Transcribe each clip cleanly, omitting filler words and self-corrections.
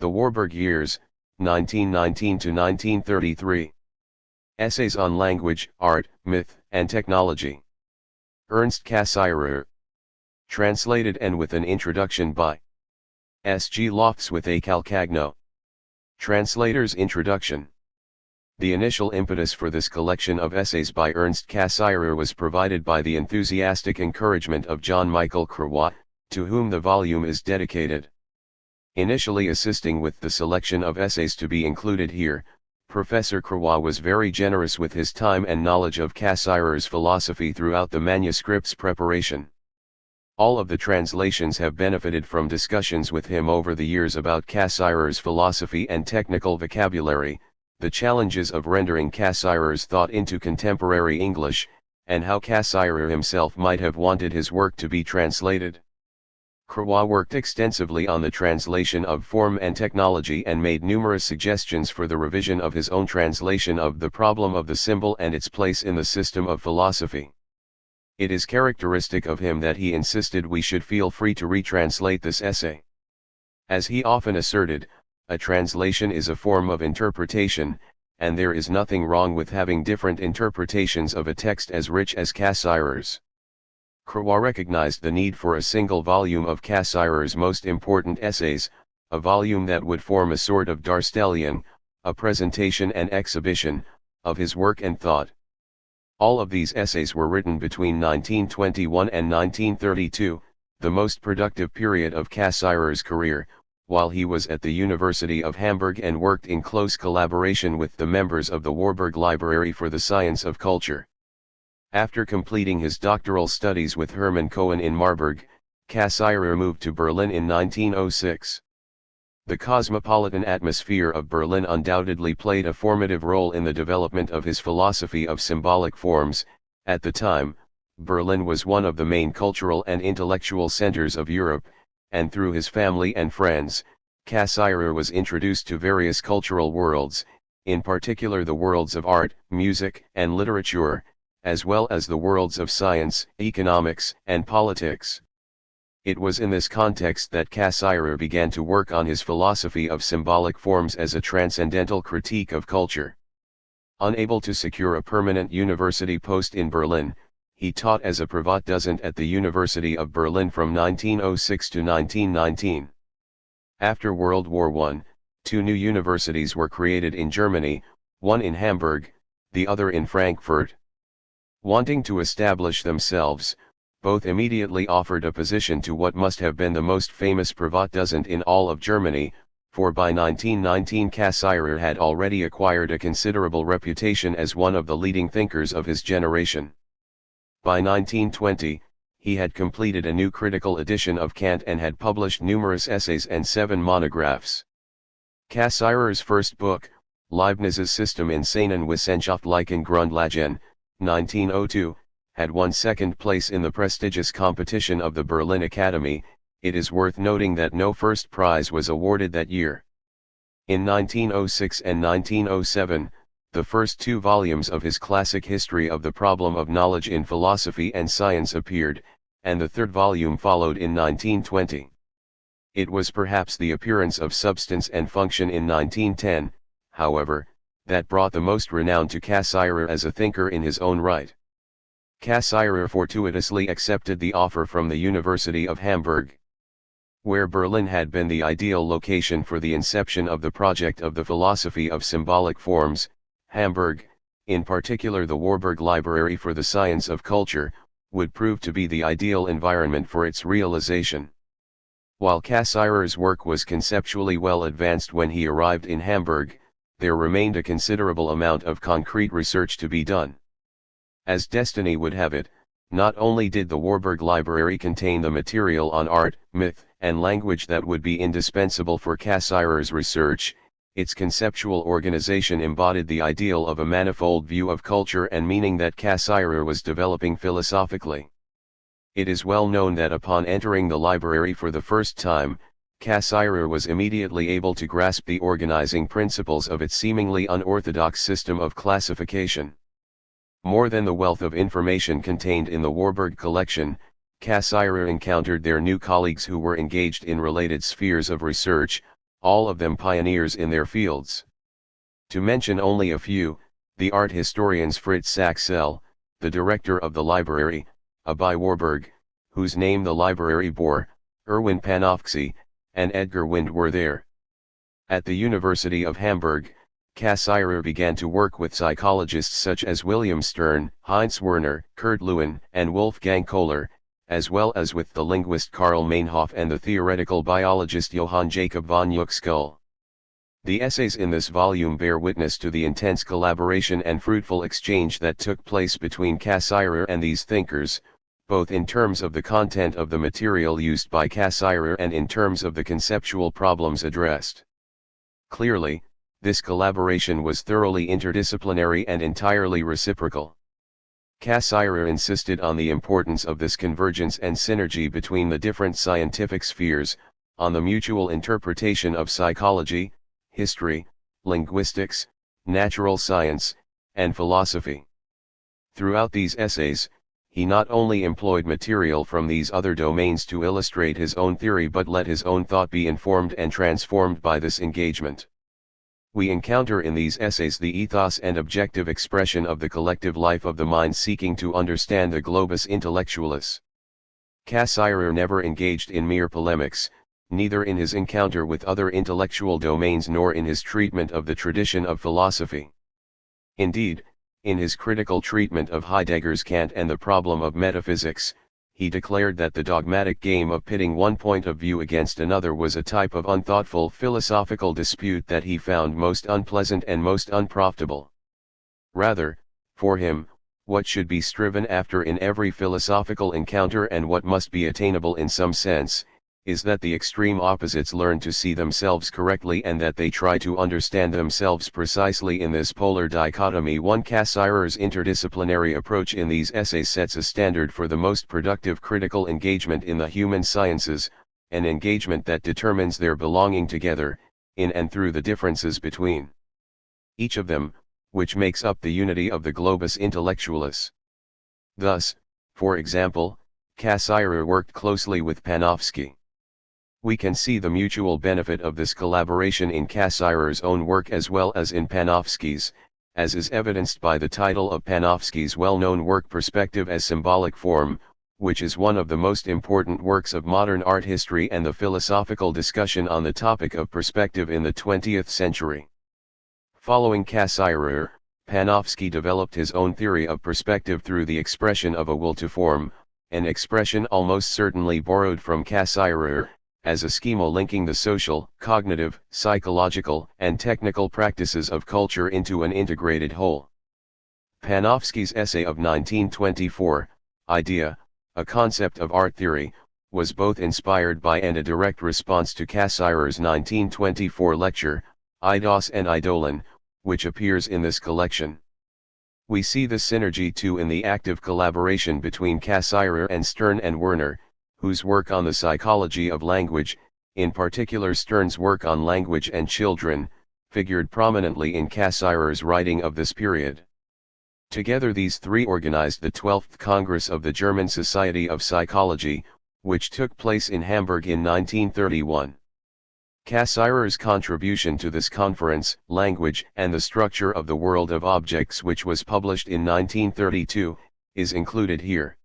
The Warburg Years, 1919 to 1933. Essays on Language, Art, Myth, and Technology. Ernst Cassirer. Translated and with an introduction by S. G. Lofts with A. Calcagno. Translator's Introduction. The initial impetus for this collection of essays by Ernst Cassirer was provided by the enthusiastic encouragement of John Michael Crewat, to whom the volume is dedicated. Initially assisting with the selection of essays to be included here, Professor Crewat was very generous with his time and knowledge of Cassirer's philosophy throughout the manuscript's preparation. All of the translations have benefited from discussions with him over the years about Cassirer's philosophy and technical vocabulary, the challenges of rendering Cassirer's thought into contemporary English, and how Cassirer himself might have wanted his work to be translated. Crewat worked extensively on the translation of Form and Technology and made numerous suggestions for the revision of his own translation of The Problem of the Symbol and its Place in the System of Philosophy. It is characteristic of him that he insisted we should feel free to retranslate this essay. As he often asserted, a translation is a form of interpretation, and there is nothing wrong with having different interpretations of a text as rich as Cassirer's. Crewat recognized the need for a single volume of Cassirer's most important essays, a volume that would form a sort of Darstellion, a presentation and exhibition, of his work and thought. All of these essays were written between 1921 and 1932, the most productive period of Cassirer's career, while he was at the University of Hamburg and worked in close collaboration with the members of the Warburg Library for the Science of Culture. After completing his doctoral studies with Hermann Cohen in Marburg, Cassirer moved to Berlin in 1906. The cosmopolitan atmosphere of Berlin undoubtedly played a formative role in the development of his philosophy of symbolic forms. At the time, Berlin was one of the main cultural and intellectual centers of Europe, and through his family and friends, Cassirer was introduced to various cultural worlds, in particular the worlds of art, music, and literature, as well as the worlds of science, economics, and politics. It was in this context that Cassirer began to work on his philosophy of symbolic forms as a transcendental critique of culture. Unable to secure a permanent university post in Berlin, he taught as a Privatdozent at the University of Berlin from 1906 to 1919. After World War I, two new universities were created in Germany, one in Hamburg, the other in Frankfurt. Wanting to establish themselves, both immediately offered a position to what must have been the most famous Privatdozent in all of Germany, for by 1919 Cassirer had already acquired a considerable reputation as one of the leading thinkers of his generation. By 1920, he had completed a new critical edition of Kant and had published numerous essays and 7 monographs. Cassirer's first book, Leibniz's System in seinen wissenschaftlichen Grundlagen, 1902, had won second place in the prestigious competition of the Berlin Academy. It is worth noting that no first prize was awarded that year. In 1906 and 1907, the first 2 volumes of his classic History of the Problem of Knowledge in Philosophy and Science appeared, and the third volume followed in 1920. It was perhaps the appearance of Substance and Function in 1910, however, that brought the most renown to Cassirer as a thinker in his own right. Cassirer fortuitously accepted the offer from the University of Hamburg. Where Berlin had been the ideal location for the inception of the project of the philosophy of symbolic forms, Hamburg, in particular the Warburg Library for the Science of Culture, would prove to be the ideal environment for its realization. While Cassirer's work was conceptually well advanced when he arrived in Hamburg, there remained a considerable amount of concrete research to be done. As destiny would have it, not only did the Warburg Library contain the material on art, myth, and language that would be indispensable for Cassirer's research, its conceptual organization embodied the ideal of a manifold view of culture and meaning that Cassirer was developing philosophically. It is well known that upon entering the library for the first time, Cassirer was immediately able to grasp the organizing principles of its seemingly unorthodox system of classification. More than the wealth of information contained in the Warburg collection, Cassirer encountered their new colleagues who were engaged in related spheres of research, all of them pioneers in their fields. To mention only a few, the art historians Fritz Saxel, the director of the library, by Warburg, whose name the library bore, Erwin Panofsky, and Edgar Wind were there. At the University of Hamburg, Cassirer began to work with psychologists such as William Stern, Heinz Werner, Kurt Lewin, and Wolfgang Kohler, as well as with the linguist Karl Meinhof and the theoretical biologist Johann Jacob von Uexküll. The essays in this volume bear witness to the intense collaboration and fruitful exchange that took place between Cassirer and these thinkers, both in terms of the content of the material used by Cassirer and in terms of the conceptual problems addressed. Clearly, this collaboration was thoroughly interdisciplinary and entirely reciprocal. Cassirer insisted on the importance of this convergence and synergy between the different scientific spheres, on the mutual interpretation of psychology, history, linguistics, natural science, and philosophy. Throughout these essays, he not only employed material from these other domains to illustrate his own theory but let his own thought be informed and transformed by this engagement. We encounter in these essays the ethos and objective expression of the collective life of the mind seeking to understand the globus intellectualis. Cassirer never engaged in mere polemics, neither in his encounter with other intellectual domains nor in his treatment of the tradition of philosophy. Indeed, in his critical treatment of Heidegger's Kant and the problem of metaphysics, he declared that the dogmatic game of pitting one point of view against another was a type of unthoughtful philosophical dispute that he found most unpleasant and most unprofitable. Rather, for him, what should be striven after in every philosophical encounter and what must be attainable in some sense, is that the extreme opposites learn to see themselves correctly and that they try to understand themselves precisely in this polar dichotomy. Cassirer's interdisciplinary approach in these essays sets a standard for the most productive critical engagement in the human sciences, an engagement that determines their belonging together, in and through the differences between each of them, which makes up the unity of the globus intellectualis. Thus, for example, Cassirer worked closely with Panofsky. We can see the mutual benefit of this collaboration in Cassirer's own work as well as in Panofsky's, as is evidenced by the title of Panofsky's well-known work Perspective as Symbolic Form, which is one of the most important works of modern art history and the philosophical discussion on the topic of perspective in the 20th century. Following Cassirer, Panofsky developed his own theory of perspective through the expression of a will to form, an expression almost certainly borrowed from Cassirer, as a schema linking the social, cognitive, psychological, and technical practices of culture into an integrated whole. Panofsky's essay of 1924, Idea, a Concept of Art Theory, was both inspired by and a direct response to Cassirer's 1924 lecture, Eidos and Eidolon, which appears in this collection. We see the synergy too in the active collaboration between Cassirer and Stern and Werner, whose work on the psychology of language, in particular Stern's work on language and children, figured prominently in Cassirer's writing of this period. Together these three organized the 12th Congress of the German Society of Psychology, which took place in Hamburg in 1931. Cassirer's contribution to this conference, Language and the Structure of the World of Objects, which was published in 1932, is included here.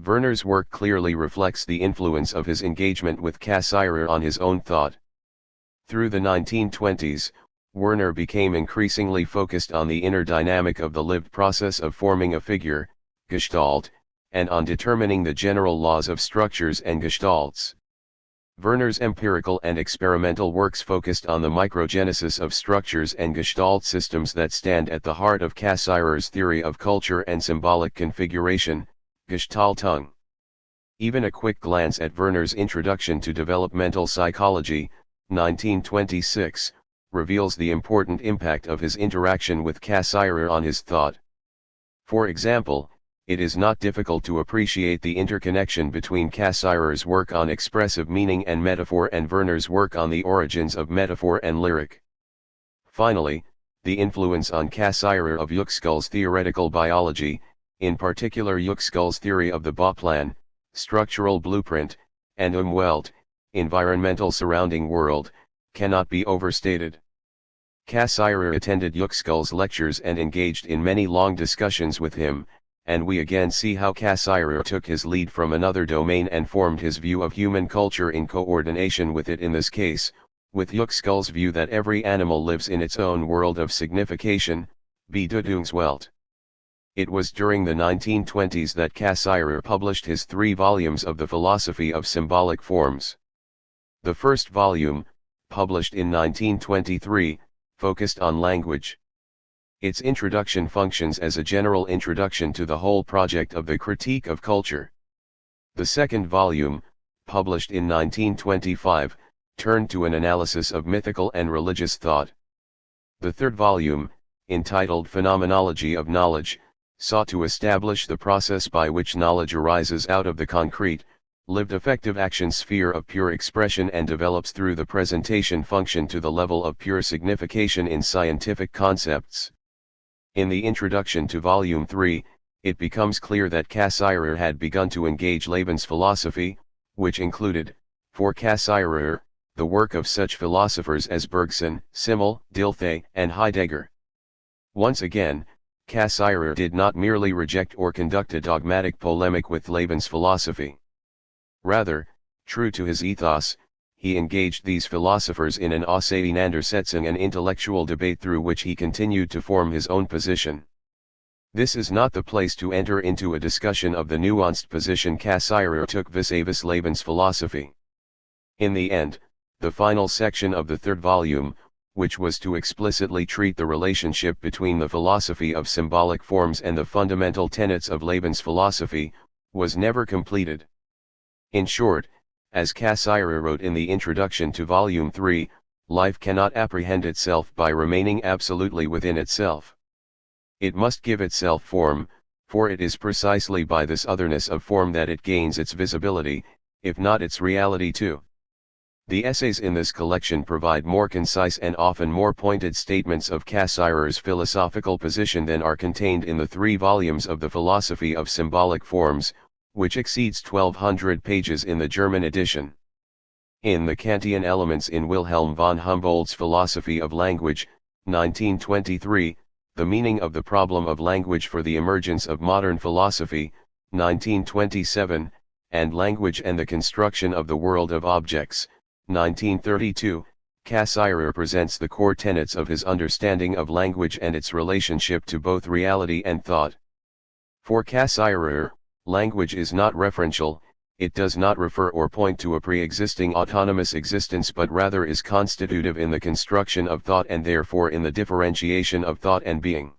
Werner's work clearly reflects the influence of his engagement with Cassirer on his own thought. Through the 1920s, Werner became increasingly focused on the inner dynamic of the lived process of forming a figure, Gestalt, and on determining the general laws of structures and gestalts. Werner's empirical and experimental works focused on the microgenesis of structures and gestalt systems that stand at the heart of Cassirer's theory of culture and symbolic configuration, Gestaltung. Even a quick glance at Werner's Introduction to Developmental Psychology, 1926, reveals the important impact of his interaction with Cassirer on his thought. For example, it is not difficult to appreciate the interconnection between Cassirer's work on expressive meaning and metaphor and Werner's work on the origins of metaphor and lyric. Finally, the influence on Cassirer of Uexküll's theoretical biology, in particular Uexküll's theory of the Bauplan, structural blueprint, and Umwelt, environmental surrounding world, cannot be overstated. Cassirer attended Yüksels's lectures and engaged in many long discussions with him, and we again see how Cassirer took his lead from another domain and formed his view of human culture in coordination with it in this case, with Yüksels's view that every animal lives in its own world of signification, Bedeutungswelt. It was during the 1920s that Cassirer published his 3 volumes of the Philosophy of Symbolic Forms. The first volume, published in 1923, focused on language. Its introduction functions as a general introduction to the whole project of the critique of culture. The second volume, published in 1925, turned to an analysis of mythical and religious thought. The third volume, entitled Phenomenology of Knowledge, sought to establish the process by which knowledge arises out of the concrete, lived affective action sphere of pure expression and develops through the presentation function to the level of pure signification in scientific concepts. In the introduction to Volume 3, it becomes clear that Cassirer had begun to engage Lebensphilosophie, which included, for Cassirer, the work of such philosophers as Bergson, Simmel, Dilthey, and Heidegger. Once again, Cassirer did not merely reject or conduct a dogmatic polemic with Lebensphilosophie. Rather, true to his ethos, he engaged these philosophers in an Auseinandersetzung, an intellectual debate through which he continued to form his own position. This is not the place to enter into a discussion of the nuanced position Cassirer took vis-à-vis Lebensphilosophie. In the end, the final section of the third volume, which was to explicitly treat the relationship between the philosophy of symbolic forms and the fundamental tenets of Lebensphilosophie, was never completed. In short, as Cassirer wrote in the introduction to Volume 3, life cannot apprehend itself by remaining absolutely within itself. It must give itself form, for it is precisely by this otherness of form that it gains its visibility, if not its reality too. The essays in this collection provide more concise and often more pointed statements of Cassirer's philosophical position than are contained in the 3 volumes of the Philosophy of Symbolic Forms, which exceeds 1,200 pages in the German edition. In the Kantian Elements in Wilhelm von Humboldt's Philosophy of Language, 1923, The Meaning of the Problem of Language for the Emergence of Modern Philosophy, 1927, and Language and the Construction of the World of Objects, 1932, Cassirer presents the core tenets of his understanding of language and its relationship to both reality and thought. For Cassirer, language is not referential, it does not refer or point to a pre-existing autonomous existence but rather is constitutive in the construction of thought and therefore in the differentiation of thought and being.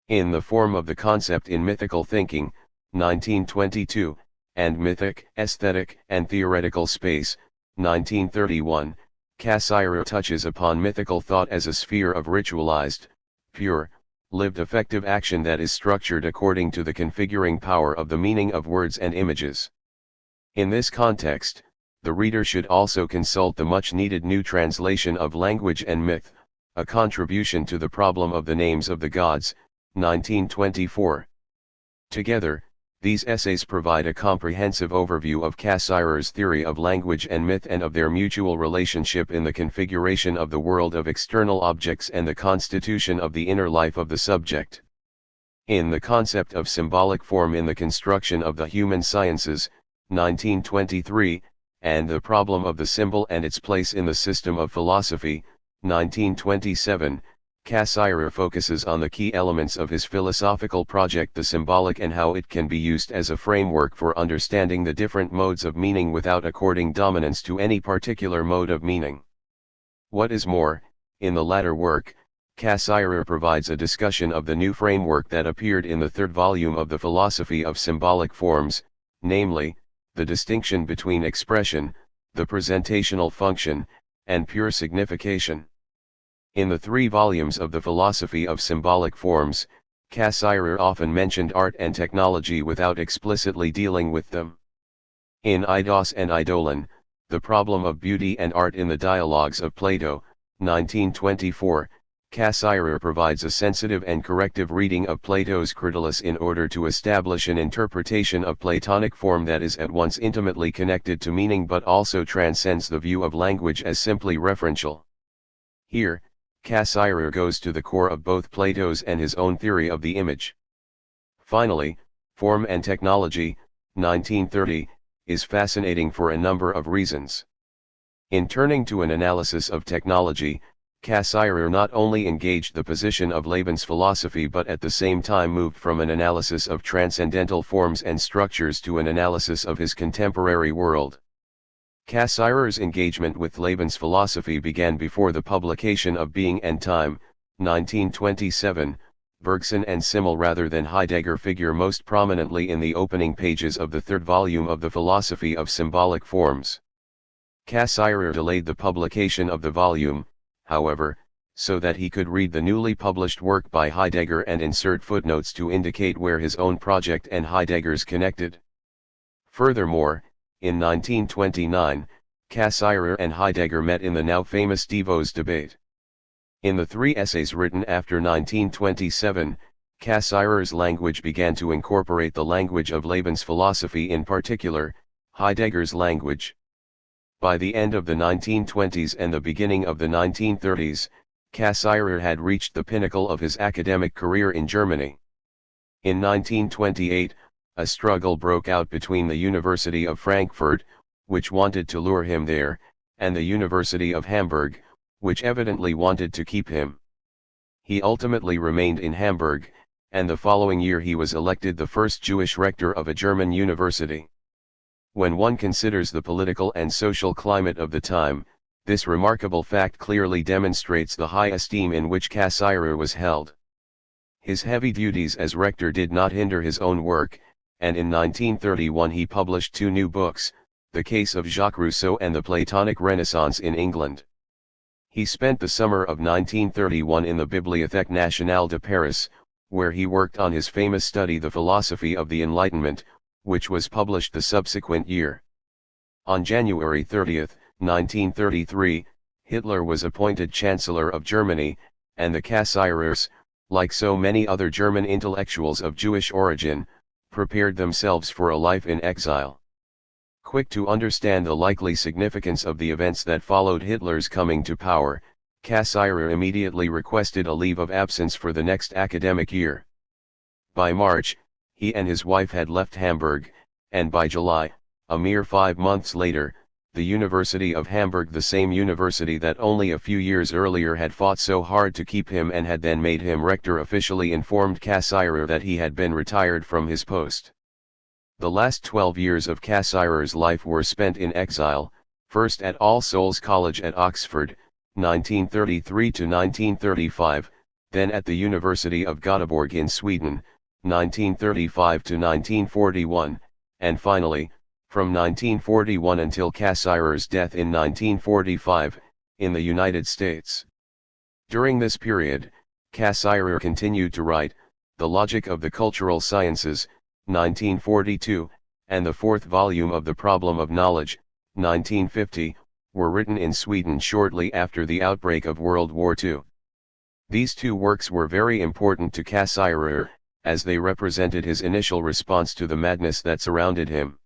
In the form of the concept in mythical thinking, 1922, and mythic, aesthetic, and theoretical space, 1931, Cassirer touches upon mythical thought as a sphere of ritualized, pure, lived affective action that is structured according to the configuring power of the meaning of words and images. In this context, the reader should also consult the much-needed new translation of Language and Myth, a contribution to the problem of the names of the gods, 1924. Together, these essays provide a comprehensive overview of Cassirer's theory of language and myth and of their mutual relationship in the configuration of the world of external objects and the constitution of the inner life of the subject. In the concept of symbolic form in the construction of the human sciences, 1923, and the problem of the symbol and its place in the system of philosophy, 1927, Cassirer focuses on the key elements of his philosophical project, the symbolic, and how it can be used as a framework for understanding the different modes of meaning without according dominance to any particular mode of meaning. What is more, in the latter work, Cassirer provides a discussion of the new framework that appeared in the third volume of the Philosophy of Symbolic Forms, namely, the distinction between expression, the presentational function, and pure signification. In the 3 volumes of the Philosophy of Symbolic Forms, Cassirer often mentioned art and technology without explicitly dealing with them. In Eidos and Eidolon, the problem of beauty and art in the dialogues of Plato, 1924, Cassirer provides a sensitive and corrective reading of Plato's Critylus in order to establish an interpretation of Platonic form that is at once intimately connected to meaning but also transcends the view of language as simply referential. Here, Cassirer goes to the core of both Plato's and his own theory of the image. Finally, Form and Technology, 1930, is fascinating for a number of reasons. In turning to an analysis of technology, Cassirer not only engaged the position of Lebensphilosophy but at the same time moved from an analysis of transcendental forms and structures to an analysis of his contemporary world. Cassirer's engagement with Lebensphilosophy began before the publication of Being and Time, 1927. Bergson and Simmel rather than Heidegger figure most prominently in the opening pages of the third volume of the Philosophy of Symbolic Forms. Cassirer delayed the publication of the volume, however, so that he could read the newly published work by Heidegger and insert footnotes to indicate where his own project and Heidegger's connected. Furthermore, in 1929, Cassirer and Heidegger met in the now famous Devos debate. In the three essays written after 1927, Cassirer's language began to incorporate the language of Lebensphilosophy, in particular, Heidegger's language. By the end of the 1920s and the beginning of the 1930s, Cassirer had reached the pinnacle of his academic career in Germany. In 1928, a struggle broke out between the University of Frankfurt, which wanted to lure him there, and the University of Hamburg, which evidently wanted to keep him. He ultimately remained in Hamburg, and the following year he was elected the first Jewish rector of a German university. When one considers the political and social climate of the time, this remarkable fact clearly demonstrates the high esteem in which Cassirer was held. His heavy duties as rector did not hinder his own work, and in 1931 he published two new books, The Case of Jacques Rousseau and The Platonic Renaissance in England. He spent the summer of 1931 in the Bibliothèque Nationale de Paris, where he worked on his famous study The Philosophy of the Enlightenment, which was published the subsequent year. On January 30, 1933, Hitler was appointed Chancellor of Germany, and the Cassirers, like so many other German intellectuals of Jewish origin, prepared themselves for a life in exile. Quick to understand the likely significance of the events that followed Hitler's coming to power, Cassirer immediately requested a leave of absence for the next academic year. By March, he and his wife had left Hamburg, and by July, a mere 5 months later, the University of Hamburg, the same university that only a few years earlier had fought so hard to keep him and had then made him rector, officially informed Cassirer that he had been retired from his post. The last 12 years of Cassirer's life were spent in exile, first at All Souls College at Oxford, 1933 to 1935, then at the University of Göteborg in Sweden, 1935 to 1941, and finally, from 1941 until Cassirer's death in 1945, in the United States. During this period, Cassirer continued to write, The Logic of the Cultural Sciences, 1942, and the fourth volume of The Problem of Knowledge, 1950, were written in Sweden shortly after the outbreak of World War II. These two works were very important to Cassirer, as they represented his initial response to the madness that surrounded him.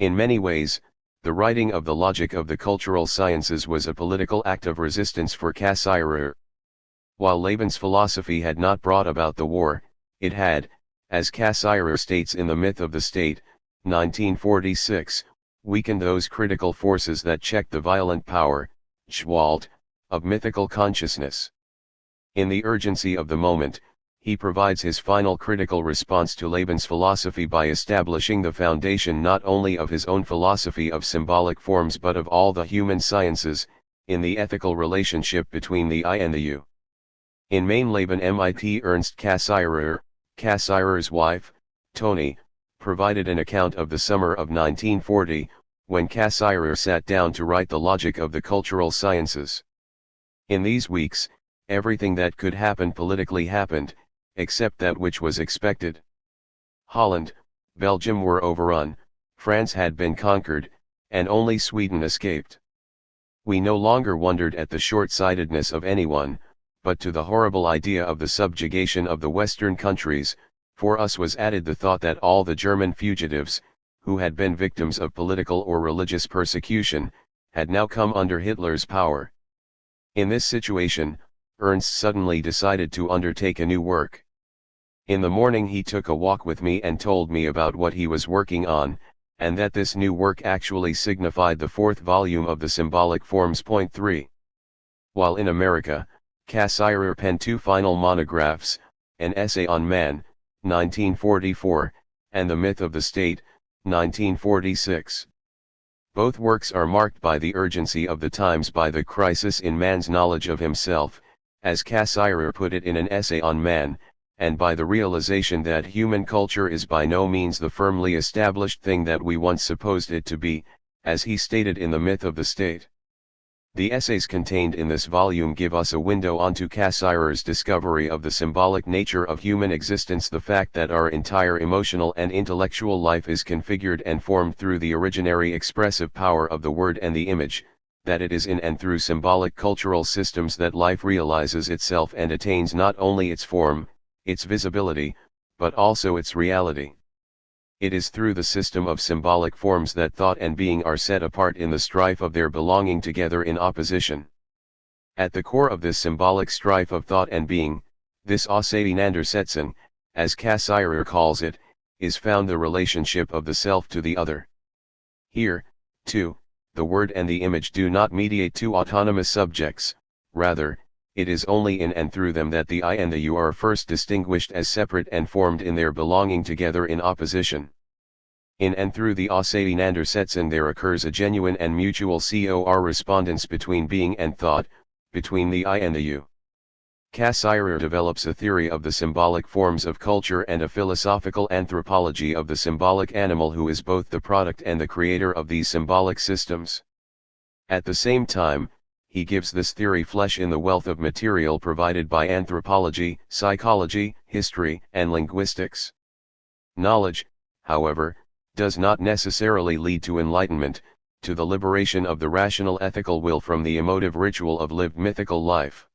In many ways, the writing of The Logic of the Cultural Sciences was a political act of resistance for Cassirer. While Lebensphilosophy had not brought about the war, it had, as Cassirer states in The Myth of the State, 1946, weakened those critical forces that checked the violent power, Gewalt, of mythical consciousness. In the urgency of the moment, he provides his final critical response to Lebensphilosophy by establishing the foundation not only of his own philosophy of symbolic forms but of all the human sciences, in the ethical relationship between the I and the you. In Mein Leben mit Ernst Cassirer, Cassirer's wife, Toni, provided an account of the summer of 1940, when Cassirer sat down to write The Logic of the Cultural Sciences. In these weeks, everything that could happen politically happened, except that which was expected. Holland, Belgium were overrun, France had been conquered, and only Sweden escaped. We no longer wondered at the short-sightedness of anyone, but to the horrible idea of the subjugation of the Western countries, for us was added the thought that all the German fugitives, who had been victims of political or religious persecution, had now come under Hitler's power. In this situation, Ernst suddenly decided to undertake a new work. In the morning he took a walk with me and told me about what he was working on, and that this new work actually signified the fourth volume of the Symbolic Forms. Point 3. While in America, Cassirer penned two final monographs, an essay on man, 1944, and the myth of the state, 1946. Both works are marked by the urgency of the times, by the crisis in man's knowledge of himself, as Cassirer put it in an essay on man, and by the realization that human culture is by no means the firmly established thing that we once supposed it to be, as he stated in the myth of the state. The essays contained in this volume give us a window onto Cassirer's discovery of the symbolic nature of human existence, the fact that our entire emotional and intellectual life is configured and formed through the originary expressive power of the word and the image, that it is in and through symbolic cultural systems that life realizes itself and attains not only its form, its visibility, but also its reality. It is through the system of symbolic forms that thought and being are set apart in the strife of their belonging together in opposition. At the core of this symbolic strife of thought and being, this Auseinandersetzung, as Cassirer calls it, is found the relationship of the self to the other. Here, too, the word and the image do not mediate two autonomous subjects, rather, it is only in and through them that the I and the you are first distinguished as separate and formed in their belonging together in opposition. In and through the Auseinandersetzung there occurs a genuine and mutual correspondence between being and thought, between the I and the you. Cassirer develops a theory of the symbolic forms of culture and a philosophical anthropology of the symbolic animal, who is both the product and the creator of these symbolic systems. At the same time, he gives this theory flesh in the wealth of material provided by anthropology, psychology, history, and linguistics. Knowledge, however, does not necessarily lead to enlightenment, to the liberation of the rational ethical will from the emotive ritual of lived mythical life.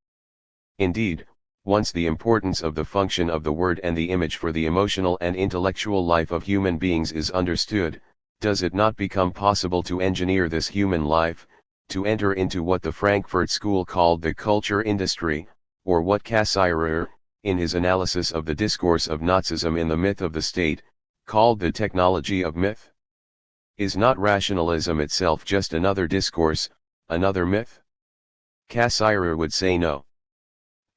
Indeed, once the importance of the function of the word and the image for the emotional and intellectual life of human beings is understood, does it not become possible to engineer this human life, to enter into what the Frankfurt School called the culture industry, or what Cassirer, in his analysis of the discourse of Nazism in the myth of the state, called the technology of myth? Is not rationalism itself just another discourse, another myth? Cassirer would say no.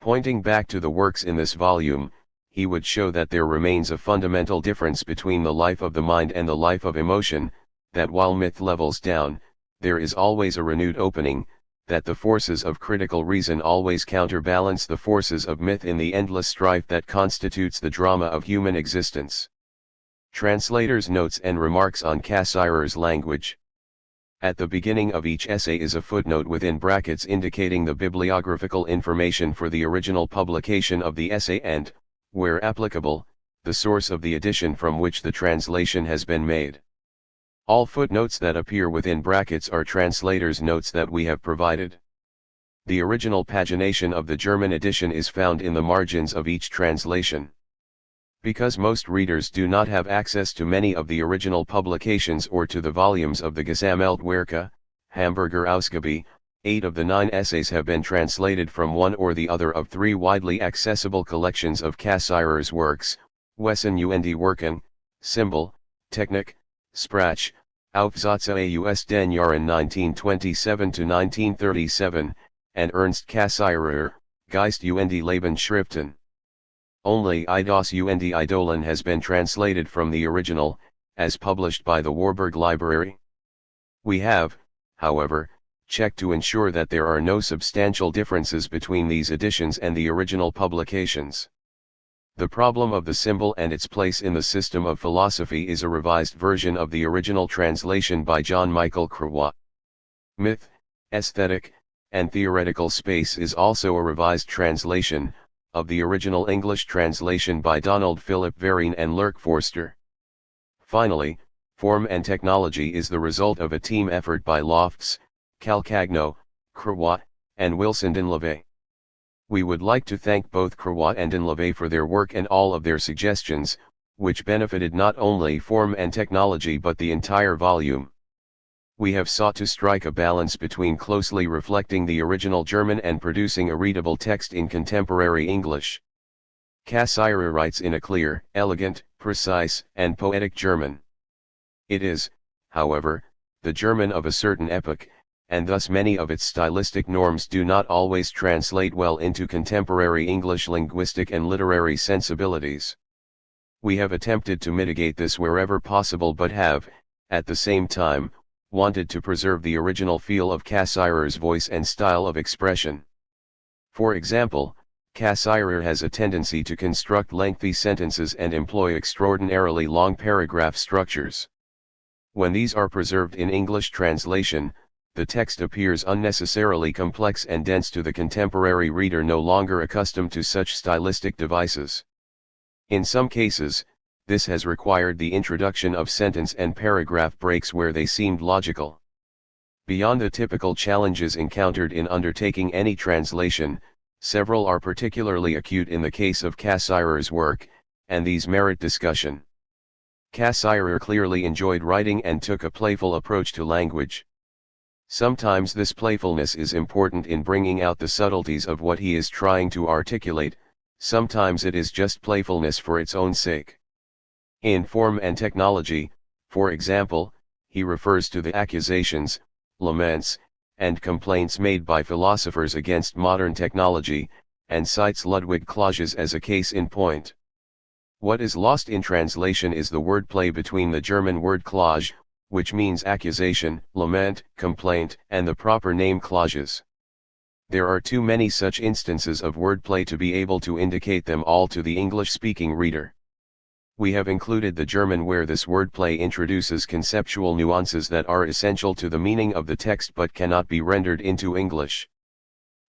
Pointing back to the works in this volume, he would show that there remains a fundamental difference between the life of the mind and the life of emotion, that while myth levels down, there is always a renewed opening, that the forces of critical reason always counterbalance the forces of myth in the endless strife that constitutes the drama of human existence. Translator's notes and remarks on Cassirer's language. At the beginning of each essay is a footnote within brackets indicating the bibliographical information for the original publication of the essay and, where applicable, the source of the edition from which the translation has been made. All footnotes that appear within brackets are translator's notes that we have provided. The original pagination of the German edition is found in the margins of each translation. Because most readers do not have access to many of the original publications or to the volumes of the Gesammeltwerke, Hamburger Ausgabe, 8 of the 9 essays have been translated from one or the other of 3 widely accessible collections of Cassirer's works, Wesen und Werken, Symbol, Technik, Sprache, Aufsätze aus den Jahren 1927–1937, and Ernst Cassirer, Geist und Leben Schriften. Only I das und Idolen has been translated from the original, as published by the Warburg Library. We have, however, checked to ensure that there are no substantial differences between these editions and the original publications. The problem of the symbol and its place in the system of philosophy is a revised version of the original translation by John Michael Crewat. Myth, Aesthetic, and Theoretical Space is also a revised translation of the original English translation by Donald Philip Vereen and Lurk Forster. Finally, Form and Technology is the result of a team effort by Lofts, Calcagno, Crewat, and Wilson-Dinleve. We would like to thank both Crowat and Denleve for their work and all of their suggestions, which benefited not only form and technology but the entire volume. We have sought to strike a balance between closely reflecting the original German and producing a readable text in contemporary English. Cassirer writes in a clear, elegant, precise, and poetic German. It is, however, the German of a certain epoch, and thus many of its stylistic norms do not always translate well into contemporary English linguistic and literary sensibilities. We have attempted to mitigate this wherever possible but have, at the same time, wanted to preserve the original feel of Cassirer's voice and style of expression. For example, Cassirer has a tendency to construct lengthy sentences and employ extraordinarily long paragraph structures. When these are preserved in English translation, the text appears unnecessarily complex and dense to the contemporary reader no longer accustomed to such stylistic devices. In some cases, this has required the introduction of sentence and paragraph breaks where they seemed logical. Beyond the typical challenges encountered in undertaking any translation, several are particularly acute in the case of Cassirer's work, and these merit discussion. Cassirer clearly enjoyed writing and took a playful approach to language. Sometimes this playfulness is important in bringing out the subtleties of what he is trying to articulate, sometimes it is just playfulness for its own sake. In Form and Technology, for example, he refers to the accusations, laments, and complaints made by philosophers against modern technology, and cites Ludwig Klages as a case in point. What is lost in translation is the wordplay between the German word Klage, which means accusation, lament, complaint, and the proper name Klages. There are too many such instances of wordplay to be able to indicate them all to the English-speaking reader. We have included the German where this wordplay introduces conceptual nuances that are essential to the meaning of the text but cannot be rendered into English.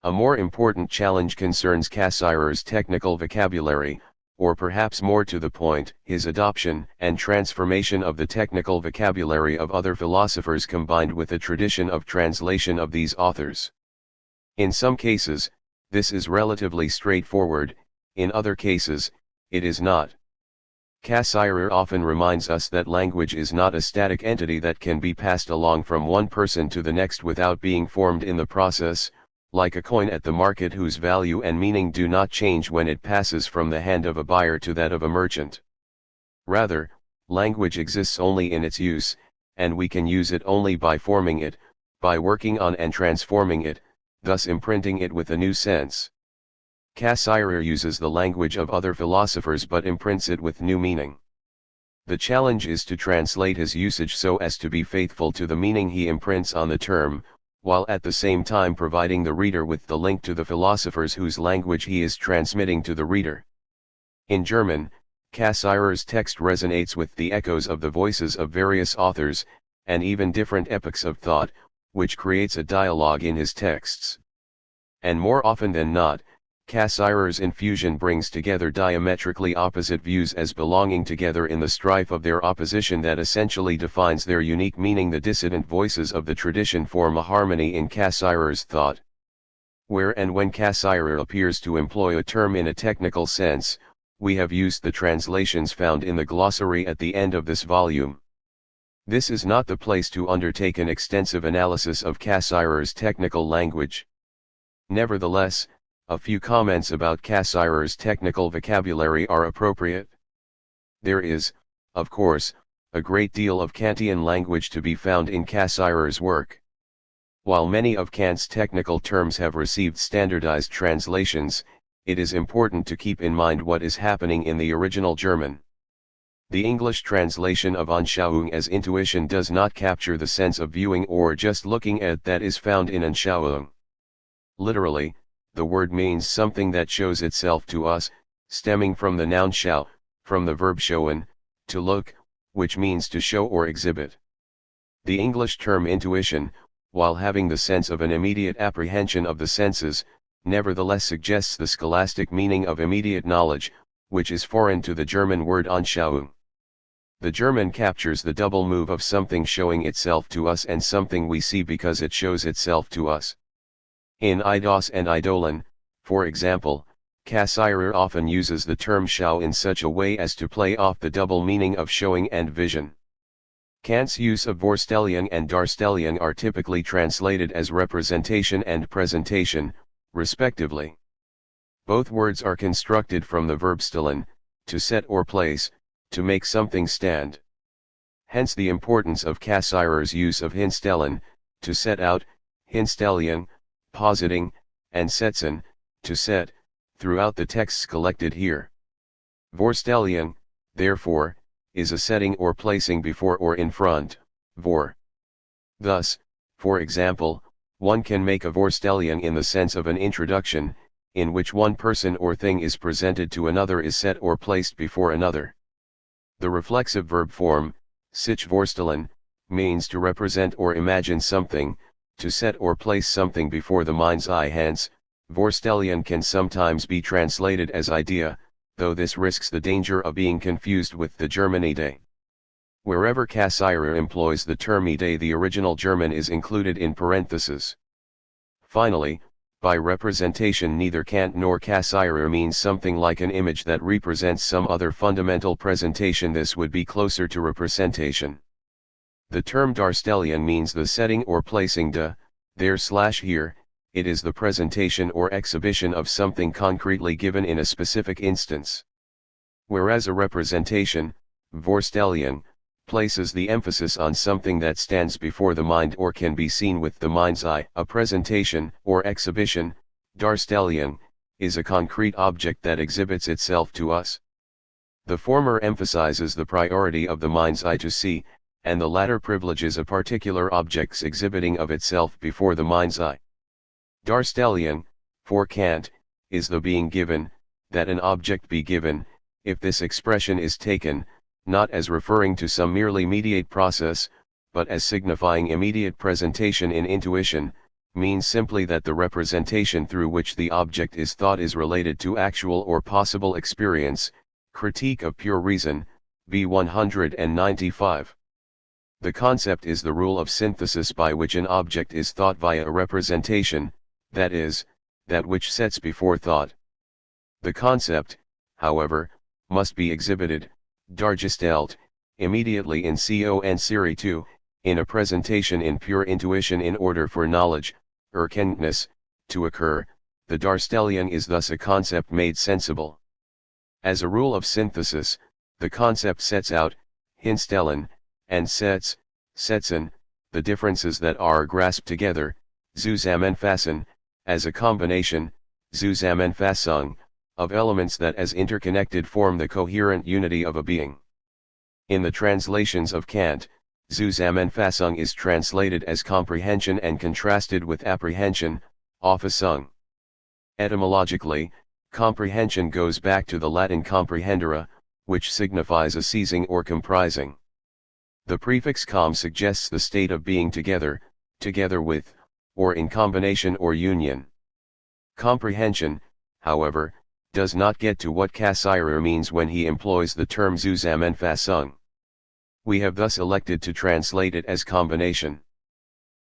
A more important challenge concerns Cassirer's technical vocabulary, or perhaps more to the point, his adoption and transformation of the technical vocabulary of other philosophers combined with a tradition of translation of these authors. In some cases, this is relatively straightforward, in other cases, it is not. Cassirer often reminds us that language is not a static entity that can be passed along from one person to the next without being formed in the process, like a coin at the market whose value and meaning do not change when it passes from the hand of a buyer to that of a merchant. Rather, language exists only in its use, and we can use it only by forming it, by working on and transforming it, thus imprinting it with a new sense. Cassirer uses the language of other philosophers but imprints it with new meaning. The challenge is to translate his usage so as to be faithful to the meaning he imprints on the term, while at the same time providing the reader with the link to the philosophers whose language he is transmitting to the reader. In German, Cassirer's text resonates with the echoes of the voices of various authors, and even different epochs of thought, which creates a dialogue in his texts. And more often than not, Cassirer's infusion brings together diametrically opposite views as belonging together in the strife of their opposition that essentially defines their unique meaning. The dissident voices of the tradition form a harmony in Cassirer's thought. Where and when Cassirer appears to employ a term in a technical sense, we have used the translations found in the glossary at the end of this volume. This is not the place to undertake an extensive analysis of Cassirer's technical language. Nevertheless, a few comments about Cassirer's technical vocabulary are appropriate. There is, of course, a great deal of Kantian language to be found in Cassirer's work. While many of Kant's technical terms have received standardized translations, it is important to keep in mind what is happening in the original German. The English translation of Anschauung as intuition does not capture the sense of viewing or just looking at that is found in Anschauung. Literally, the word means something that shows itself to us, stemming from the noun schau, from the verb schauen, to look, which means to show or exhibit. The English term intuition, while having the sense of an immediate apprehension of the senses, nevertheless suggests the scholastic meaning of immediate knowledge, which is foreign to the German word Anschauung. The German captures the double move of something showing itself to us and something we see because it shows itself to us. In Eidos and Eidolon, For example, Cassirer often uses the term schau in such a way as to play off the double meaning of showing and vision. Kant's use of Vorstellung and Darstellung are typically translated as representation and presentation, respectively. Both words are constructed from the verb stellen, to set or place, to make something stand. Hence the importance of Cassirer's use of hinstellen, to set out, hinstellung, positing, and setzen, to set, throughout the texts collected here. Vorstellung, therefore, is a setting or placing before or in front, vor. Thus, for example, one can make a Vorstellung in the sense of an introduction, in which one person or thing is presented to another is set or placed before another. The reflexive verb form, sich vorstellen, means to represent or imagine something, to set or place something before the mind's eye. Hence, Vorstellung can sometimes be translated as idea, though this risks the danger of being confused with the German Idee. Wherever Cassirer employs the term Idee, the original German is included in parentheses. Finally, by representation, neither Kant nor Cassirer means something like an image that represents some other fundamental presentation. This would be closer to representation. The term Darstellung means the setting or placing there/here, it is the presentation or exhibition of something concretely given in a specific instance. Whereas a representation, Vorstellung, places the emphasis on something that stands before the mind or can be seen with the mind's eye. A presentation, or exhibition, Darstellung, is a concrete object that exhibits itself to us. The former emphasizes the priority of the mind's eye to see, and the latter privileges a particular object's exhibiting of itself before the mind's eye. Darstellung, for Kant, is the being given, that an object be given, if this expression is taken, not as referring to some merely mediate process, but as signifying immediate presentation in intuition, means simply that the representation through which the object is thought is related to actual or possible experience. Critique of Pure Reason, b. 195. The concept is the rule of synthesis by which an object is thought via a representation, that is, that which sets before thought. The concept, however, must be exhibited, dargestellt, immediately in Serie 2, in a presentation in pure intuition. In order for knowledge, Erkenntnis, to occur, the Darstellung is thus a concept made sensible. As a rule of synthesis, the concept sets out, hinstellen, and setzen, the differences that are grasped together, zusammenfassen, as a combination, Zusammenfassung, of elements that as interconnected form the coherent unity of a being. In the translations of Kant, Zusammenfassung is translated as comprehension and contrasted with apprehension, Auffassung. Etymologically, comprehension goes back to the Latin comprehendere, which signifies a seizing or comprising. The prefix com suggests the state of being together, together with, or in combination or union. Comprehension, however, does not get to what Cassirer means when he employs the term Zusammenfassung. We have thus elected to translate it as combination.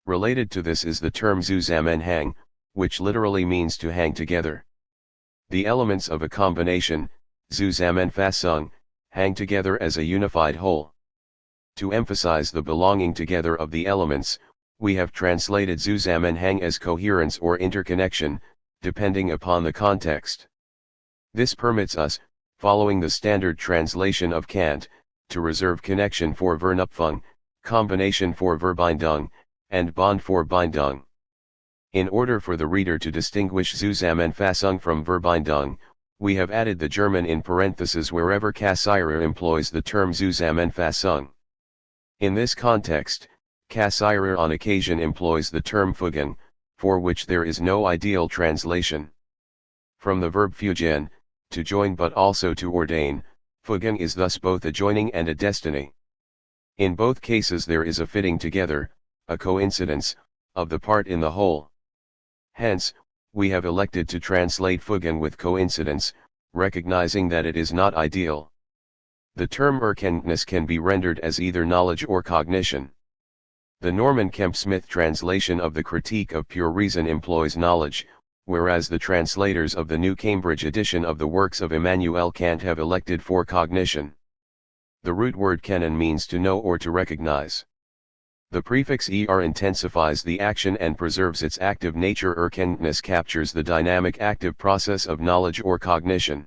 Related to this is the term Zusammenhang, which literally means to hang together. The elements of a combination, Zusammenfassung, hang together as a unified whole. To emphasize the belonging together of the elements, we have translated Zusammenhang as coherence or interconnection, depending upon the context. This permits us, following the standard translation of Kant, to reserve connection for Vernupfung, combination for Verbindung, and Bond for Bindung. In order for the reader to distinguish Zusammenfassung from Verbindung, we have added the German in parentheses wherever Cassirer employs the term Zusammenfassung. In this context, Cassirer on occasion employs the term Fügen, for which there is no ideal translation. From the verb fügen, to join but also to ordain, Fügen is thus both a joining and a destiny. In both cases there is a fitting together, a coincidence, of the part in the whole. Hence, we have elected to translate Fügen with coincidence, recognizing that it is not ideal. The term Erkenntnis can be rendered as either knowledge or cognition. The Norman Kemp-Smith translation of the Critique of Pure Reason employs knowledge, whereas the translators of the New Cambridge edition of the works of Immanuel Kant have elected for cognition. The root word kennen means to know or to recognize. The prefix er intensifies the action and preserves its active nature. Erkenntnis captures the dynamic active process of knowledge or cognition.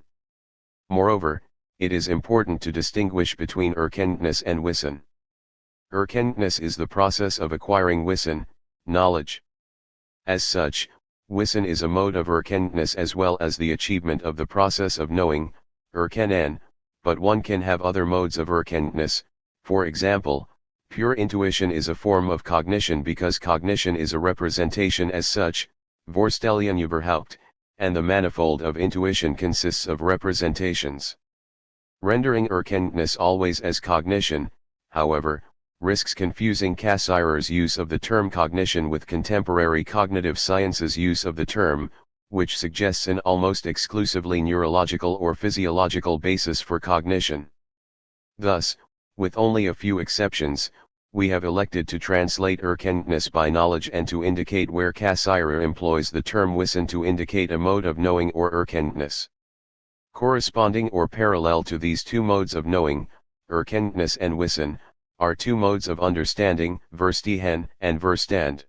Moreover, it is important to distinguish between Erkenntnis and Wissen. Erkenntnis is the process of acquiring Wissen, knowledge. As such, Wissen is a mode of Erkenntnis as well as the achievement of the process of knowing, Erkennen, but one can have other modes of Erkenntnis. For example, pure intuition is a form of cognition because cognition is a representation as such, Vorstellungen überhaupt, and the manifold of intuition consists of representations. Rendering Erkenntnis always as cognition, however, risks confusing Cassirer's use of the term cognition with contemporary cognitive science's use of the term, which suggests an almost exclusively neurological or physiological basis for cognition. Thus, with only a few exceptions, we have elected to translate Erkenntnis by knowledge and to indicate where Cassirer employs the term Wissen to indicate a mode of knowing or Erkenntnis. Corresponding or parallel to these two modes of knowing, Erkenntnis and Wissen, are two modes of understanding, Verstehen and Verstand.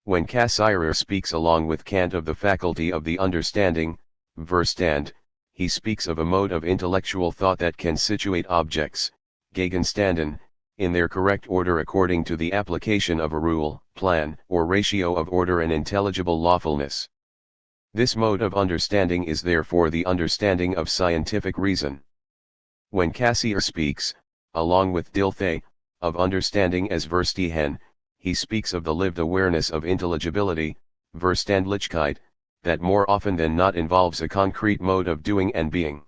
When Cassirer speaks along with Kant of the faculty of the understanding, Verstand, he speaks of a mode of intellectual thought that can situate objects, Gegenstanden, in their correct order according to the application of a rule, plan, or ratio of order and intelligible lawfulness. This mode of understanding is therefore the understanding of scientific reason. When Cassirer speaks, along with Dilthey, of understanding as Verstehen, he speaks of the lived awareness of intelligibility, Verstandlichkeit, that more often than not involves a concrete mode of doing and being.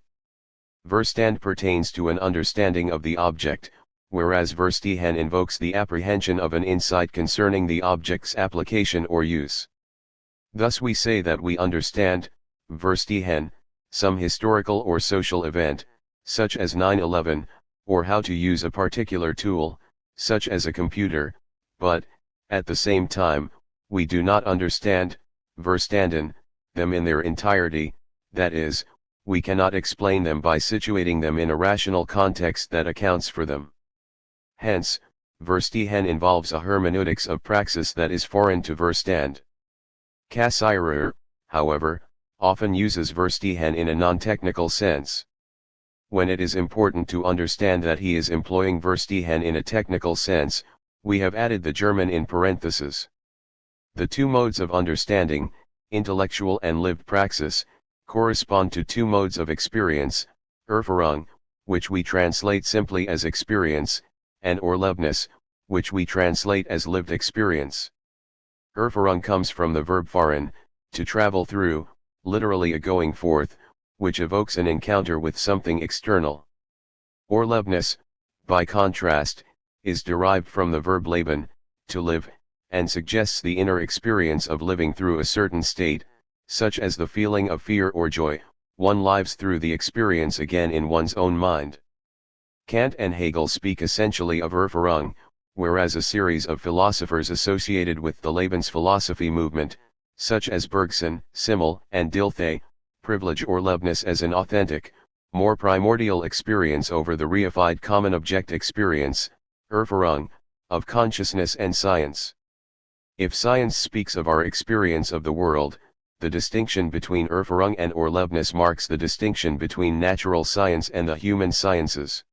Verstand pertains to an understanding of the object, whereas Verstehen invokes the apprehension of an insight concerning the object's application or use. Thus we say that we understand, Verstehen, some historical or social event, such as 9/11, or how to use a particular tool, such as a computer, but, at the same time, we do not understand, Verstanden, them in their entirety, that is, we cannot explain them by situating them in a rational context that accounts for them. Hence, Verstehen involves a hermeneutics of praxis that is foreign to Verstand. Cassirer, however, often uses Verstehen in a non-technical sense. When it is important to understand that he is employing Verstehen in a technical sense, we have added the German in parentheses. The two modes of understanding, intellectual and lived praxis, correspond to two modes of experience, Erfahrung, which we translate simply as experience, and Erlebnis, which we translate as lived experience. Erfahrung comes from the verb fahren, to travel through, literally a going forth, which evokes an encounter with something external. Erlebnis, by contrast, is derived from the verb leben, to live, and suggests the inner experience of living through a certain state, such as the feeling of fear or joy. One lives through the experience again in one's own mind. Kant and Hegel speak essentially of Erfahrung, whereas a series of philosophers associated with the Lebensphilosophie movement, such as Bergson, Simmel, and Dilthey, privilege Erlebnis as an authentic, more primordial experience over the reified common object experience, Erfahrung, of consciousness and science. If science speaks of our experience of the world, the distinction between Erfahrung and Erlebnis marks the distinction between natural science and the human sciences.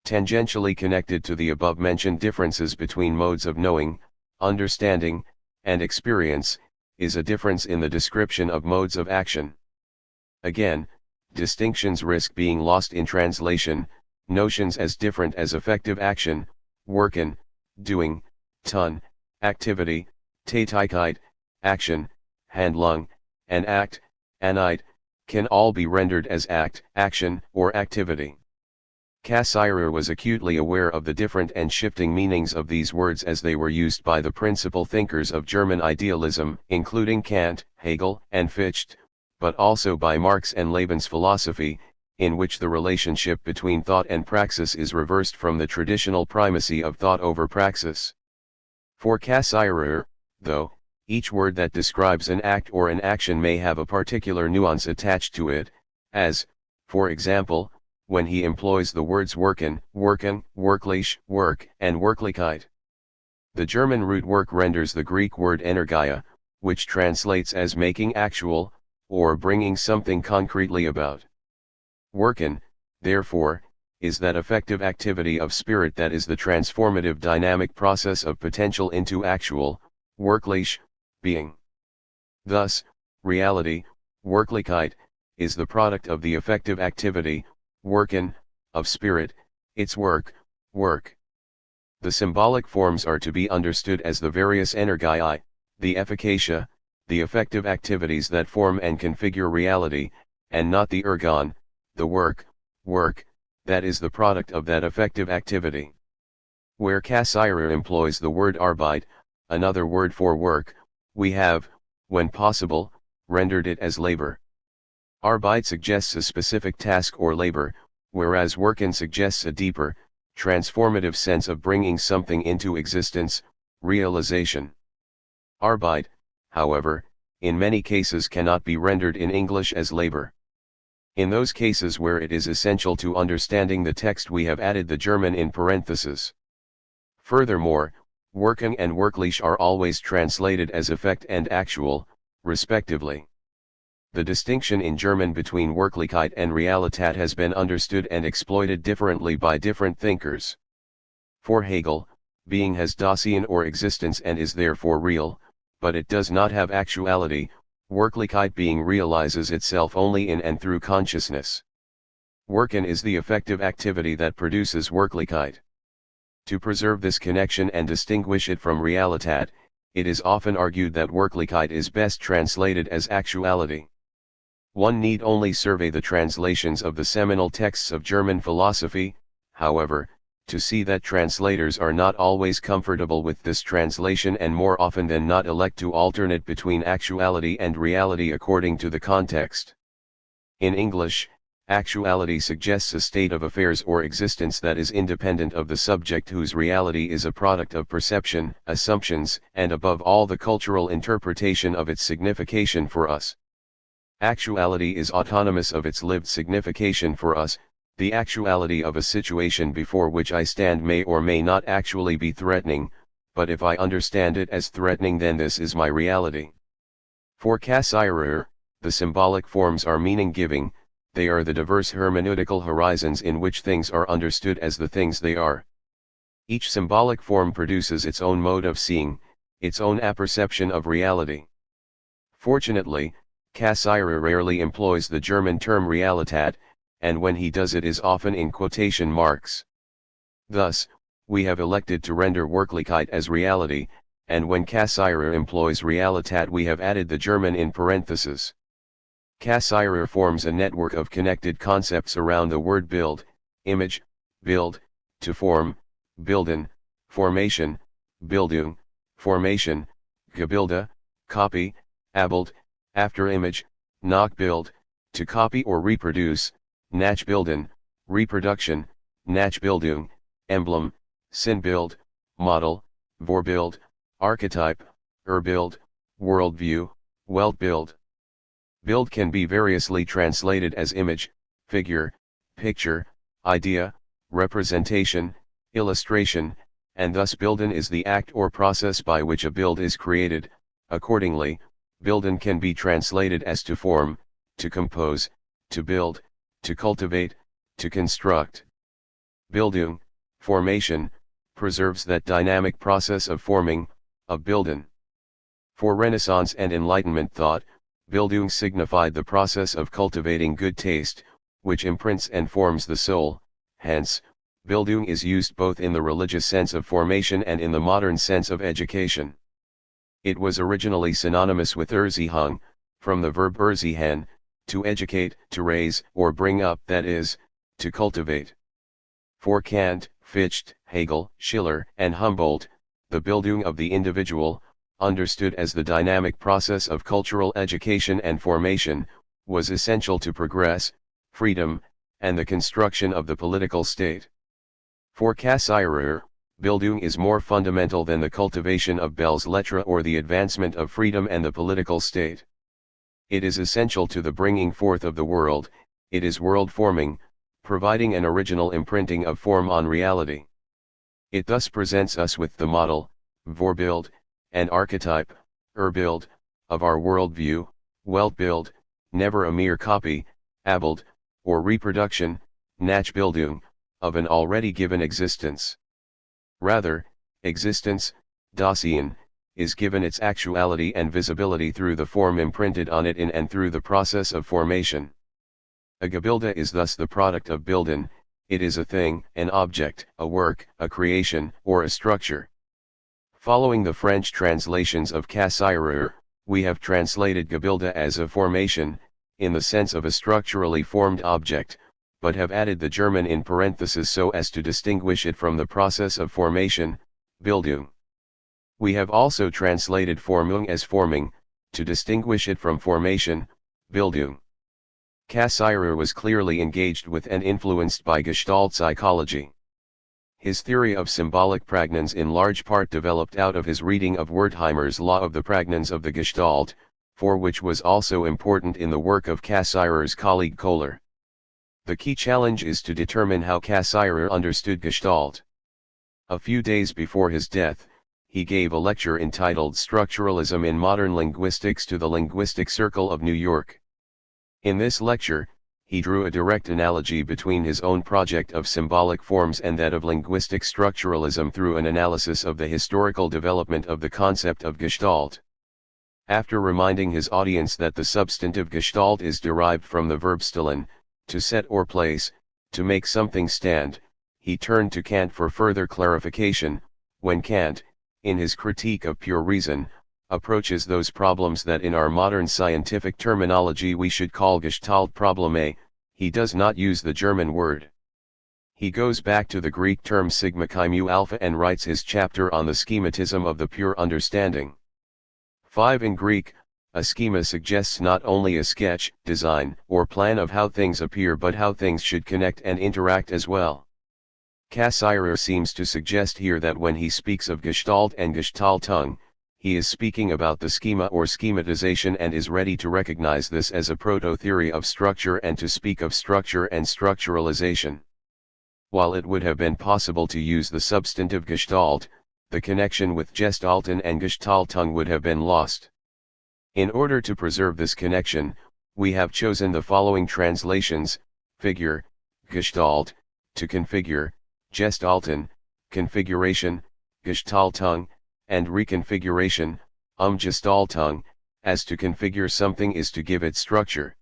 Tangentially connected to the above-mentioned differences between modes of knowing, understanding, and experience, is a difference in the description of modes of action. Again, distinctions risk being lost in translation. Notions as different as effective action, werken, doing, tun, activity, Tätigkeit, action, Handlung, and act, Einheit, can all be rendered as act, action, or activity. Cassirer was acutely aware of the different and shifting meanings of these words as they were used by the principal thinkers of German idealism, including Kant, Hegel, and Fichte, but also by Marx and Lebensphilosophie, in which the relationship between thought and praxis is reversed from the traditional primacy of thought over praxis. For Cassirer, though, Each word that describes an act or an action may have a particular nuance attached to it, as, for example, when he employs the words worken, worken, worklich, work, and Wirklichkeit. The German root work renders the Greek word energia, which translates as making actual, or bringing something concretely about. Worken, therefore, is that effective activity of spirit that is the transformative dynamic process of potential into actual, Wirklich, being. Thus, reality, Wirklichkeit, is the product of the effective activity, worken, of spirit, its work, work. The symbolic forms are to be understood as the various energiae, the efficacia, the effective activities that form and configure reality, and not the ergon, the work, that is the product of that effective activity. Where Cassirer employs the word Arbeit, another word for work, we have, when possible, rendered it as labor. Arbeit suggests a specific task or labor, whereas worken suggests a deeper, transformative sense of bringing something into existence, realization. Arbeit, however, in many cases cannot be rendered in English as labor. In those cases where it is essential to understanding the text, we have added the German in parentheses. Furthermore, worken and Wirklich are always translated as effect and actual, respectively. The distinction in German between Wirklichkeit and Realität has been understood and exploited differently by different thinkers. For Hegel, being has Dasein or existence and is therefore real, but it does not have actuality. Wirklichkeit being realizes itself only in and through consciousness. Worken is the effective activity that produces Wirklichkeit. To preserve this connection and distinguish it from Realität, it is often argued that Wirklichkeit is best translated as actuality. One need only survey the translations of the seminal texts of German philosophy, however, to see that translators are not always comfortable with this translation and more often than not elect to alternate between actuality and reality according to the context. In English, actuality suggests a state of affairs or existence that is independent of the subject, whose reality is a product of perception, assumptions, and above all the cultural interpretation of its signification for us. Actuality is autonomous of its lived signification for us. The actuality of a situation before which I stand may or may not actually be threatening, but if I understand it as threatening, then this is my reality. For Cassirer, the symbolic forms are meaning-giving. They are the diverse hermeneutical horizons in which things are understood as the things they are. Each symbolic form produces its own mode of seeing, its own apperception of reality. Fortunately, Cassirer rarely employs the German term Realität, and when he does it is often in quotation marks. Thus, we have elected to render Wirklichkeit as reality, and when Cassirer employs Realität we have added the German in parentheses. Cassirer forms a network of connected concepts around the word build, image, build, to form, bilden, formation, Bildung, formation, Gebilde, copy, Abbild, after image, Nachbild, to copy or reproduce, Nachbilden, reproduction, Nachbildung, emblem, Sinnbild, model, Vorbild, archetype, Urbild, worldview, Weltbild. Bild can be variously translated as image, figure, picture, idea, representation, illustration, and thus bilden is the act or process by which a build is created. Accordingly, bilden can be translated as to form, to compose, to build, to cultivate, to construct. Bildung, formation, preserves that dynamic process of forming, of bilden. For Renaissance and Enlightenment thought, Bildung signified the process of cultivating good taste, which imprints and forms the soul. Hence, Bildung is used both in the religious sense of formation and in the modern sense of education. It was originally synonymous with Erziehung, from the verb erziehen, to educate, to raise, or bring up, that is, to cultivate. For Kant, Fichte, Hegel, Schiller, and Humboldt, the Bildung of the individual, understood as the dynamic process of cultural education and formation, was essential to progress, freedom, and the construction of the political state. For Cassirer, Bildung is more fundamental than the cultivation of belles lettres or the advancement of freedom and the political state. It is essential to the bringing forth of the world, it is world-forming, providing an original imprinting of form on reality. It thus presents us with the model, Vorbild, and archetype, Urbild, of our worldview, Weltbild, never a mere copy, Abbild, or reproduction, Nachbildung, of an already given existence. Rather, existence, Dasein, is given its actuality and visibility through the form imprinted on it in and through the process of formation. A Gebilde is thus the product of Bilden, it is a thing, an object, a work, a creation, or a structure. Following the French translations of Cassirer, we have translated Gebilde as a formation, in the sense of a structurally formed object, but have added the German in parenthesis so as to distinguish it from the process of formation, Bildung. We have also translated Formung as forming, to distinguish it from formation, Bildung. Cassirer was clearly engaged with and influenced by Gestalt psychology. His theory of symbolic pragnans in large part developed out of his reading of Wertheimer's Law of the Pragnans of the Gestalt, for which was also important in the work of Cassirer's colleague Kohler. The key challenge is to determine how Cassirer understood Gestalt. A few days before his death, he gave a lecture entitled Structuralism in Modern Linguistics to the Linguistic Circle of New York. In this lecture, he drew a direct analogy between his own project of symbolic forms and that of linguistic structuralism through an analysis of the historical development of the concept of Gestalt. After reminding his audience that the substantive Gestalt is derived from the verb stellen, to set or place, to make something stand, he turned to Kant for further clarification, when Kant, in his critique of pure reason, approaches those problems that in our modern scientific terminology we should call Gestalt probleme, he does not use the German word. He goes back to the Greek term sigma chi mu alpha and writes his chapter on the schematism of the pure understanding. 5. In Greek, a schema suggests not only a sketch, design, or plan of how things appear but how things should connect and interact as well. Cassirer seems to suggest here that when he speaks of Gestalt and Gestaltung, he is speaking about the schema or schematization and is ready to recognize this as a proto-theory of structure and to speak of structure and structuralization. While it would have been possible to use the substantive Gestalt, the connection with Gestalten and Gestaltung would have been lost. In order to preserve this connection, we have chosen the following translations: figure, Gestalt, to configure, Gestalten, configuration, Gestaltung, and reconfiguration, Gestaltung, as to configure something is to give it structure.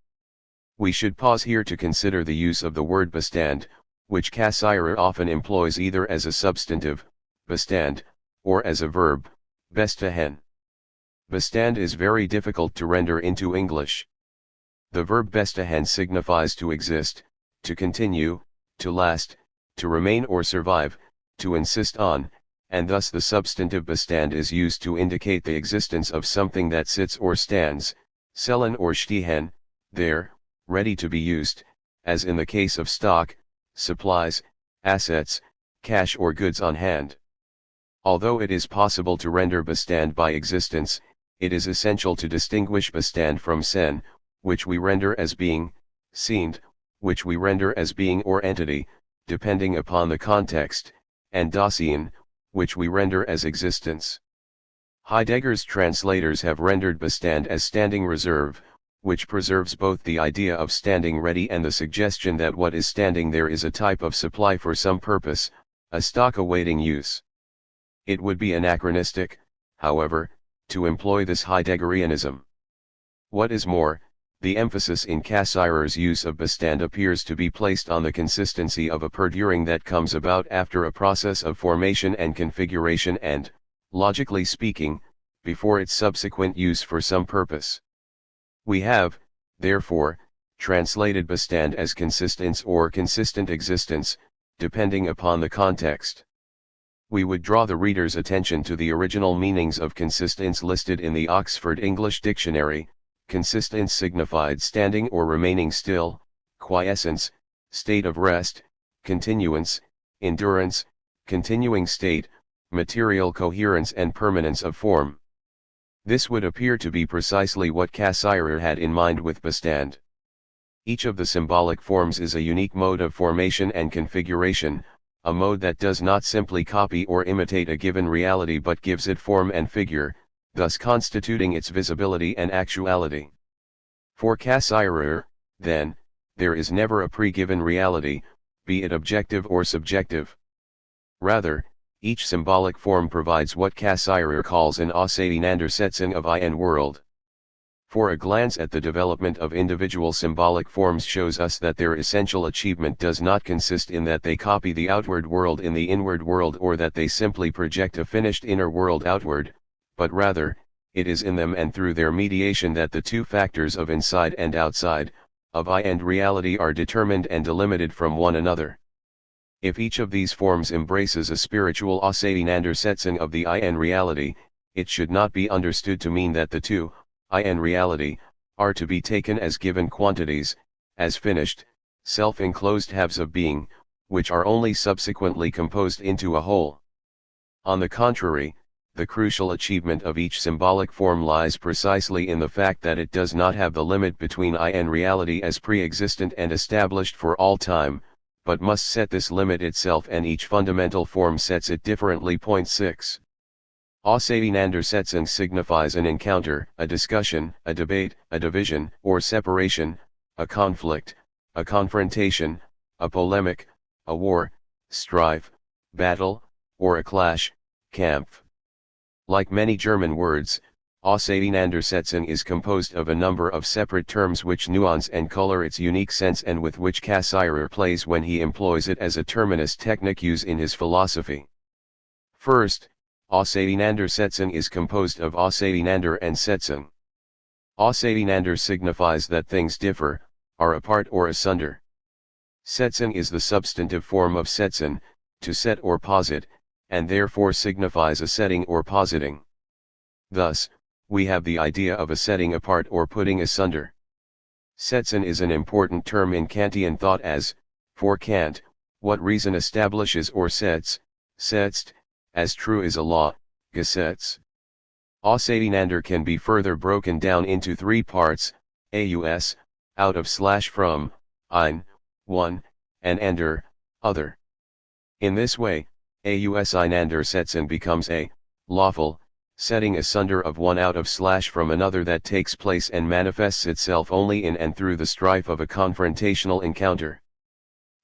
We should pause here to consider the use of the word Bestand, which Cassirer often employs either as a substantive, Bestand, or as a verb, Bestehen. Bestand is very difficult to render into English. The verb bestehen signifies to exist, to continue, to last, to remain or survive, to insist on, and thus the substantive bestand is used to indicate the existence of something that sits or stands, stellen or stehen, there, ready to be used, as in the case of stock, supplies, assets, cash or goods on hand. Although it is possible to render bestand by existence, it is essential to distinguish bestand from sen, which we render as being, sind, which we render as being or entity, depending upon the context, and Dasein, which we render as existence. Heidegger's translators have rendered bestand as standing reserve, which preserves both the idea of standing ready and the suggestion that what is standing there is a type of supply for some purpose, a stock awaiting use. It would be anachronistic, however, to employ this Heideggerianism. What is more, the emphasis in Cassirer's use of bestand appears to be placed on the consistency of a perduring that comes about after a process of formation and configuration and, logically speaking, before its subsequent use for some purpose. We have, therefore, translated bestand as consistence or consistent existence, depending upon the context. We would draw the reader's attention to the original meanings of consistence listed in the Oxford English Dictionary. Consistence signified standing or remaining still, quiescence, state of rest, continuance, endurance, continuing state, material coherence and permanence of form. This would appear to be precisely what Cassirer had in mind with Bestand. Each of the symbolic forms is a unique mode of formation and configuration, a mode that does not simply copy or imitate a given reality but gives it form and figure, thus constituting its visibility and actuality. For Cassirer, then, there is never a pre-given reality, be it objective or subjective. Rather, each symbolic form provides what Cassirer calls an Auseinandersetzung of I and world. For a glance at the development of individual symbolic forms shows us that their essential achievement does not consist in that they copy the outward world in the inward world or that they simply project a finished inner world outward, but rather, it is in them and through their mediation that the two factors of inside and outside, of I and reality are determined and delimited from one another. If each of these forms embraces a spiritual Auseinandersetzung of the I and reality, it should not be understood to mean that the two, I and reality, are to be taken as given quantities, as finished, self-enclosed halves of being, which are only subsequently composed into a whole. On the contrary, the crucial achievement of each symbolic form lies precisely in the fact that it does not have the limit between I and reality as pre-existent and established for all time, but must set this limit itself, and each fundamental form sets it differently. 6. Auseinandersetzung signifies an encounter, a discussion, a debate, a division, or separation, a conflict, a confrontation, a polemic, a war, strife, battle, or a clash, Kampf. Like many German words, Auseinandersetzung is composed of a number of separate terms which nuance and color its unique sense and with which Cassirer plays when he employs it as a terminus technicus in his philosophy. First, Auseinandersetzung is composed of Auseinander and Setzung. Auseinander signifies that things differ, are apart or asunder. Setzung is the substantive form of setzen, to set or posit, and therefore signifies a setting or positing. Thus, we have the idea of a setting apart or putting asunder. Setzen is an important term in Kantian thought as, for Kant, what reason establishes or sets, setzt, as true is a law, Gesetz. Auseinander can be further broken down into three parts, aus, out of / from, ein, one, and ander, other. In this way, Auseinandersetzung becomes a lawful setting asunder of one out of / from another that takes place and manifests itself only in and through the strife of a confrontational encounter.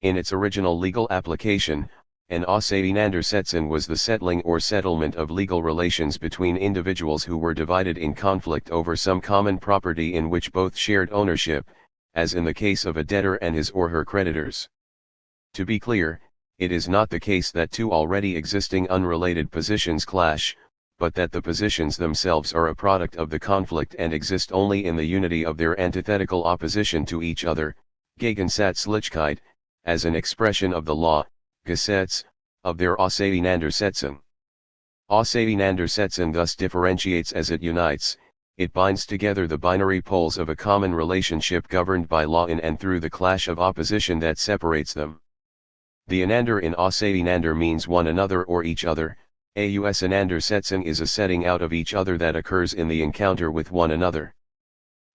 In its original legal application, an Auseinandersetzung was the settling or settlement of legal relations between individuals who were divided in conflict over some common property in which both shared ownership, as in the case of a debtor and his or her creditors. To be clear, it is not the case that two already existing unrelated positions clash, but that the positions themselves are a product of the conflict and exist only in the unity of their antithetical opposition to each other, Gegensatzlichkeit, as an expression of the law, Gesetz, of their Auseinandersetzung. Auseinandersetzung thus differentiates as it unites, it binds together the binary poles of a common relationship governed by law in and through the clash of opposition that separates them. The einander in Auseinander means one another or each other, Auseinandersetzung is a setting out of each other that occurs in the encounter with one another.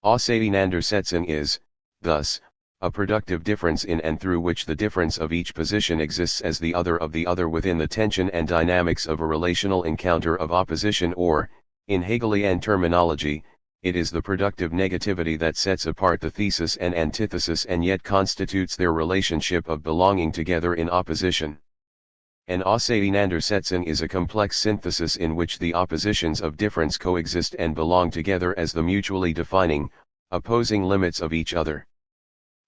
Auseinandersetzung is, thus, a productive difference in and through which the difference of each position exists as the other of the other within the tension and dynamics of a relational encounter of opposition, or, in Hegelian terminology, it is the productive negativity that sets apart the thesis and antithesis and yet constitutes their relationship of belonging together in opposition. An Auseinandersetzung is a complex synthesis in which the oppositions of difference coexist and belong together as the mutually defining, opposing limits of each other.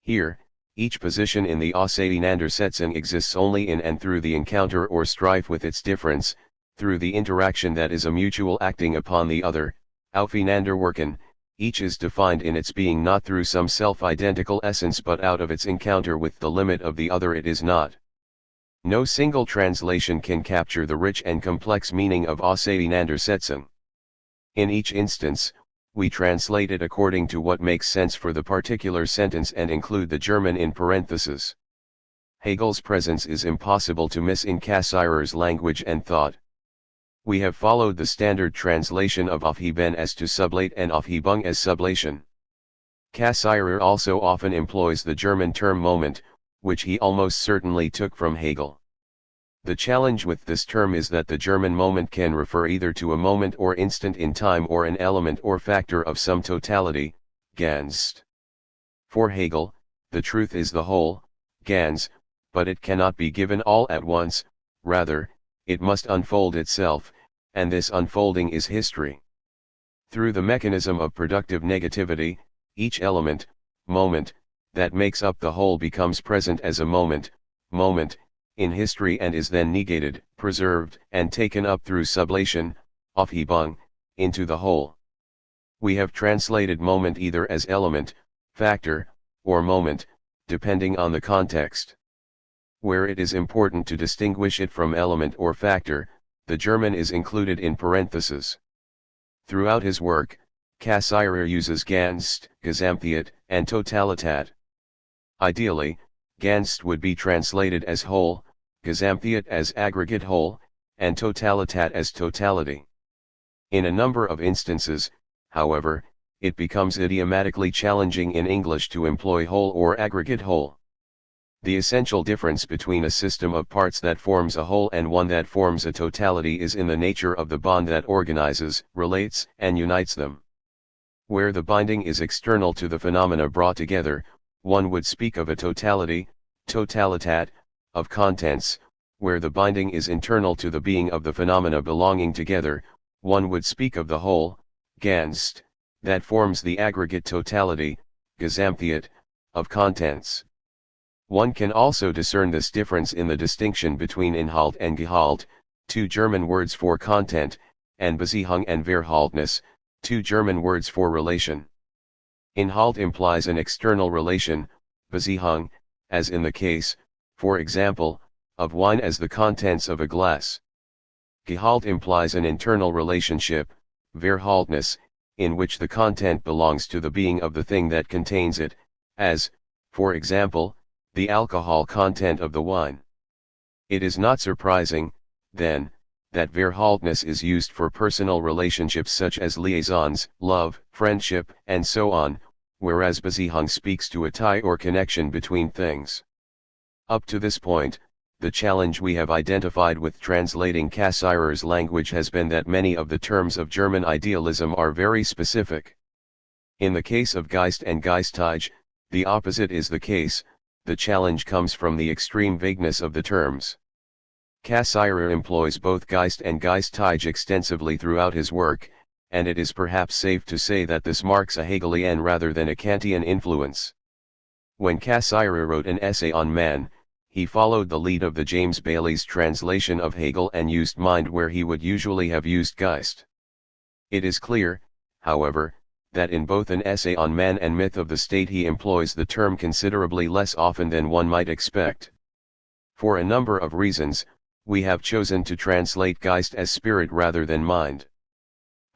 Here, each position in the Auseinandersetzung exists only in and through the encounter or strife with its difference, through the interaction that is a mutual acting upon the other, Aufeinanderwirken. Each is defined in its being not through some self-identical essence but out of its encounter with the limit of the other it is not. No single translation can capture the rich and complex meaning of Auseinandersetzung. In each instance, we translate it according to what makes sense for the particular sentence and include the German in parentheses. Hegel's presence is impossible to miss in Cassirer's language and thought. We have followed the standard translation of Aufheben as to sublate and Aufhebung as sublation. Cassirer also often employs the German term moment, which he almost certainly took from Hegel. The challenge with this term is that the German moment can refer either to a moment or instant in time or an element or factor of some totality, ganz. For Hegel, the truth is the whole, ganz, but it cannot be given all at once, rather, it must unfold itself, and this unfolding is history. Through the mechanism of productive negativity, each element, moment, that makes up the whole becomes present as a moment, in history and is then negated, preserved, and taken up through sublation, Aufhebung, into the whole. We have translated moment either as element, factor, or moment, depending on the context. Where it is important to distinguish it from element or factor, the German is included in parentheses. Throughout his work, Cassirer uses ganz, Gesamtheit, and Totalität. Ideally, ganz would be translated as whole, Gesamtheit as aggregate whole, and Totalität as totality. In a number of instances, however, it becomes idiomatically challenging in English to employ whole or aggregate whole. The essential difference between a system of parts that forms a whole and one that forms a totality is in the nature of the bond that organizes, relates, and unites them. Where the binding is external to the phenomena brought together, one would speak of a totality, Totalität, of contents; where the binding is internal to the being of the phenomena belonging together, one would speak of the whole, ganz, that forms the aggregate totality, Gesamtheit, of contents. One can also discern this difference in the distinction between Inhalt and Gehalt, two German words for content, and Beziehung and Verhältnis, two German words for relation. Inhalt implies an external relation, Beziehung, as in the case, for example, of wine as the contents of a glass. Gehalt implies an internal relationship, Verhältnis, in which the content belongs to the being of the thing that contains it, as, for example, the alcohol content of the wine. It is not surprising, then, that Verhältnis is used for personal relationships such as liaisons, love, friendship, and so on, whereas Beziehung speaks to a tie or connection between things. Up to this point, the challenge we have identified with translating Cassirer's language has been that many of the terms of German idealism are very specific. In the case of Geist and Geistige, the opposite is the case. The challenge comes from the extreme vagueness of the terms. Cassirer employs both Geist and Geistige extensively throughout his work, and it is perhaps safe to say that this marks a Hegelian rather than a Kantian influence. When Cassirer wrote an essay on man, he followed the lead of the James Bailey's translation of Hegel and used mind where he would usually have used Geist. It is clear, however, that in both an essay on man and myth of the state he employs the term considerably less often than one might expect. For a number of reasons, we have chosen to translate Geist as spirit rather than mind.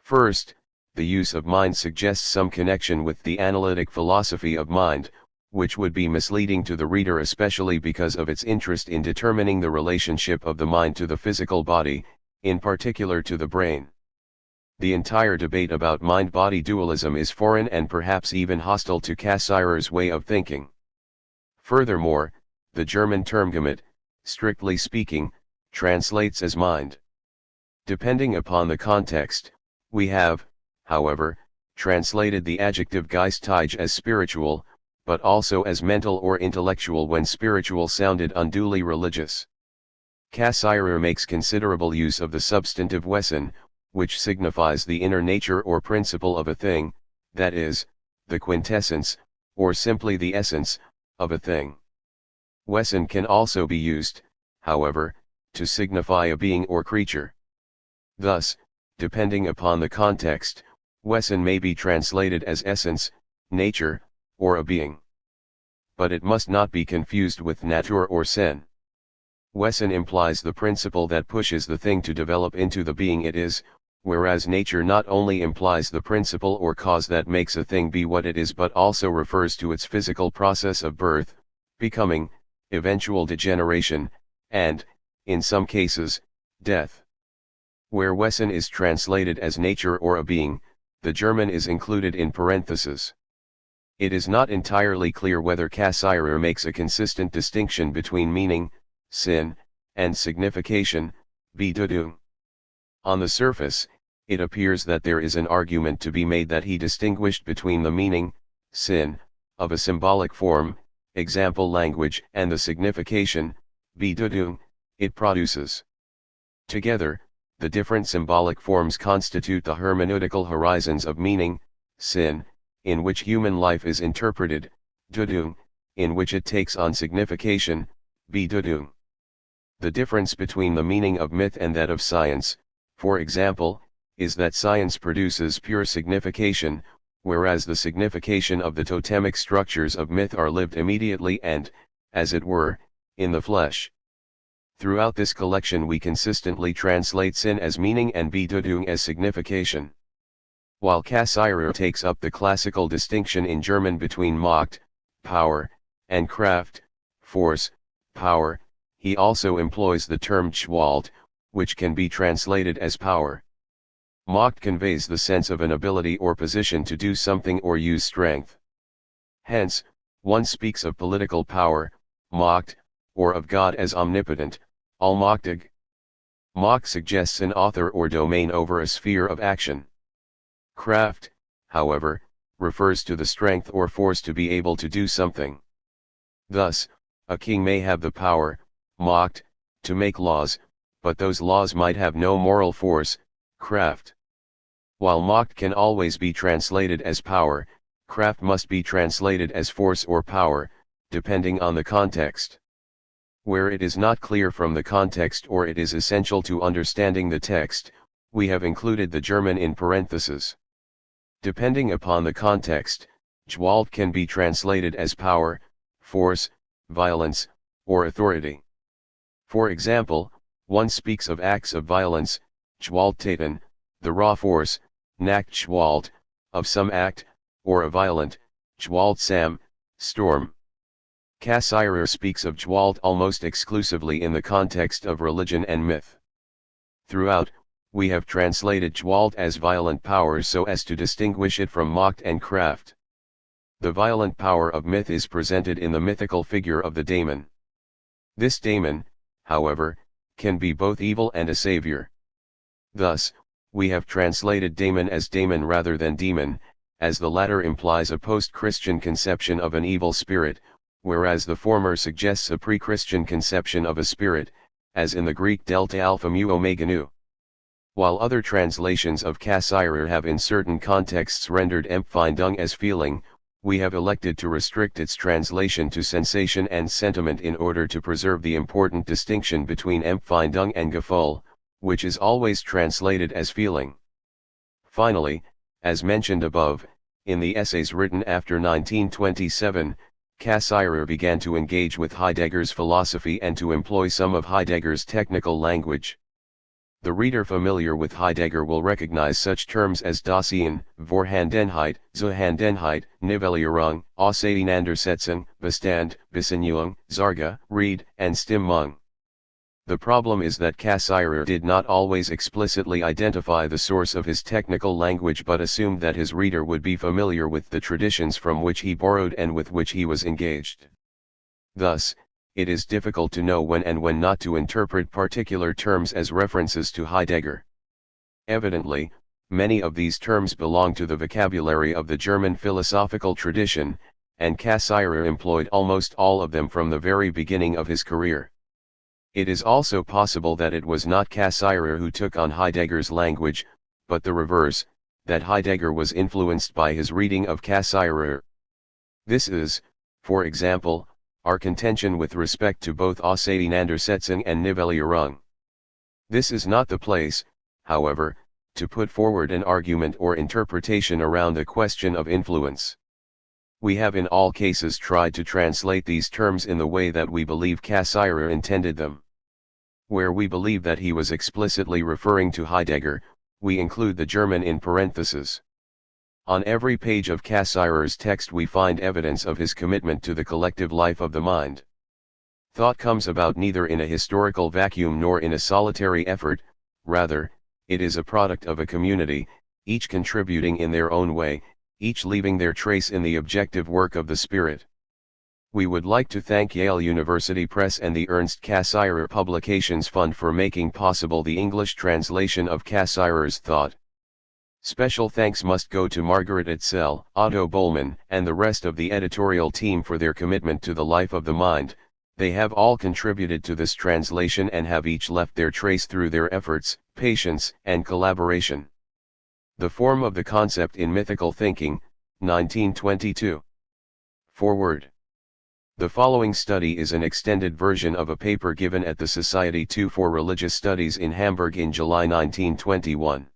First, the use of mind suggests some connection with the analytic philosophy of mind, which would be misleading to the reader especially because of its interest in determining the relationship of the mind to the physical body, in particular to the brain. The entire debate about mind-body dualism is foreign and perhaps even hostile to Cassirer's way of thinking. Furthermore, the German term Gemüt, strictly speaking, translates as mind. Depending upon the context, we have, however, translated the adjective Geistige as spiritual, but also as mental or intellectual when spiritual sounded unduly religious. Cassirer makes considerable use of the substantive Wesen, which signifies the inner nature or principle of a thing, that is, the quintessence, or simply the essence, of a thing. Wesen can also be used, however, to signify a being or creature. Thus, depending upon the context, Wesen may be translated as essence, nature, or a being. But it must not be confused with Natur or Sinn. Wesen implies the principle that pushes the thing to develop into the being it is, whereas nature not only implies the principle or cause that makes a thing be what it is but also refers to its physical process of birth, becoming, eventual degeneration, and, in some cases, death. Where Wesen is translated as nature or a being, the German is included in parentheses. It is not entirely clear whether Cassirer makes a consistent distinction between meaning, Sinn, and signification, Bedeutung. On the surface, it appears that there is an argument to be made that he distinguished between the meaning, Sinn, of a symbolic form, example language, and the signification, Bedeutung, it produces. Together, the different symbolic forms constitute the hermeneutical horizons of meaning, Sinn, in which human life is interpreted, Deutung, in which it takes on signification, Bedeutung. The difference between the meaning of myth and that of science, for example, is that science produces pure signification, whereas the signification of the totemic structures of myth are lived immediately and, as it were, in the flesh. Throughout this collection we consistently translate Sinn as meaning and Bedeutung as signification. While Cassirer takes up the classical distinction in German between Macht, power, and Kraft, force, power, he also employs the term Gewalt, which can be translated as power. Macht conveys the sense of an ability or position to do something or use strength. Hence, one speaks of political power, Macht, or of God as omnipotent, allmächtig. Macht suggests an author or domain over a sphere of action. Kraft, however, refers to the strength or force to be able to do something. Thus, a king may have the power, Macht, to make laws, but those laws might have no moral force, Kraft. While Macht can always be translated as power, Kraft must be translated as force or power, depending on the context. Where it is not clear from the context or it is essential to understanding the text, we have included the German in parentheses. Depending upon the context, Gewalt can be translated as power, force, violence, or authority. For example, one speaks of acts of violence, Gewalttaten, the raw force, Nachtgewalt, of some act, or a violent, Gewaltsam, storm. Cassirer speaks of Gewalt almost exclusively in the context of religion and myth. Throughout, we have translated Gewalt as violent power so as to distinguish it from Macht and Kraft. The violent power of myth is presented in the mythical figure of the daemon. This daemon, however, can be both evil and a savior. Thus, we have translated daemon as daemon rather than demon, as the latter implies a post-Christian conception of an evil spirit, whereas the former suggests a pre-Christian conception of a spirit, as in the Greek delta alpha mu omega nu. While other translations of Cassirer have in certain contexts rendered Empfindung as feeling, we have elected to restrict its translation to sensation and sentiment in order to preserve the important distinction between Empfindung and Gefühl, which is always translated as feeling. Finally, as mentioned above, in the essays written after 1927, Cassirer began to engage with Heidegger's philosophy and to employ some of Heidegger's technical language. The reader familiar with Heidegger will recognize such terms as Dasein, Vorhandenheit, Zuhandenheit, Nivellierung, Auseinandersetzung, Bestand, Besinnung, Zarge, Reed, and Stimmung. The problem is that Cassirer did not always explicitly identify the source of his technical language but assumed that his reader would be familiar with the traditions from which he borrowed and with which he was engaged. Thus, it is difficult to know when and when not to interpret particular terms as references to Heidegger. Evidently, many of these terms belong to the vocabulary of the German philosophical tradition, and Cassirer employed almost all of them from the very beginning of his career. It is also possible that it was not Cassirer who took on Heidegger's language, but the reverse, that Heidegger was influenced by his reading of Cassirer. This is, for example, our contention with respect to both Auseinandersetzung and Nivellierung. This is not the place, however, to put forward an argument or interpretation around the question of influence. We have in all cases tried to translate these terms in the way that we believe Cassirer intended them. Where we believe that he was explicitly referring to Heidegger, we include the German in parentheses. On every page of Cassirer's text we find evidence of his commitment to the collective life of the mind. Thought comes about neither in a historical vacuum nor in a solitary effort, rather, it is a product of a community, each contributing in their own way, each leaving their trace in the objective work of the spirit. We would like to thank Yale University Press and the Ernst Cassirer Publications Fund for making possible the English translation of Cassirer's thought. Special thanks must go to Margaret Itzel, Otto Bollmann, and the rest of the editorial team for their commitment to the life of the mind. They have all contributed to this translation and have each left their trace through their efforts, patience, and collaboration. The Form of the Concept in Mythical Thinking, 1922. Foreword. The following study is an extended version of a paper given at the Society II for Religious Studies in Hamburg in July 1921.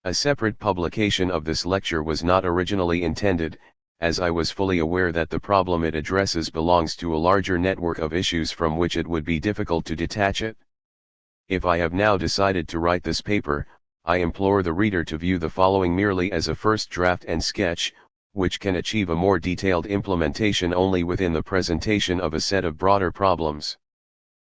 A separate publication of this lecture was not originally intended, as I was fully aware that the problem it addresses belongs to a larger network of issues from which it would be difficult to detach it. If I have now decided to write this paper, I implore the reader to view the following merely as a first draft and sketch, which can achieve a more detailed implementation only within the presentation of a set of broader problems.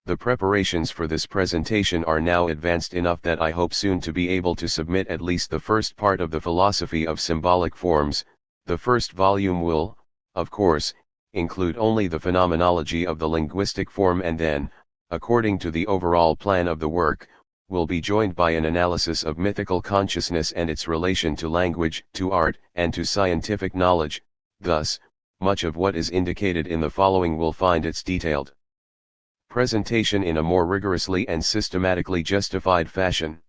The preparations for this presentation are now advanced enough that I hope soon to be able to submit at least the first part of the philosophy of symbolic forms. The first volume will, of course, include only the phenomenology of the linguistic form and then, according to the overall plan of the work, will be joined by an analysis of mythical consciousness and its relation to language, to art, and to scientific knowledge. Thus, much of what is indicated in the following will find its detailed presentation in a more rigorously and systematically justified fashion.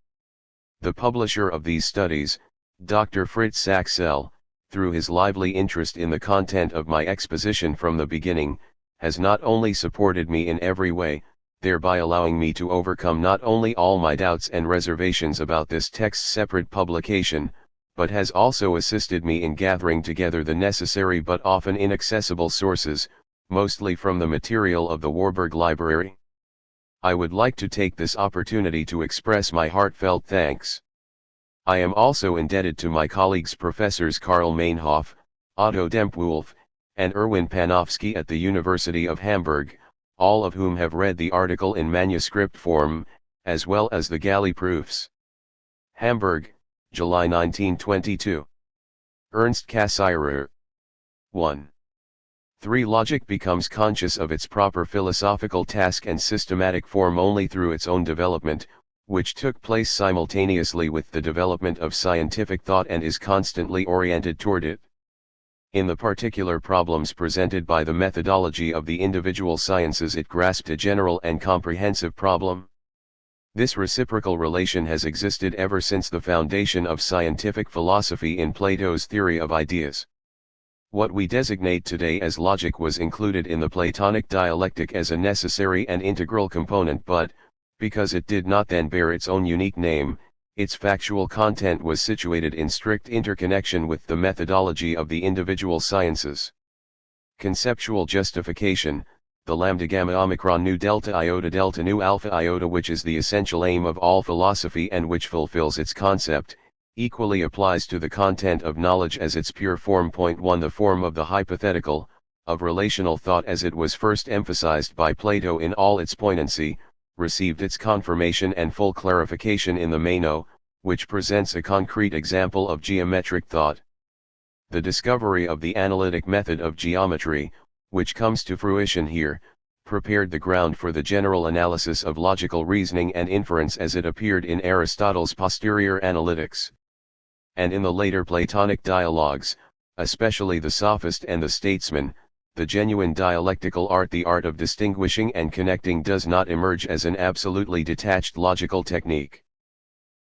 The publisher of these studies, Dr. Fritz Saxel, through his lively interest in the content of my exposition from the beginning, has not only supported me in every way, thereby allowing me to overcome not only all my doubts and reservations about this text's separate publication, but has also assisted me in gathering together the necessary but often inaccessible sources, mostly from the material of the Warburg Library. I would like to take this opportunity to express my heartfelt thanks. I am also indebted to my colleagues Professors Karl Meinhof, Otto Dempwolf, and Erwin Panofsky at the University of Hamburg, all of whom have read the article in manuscript form, as well as the galley proofs. Hamburg, July 1922. Ernst Cassirer. 1. 3. Logic becomes conscious of its proper philosophical task and systematic form only through its own development, which took place simultaneously with the development of scientific thought and is constantly oriented toward it. In the particular problems presented by the methodology of the individual sciences, it grasped a general and comprehensive problem. This reciprocal relation has existed ever since the foundation of scientific philosophy in Plato's theory of ideas. What we designate today as logic was included in the Platonic dialectic as a necessary and integral component, but, because it did not then bear its own unique name, its factual content was situated in strict interconnection with the methodology of the individual sciences. Conceptual justification, the lambda gamma omicron nu delta iota delta nu alpha iota, which is the essential aim of all philosophy and which fulfills its concept, equally applies to the content of knowledge as its pure form. 1. The form of the hypothetical, of relational thought as it was first emphasized by Plato in all its poignancy, received its confirmation and full clarification in the Meno, which presents a concrete example of geometric thought. The discovery of the analytic method of geometry, which comes to fruition here, prepared the ground for the general analysis of logical reasoning and inference as it appeared in Aristotle's posterior analytics. And in the later Platonic dialogues, especially the sophist and the statesman, the genuine dialectical art, the art of distinguishing and connecting, does not emerge as an absolutely detached logical technique.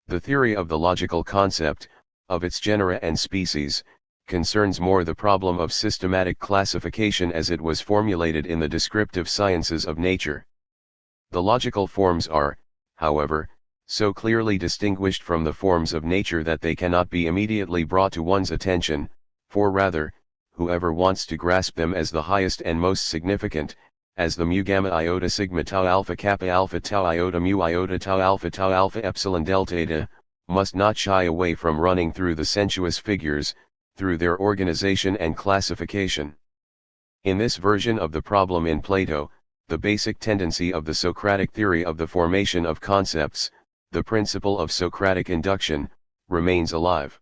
The theory of the logical concept, of its genera and species, concerns more the problem of systematic classification as it was formulated in the descriptive sciences of nature. The logical forms are, however, so clearly distinguished from the forms of nature that they cannot be immediately brought to one's attention, for rather, whoever wants to grasp them as the highest and most significant, as the mu gamma iota sigma tau alpha kappa alpha tau iota mu iota tau alpha epsilon delta eta, must not shy away from running through the sensuous figures, through their organization and classification. In this version of the problem in Plato, the basic tendency of the Socratic theory of the formation of concepts, the principle of Socratic induction, remains alive.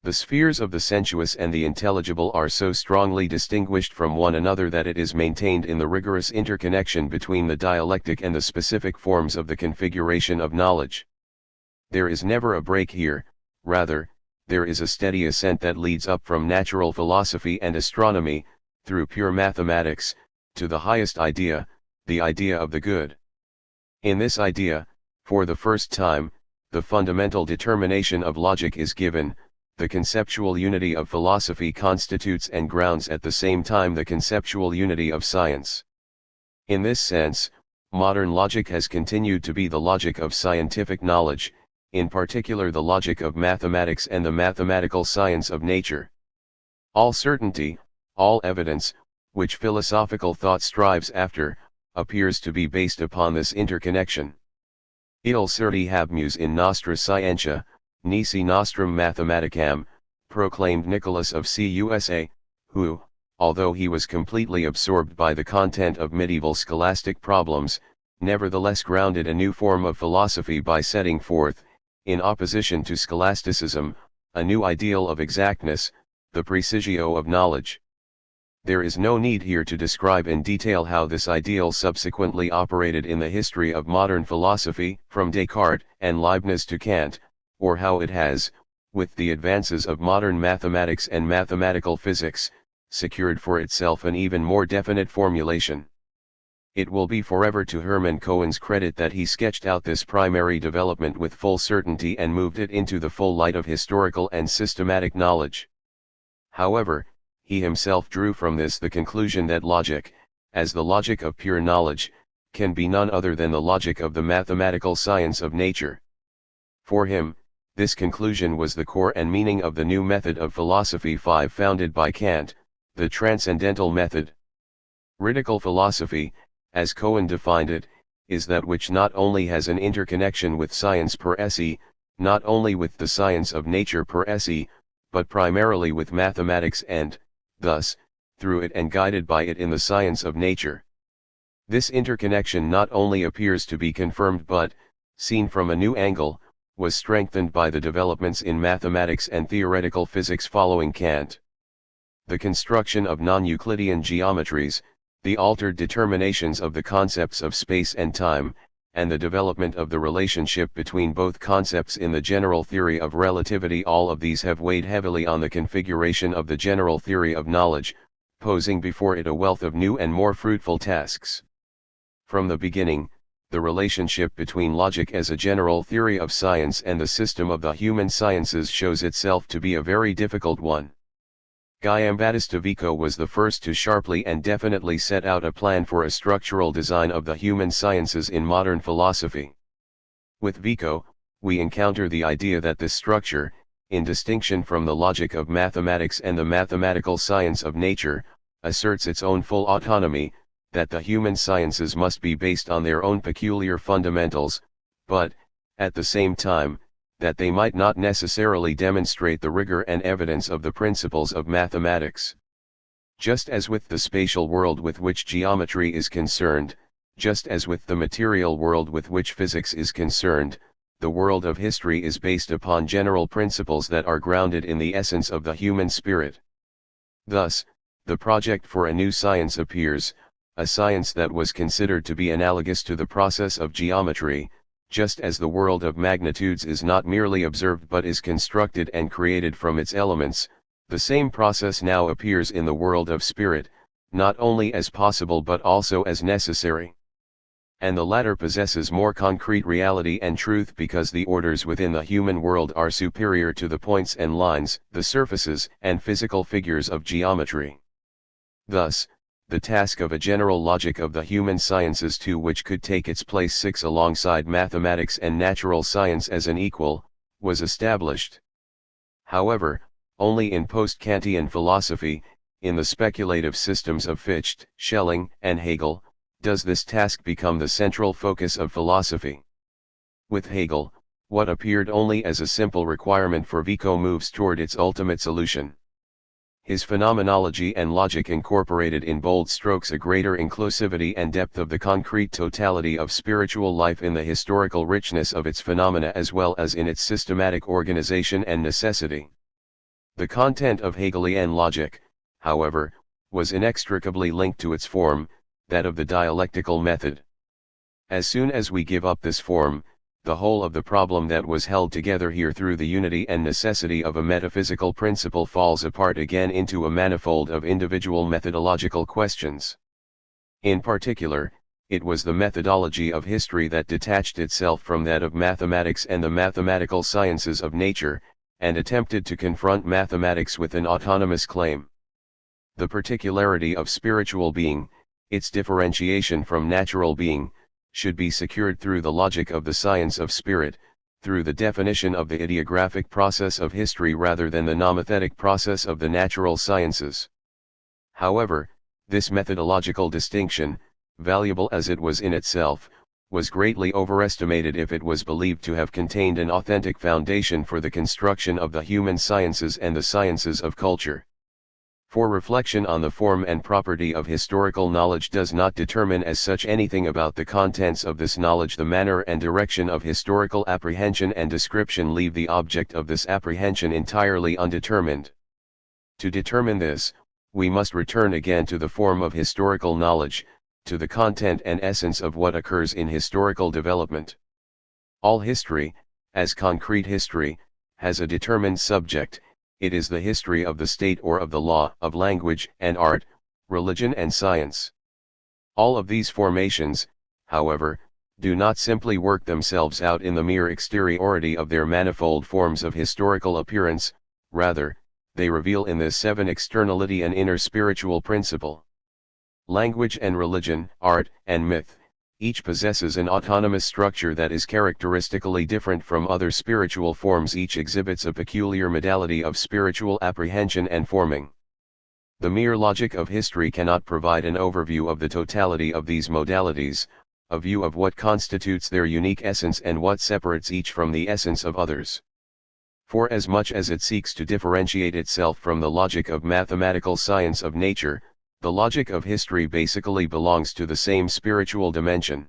The spheres of the sensuous and the intelligible are so strongly distinguished from one another that it is maintained in the rigorous interconnection between the dialectic and the specific forms of the configuration of knowledge. There is never a break here, rather, there is a steady ascent that leads up from natural philosophy and astronomy, through pure mathematics, to the highest idea, the idea of the good. In this idea, for the first time, the fundamental determination of logic is given, the conceptual unity of philosophy constitutes and grounds at the same time the conceptual unity of science. In this sense, modern logic has continued to be the logic of scientific knowledge, in particular the logic of mathematics and the mathematical science of nature. All certainty, all evidence, which philosophical thought strives after, appears to be based upon this interconnection. Il certi habmus in nostra scientia, nisi nostrum mathematicam, proclaimed Nicholas of Cusa, who, although he was completely absorbed by the content of medieval scholastic problems, nevertheless grounded a new form of philosophy by setting forth, in opposition to scholasticism, a new ideal of exactness, the precisio of knowledge. There is no need here to describe in detail how this ideal subsequently operated in the history of modern philosophy, from Descartes and Leibniz to Kant, or how it has, with the advances of modern mathematics and mathematical physics, secured for itself an even more definite formulation. It will be forever to Hermann Cohen's credit that he sketched out this primary development with full certainty and moved it into the full light of historical and systematic knowledge. However, he himself drew from this the conclusion that logic, as the logic of pure knowledge, can be none other than the logic of the mathematical science of nature. For him, this conclusion was the core and meaning of the new method of philosophy founded by Kant, the transcendental method. Radical philosophy, as Cohen defined it, is that which not only has an interconnection with science per se, not only with the science of nature per se, but primarily with mathematics and, thus, through it and guided by it in the science of nature. This interconnection not only appears to be confirmed but, seen from a new angle, was strengthened by the developments in mathematics and theoretical physics following Kant. The construction of non-Euclidean geometries, the altered determinations of the concepts of space and time, and the development of the relationship between both concepts in the general theory of relativity, all of these have weighed heavily on the configuration of the general theory of knowledge, posing before it a wealth of new and more fruitful tasks. From the beginning, the relationship between logic as a general theory of science and the system of the human sciences shows itself to be a very difficult one. Guillaume Battista Vico was the first to sharply and definitely set out a plan for a structural design of the human sciences in modern philosophy. With Vico, we encounter the idea that this structure, in distinction from the logic of mathematics and the mathematical science of nature, asserts its own full autonomy, that the human sciences must be based on their own peculiar fundamentals, but, at the same time, that they might not necessarily demonstrate the rigor and evidence of the principles of mathematics. Just as with the spatial world with which geometry is concerned, just as with the material world with which physics is concerned, the world of history is based upon general principles that are grounded in the essence of the human spirit. Thus, the project for a new science appears, a science that was considered to be analogous to the process of geometry, just as the world of magnitudes is not merely observed but is constructed and created from its elements. The same process now appears in the world of spirit, not only as possible but also as necessary. And the latter possesses more concrete reality and truth because the orders within the human world are superior to the points and lines, the surfaces and physical figures of geometry. Thus, the task of a general logic of the human sciences too, which could take its place six alongside mathematics and natural science as an equal, was established. However, only in post-Kantian philosophy, in the speculative systems of Fichte, Schelling, and Hegel, does this task become the central focus of philosophy. With Hegel, what appeared only as a simple requirement for Vico moves toward its ultimate solution. his phenomenology and logic incorporated in bold strokes a greater inclusivity and depth of the concrete totality of spiritual life in the historical richness of its phenomena as well as in its systematic organization and necessity. The content of Hegelian logic, however, was inextricably linked to its form, that of the dialectical method. As soon as we give up this form, the whole of the problem that was held together here through the unity and necessity of a metaphysical principle falls apart again into a manifold of individual methodological questions. In particular, it was the methodology of history that detached itself from that of mathematics and the mathematical sciences of nature, and attempted to confront mathematics with an autonomous claim. The particularity of spiritual being, its differentiation from natural being, should be secured through the logic of the science of spirit, through the definition of the ideographic process of history rather than the nomothetic process of the natural sciences. However, this methodological distinction, valuable as it was in itself, was greatly overestimated if it was believed to have contained an authentic foundation for the construction of the human sciences and the sciences of culture. For reflection on the form and property of historical knowledge does not determine as such anything about the contents of this knowledge. The manner and direction of historical apprehension and description leave the object of this apprehension entirely undetermined. To determine this, we must return again to the form of historical knowledge, to the content and essence of what occurs in historical development. All history, as concrete history, has a determined subject. It is the history of the state or of the law, of language and art, religion and science. All of these formations, however, do not simply work themselves out in the mere exteriority of their manifold forms of historical appearance, rather, they reveal in this seven externality an inner spiritual principle. Language and religion, art and myth, each possesses an autonomous structure that is characteristically different from other spiritual forms. Each exhibits a peculiar modality of spiritual apprehension and forming. The mere logic of history cannot provide an overview of the totality of these modalities, a view of what constitutes their unique essence and what separates each from the essence of others. For as much as it seeks to differentiate itself from the logic of mathematical science of nature, the logic of history basically belongs to the same spiritual dimension.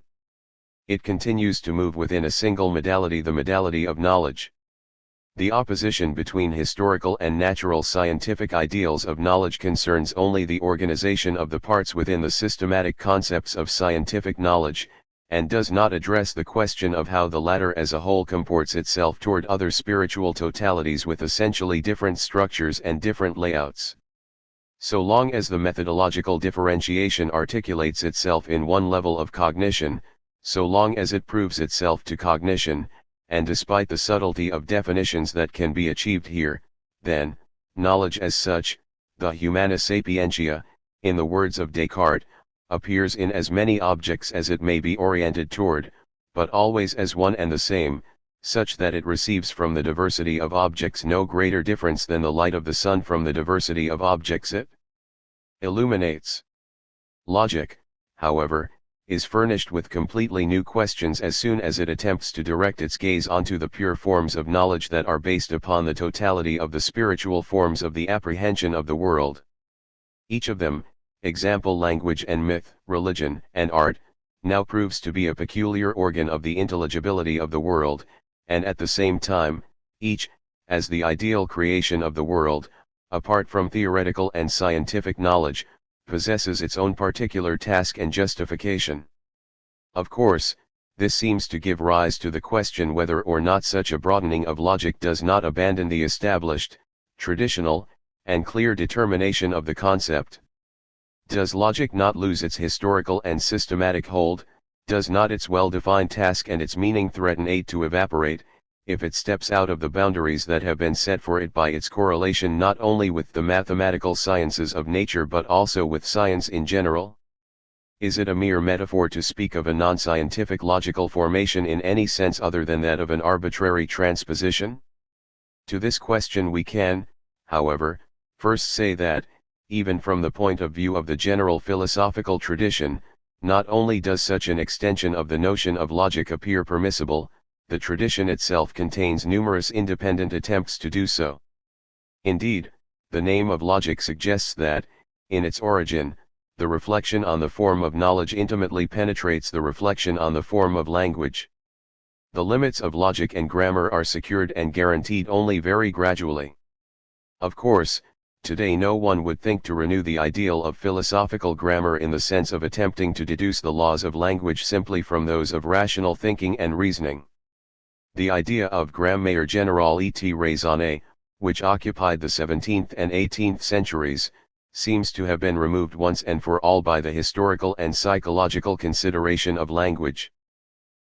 It continues to move within a single modality, the modality of knowledge. The opposition between historical and natural scientific ideals of knowledge concerns only the organization of the parts within the systematic concepts of scientific knowledge, and does not address the question of how the latter as a whole comports itself toward other spiritual totalities with essentially different structures and different layouts. So long as the methodological differentiation articulates itself in one level of cognition, so long as it proves itself to cognition, and despite the subtlety of definitions that can be achieved here, then, knowledge as such, the humana sapientia, in the words of Descartes, appears in as many objects as it may be oriented toward, but always as one and the same, such that it receives from the diversity of objects no greater difference than the light of the sun from the diversity of objects it illuminates. Logic, however, is furnished with completely new questions as soon as it attempts to direct its gaze onto the pure forms of knowledge that are based upon the totality of the spiritual forms of the apprehension of the world. Each of them, example language and myth, religion and art, now proves to be a peculiar organ of the intelligibility of the world, and at the same time, each, as the ideal creation of the world, apart from theoretical and scientific knowledge, possesses its own particular task and justification. Of course, this seems to give rise to the question whether or not such a broadening of logic does not abandon the established, traditional, and clear determination of the concept. Does logic not lose its historical and systematic hold? Does not its well-defined task and its meaning threaten to evaporate, if it steps out of the boundaries that have been set for it by its correlation not only with the mathematical sciences of nature but also with science in general? Is it a mere metaphor to speak of a non-scientific logical formation in any sense other than that of an arbitrary transposition? To this question we can, however, first say that, even from the point of view of the general philosophical tradition, not only does such an extension of the notion of logic appear permissible, the tradition itself contains numerous independent attempts to do so. Indeed, the name of logic suggests that, in its origin, the reflection on the form of knowledge intimately penetrates the reflection on the form of language. The limits of logic and grammar are secured and guaranteed only very gradually. Of course, today no one would think to renew the ideal of philosophical grammar in the sense of attempting to deduce the laws of language simply from those of rational thinking and reasoning. The idea of grammaire générale et raisonnée, which occupied the 17th and 18th centuries, seems to have been removed once and for all by the historical and psychological consideration of language.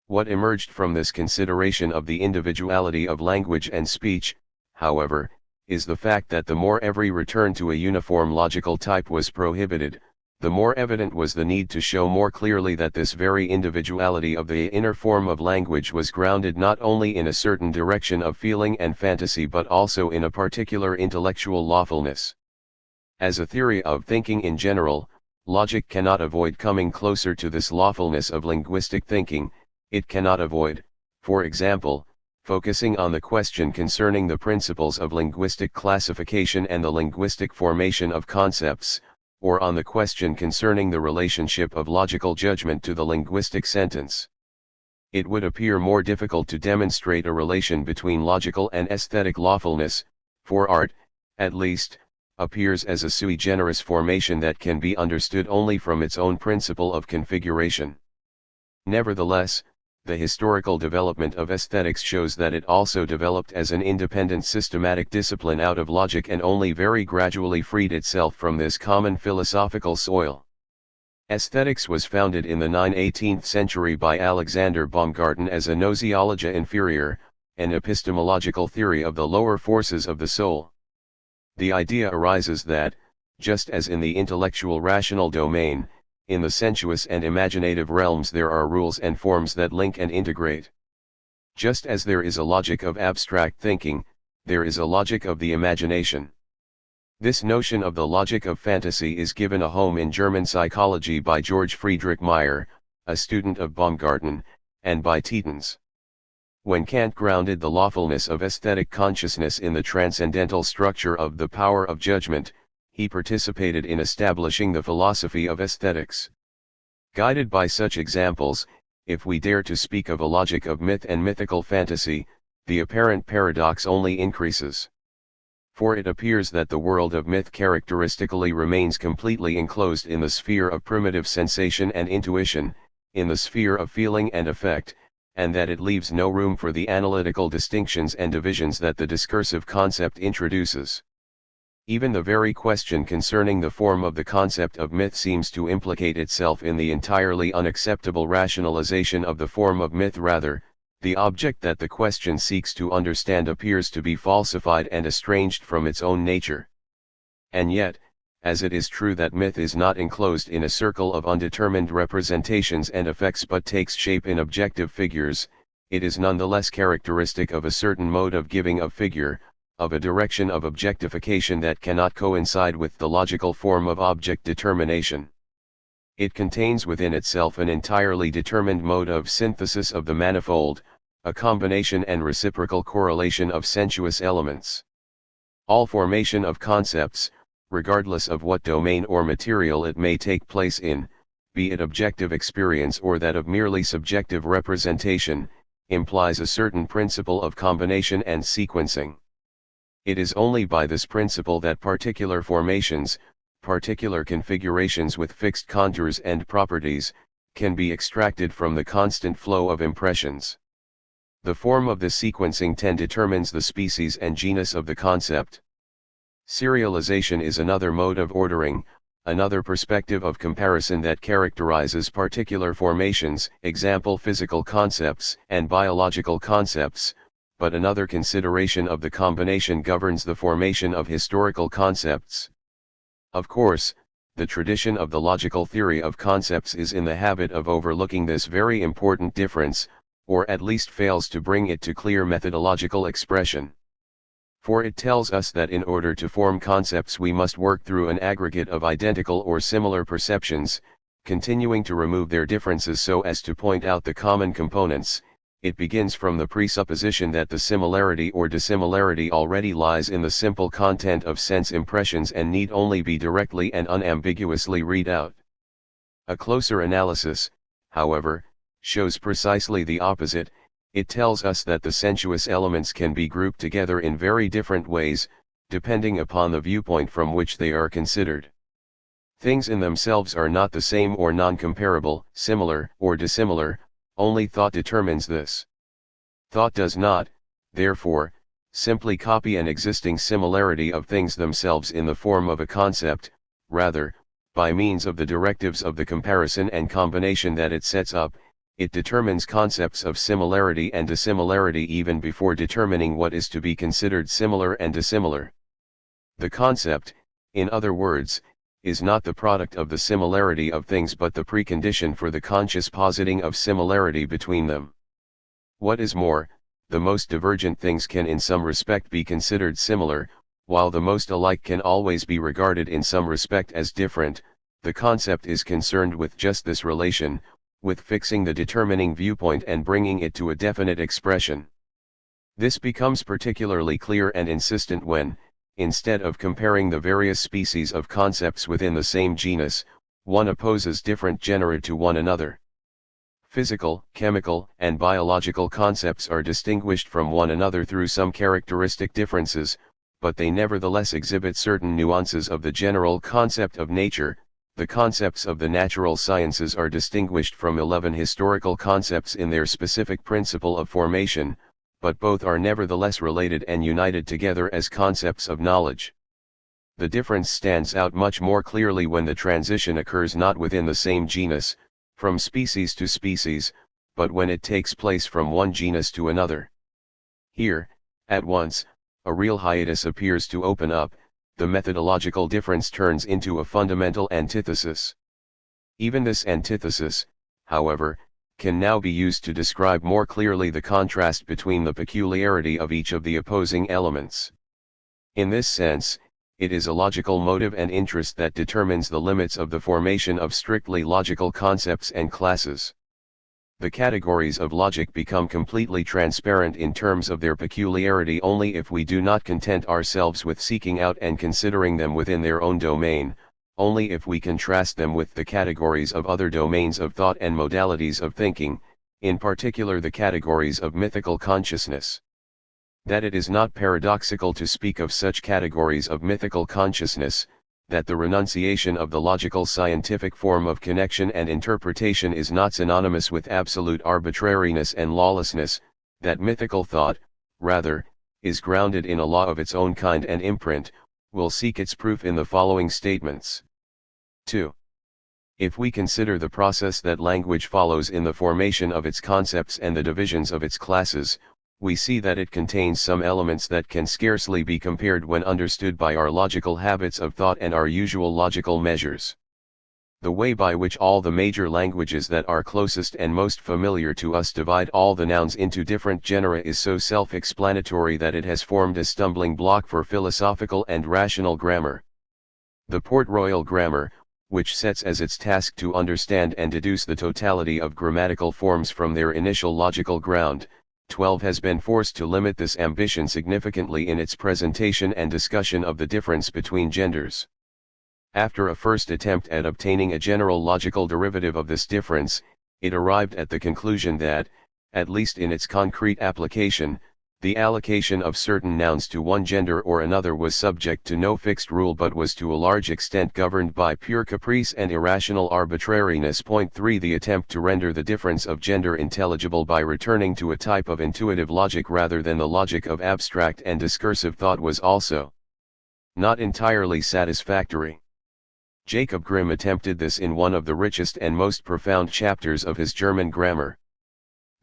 What emerged from this consideration of the individuality of language and speech, however, is the fact that the more every return to a uniform logical type was prohibited, the more evident was the need to show more clearly that this very individuality of the inner form of language was grounded not only in a certain direction of feeling and fantasy but also in a particular intellectual lawfulness. As a theory of thinking in general, logic cannot avoid coming closer to this lawfulness of linguistic thinking. It cannot avoid, for example, focusing on the question concerning the principles of linguistic classification and the linguistic formation of concepts, or on the question concerning the relationship of logical judgment to the linguistic sentence. It would appear more difficult to demonstrate a relation between logical and aesthetic lawfulness, for art, at least, appears as a sui generis formation that can be understood only from its own principle of configuration. Nevertheless, the historical development of aesthetics shows that it also developed as an independent systematic discipline out of logic and only very gradually freed itself from this common philosophical soil. Aesthetics was founded in the 18th century by Alexander Baumgarten as a gnoseologia inferior, an epistemological theory of the lower forces of the soul. The idea arises that, just as in the intellectual rational domain, in the sensuous and imaginative realms there are rules and forms that link and integrate. Just as there is a logic of abstract thinking, there is a logic of the imagination. This notion of the logic of fantasy is given a home in German psychology by George Friedrich Meyer, a student of Baumgarten, and by Tietjens. When Kant grounded the lawfulness of aesthetic consciousness in the transcendental structure of the power of judgment, he participated in establishing the philosophy of aesthetics. Guided by such examples, if we dare to speak of a logic of myth and mythical fantasy, the apparent paradox only increases. For it appears that the world of myth characteristically remains completely enclosed in the sphere of primitive sensation and intuition, in the sphere of feeling and effect, and that it leaves no room for the analytical distinctions and divisions that the discursive concept introduces. Even the very question concerning the form of the concept of myth seems to implicate itself in the entirely unacceptable rationalization of the form of myth. Rather, the object that the question seeks to understand appears to be falsified and estranged from its own nature. And yet, as it is true that myth is not enclosed in a circle of undetermined representations and effects but takes shape in objective figures, it is nonetheless characteristic of a certain mode of giving of figure, of a direction of objectification that cannot coincide with the logical form of object determination. It contains within itself an entirely determined mode of synthesis of the manifold, a combination and reciprocal correlation of sensuous elements. All formation of concepts, regardless of what domain or material it may take place in, be it objective experience or that of merely subjective representation, implies a certain principle of combination and sequencing. It is only by this principle that particular formations, particular configurations with fixed contours and properties, can be extracted from the constant flow of impressions. The form of the sequencing determines the species and genus of the concept. Serialization is another mode of ordering, another perspective of comparison that characterizes particular formations, example physical concepts and biological concepts, but another consideration of the combination governs the formation of historical concepts. Of course, the tradition of the logical theory of concepts is in the habit of overlooking this very important difference, or at least fails to bring it to clear methodological expression. For it tells us that in order to form concepts we must work through an aggregate of identical or similar perceptions, continuing to remove their differences so as to point out the common components, it begins from the presupposition that the similarity or dissimilarity already lies in the simple content of sense impressions and need only be directly and unambiguously read out. A closer analysis, however, shows precisely the opposite. It tells us that the sensuous elements can be grouped together in very different ways, depending upon the viewpoint from which they are considered. Things in themselves are not the same or non-comparable, similar or dissimilar, only thought determines this. Thought does not, therefore, simply copy an existing similarity of things themselves in the form of a concept, rather, by means of the directives of the comparison and combination that it sets up, it determines concepts of similarity and dissimilarity even before determining what is to be considered similar and dissimilar. The concept, in other words, is not the product of the similarity of things but the precondition for the conscious positing of similarity between them. What is more, the most divergent things can in some respect be considered similar, while the most alike can always be regarded in some respect as different. The concept is concerned with just this relation, with fixing the determining viewpoint and bringing it to a definite expression. This becomes particularly clear and insistent when, instead of comparing the various species of concepts within the same genus, one opposes different genera to one another. Physical, chemical, and biological concepts are distinguished from one another through some characteristic differences, but they nevertheless exhibit certain nuances of the general concept of nature. The concepts of the natural sciences are distinguished from 11 historical concepts in their specific principle of formation, but both are nevertheless related and united together as concepts of knowledge. The difference stands out much more clearly when the transition occurs not within the same genus, from species to species, but when it takes place from one genus to another. Here, at once, a real hiatus appears to open up. The methodological difference turns into a fundamental antithesis. Even this antithesis, however, can now be used to describe more clearly the contrast between the peculiarity of each of the opposing elements. In this sense, it is a logical motive and interest that determines the limits of the formation of strictly logical concepts and classes. The categories of logic become completely transparent in terms of their peculiarity only if we do not content ourselves with seeking out and considering them within their own domain, only if we contrast them with the categories of other domains of thought and modalities of thinking, in particular the categories of mythical consciousness. That it is not paradoxical to speak of such categories of mythical consciousness, that the renunciation of the logical scientific form of connection and interpretation is not synonymous with absolute arbitrariness and lawlessness, that mythical thought, rather, is grounded in a law of its own kind and imprint, will seek its proof in the following statements. 2. If we consider the process that language follows in the formation of its concepts and the divisions of its classes, we see that it contains some elements that can scarcely be compared when understood by our logical habits of thought and our usual logical measures. The way by which all the major languages that are closest and most familiar to us divide all the nouns into different genera is so self-explanatory that it has formed a stumbling block for philosophical and rational grammar. The Port Royal grammar, which sets as its task to understand and deduce the totality of grammatical forms from their initial logical ground, 12 has been forced to limit this ambition significantly in its presentation and discussion of the difference between genders. After a first attempt at obtaining a general logical derivative of this difference, it arrived at the conclusion that, at least in its concrete application, the allocation of certain nouns to one gender or another was subject to no fixed rule but was to a large extent governed by pure caprice and irrational arbitrariness. 3. The attempt to render the difference of gender intelligible by returning to a type of intuitive logic rather than the logic of abstract and discursive thought was also not entirely satisfactory. Jacob Grimm attempted this in one of the richest and most profound chapters of his German grammar.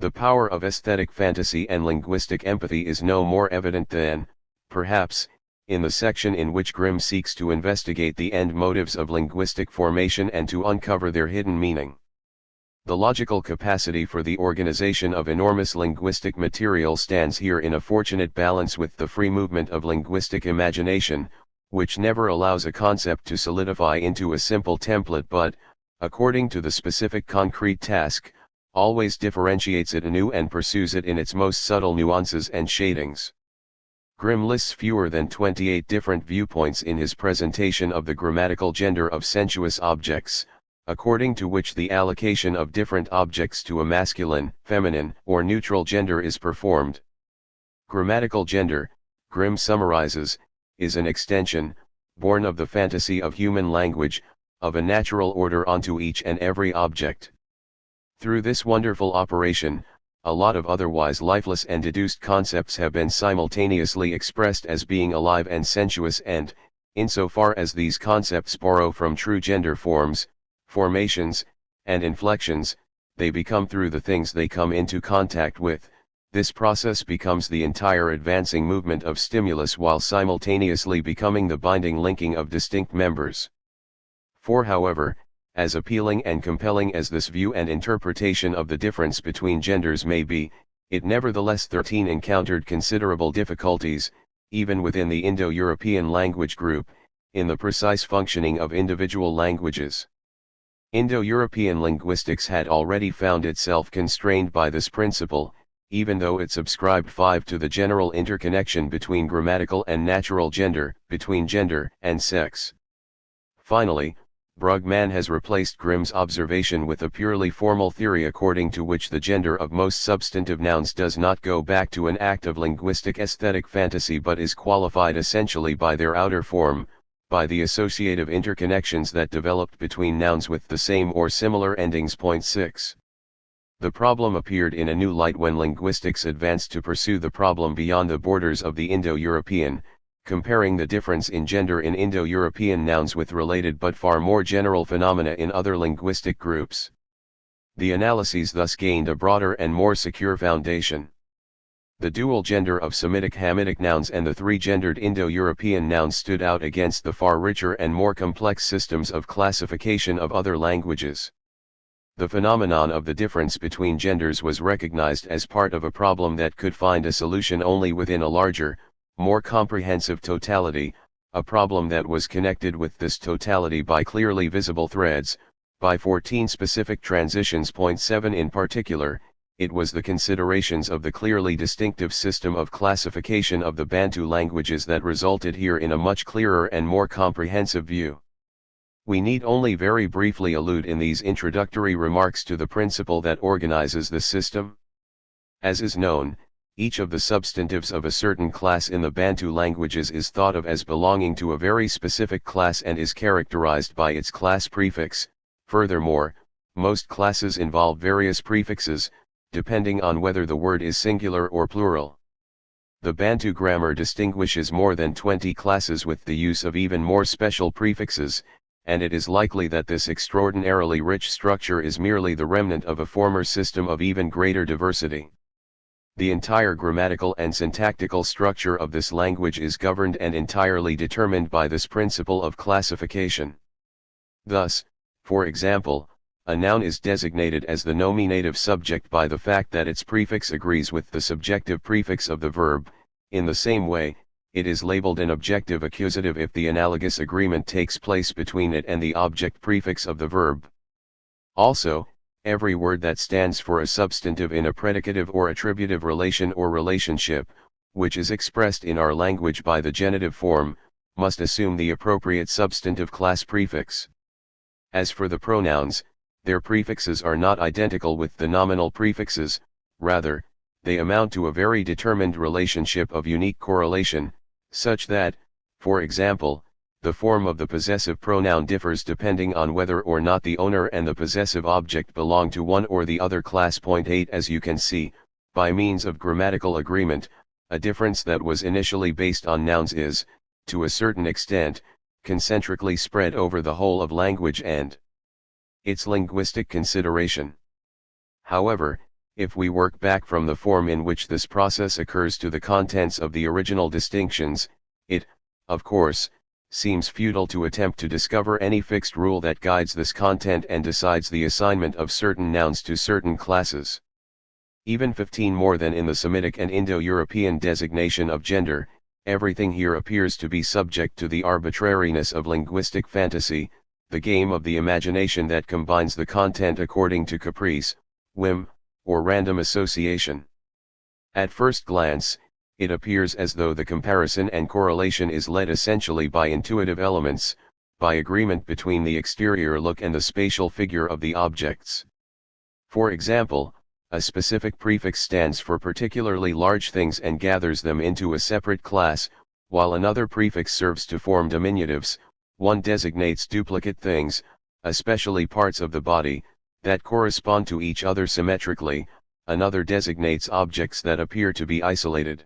The power of aesthetic fantasy and linguistic empathy is no more evident than, perhaps, in the section in which Grimm seeks to investigate the end motives of linguistic formation and to uncover their hidden meaning. The logical capacity for the organization of enormous linguistic material stands here in a fortunate balance with the free movement of linguistic imagination, which never allows a concept to solidify into a simple template but, according to the specific concrete task, always differentiates it anew and pursues it in its most subtle nuances and shadings. Grimm lists fewer than 28 different viewpoints in his presentation of the grammatical gender of sensuous objects, according to which the allocation of different objects to a masculine, feminine, or neutral gender is performed. Grammatical gender, Grimm summarizes, is an extension, born of the fantasy of human language, of a natural order onto each and every object. Through this wonderful operation, a lot of otherwise lifeless and deduced concepts have been simultaneously expressed as being alive and sensuous, and, insofar as these concepts borrow from true gender forms, formations, and inflections, they become through the things they come into contact with. This process becomes the entire advancing movement of stimulus while simultaneously becoming the binding linking of distinct members. For however, as appealing and compelling as this view and interpretation of the difference between genders may be, it nevertheless encountered considerable difficulties, even within the Indo-European language group, in the precise functioning of individual languages. Indo-European linguistics had already found itself constrained by this principle, even though it subscribed 5 to the general interconnection between grammatical and natural gender, between gender and sex. Finally, Brugman has replaced Grimm's observation with a purely formal theory according to which the gender of most substantive nouns does not go back to an act of linguistic aesthetic fantasy but is qualified essentially by their outer form, by the associative interconnections that developed between nouns with the same or similar endings. 6. The problem appeared in a new light when linguistics advanced to pursue the problem beyond the borders of the Indo-European, comparing the difference in gender in Indo-European nouns with related but far more general phenomena in other linguistic groups. The analyses thus gained a broader and more secure foundation. The dual gender of Semitic-Hamitic nouns and the three-gendered Indo-European nouns stood out against the far richer and more complex systems of classification of other languages. The phenomenon of the difference between genders was recognized as part of a problem that could find a solution only within a larger, more comprehensive totality, a problem that was connected with this totality by clearly visible threads, by 14 specific transitions. 7 in particular, it was the considerations of the clearly distinctive system of classification of the Bantu languages that resulted here in a much clearer and more comprehensive view. We need only very briefly allude in these introductory remarks to the principle that organizes this system. As is known, each of the substantives of a certain class in the Bantu languages is thought of as belonging to a very specific class and is characterized by its class prefix. Furthermore, most classes involve various prefixes, depending on whether the word is singular or plural. The Bantu grammar distinguishes more than 20 classes with the use of even more special prefixes, and it is likely that this extraordinarily rich structure is merely the remnant of a former system of even greater diversity. The entire grammatical and syntactical structure of this language is governed and entirely determined by this principle of classification. Thus, for example, a noun is designated as the nominative subject by the fact that its prefix agrees with the subjective prefix of the verb. In the same way, it is labeled an objective accusative if the analogous agreement takes place between it and the object prefix of the verb. Also, every word that stands for a substantive in a predicative or attributive relation or relationship, which is expressed in our language by the genitive form, must assume the appropriate substantive class prefix. As for the pronouns, their prefixes are not identical with the nominal prefixes, rather, they amount to a very determined relationship of unique correlation, such that, for example, the form of the possessive pronoun differs depending on whether or not the owner and the possessive object belong to one or the other class. 8 As you can see, by means of grammatical agreement, a difference that was initially based on nouns is, to a certain extent, concentrically spread over the whole of language and its linguistic consideration. However, if we work back from the form in which this process occurs to the contents of the original distinctions, it, of course, seems futile to attempt to discover any fixed rule that guides this content and decides the assignment of certain nouns to certain classes. Even 15 more than in the Semitic and Indo-European designation of gender, everything here appears to be subject to the arbitrariness of linguistic fantasy, the game of the imagination that combines the content according to caprice, whim, or random association. At first glance, it appears as though the comparison and correlation is led essentially by intuitive elements, by agreement between the exterior look and the spatial figure of the objects. For example, a specific prefix stands for particularly large things and gathers them into a separate class, while another prefix serves to form diminutives. One designates duplicate things, especially parts of the body, that correspond to each other symmetrically, another designates objects that appear to be isolated.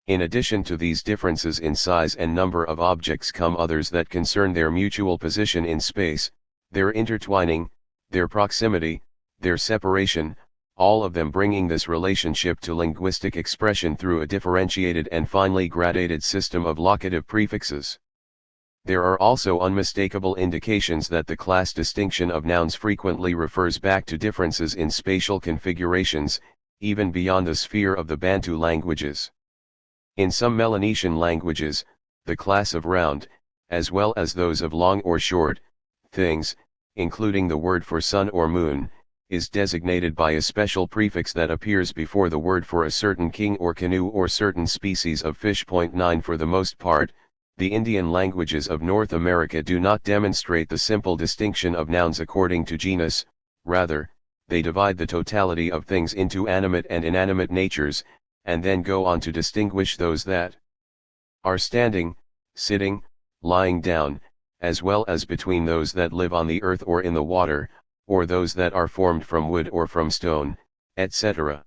In addition to these differences in size and number of objects come others that concern their mutual position in space, their intertwining, their proximity, their separation, all of them bringing this relationship to linguistic expression through a differentiated and finely gradated system of locative prefixes. There are also unmistakable indications that the class distinction of nouns frequently refers back to differences in spatial configurations, even beyond the sphere of the Bantu languages. In some Melanesian languages, the class of round, as well as those of long or short, things, including the word for sun or moon, is designated by a special prefix that appears before the word for a certain king or canoe or certain species of fish. 9 For the most part, the Indian languages of North America do not demonstrate the simple distinction of nouns according to genus, rather, they divide the totality of things into animate and inanimate natures, and then go on to distinguish those that are standing, sitting, lying down, as well as between those that live on the earth or in the water, or those that are formed from wood or from stone, etc.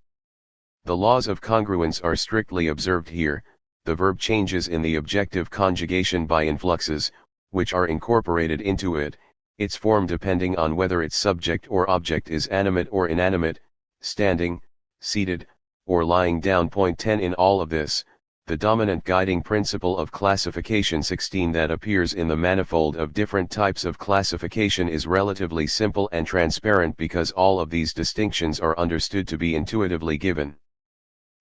The laws of congruence are strictly observed here. The verb changes in the objective conjugation by influxes, which are incorporated into it, its form depending on whether its subject or object is animate or inanimate, standing, seated, or lying down. 10 In all of this, the dominant guiding principle of classification 16 that appears in the manifold of different types of classification is relatively simple and transparent because all of these distinctions are understood to be intuitively given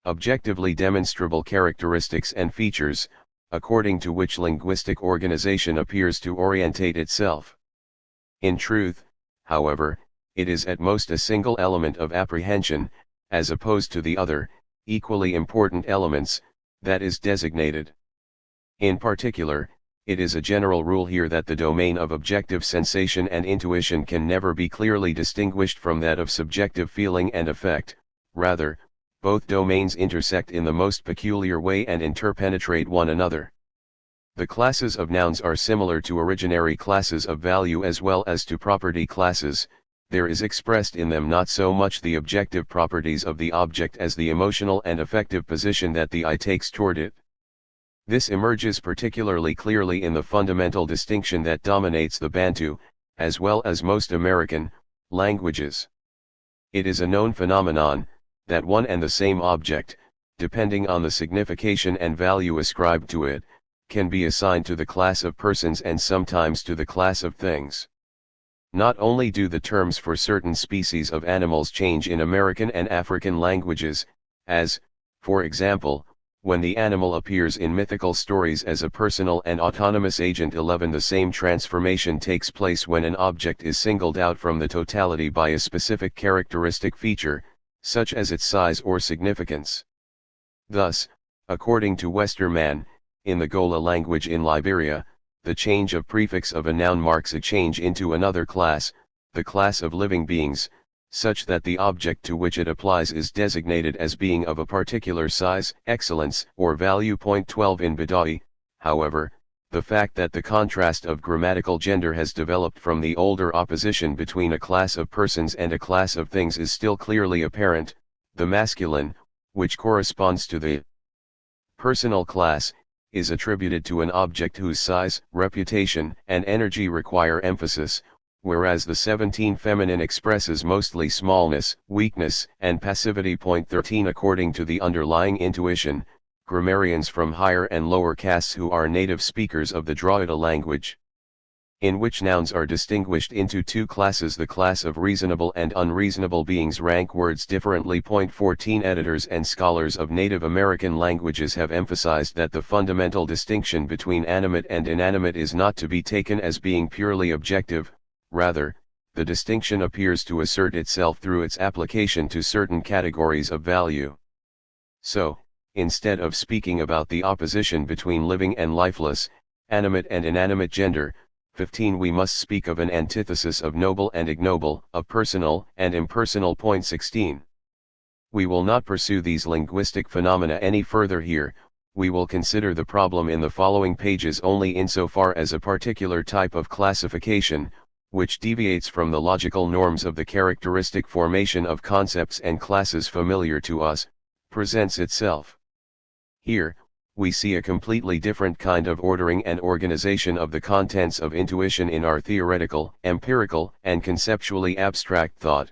objectively demonstrable characteristics and features, according to which linguistic organization appears to orientate itself. In truth, however, it is at most a single element of apprehension, as opposed to the other, equally important elements, that is designated. In particular, it is a general rule here that the domain of objective sensation and intuition can never be clearly distinguished from that of subjective feeling and effect. Rather, both domains intersect in the most peculiar way and interpenetrate one another. The classes of nouns are similar to originary classes of value as well as to property classes. There is expressed in them not so much the objective properties of the object as the emotional and affective position that the eye takes toward it. This emerges particularly clearly in the fundamental distinction that dominates the Bantu, as well as most American, languages. It is a known phenomenon, that one and the same object, depending on the signification and value ascribed to it, can be assigned to the class of persons and sometimes to the class of things. Not only do the terms for certain species of animals change in American and African languages, as, for example, when the animal appears in mythical stories as a personal and autonomous agent. 11 The same transformation takes place when an object is singled out from the totality by a specific characteristic feature, such as its size or significance. Thus, according to Westermann, in the Gola language in Liberia, the change of prefix of a noun marks a change into another class, the class of living beings, such that the object to which it applies is designated as being of a particular size, excellence, or value. 12 In Badawi, however, the fact that the contrast of grammatical gender has developed from the older opposition between a class of persons and a class of things is still clearly apparent. The masculine, which corresponds to the personal class, is attributed to an object whose size, reputation, and energy require emphasis, whereas the 17 feminine expresses mostly smallness, weakness, and passivity. 13 According to the underlying intuition, grammarians from higher and lower castes who are native speakers of the Drawida language, in which nouns are distinguished into two classes, the class of reasonable and unreasonable beings, rank words differently. 14 Editors and scholars of Native American languages have emphasized that the fundamental distinction between animate and inanimate is not to be taken as being purely objective, rather, the distinction appears to assert itself through its application to certain categories of value. So, instead of speaking about the opposition between living and lifeless, animate and inanimate gender, 15 we must speak of an antithesis of noble and ignoble, of personal and impersonal. 16. We will not pursue these linguistic phenomena any further here. We will consider the problem in the following pages only insofar as a particular type of classification, which deviates from the logical norms of the characteristic formation of concepts and classes familiar to us, presents itself. Here, we see a completely different kind of ordering and organization of the contents of intuition in our theoretical, empirical, and conceptually abstract thought.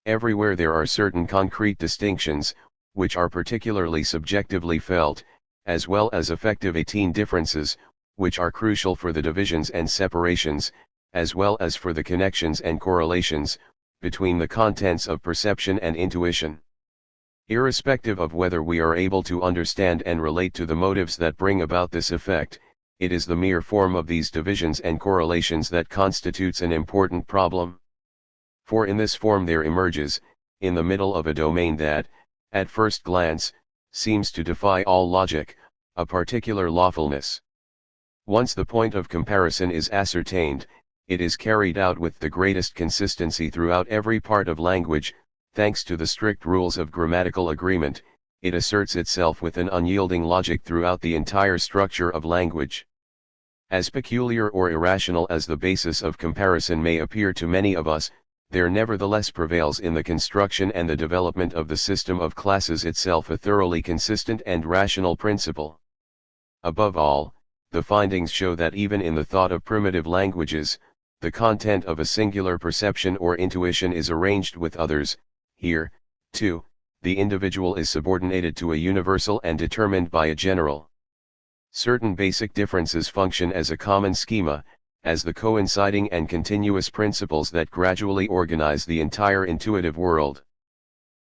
Everywhere there are certain concrete distinctions, which are particularly subjectively felt, as well as effective 18 differences, which are crucial for the divisions and separations, as well as for the connections and correlations, between the contents of perception and intuition. Irrespective of whether we are able to understand and relate to the motives that bring about this effect, it is the mere form of these divisions and correlations that constitutes an important problem. For in this form there emerges, in the middle of a domain that, at first glance, seems to defy all logic, a particular lawfulness. Once the point of comparison is ascertained, it is carried out with the greatest consistency throughout every part of language. Thanks to the strict rules of grammatical agreement, it asserts itself with an unyielding logic throughout the entire structure of language. As peculiar or irrational as the basis of comparison may appear to many of us, there nevertheless prevails in the construction and the development of the system of classes itself a thoroughly consistent and rational principle. Above all, the findings show that even in the thought of primitive languages, the content of a singular perception or intuition is arranged with others. Here, too, the individual is subordinated to a universal and determined by a general. Certain basic differences function as a common schema, as the coinciding and continuous principles that gradually organize the entire intuitive world.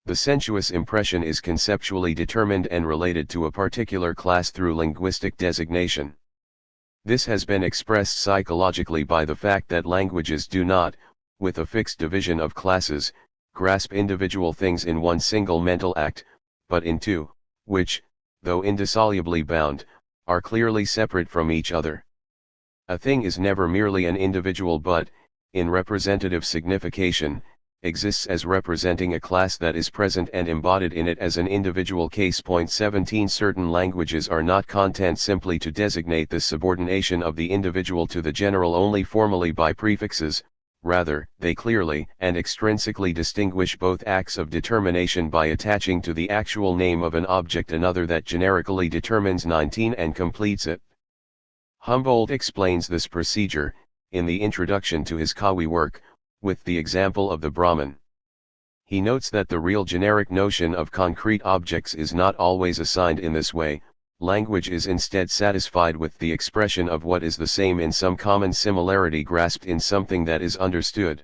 The sensuous impression is conceptually determined and related to a particular class through linguistic designation. This has been expressed psychologically by the fact that languages do not, with a fixed division of classes, grasp individual things in one single mental act, but in two, which, though indissolubly bound, are clearly separate from each other. A thing is never merely an individual but, in representative signification, exists as representing a class that is present and embodied in it as an individual case. 17 Certain languages are not content simply to designate the subordination of the individual to the general only formally by prefixes. Rather, they clearly and extrinsically distinguish both acts of determination by attaching to the actual name of an object another that generically determines 19 and completes it. Humboldt explains this procedure, in the introduction to his Kawi work, with the example of the Brahman. He notes that the real generic notion of concrete objects is not always assigned in this way. Language is instead satisfied with the expression of what is the same in some common similarity grasped in something that is understood.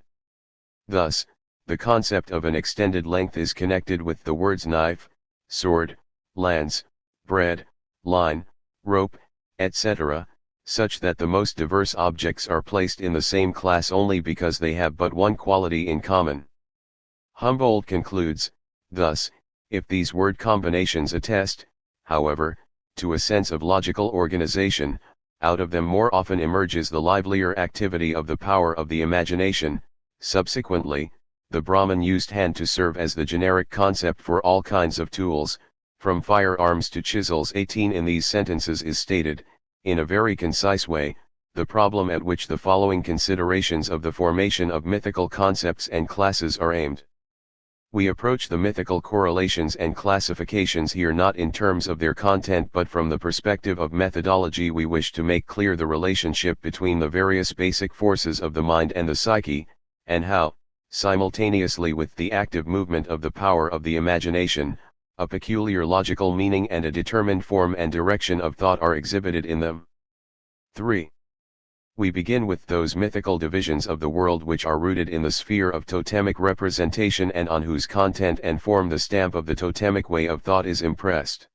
Thus, the concept of an extended length is connected with the words knife, sword, lance, bread, line, rope, etc., such that the most diverse objects are placed in the same class only because they have but one quality in common. Humboldt concludes, thus, if these word combinations attest, however, to a sense of logical organization, out of them more often emerges the livelier activity of the power of the imagination. Subsequently, the Brahman used hand to serve as the generic concept for all kinds of tools, from firearms to chisels. 18 In these sentences is stated, in a very concise way, the problem at which the following considerations of the formation of mythical concepts and classes are aimed. We approach the mythical correlations and classifications here not in terms of their content but from the perspective of methodology. We wish to make clear the relationship between the various basic forces of the mind and the psyche, and how, simultaneously with the active movement of the power of the imagination, a peculiar logical meaning and a determined form and direction of thought are exhibited in them. 3. We begin with those mythical divisions of the world which are rooted in the sphere of totemic representation and on whose content and form the stamp of the totemic way of thought is impressed.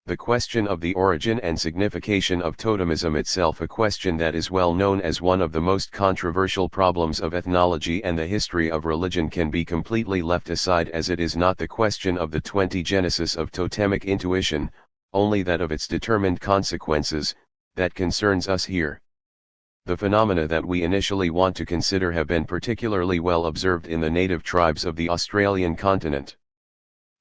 The question of the origin and signification of totemism itself, a question that is well known as one of the most controversial problems of ethnology and the history of religion, can be completely left aside, as it is not the question of the 20 genesis of totemic intuition, only that of its determined consequences, that concerns us here. The phenomena that we initially want to consider have been particularly well observed in the native tribes of the Australian continent.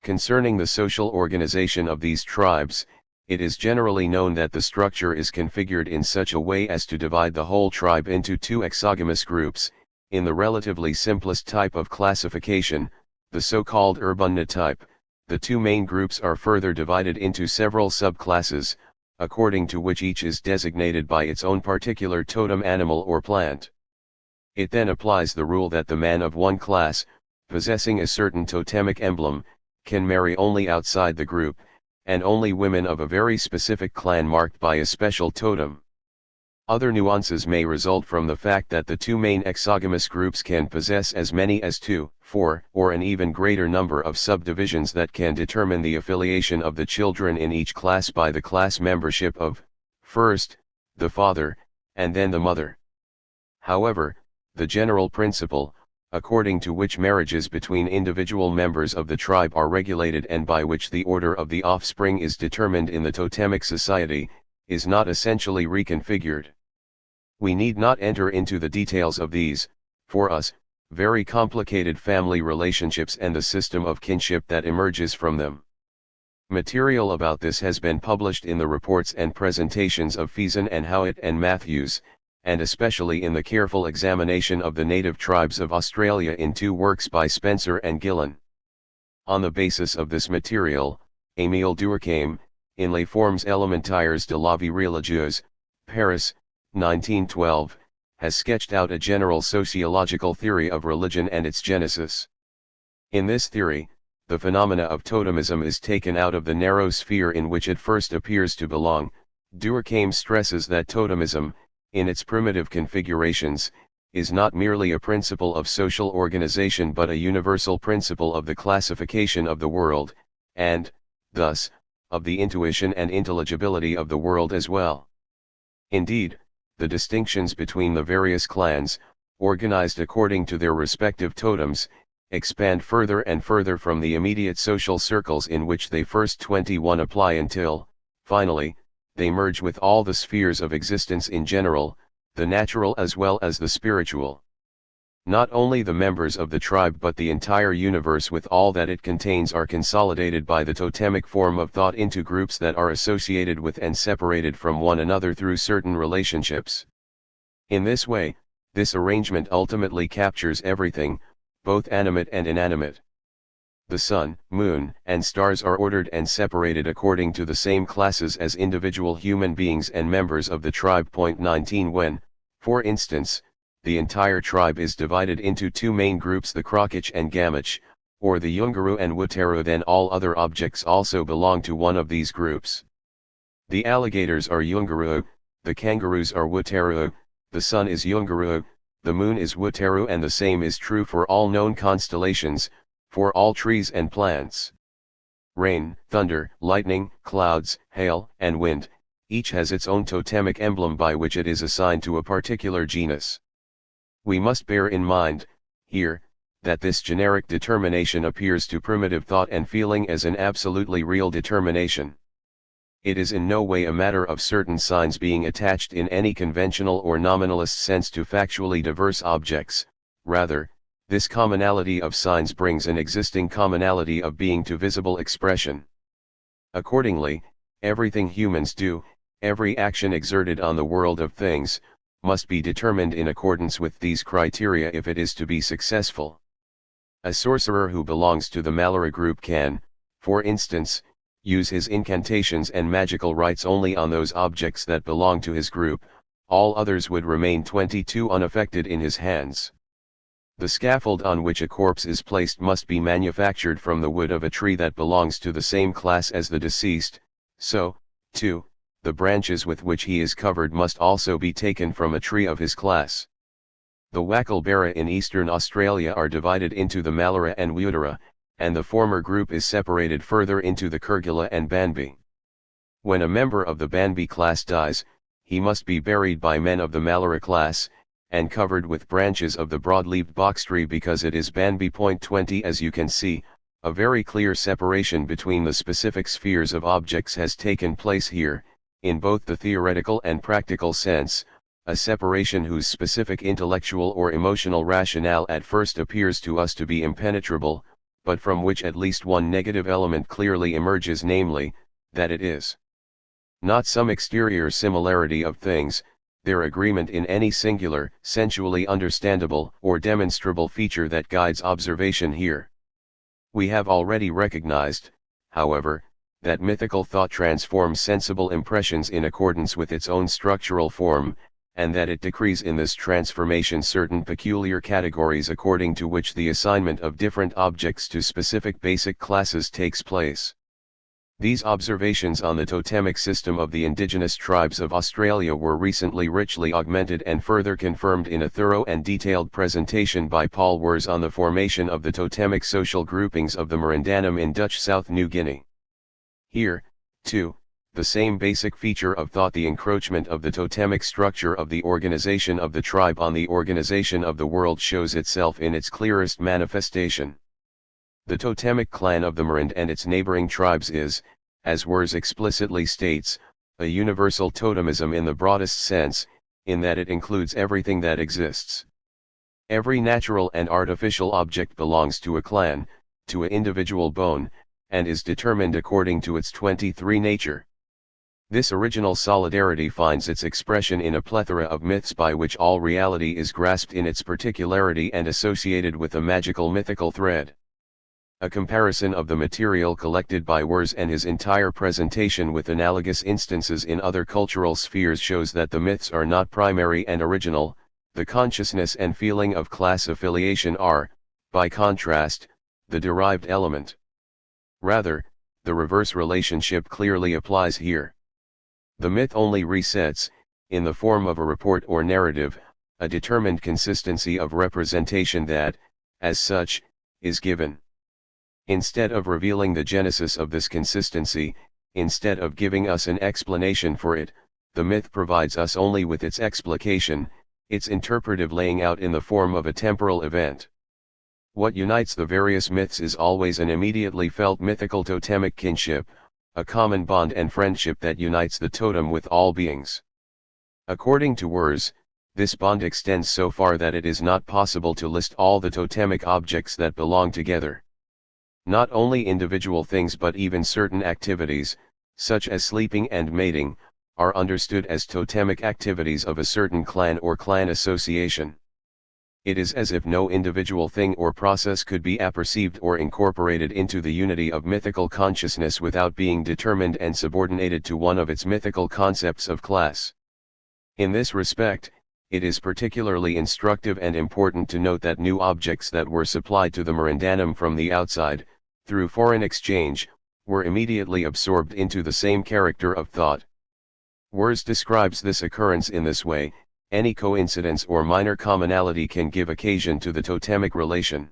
Concerning the social organization of these tribes, it is generally known that the structure is configured in such a way as to divide the whole tribe into two exogamous groups. In the relatively simplest type of classification, the so-called Urbana type, the two main groups are further divided into several subclasses, according to which each is designated by its own particular totem animal or plant. It then applies the rule that the man of one class, possessing a certain totemic emblem, can marry only outside the group, and only women of a very specific clan marked by a special totem. Other nuances may result from the fact that the two main exogamous groups can possess as many as 2, 4, or an even greater number of subdivisions that can determine the affiliation of the children in each class by the class membership of, first, the father, and then the mother. However, the general principle, according to which marriages between individual members of the tribe are regulated and by which the order of the offspring is determined in the totemic society, is not essentially reconfigured. We need not enter into the details of these, for us, very complicated family relationships and the system of kinship that emerges from them. Material about this has been published in the reports and presentations of Feason and Howitt and Matthews, and especially in the careful examination of the native tribes of Australia in 2 works by Spencer and Gillen. On the basis of this material, Émile Durkheim, in Les Formes élémentaires de la vie religieuse, Paris, 1912, has sketched out a general sociological theory of religion and its genesis. In this theory, the phenomena of totemism is taken out of the narrow sphere in which it first appears to belong. Durkheim stresses that totemism, in its primitive configurations, is not merely a principle of social organization but a universal principle of the classification of the world, and, thus, of the intuition and intelligibility of the world as well. Indeed, the distinctions between the various clans, organized according to their respective totems, expand further and further from the immediate social circles in which they first 21 apply until, finally, they merge with all the spheres of existence in general, the natural as well as the spiritual. Not only the members of the tribe but the entire universe with all that it contains are consolidated by the totemic form of thought into groups that are associated with and separated from one another through certain relationships. In this way, this arrangement ultimately captures everything, both animate and inanimate. The sun, moon, and stars are ordered and separated according to the same classes as individual human beings and members of the tribe. 19 When, for instance, the entire tribe is divided into 2 main groups, the Krokich and Gamich, or the Yungaru and Wutaru, then all other objects also belong to one of these groups. The alligators are Yungaru, the kangaroos are Wutaru, the sun is Yungaru, the moon is Wutaru, and the same is true for all known constellations, for all trees and plants. Rain, thunder, lightning, clouds, hail, and wind, each has its own totemic emblem by which it is assigned to a particular genus. We must bear in mind, here, that this generic determination appears to primitive thought and feeling as an absolutely real determination. It is in no way a matter of certain signs being attached in any conventional or nominalist sense to factually diverse objects. Rather, this commonality of signs brings an existing commonality of being to visible expression. Accordingly, everything humans do, every action exerted on the world of things, must be determined in accordance with these criteria if it is to be successful. A sorcerer who belongs to the Malara group can, for instance, use his incantations and magical rites only on those objects that belong to his group, all others would remain 22 unaffected in his hands. The scaffold on which a corpse is placed must be manufactured from the wood of a tree that belongs to the same class as the deceased, so, too, the branches with which he is covered must also be taken from a tree of his class. The Wackelbera in eastern Australia are divided into the Malara and Wutara, and the former group is separated further into the Kurgula and Banbi. When a member of the Banbi class dies, he must be buried by men of the Malara class, and covered with branches of the broad-leaved box tree because it is Banbi. 20 As you can see, a very clear separation between the specific spheres of objects has taken place here, in both the theoretical and practical sense, a separation whose specific intellectual or emotional rationale at first appears to us to be impenetrable, but from which at least one negative element clearly emerges, namely, that it is not some exterior similarity of things, their agreement in any singular, sensually understandable or demonstrable feature that guides observation here. We have already recognized, however, that mythical thought transforms sensible impressions in accordance with its own structural form, and that it decrees in this transformation certain peculiar categories according to which the assignment of different objects to specific basic classes takes place. These observations on the totemic system of the indigenous tribes of Australia were recently richly augmented and further confirmed in a thorough and detailed presentation by Paul Wers on the formation of the totemic social groupings of the Marandanum in Dutch South New Guinea. Here, too, the same basic feature of thought, the encroachment of the totemic structure of the organization of the tribe on the organization of the world, shows itself in its clearest manifestation. The totemic clan of the Marand and its neighboring tribes is, as Wers explicitly states, a universal totemism in the broadest sense, in that it includes everything that exists. Every natural and artificial object belongs to a clan, to an individual bone, and is determined according to its 23 nature. This original solidarity finds its expression in a plethora of myths by which all reality is grasped in its particularity and associated with a magical mythical thread. A comparison of the material collected by Wers and his entire presentation with analogous instances in other cultural spheres shows that the myths are not primary and original, the consciousness and feeling of class affiliation are, by contrast, the derived element. Rather, the reverse relationship clearly applies here. The myth only resets, in the form of a report or narrative, a determined consistency of representation that, as such, is given. Instead of revealing the genesis of this consistency, instead of giving us an explanation for it, the myth provides us only with its explication, its interpretive laying out in the form of a temporal event. What unites the various myths is always an immediately felt mythical totemic kinship, a common bond and friendship that unites the totem with all beings. According to Wers, this bond extends so far that it is not possible to list all the totemic objects that belong together. Not only individual things but even certain activities, such as sleeping and mating, are understood as totemic activities of a certain clan or clan association. It is as if no individual thing or process could be apperceived or incorporated into the unity of mythical consciousness without being determined and subordinated to one of its mythical concepts of class. In this respect, it is particularly instructive and important to note that new objects that were supplied to the Marandanum from the outside, through foreign exchange, were immediately absorbed into the same character of thought. Wers describes this occurrence in this way: any coincidence or minor commonality can give occasion to the totemic relation.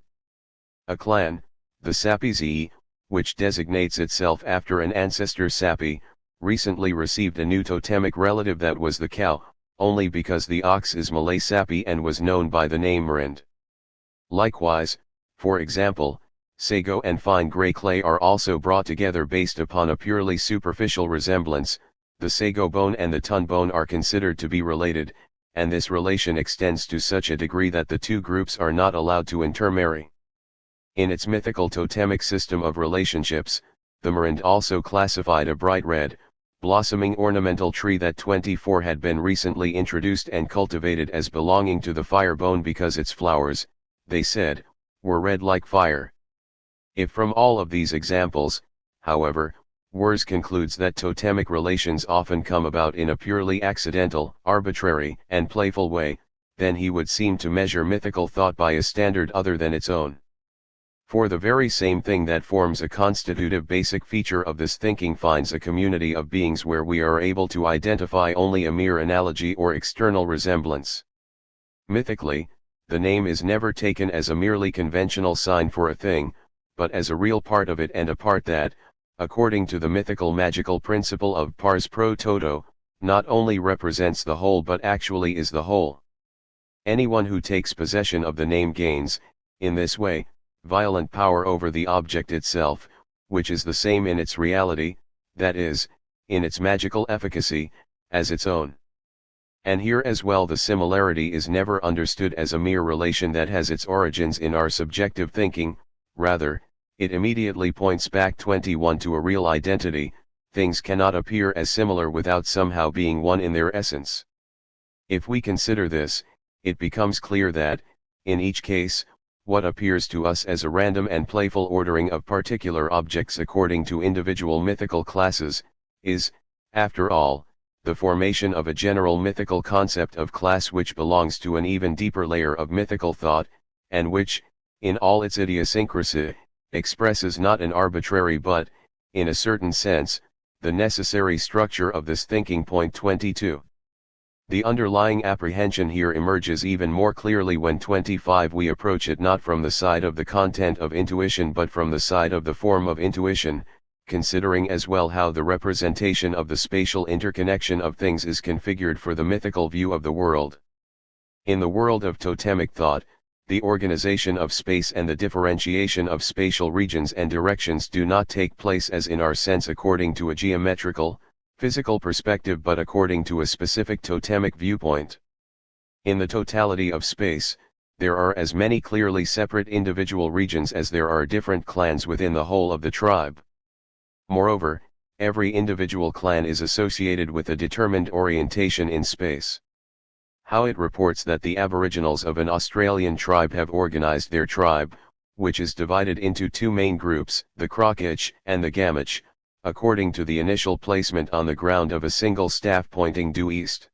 A clan, the Sapi, which designates itself after an ancestor Sapi, recently received a new totemic relative that was the cow, only because the ox is Malay Sapi and was known by the name Marand. Likewise, for example, sago and fine grey clay are also brought together based upon a purely superficial resemblance. The sago bone and the tun bone are considered to be related, and this relation extends to such a degree that the two groups are not allowed to intermarry. In its mythical totemic system of relationships, the Marand also classified a bright red, blossoming ornamental tree that 24 had been recently introduced and cultivated as belonging to the fire bone because its flowers, they said, were red like fire. If from all of these examples, however, Wers concludes that totemic relations often come about in a purely accidental, arbitrary, and playful way, then he would seem to measure mythical thought by a standard other than its own. For the very same thing that forms a constitutive basic feature of this thinking finds a community of beings where we are able to identify only a mere analogy or external resemblance. Mythically, the name is never taken as a merely conventional sign for a thing, but as a real part of it and a part that, according to the mythical magical principle of pars pro toto, not only represents the whole but actually is the whole. Anyone who takes possession of the name gains, in this way, violent power over the object itself, which is the same in its reality, that is, in its magical efficacy, as its own. And here as well the similarity is never understood as a mere relation that has its origins in our subjective thinking, rather, it immediately points back 21 to a real identity. Things cannot appear as similar without somehow being one in their essence. If we consider this, it becomes clear that, in each case, what appears to us as a random and playful ordering of particular objects according to individual mythical classes, is, after all, the formation of a general mythical concept of class which belongs to an even deeper layer of mythical thought, and which, in all its idiosyncrasy, expresses not an arbitrary but, in a certain sense, the necessary structure of this thinking. Point 22. The underlying apprehension here emerges even more clearly when 25 we approach it not from the side of the content of intuition but from the side of the form of intuition, considering as well how the representation of the spatial interconnection of things is configured for the mythical view of the world. In the world of totemic thought, the organization of space and the differentiation of spatial regions and directions do not take place as in our sense according to a geometrical, physical perspective but according to a specific totemic viewpoint. In the totality of space, there are as many clearly separate individual regions as there are different clans within the whole of the tribe. Moreover, every individual clan is associated with a determined orientation in space. How it reports that the aboriginals of an Australian tribe have organized their tribe, which is divided into two main groups, the Krokich and the Gamich, according to the initial placement on the ground of a single staff pointing due east.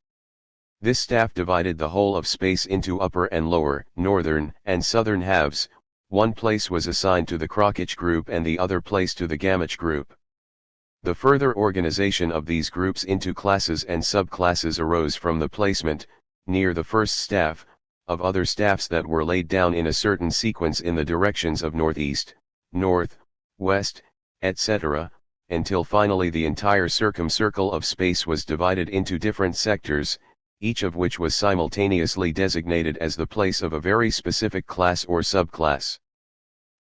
This staff divided the whole of space into upper and lower, northern and southern halves. One place was assigned to the Krokich group and the other place to the Gamich group. The further organization of these groups into classes and subclasses arose from the placement, near the first staff, of other staffs that were laid down in a certain sequence in the directions of northeast, north, west, etc., until finally the entire circumcircle of space was divided into different sectors, each of which was simultaneously designated as the place of a very specific class or subclass.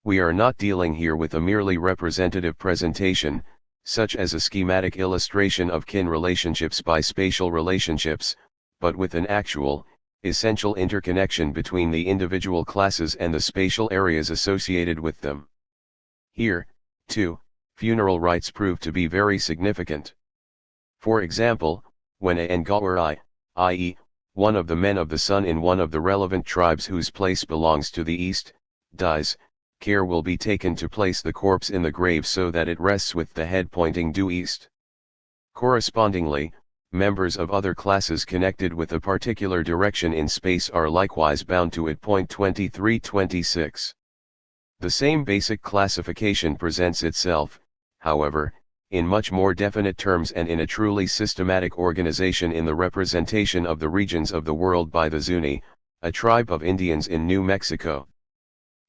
We are not dealing here with a merely representative presentation, such as a schematic illustration of kin relationships by spatial relationships, but with an actual, essential interconnection between the individual classes and the spatial areas associated with them. Here, too, funeral rites prove to be very significant. For example, when a Ngawari, i.e., one of the men of the sun in one of the relevant tribes whose place belongs to the east, dies, care will be taken to place the corpse in the grave so that it rests with the head pointing due east. Correspondingly, members of other classes connected with a particular direction in space are likewise bound to it. Point 23-26. The same basic classification presents itself, however, in much more definite terms and in a truly systematic organization in the representation of the regions of the world by the Zuni, a tribe of Indians in New Mexico.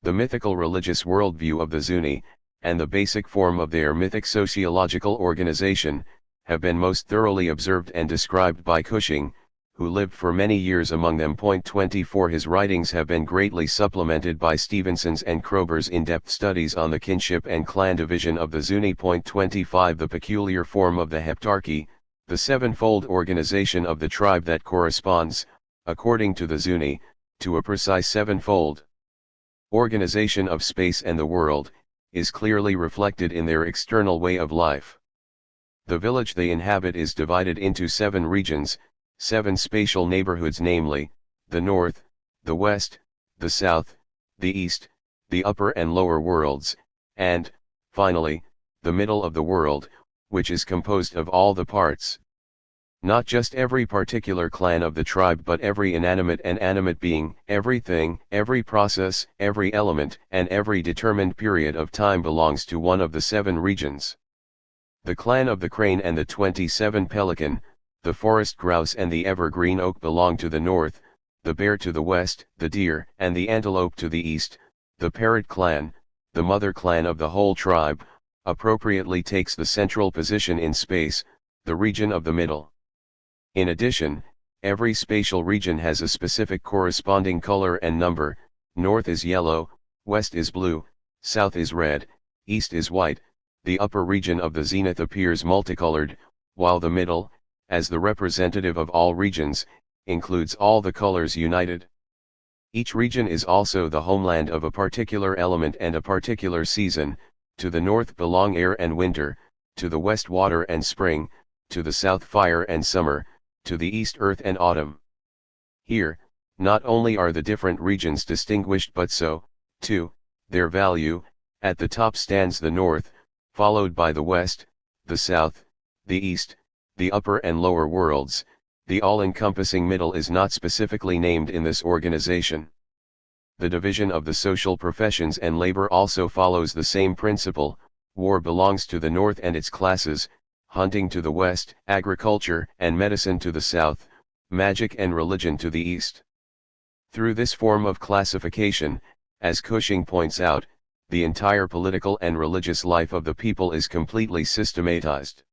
The mythical religious worldview of the Zuni, and the basic form of their mythic sociological organization, have been most thoroughly observed and described by Cushing, who lived for many years among them. Point 24. His writings have been greatly supplemented by Stevenson's and Kroeber's in-depth studies on the kinship and clan division of the Zuni. Point 25. The peculiar form of the heptarchy, the sevenfold organization of the tribe that corresponds, according to the Zuni, to a precise sevenfold organization of space and the world, is clearly reflected in their external way of life. The village they inhabit is divided into 7 regions, 7 spatial neighborhoods, namely, the north, the west, the south, the east, the upper and lower worlds, and, finally, the middle of the world, which is composed of all the parts. Not just every particular clan of the tribe but every inanimate and animate being, everything, every process, every element, and every determined period of time belongs to one of the 7 regions. The clan of the crane and the 27 pelican, the forest grouse and the evergreen oak belong to the north, the bear to the west, the deer and the antelope to the east, the parrot clan, the mother clan of the whole tribe, appropriately takes the central position in space, the region of the middle. In addition, every spatial region has a specific corresponding color and number. North is yellow, west is blue, south is red, east is white. The upper region of the zenith appears multicolored, while the middle, as the representative of all regions, includes all the colors united. Each region is also the homeland of a particular element and a particular season. To the north belong air and winter, to the west water and spring, to the south fire and summer, to the east earth and autumn. Here, not only are the different regions distinguished but so, too, their value. At the top stands the north, followed by the west, the south, the east, the upper and lower worlds. The all-encompassing middle is not specifically named in this organization. The division of the social professions and labor also follows the same principle. War belongs to the north and its classes, hunting to the west, agriculture and medicine to the south, magic and religion to the east. Through this form of classification, as Cushing points out, the entire political and religious life of the people is completely systematized.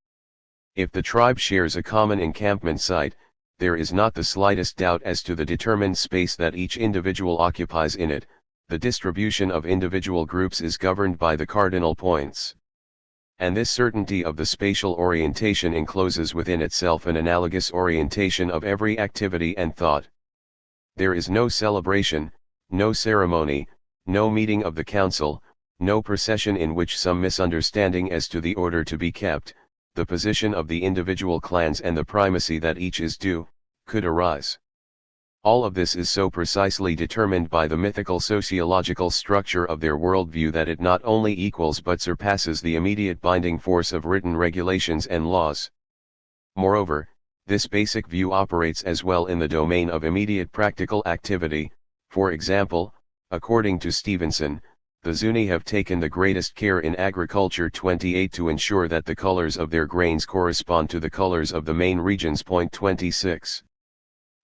If the tribe shares a common encampment site, there is not the slightest doubt as to the determined space that each individual occupies in it. The distribution of individual groups is governed by the cardinal points. And this certainty of the spatial orientation encloses within itself an analogous orientation of every activity and thought. There is no celebration, no ceremony, no meeting of the council, no procession in which some misunderstanding as to the order to be kept, the position of the individual clans and the primacy that each is due, could arise. All of this is so precisely determined by the mythical sociological structure of their worldview that it not only equals but surpasses the immediate binding force of written regulations and laws. Moreover, this basic view operates as well in the domain of immediate practical activity. For example, according to Stevenson, the Zuni have taken the greatest care in agriculture 28 to ensure that the colors of their grains correspond to the colors of the main regions. 26.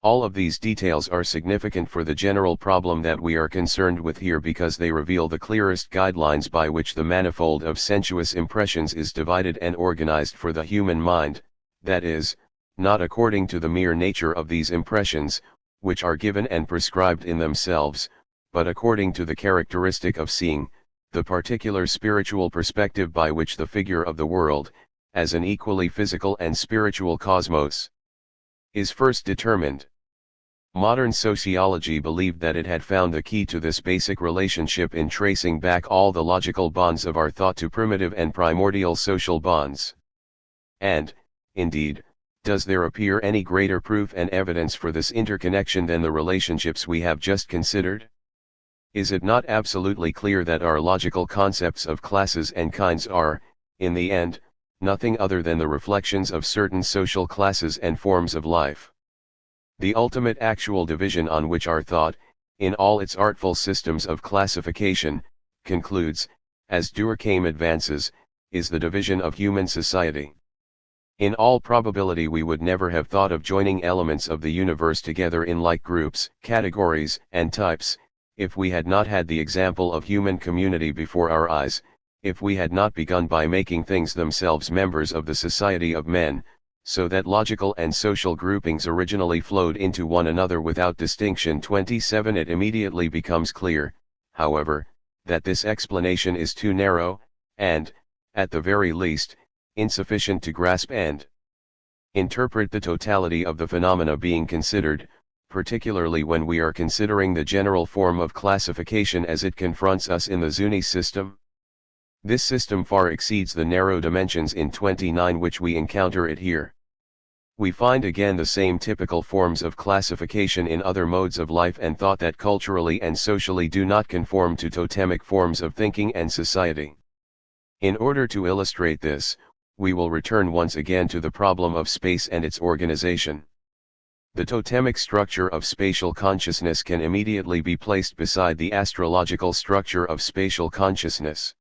All of these details are significant for the general problem that we are concerned with here because they reveal the clearest guidelines by which the manifold of sensuous impressions is divided and organized for the human mind, that is, not according to the mere nature of these impressions, which are given and prescribed in themselves, but according to the characteristic of seeing, the particular spiritual perspective by which the figure of the world, as an equally physical and spiritual cosmos, is first determined. Modern sociology believed that it had found the key to this basic relationship in tracing back all the logical bonds of our thought to primitive and primordial social bonds. And, indeed, does there appear any greater proof and evidence for this interconnection than the relationships we have just considered? Is it not absolutely clear that our logical concepts of classes and kinds are, in the end, nothing other than the reflections of certain social classes and forms of life? The ultimate actual division on which our thought, in all its artful systems of classification, concludes, as Durkheim advances, is the division of human society. In all probability we would never have thought of joining elements of the universe together in like groups, categories, and types, if we had not had the example of human community before our eyes, if we had not begun by making things themselves members of the society of men, so that logical and social groupings originally flowed into one another without distinction. 27. It immediately becomes clear, however, that this explanation is too narrow, and, at the very least, insufficient to grasp and interpret the totality of the phenomena being considered, particularly when we are considering the general form of classification as it confronts us in the Zuni system. This system far exceeds the narrow dimensions in 29 which we encounter it here. We find again the same typical forms of classification in other modes of life and thought that culturally and socially do not conform to totemic forms of thinking and society. In order to illustrate this, we will return once again to the problem of space and its organization. The totemic structure of spatial consciousness can immediately be placed beside the astrological structure of spatial consciousness.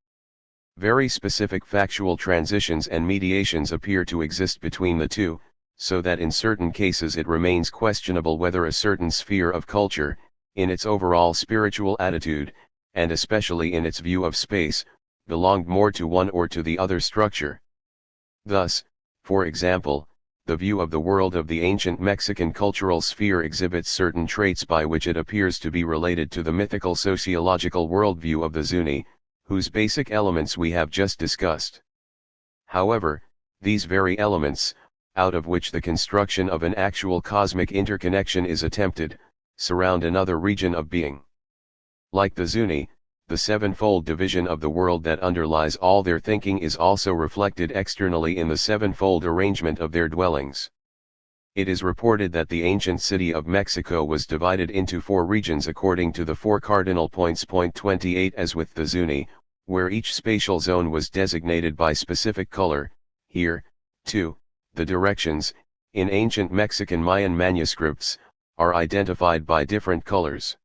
Very specific factual transitions and mediations appear to exist between the two, so that in certain cases it remains questionable whether a certain sphere of culture, in its overall spiritual attitude, and especially in its view of space, belonged more to one or to the other structure. Thus, for example, the view of the world of the ancient Mexican cultural sphere exhibits certain traits by which it appears to be related to the mythical sociological worldview of the Zuni, whose basic elements we have just discussed. However, these very elements, out of which the construction of an actual cosmic interconnection is attempted, surround another region of being. Like the Zuni, the sevenfold division of the world that underlies all their thinking is also reflected externally in the sevenfold arrangement of their dwellings. It is reported that the ancient city of Mexico was divided into 4 regions according to the 4 cardinal points. Point 28 as with the Zuni, where each spatial zone was designated by specific color. Here, too, the directions, in ancient Mexican Mayan manuscripts, are identified by different colors.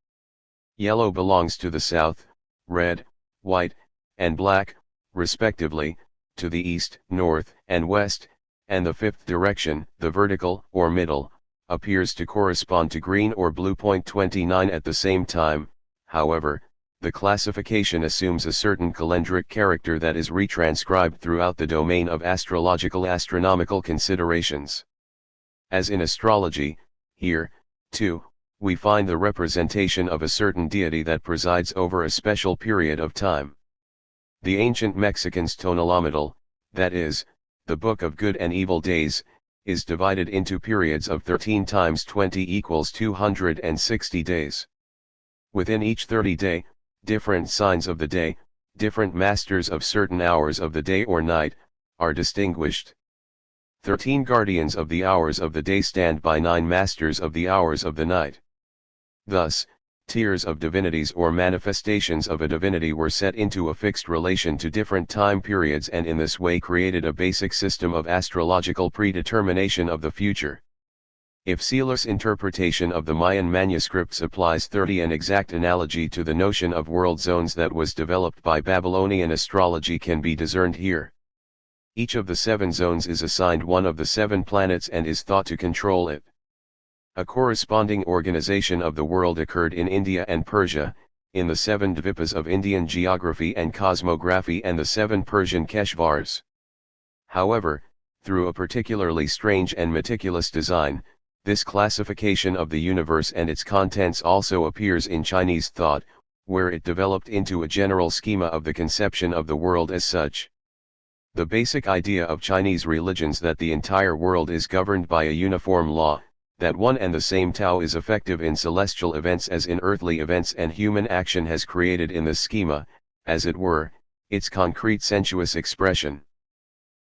Yellow belongs to the south, red, white, and black, respectively, to the east, north, and west, and the 5th direction, the vertical, or middle, appears to correspond to green or blue. Point 29 at the same time, however, the classification assumes a certain calendric character that is retranscribed throughout the domain of astronomical considerations. As in astrology, here, too, we find the representation of a certain deity that presides over a special period of time. The ancient Mexicans' tonalamadal, that is, the Book of Good and Evil Days, is divided into periods of 13 times 20 equals 260 days. Within each 30-day, different signs of the day, different masters of certain hours of the day or night, are distinguished. 13 guardians of the hours of the day stand by 9 masters of the hours of the night. Thus, tiers of divinities or manifestations of a divinity were set into a fixed relation to different time periods and in this way created a basic system of astrological predetermination of the future. If Sela's interpretation of the Mayan manuscripts applies 30 an exact analogy to the notion of world zones that was developed by Babylonian astrology can be discerned here. Each of the 7 zones is assigned one of the 7 planets and is thought to control it. A corresponding organization of the world occurred in India and Persia, in the 7 dvipas of Indian geography and cosmography and the 7 Persian keshvars. However, through a particularly strange and meticulous design, this classification of the universe and its contents also appears in Chinese thought, where it developed into a general schema of the conception of the world as such. The basic idea of Chinese religions that the entire world is governed by a uniform law, that one and the same Tao is effective in celestial events as in earthly events and human action has created in this schema, as it were, its concrete sensuous expression.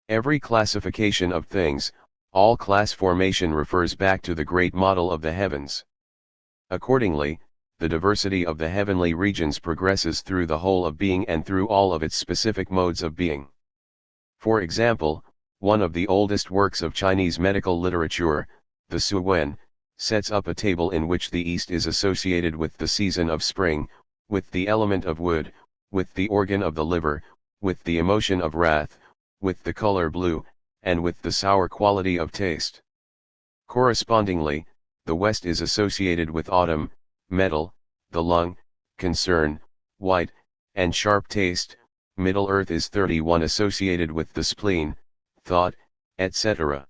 Every classification of things, all class formation refers back to the great model of the heavens. Accordingly, the diversity of the heavenly regions progresses through the whole of being and through all of its specific modes of being. For example, one of the oldest works of Chinese medical literature, the Suwen, sets up a table in which the east is associated with the season of spring, with the element of wood, with the organ of the liver, with the emotion of wrath, with the color blue, and with the sour quality of taste. Correspondingly, the west is associated with autumn, metal, the lung, concern, white, and sharp taste. Middle earth is 31 associated with the spleen, thought, etc.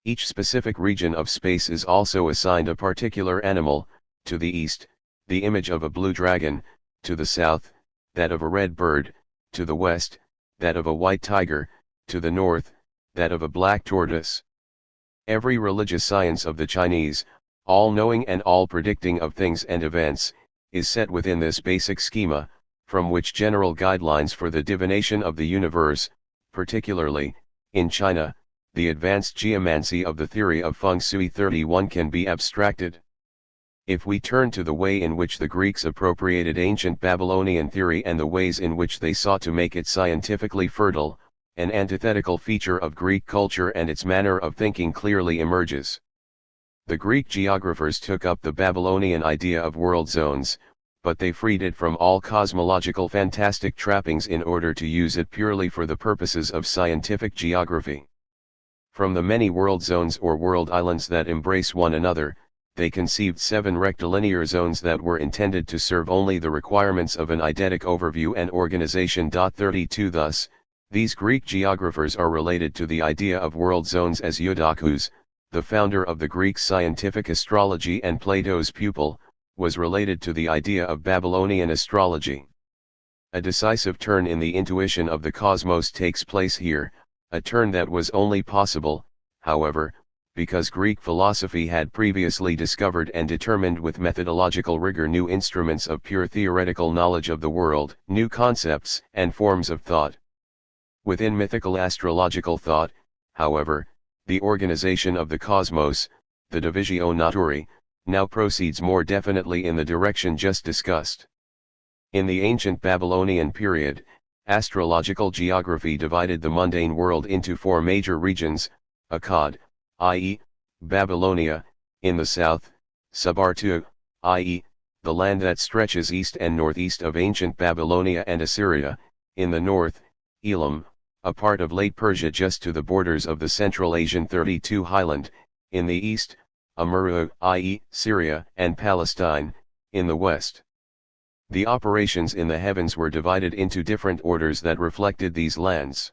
Each specific region of space is also assigned a particular animal, to the east, the image of a blue dragon, to the south, that of a red bird, to the west, that of a white tiger, to the north, that of a black tortoise. Every religious science of the Chinese, all-knowing and all-predicting of things and events, is set within this basic schema, from which general guidelines for the divination of the universe, particularly, in China, the advanced geomancy of the theory of feng shui 31 can be abstracted. If we turn to the way in which the Greeks appropriated ancient Babylonian theory and the ways in which they sought to make it scientifically fertile, an antithetical feature of Greek culture and its manner of thinking clearly emerges. The Greek geographers took up the Babylonian idea of world zones, but they freed it from all cosmological fantastic trappings in order to use it purely for the purposes of scientific geography. From the many world zones or world islands that embrace one another, they conceived 7 rectilinear zones that were intended to serve only the requirements of an eidetic overview and organization. 32 Thus, these Greek geographers are related to the idea of world zones as Eudoxus, the founder of the Greek scientific astrology and Plato's pupil, was related to the idea of Babylonian astrology. A decisive turn in the intuition of the cosmos takes place here, a turn that was only possible, however, because Greek philosophy had previously discovered and determined with methodological rigor new instruments of pure theoretical knowledge of the world, new concepts and forms of thought. Within mythical astrological thought, however, the organization of the cosmos, the divisio naturae, now proceeds more definitely in the direction just discussed. In the ancient Babylonian period, astrological geography divided the mundane world into 4 major regions: Akkad, i.e., Babylonia, in the south; Subartu, i.e., the land that stretches east and northeast of ancient Babylonia and Assyria; in the north, Elam, a part of late Persia just to the borders of the Central Asian 32 highland; in the east, Amurru, i.e., Syria and Palestine; in the west. The operations in the heavens were divided into different orders that reflected these lands.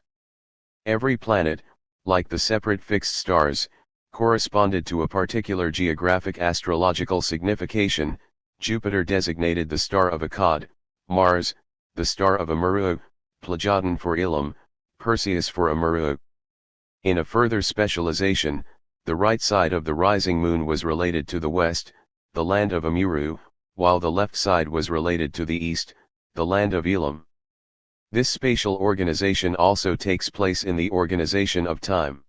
Every planet, like the separate fixed stars, corresponded to a particular geographic astrological signification. Jupiter designated the star of Akkad, Mars, the star of Amurru, Plajaton for Elam, Perseus for Amurru. In a further specialization, the right side of the rising moon was related to the west, the land of Amurru, while the left side was related to the east, the land of Elam. This spatial organization also takes place in the organization of time.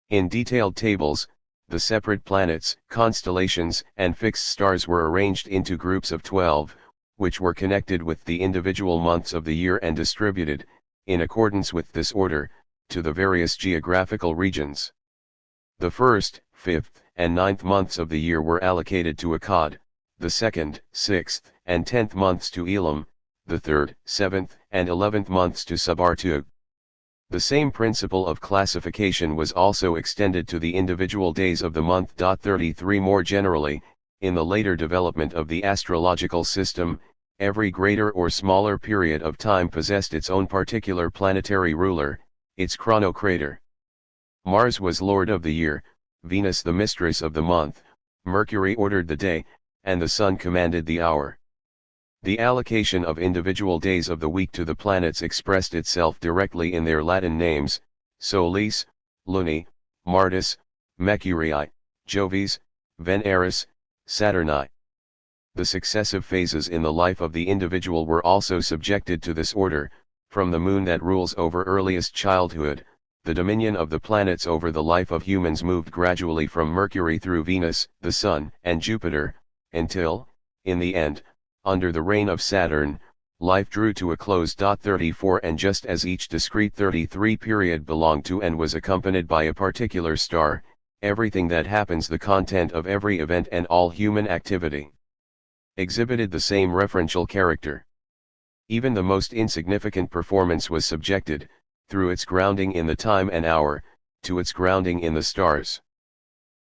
In detailed tables, the separate planets, constellations, and fixed stars were arranged into groups of 12, which were connected with the individual months of the year and distributed, in accordance with this order, to the various geographical regions. The 1st, 5th, and 9th months of the year were allocated to Akkad, the 2nd, 6th, and 10th months to Elam, the 3rd, 7th, and 11th months to Subartu. The same principle of classification was also extended to the individual days of the month. 33 More generally, in the later development of the astrological system, every greater or smaller period of time possessed its own particular planetary ruler, its chronocrator. Mars was lord of the year, Venus the mistress of the month, Mercury ordered the day, and the Sun commanded the hour. The allocation of individual days of the week to the planets expressed itself directly in their Latin names: Solis, Luni, Martis, Mercurii, Jovis, Veneris, Saturni. The successive phases in the life of the individual were also subjected to this order. From the moon that rules over earliest childhood, the dominion of the planets over the life of humans moved gradually from Mercury through Venus, the Sun, and Jupiter, until, in the end, under the reign of Saturn, life drew to a close. 34 And just as each discrete 33 period belonged to and was accompanied by a particular star, everything that happens, the content of every event and all human activity, exhibited the same referential character. Even the most insignificant performance was subjected, through its grounding in the time and hour, to its grounding in the stars.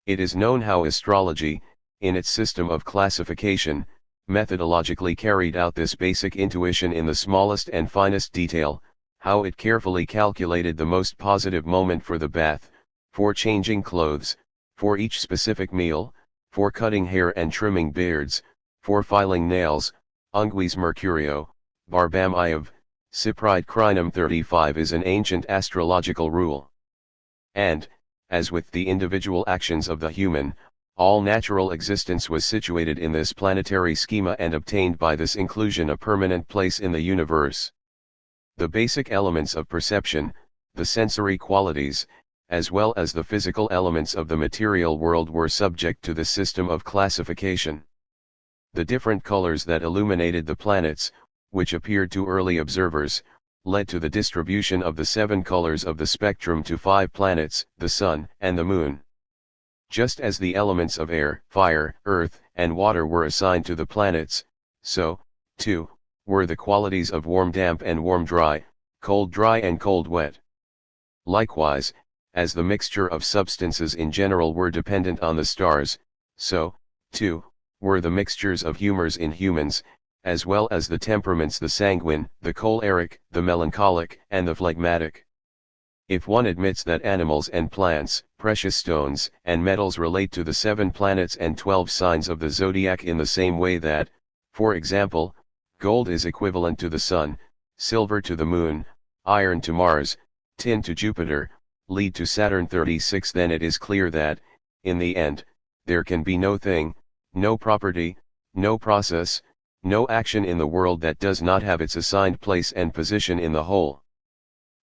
It is known how astrology, in its system of classification, methodologically carried out this basic intuition in the smallest and finest detail, how it carefully calculated the most positive moment for the bath, for changing clothes, for each specific meal, for cutting hair and trimming beards, for filing nails. Unguis Mercurio, Barbam Iov, Cypride Crinum 35 is an ancient astrological rule. And, as with the individual actions of the human, all natural existence was situated in this planetary schema and obtained by this inclusion a permanent place in the universe. The basic elements of perception, the sensory qualities, as well as the physical elements of the material world were subject to the system of classification. The different colors that illuminated the planets, which appeared to early observers, led to the distribution of the 7 colors of the spectrum to 5 planets, the Sun and the Moon. Just as the elements of air, fire, earth, and water were assigned to the planets, so, too, were the qualities of warm damp and warm dry, cold dry and cold wet. Likewise, as the mixture of substances in general were dependent on the stars, so, 2. Were the mixtures of humors in humans, as well as the temperaments, the sanguine, the choleric, the melancholic, and the phlegmatic. If one admits that animals and plants, precious stones, and metals relate to the 7 planets and 12 signs of the zodiac in the same way that, for example, gold is equivalent to the sun, silver to the moon, iron to Mars, tin to Jupiter, lead to Saturn 36, then it is clear that, in the end, there can be no thing, no property, no process, no action in the world that does not have its assigned place and position in the whole.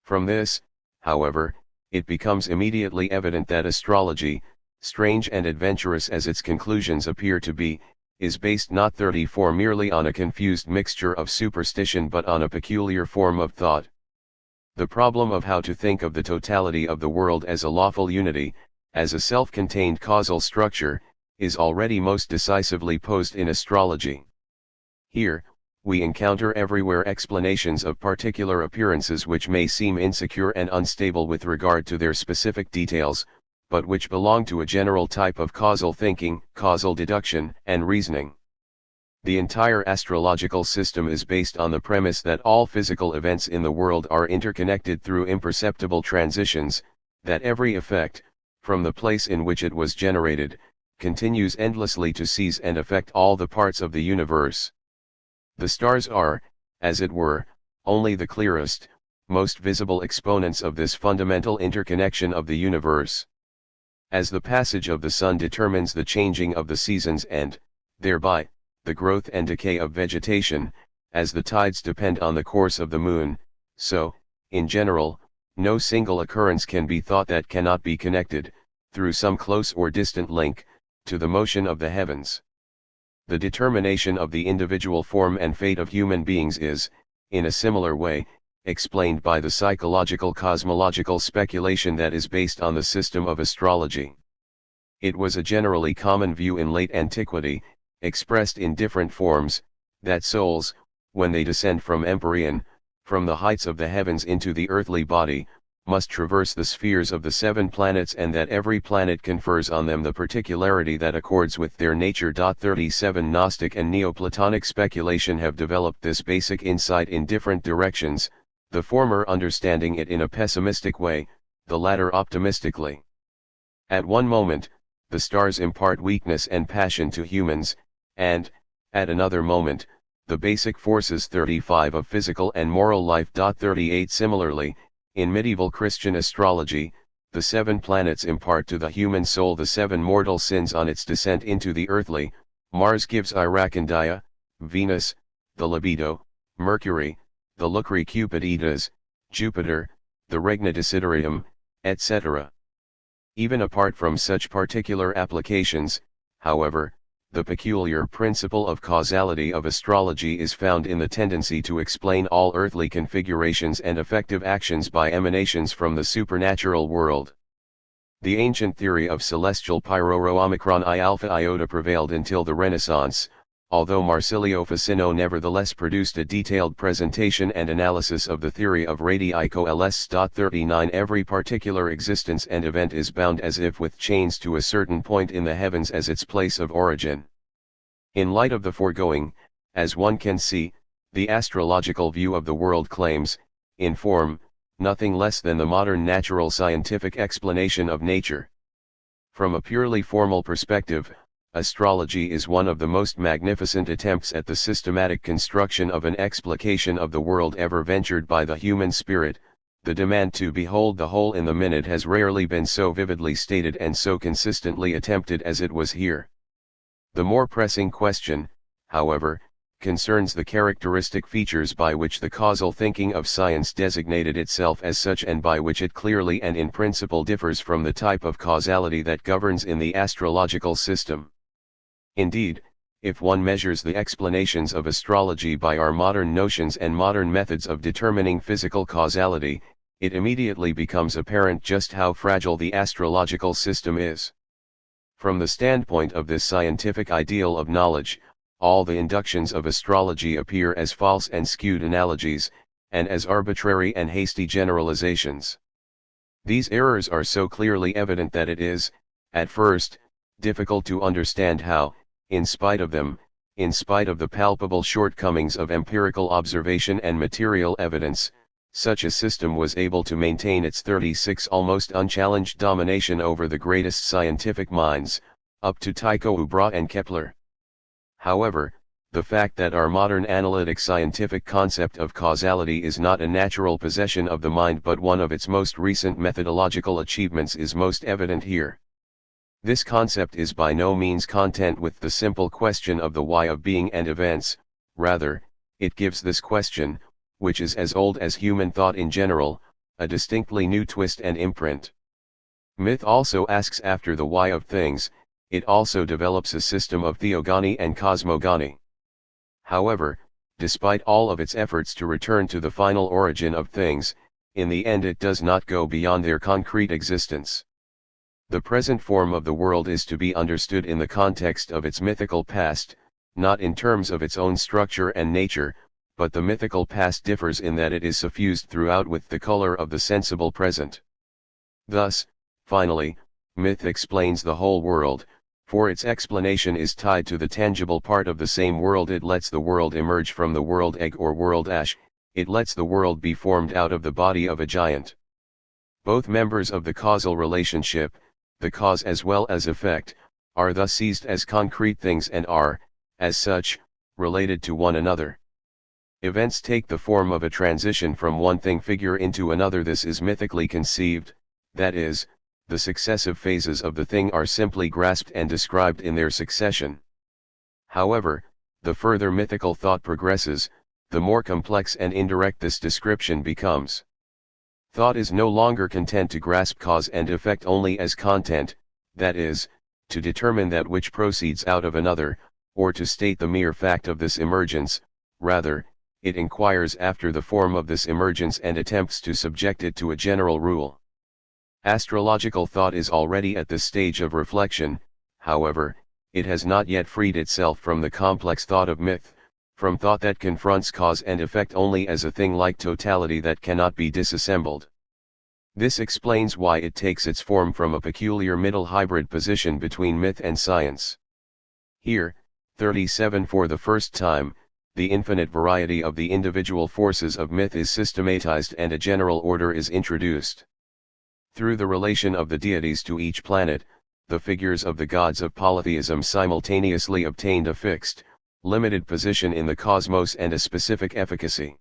From this, however, it becomes immediately evident that astrology, strange and adventurous as its conclusions appear to be, is based not 34 merely on a confused mixture of superstition but on a peculiar form of thought. The problem of how to think of the totality of the world as a lawful unity, as a self-contained causal structure, is already most decisively posed in astrology. Here, we encounter everywhere explanations of particular appearances which may seem insecure and unstable with regard to their specific details, but which belong to a general type of causal thinking, causal deduction, and reasoning. The entire astrological system is based on the premise that all physical events in the world are interconnected through imperceptible transitions, that every effect, from the place in which it was generated, continues endlessly to seize and affect all the parts of the universe. The stars are, as it were, only the clearest, most visible exponents of this fundamental interconnection of the universe. As the passage of the sun determines the changing of the seasons and, thereby, the growth and decay of vegetation, as the tides depend on the course of the moon, so, in general, no single occurrence can be thought that cannot be connected, through some close or distant link, to the motion of the heavens. The determination of the individual form and fate of human beings is, in a similar way, explained by the psychological cosmological speculation that is based on the system of astrology. It was a generally common view in late antiquity, expressed in different forms, that souls, when they descend from empyrean, from the heights of the heavens into the earthly body, must traverse the spheres of the 7 planets and that every planet confers on them the particularity that accords with their nature. 37 Gnostic and Neoplatonic speculation have developed this basic insight in different directions, the former understanding it in a pessimistic way, the latter optimistically. At one moment, the stars impart weakness and passion to humans, and, at another moment, the basic forces 35 of physical and moral life. 38 Similarly, in medieval Christian astrology, the 7 planets impart to the human soul the 7 mortal sins on its descent into the earthly. Mars gives iracundia, Venus, the libido, Mercury, the lucre cupiditas, Jupiter, the regna desiderium, etc. Even apart from such particular applications, however, the peculiar principle of causality of astrology is found in the tendency to explain all earthly configurations and effective actions by emanations from the supernatural world. The ancient theory of celestial Pyrrho Omicron I Alpha Iota prevailed until the Renaissance, although Marsilio Ficino nevertheless produced a detailed presentation and analysis of the theory of radii coelesces. 39 Every particular existence and event is bound as if with chains to a certain point in the heavens as its place of origin. In light of the foregoing, as one can see, the astrological view of the world claims, in form, nothing less than the modern natural scientific explanation of nature. From a purely formal perspective, astrology is one of the most magnificent attempts at the systematic construction of an explication of the world ever ventured by the human spirit. The demand to behold the whole in the minute has rarely been so vividly stated and so consistently attempted as it was here. The more pressing question, however, concerns the characteristic features by which the causal thinking of science designated itself as such and by which it clearly and in principle differs from the type of causality that governs in the astrological system. Indeed, if one measures the explanations of astrology by our modern notions and modern methods of determining physical causality, it immediately becomes apparent just how fragile the astrological system is. From the standpoint of this scientific ideal of knowledge, all the inductions of astrology appear as false and skewed analogies, and as arbitrary and hasty generalizations. These errors are so clearly evident that it is, at first, difficult to understand how, in spite of them, in spite of the palpable shortcomings of empirical observation and material evidence, such a system was able to maintain its 36 almost unchallenged domination over the greatest scientific minds, up to Tycho Brahe and Kepler. However, the fact that our modern analytic scientific concept of causality is not a natural possession of the mind but one of its most recent methodological achievements is most evident here. This concept is by no means content with the simple question of the why of being and events, rather, it gives this question, which is as old as human thought in general, a distinctly new twist and imprint. Myth also asks after the why of things, it also develops a system of theogony and cosmogony. However, despite all of its efforts to return to the final origin of things, in the end it does not go beyond their concrete existence. The present form of the world is to be understood in the context of its mythical past, not in terms of its own structure and nature, but the mythical past differs in that it is suffused throughout with the color of the sensible present. Thus, finally, myth explains the whole world, for its explanation is tied to the tangible part of the same world. It lets the world emerge from the world egg or world ash, it lets the world be formed out of the body of a giant. Both members of the causal relationship, the cause as well as effect, are thus seized as concrete things and are, as such, related to one another. Events take the form of a transition from one thing figure into another. This is mythically conceived, that is, the successive phases of the thing are simply grasped and described in their succession. However, the further mythical thought progresses, the more complex and indirect this description becomes. Thought is no longer content to grasp cause and effect only as content, that is, to determine that which proceeds out of another, or to state the mere fact of this emergence. Rather, it inquires after the form of this emergence and attempts to subject it to a general rule. Astrological thought is already at this stage of reflection, however, it has not yet freed itself from the complex thought of myth, from thought that confronts cause and effect only as a thing like totality that cannot be disassembled. This explains why it takes its form from a peculiar middle hybrid position between myth and science. Here, 37 for the first time, the infinite variety of the individual forces of myth is systematized and a general order is introduced. Through the relation of the deities to each planet, the figures of the gods of polytheism simultaneously obtained a fixed, limited position in the cosmos and a specific efficacy.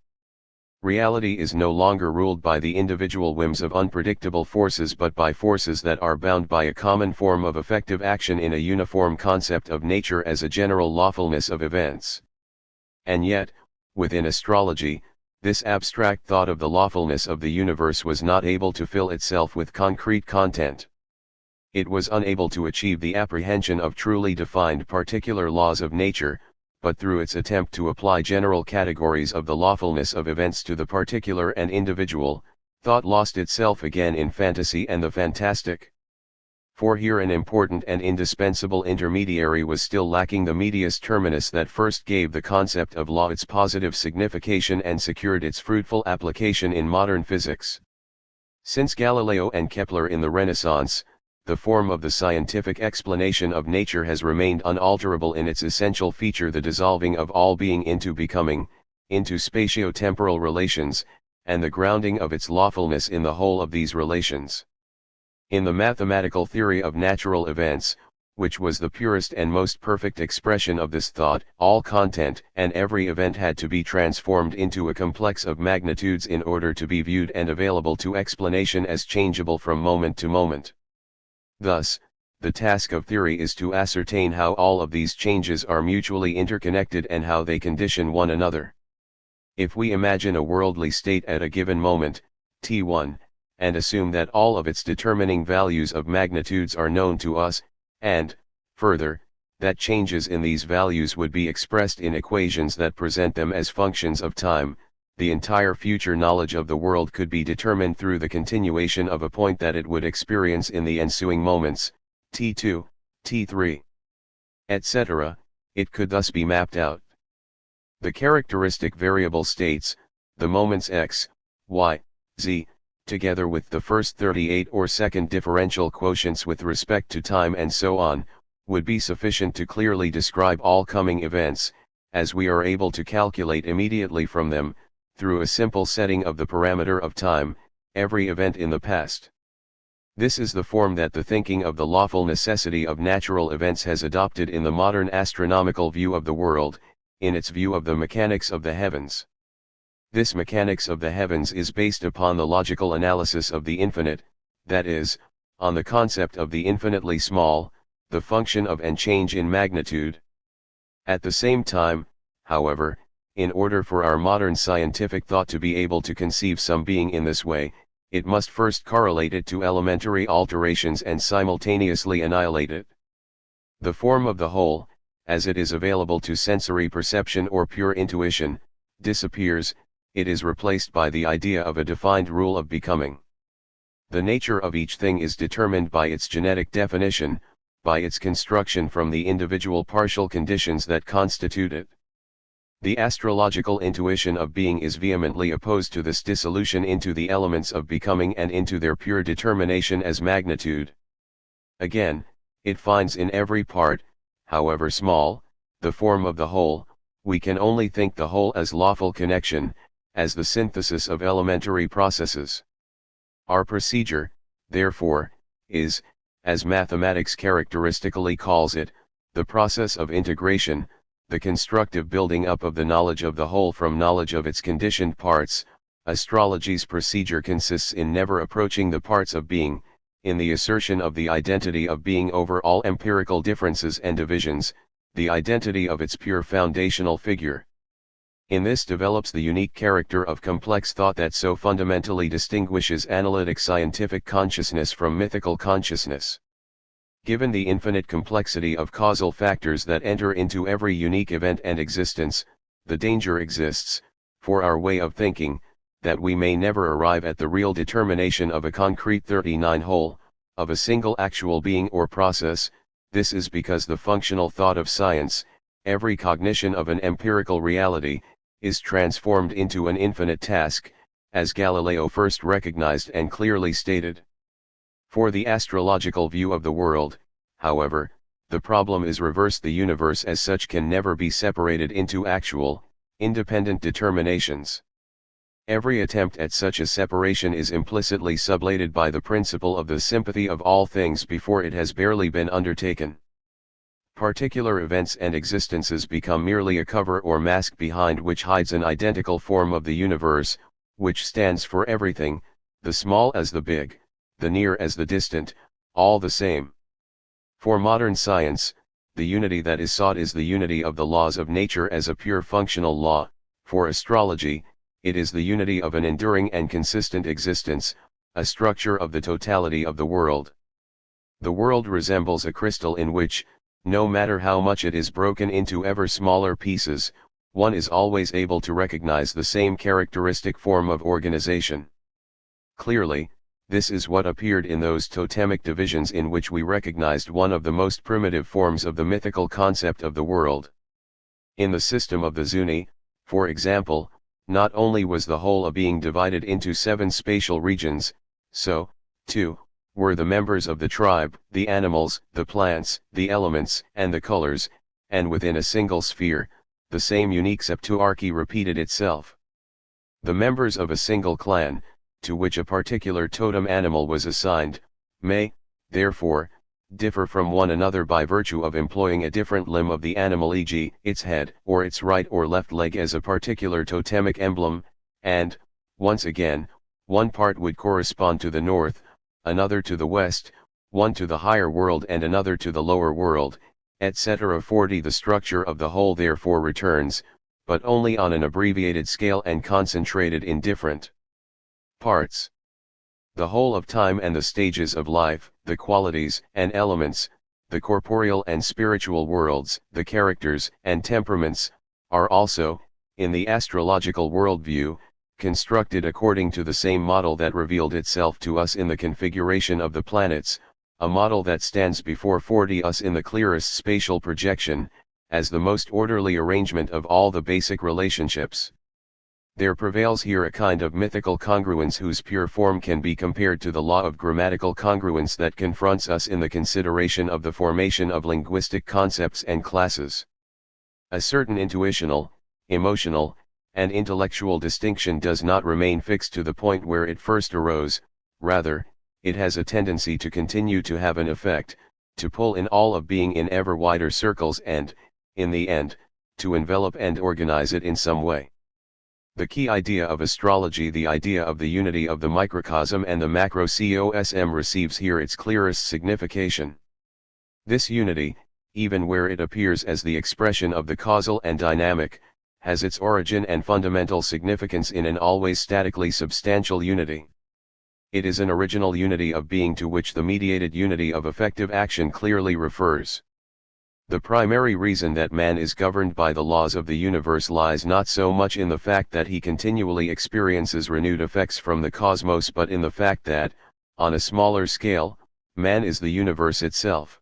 Reality is no longer ruled by the individual whims of unpredictable forces but by forces that are bound by a common form of effective action in a uniform concept of nature as a general lawfulness of events. And yet, within astrology, this abstract thought of the lawfulness of the universe was not able to fill itself with concrete content. It was unable to achieve the apprehension of truly defined particular laws of nature, but through its attempt to apply general categories of the lawfulness of events to the particular and individual, thought lost itself again in fantasy and the fantastic. For here an important and indispensable intermediary was still lacking, the medius terminus that first gave the concept of law its positive signification and secured its fruitful application in modern physics. Since Galileo and Kepler in the Renaissance, the form of the scientific explanation of nature has remained unalterable in its essential feature, the dissolving of all being into becoming, into spatio-temporal relations, and the grounding of its lawfulness in the whole of these relations. In the mathematical theory of natural events, which was the purest and most perfect expression of this thought, all content and every event had to be transformed into a complex of magnitudes in order to be viewed and available to explanation as changeable from moment to moment. Thus, the task of theory is to ascertain how all of these changes are mutually interconnected and how they condition one another. If we imagine a worldly state at a given moment, t1, and assume that all of its determining values of magnitudes are known to us, and, further, that changes in these values would be expressed in equations that present them as functions of time, the entire future knowledge of the world could be determined through the continuation of a point that it would experience in the ensuing moments, t2, t3, etc., it could thus be mapped out. The characteristic variable states, the moments x, y, z, together with the first 38 or second differential quotients with respect to time and so on, would be sufficient to clearly describe all coming events, as we are able to calculate immediately from them, through a simple setting of the parameter of time, every event in the past. This is the form that the thinking of the lawful necessity of natural events has adopted in the modern astronomical view of the world, in its view of the mechanics of the heavens. This mechanics of the heavens is based upon the logical analysis of the infinite, that is, on the concept of the infinitely small, the function of and change in magnitude. At the same time, however, in order for our modern scientific thought to be able to conceive some being in this way, it must first correlate it to elementary alterations and simultaneously annihilate it. The form of the whole, as it is available to sensory perception or pure intuition, disappears, it is replaced by the idea of a defined rule of becoming. The nature of each thing is determined by its genetic definition, by its construction from the individual partial conditions that constitute it. The astrological intuition of being is vehemently opposed to this dissolution into the elements of becoming and into their pure determination as magnitude. Again, it finds in every part, however small, the form of the whole. We can only think the whole as lawful connection, as the synthesis of elementary processes. Our procedure, therefore, is, as mathematics characteristically calls it, the process of integration, the constructive building up of the knowledge of the whole from knowledge of its conditioned parts. Astrology's procedure consists in never approaching the parts of being, in the assertion of the identity of being over all empirical differences and divisions, the identity of its pure foundational figure. In this develops the unique character of complex thought that so fundamentally distinguishes analytic scientific consciousness from mythical consciousness. Given the infinite complexity of causal factors that enter into every unique event and existence, the danger exists, for our way of thinking, that we may never arrive at the real determination of a concrete 39 whole, of a single actual being or process. This is because the functional thought of science, every cognition of an empirical reality, is transformed into an infinite task, as Galileo first recognized and clearly stated. For the astrological view of the world, however, the problem is reversed. The universe as such can never be separated into actual, independent determinations. Every attempt at such a separation is implicitly sublated by the principle of the sympathy of all things before it has barely been undertaken. Particular events and existences become merely a cover or mask behind which hides an identical form of the universe, which stands for everything, the small as the big, the near as the distant, all the same. For modern science, the unity that is sought is the unity of the laws of nature as a pure functional law. For astrology, it is the unity of an enduring and consistent existence, a structure of the totality of the world. The world resembles a crystal in which, no matter how much it is broken into ever smaller pieces, one is always able to recognize the same characteristic form of organization. Clearly, this is what appeared in those totemic divisions in which we recognized one of the most primitive forms of the mythical concept of the world. In the system of the Zuni, for example, not only was the whole of being divided into 7 spatial regions, so, too, were the members of the tribe, the animals, the plants, the elements, and the colors, and within a single sphere, the same unique septuarchy repeated itself. The members of a single clan, to which a particular totem animal was assigned, may, therefore, differ from one another by virtue of employing a different limb of the animal, e.g., its head or its right or left leg as a particular totemic emblem, and, once again, one part would correspond to the north, another to the west, one to the higher world and another to the lower world, etc. 40. The structure of the whole therefore returns, but only on an abbreviated scale and concentrated in different parts. The whole of time and the stages of life, the qualities and elements, the corporeal and spiritual worlds, the characters and temperaments, are also, in the astrological worldview, constructed according to the same model that revealed itself to us in the configuration of the planets, a model that stands before 40 us in the clearest spatial projection, as the most orderly arrangement of all the basic relationships. There prevails here a kind of mythical congruence whose pure form can be compared to the law of grammatical congruence that confronts us in the consideration of the formation of linguistic concepts and classes. A certain intuitional, emotional, and intellectual distinction does not remain fixed to the point where it first arose, rather, it has a tendency to continue to have an effect, to pull in all of being in ever wider circles and, in the end, to envelop and organize it in some way. The key idea of astrology, the idea of the unity of the microcosm and the macrocosm, receives here its clearest signification. This unity, even where it appears as the expression of the causal and dynamic, has its origin and fundamental significance in an always statically substantial unity. It is an original unity of being to which the mediated unity of effective action clearly refers. The primary reason that man is governed by the laws of the universe lies not so much in the fact that he continually experiences renewed effects from the cosmos, but in the fact that, on a smaller scale, man is the universe itself.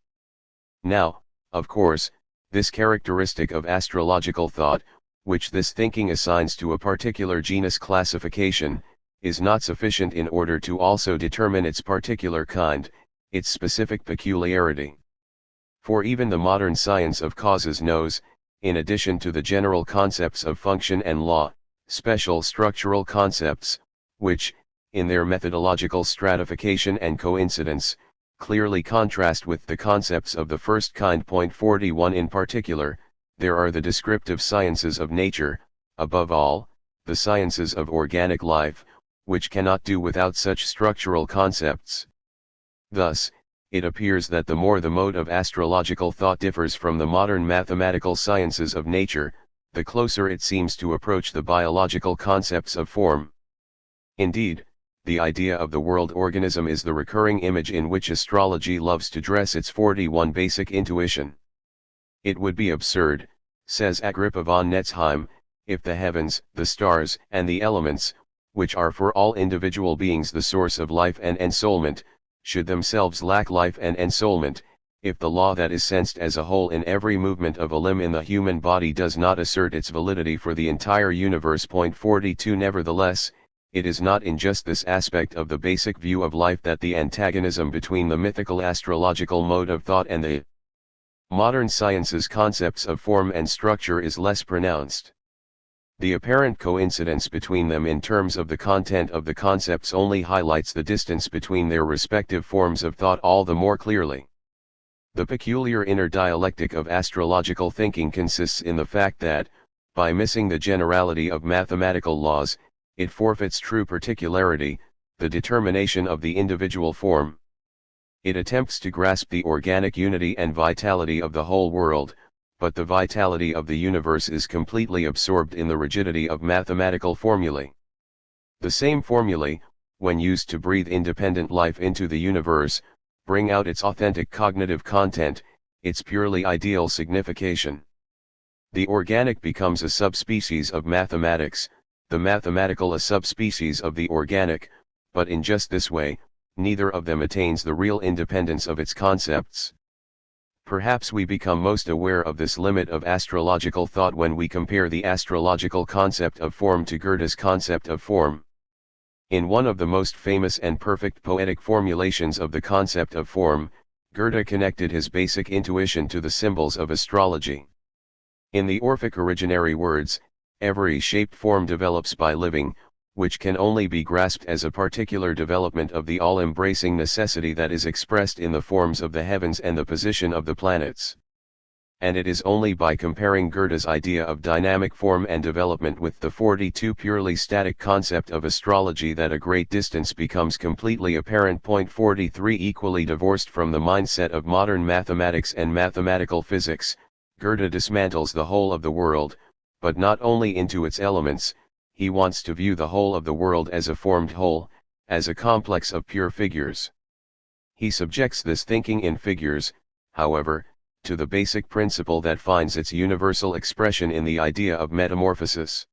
Now, of course, this characteristic of astrological thought, which this thinking assigns to a particular genus classification, is not sufficient in order to also determine its particular kind, its specific peculiarity. For even the modern science of causes knows, in addition to the general concepts of function and law, special structural concepts, which, in their methodological stratification and coincidence, clearly contrast with the concepts of the first kind. 41 In particular, there are the descriptive sciences of nature, above all, the sciences of organic life, which cannot do without such structural concepts. Thus, it appears that the more the mode of astrological thought differs from the modern mathematical sciences of nature, the closer it seems to approach the biological concepts of form. Indeed, the idea of the world organism is the recurring image in which astrology loves to dress its 41 basic intuition. It would be absurd, says Agrippa von Netzheim, if the heavens, the stars, and the elements, which are for all individual beings the source of life and ensoulment, should themselves lack life and ensoulment, if the law that is sensed as a whole in every movement of a limb in the human body does not assert its validity for the entire universe. 42 Nevertheless, it is not in just this aspect of the basic view of life that the antagonism between the mythical astrological mode of thought and the modern science's concepts of form and structure is less pronounced. The apparent coincidence between them in terms of the content of the concepts only highlights the distance between their respective forms of thought all the more clearly. The peculiar inner dialectic of astrological thinking consists in the fact that, by missing the generality of mathematical laws, it forfeits true particularity, the determination of the individual form. It attempts to grasp the organic unity and vitality of the whole world, but the vitality of the universe is completely absorbed in the rigidity of mathematical formulae. The same formulae, when used to breathe independent life into the universe, bring out its authentic cognitive content, its purely ideal signification. The organic becomes a subspecies of mathematics, the mathematical a subspecies of the organic, but in just this way, neither of them attains the real independence of its concepts. Perhaps we become most aware of this limit of astrological thought when we compare the astrological concept of form to Goethe's concept of form. In one of the most famous and perfect poetic formulations of the concept of form, Goethe connected his basic intuition to the symbols of astrology. In the Orphic originary words, every shaped form develops by living, which can only be grasped as a particular development of the all-embracing necessity that is expressed in the forms of the heavens and the position of the planets. And it is only by comparing Goethe's idea of dynamic form and development with the 42 purely static concept of astrology that a great distance becomes completely apparent. 43 Equally divorced from the mindset of modern mathematics and mathematical physics, Goethe dismantles the whole of the world, but not only into its elements. He wants to view the whole of the world as a formed whole, as a complex of pure figures. He subjects this thinking in figures, however, to the basic principle that finds its universal expression in the idea of metamorphosis.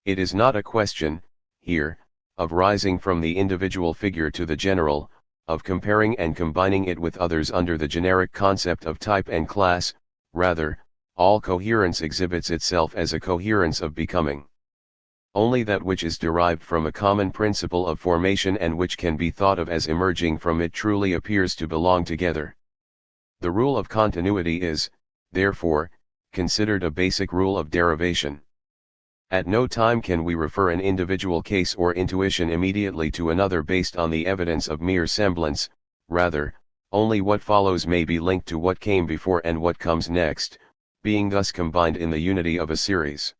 It is not a question, here, of rising from the individual figure to the general, of comparing and combining it with others under the generic concept of type and class, rather, all coherence exhibits itself as a coherence of becoming. only that which is derived from a common principle of formation and which can be thought of as emerging from it truly appears to belong together. The rule of continuity is, therefore, considered a basic rule of derivation. At no time can we refer an individual case or intuition immediately to another based on the evidence of mere semblance, rather, only what follows may be linked to what came before and what comes next, being thus combined in the unity of a series.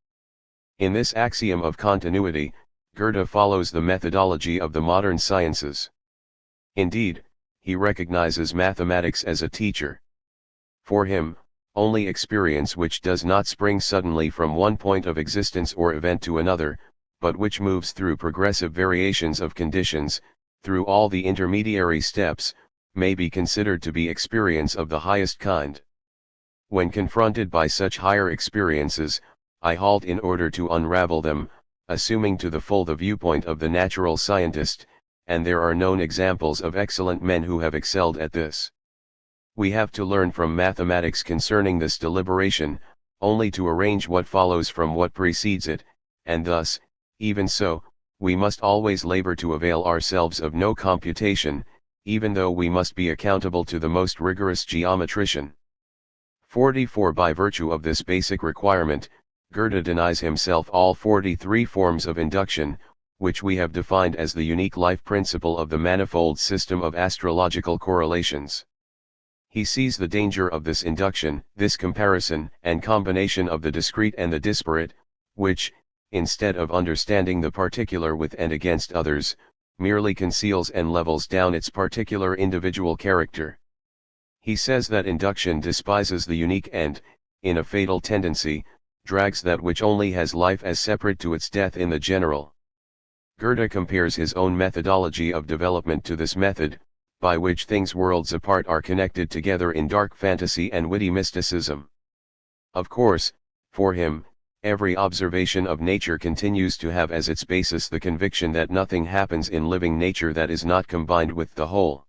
In this axiom of continuity, Goethe follows the methodology of the modern sciences. Indeed, he recognizes mathematics as a teacher. For him, only experience which does not spring suddenly from one point of existence or event to another, but which moves through progressive variations of conditions, through all the intermediary steps, may be considered to be experience of the highest kind. When confronted by such higher experiences, I halt in order to unravel them, assuming to the full the viewpoint of the natural scientist, and there are known examples of excellent men who have excelled at this. We have to learn from mathematics concerning this deliberation, only to arrange what follows from what precedes it, and thus, even so, we must always labor to avail ourselves of no computation, even though we must be accountable to the most rigorous geometrician. 44. By virtue of this basic requirement, Goethe denies himself all 43 forms of induction, which we have defined as the unique life principle of the manifold system of astrological correlations. He sees the danger of this induction, this comparison and combination of the discrete and the disparate, which, instead of understanding the particular with and against others, merely conceals and levels down its particular individual character. He says that induction despises the unique and, in a fatal tendency, drags that which only has life as separate to its death in the general. Goethe compares his own methodology of development to this method, by which things worlds apart are connected together in dark fantasy and witty mysticism. Of course, for him, every observation of nature continues to have as its basis the conviction that nothing happens in living nature that is not combined with the whole.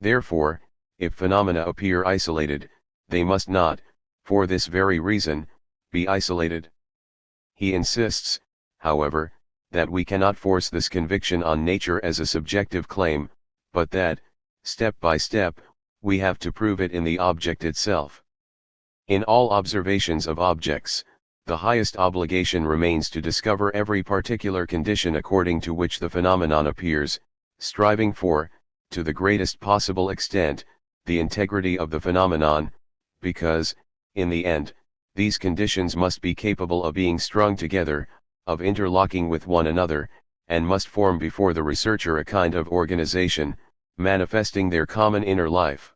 Therefore, if phenomena appear isolated, they must not, for this very reason, be isolated. He insists, however, that we cannot force this conviction on nature as a subjective claim, but that, step by step, we have to prove it in the object itself. In all observations of objects, the highest obligation remains to discover every particular condition according to which the phenomenon appears, striving for, to the greatest possible extent, the integrity of the phenomenon, because, in the end, these conditions must be capable of being strung together, of interlocking with one another, and must form before the researcher a kind of organization, manifesting their common inner life.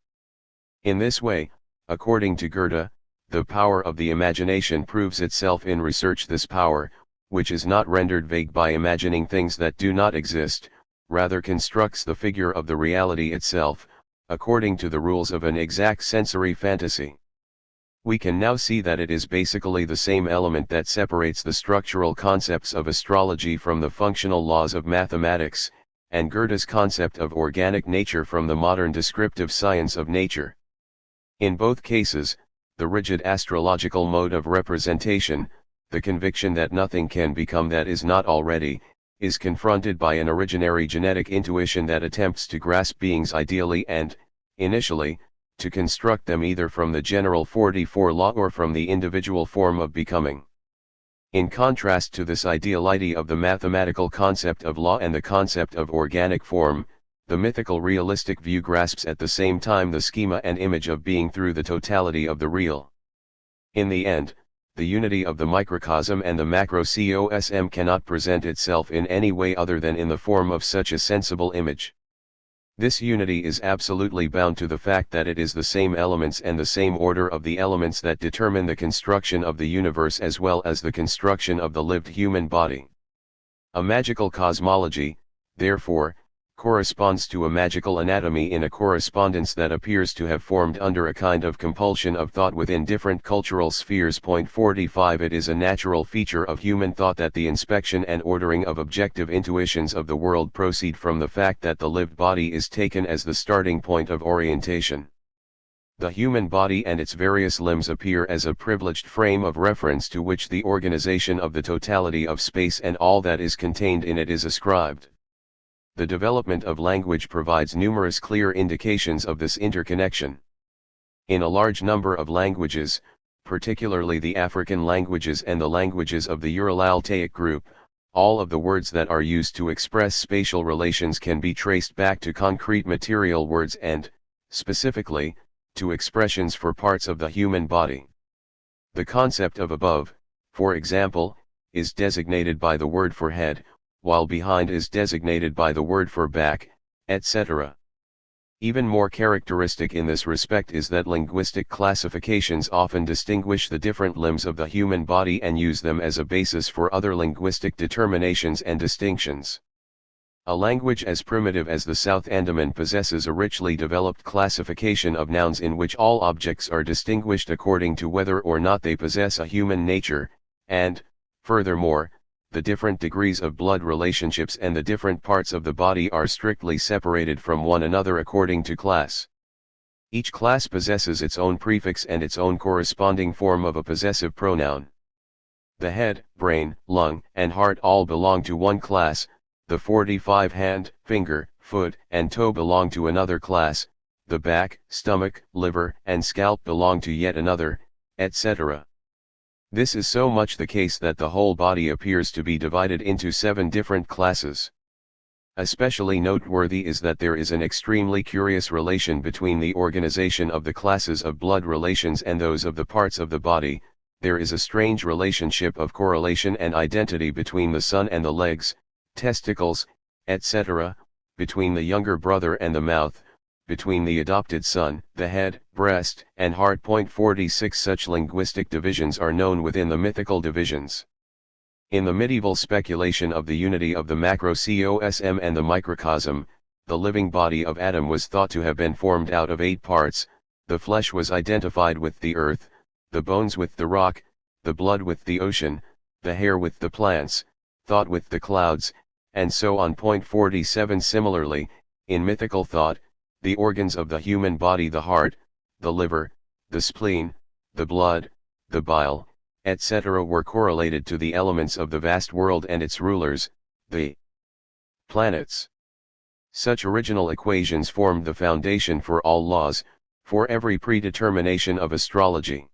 In this way, according to Goethe, the power of the imagination proves itself in research. This power, which is not rendered vague by imagining things that do not exist, rather constructs the figure of the reality itself, according to the rules of an exact sensory fantasy. We can now see that it is basically the same element that separates the structural concepts of astrology from the functional laws of mathematics, and Goethe's concept of organic nature from the modern descriptive science of nature. In both cases, the rigid astrological mode of representation, the conviction that nothing can become that is not already, is confronted by an originary genetic intuition that attempts to grasp beings ideally and, initially, to construct them either from the general 44 law or from the individual form of becoming. In contrast to this ideality of the mathematical concept of law and the concept of organic form, the mythical realistic view grasps at the same time the schema and image of being through the totality of the real. In the end, the unity of the microcosm and the macrocosm cannot present itself in any way other than in the form of such a sensible image. This unity is absolutely bound to the fact that it is the same elements and the same order of the elements that determine the construction of the universe as well as the construction of the lived human body. A magical cosmology, therefore, corresponds to a magical anatomy in a correspondence that appears to have formed under a kind of compulsion of thought within different cultural spheres. 45 It is a natural feature of human thought that the inspection and ordering of objective intuitions of the world proceed from the fact that the lived body is taken as the starting point of orientation. The human body and its various limbs appear as a privileged frame of reference to which the organization of the totality of space and all that is contained in it is ascribed. The development of language provides numerous clear indications of this interconnection. In a large number of languages, particularly the African languages and the languages of the Ural-Altaic group, all of the words that are used to express spatial relations can be traced back to concrete material words and, specifically, to expressions for parts of the human body. The concept of above, for example, is designated by the word for head, while behind is designated by the word for back, etc. Even more characteristic in this respect is that linguistic classifications often distinguish the different limbs of the human body and use them as a basis for other linguistic determinations and distinctions. A language as primitive as the South Andaman possesses a richly developed classification of nouns in which all objects are distinguished according to whether or not they possess a human nature, and, furthermore, the different degrees of blood relationships and the different parts of the body are strictly separated from one another according to class. Each class possesses its own prefix and its own corresponding form of a possessive pronoun. The head, brain, lung, and heart all belong to one class. The 45 hand, finger, foot, and toe belong to another class, the back, stomach, liver, and scalp belong to yet another, etc. This is so much the case that the whole body appears to be divided into 7 different classes. Especially noteworthy is that there is an extremely curious relation between the organization of the classes of blood relations and those of the parts of the body. There is a strange relationship of correlation and identity between the son and the legs, testicles, etc., between the younger brother and the mouth, between the adopted son, the head, breast, and heart. 46 Such linguistic divisions are known within the mythical divisions. In the medieval speculation of the unity of the macrocosm and the microcosm, the living body of Adam was thought to have been formed out of 8 parts. The flesh was identified with the earth, the bones with the rock, the blood with the ocean, the hair with the plants, thought with the clouds, and so on. 47 Similarly, in mythical thought, the organs of the human body, the heart, the liver, the spleen, the blood, the bile, etc., were correlated to the elements of the vast world and its rulers, the planets. Such original equations formed the foundation for all laws, for every predetermination of astrology.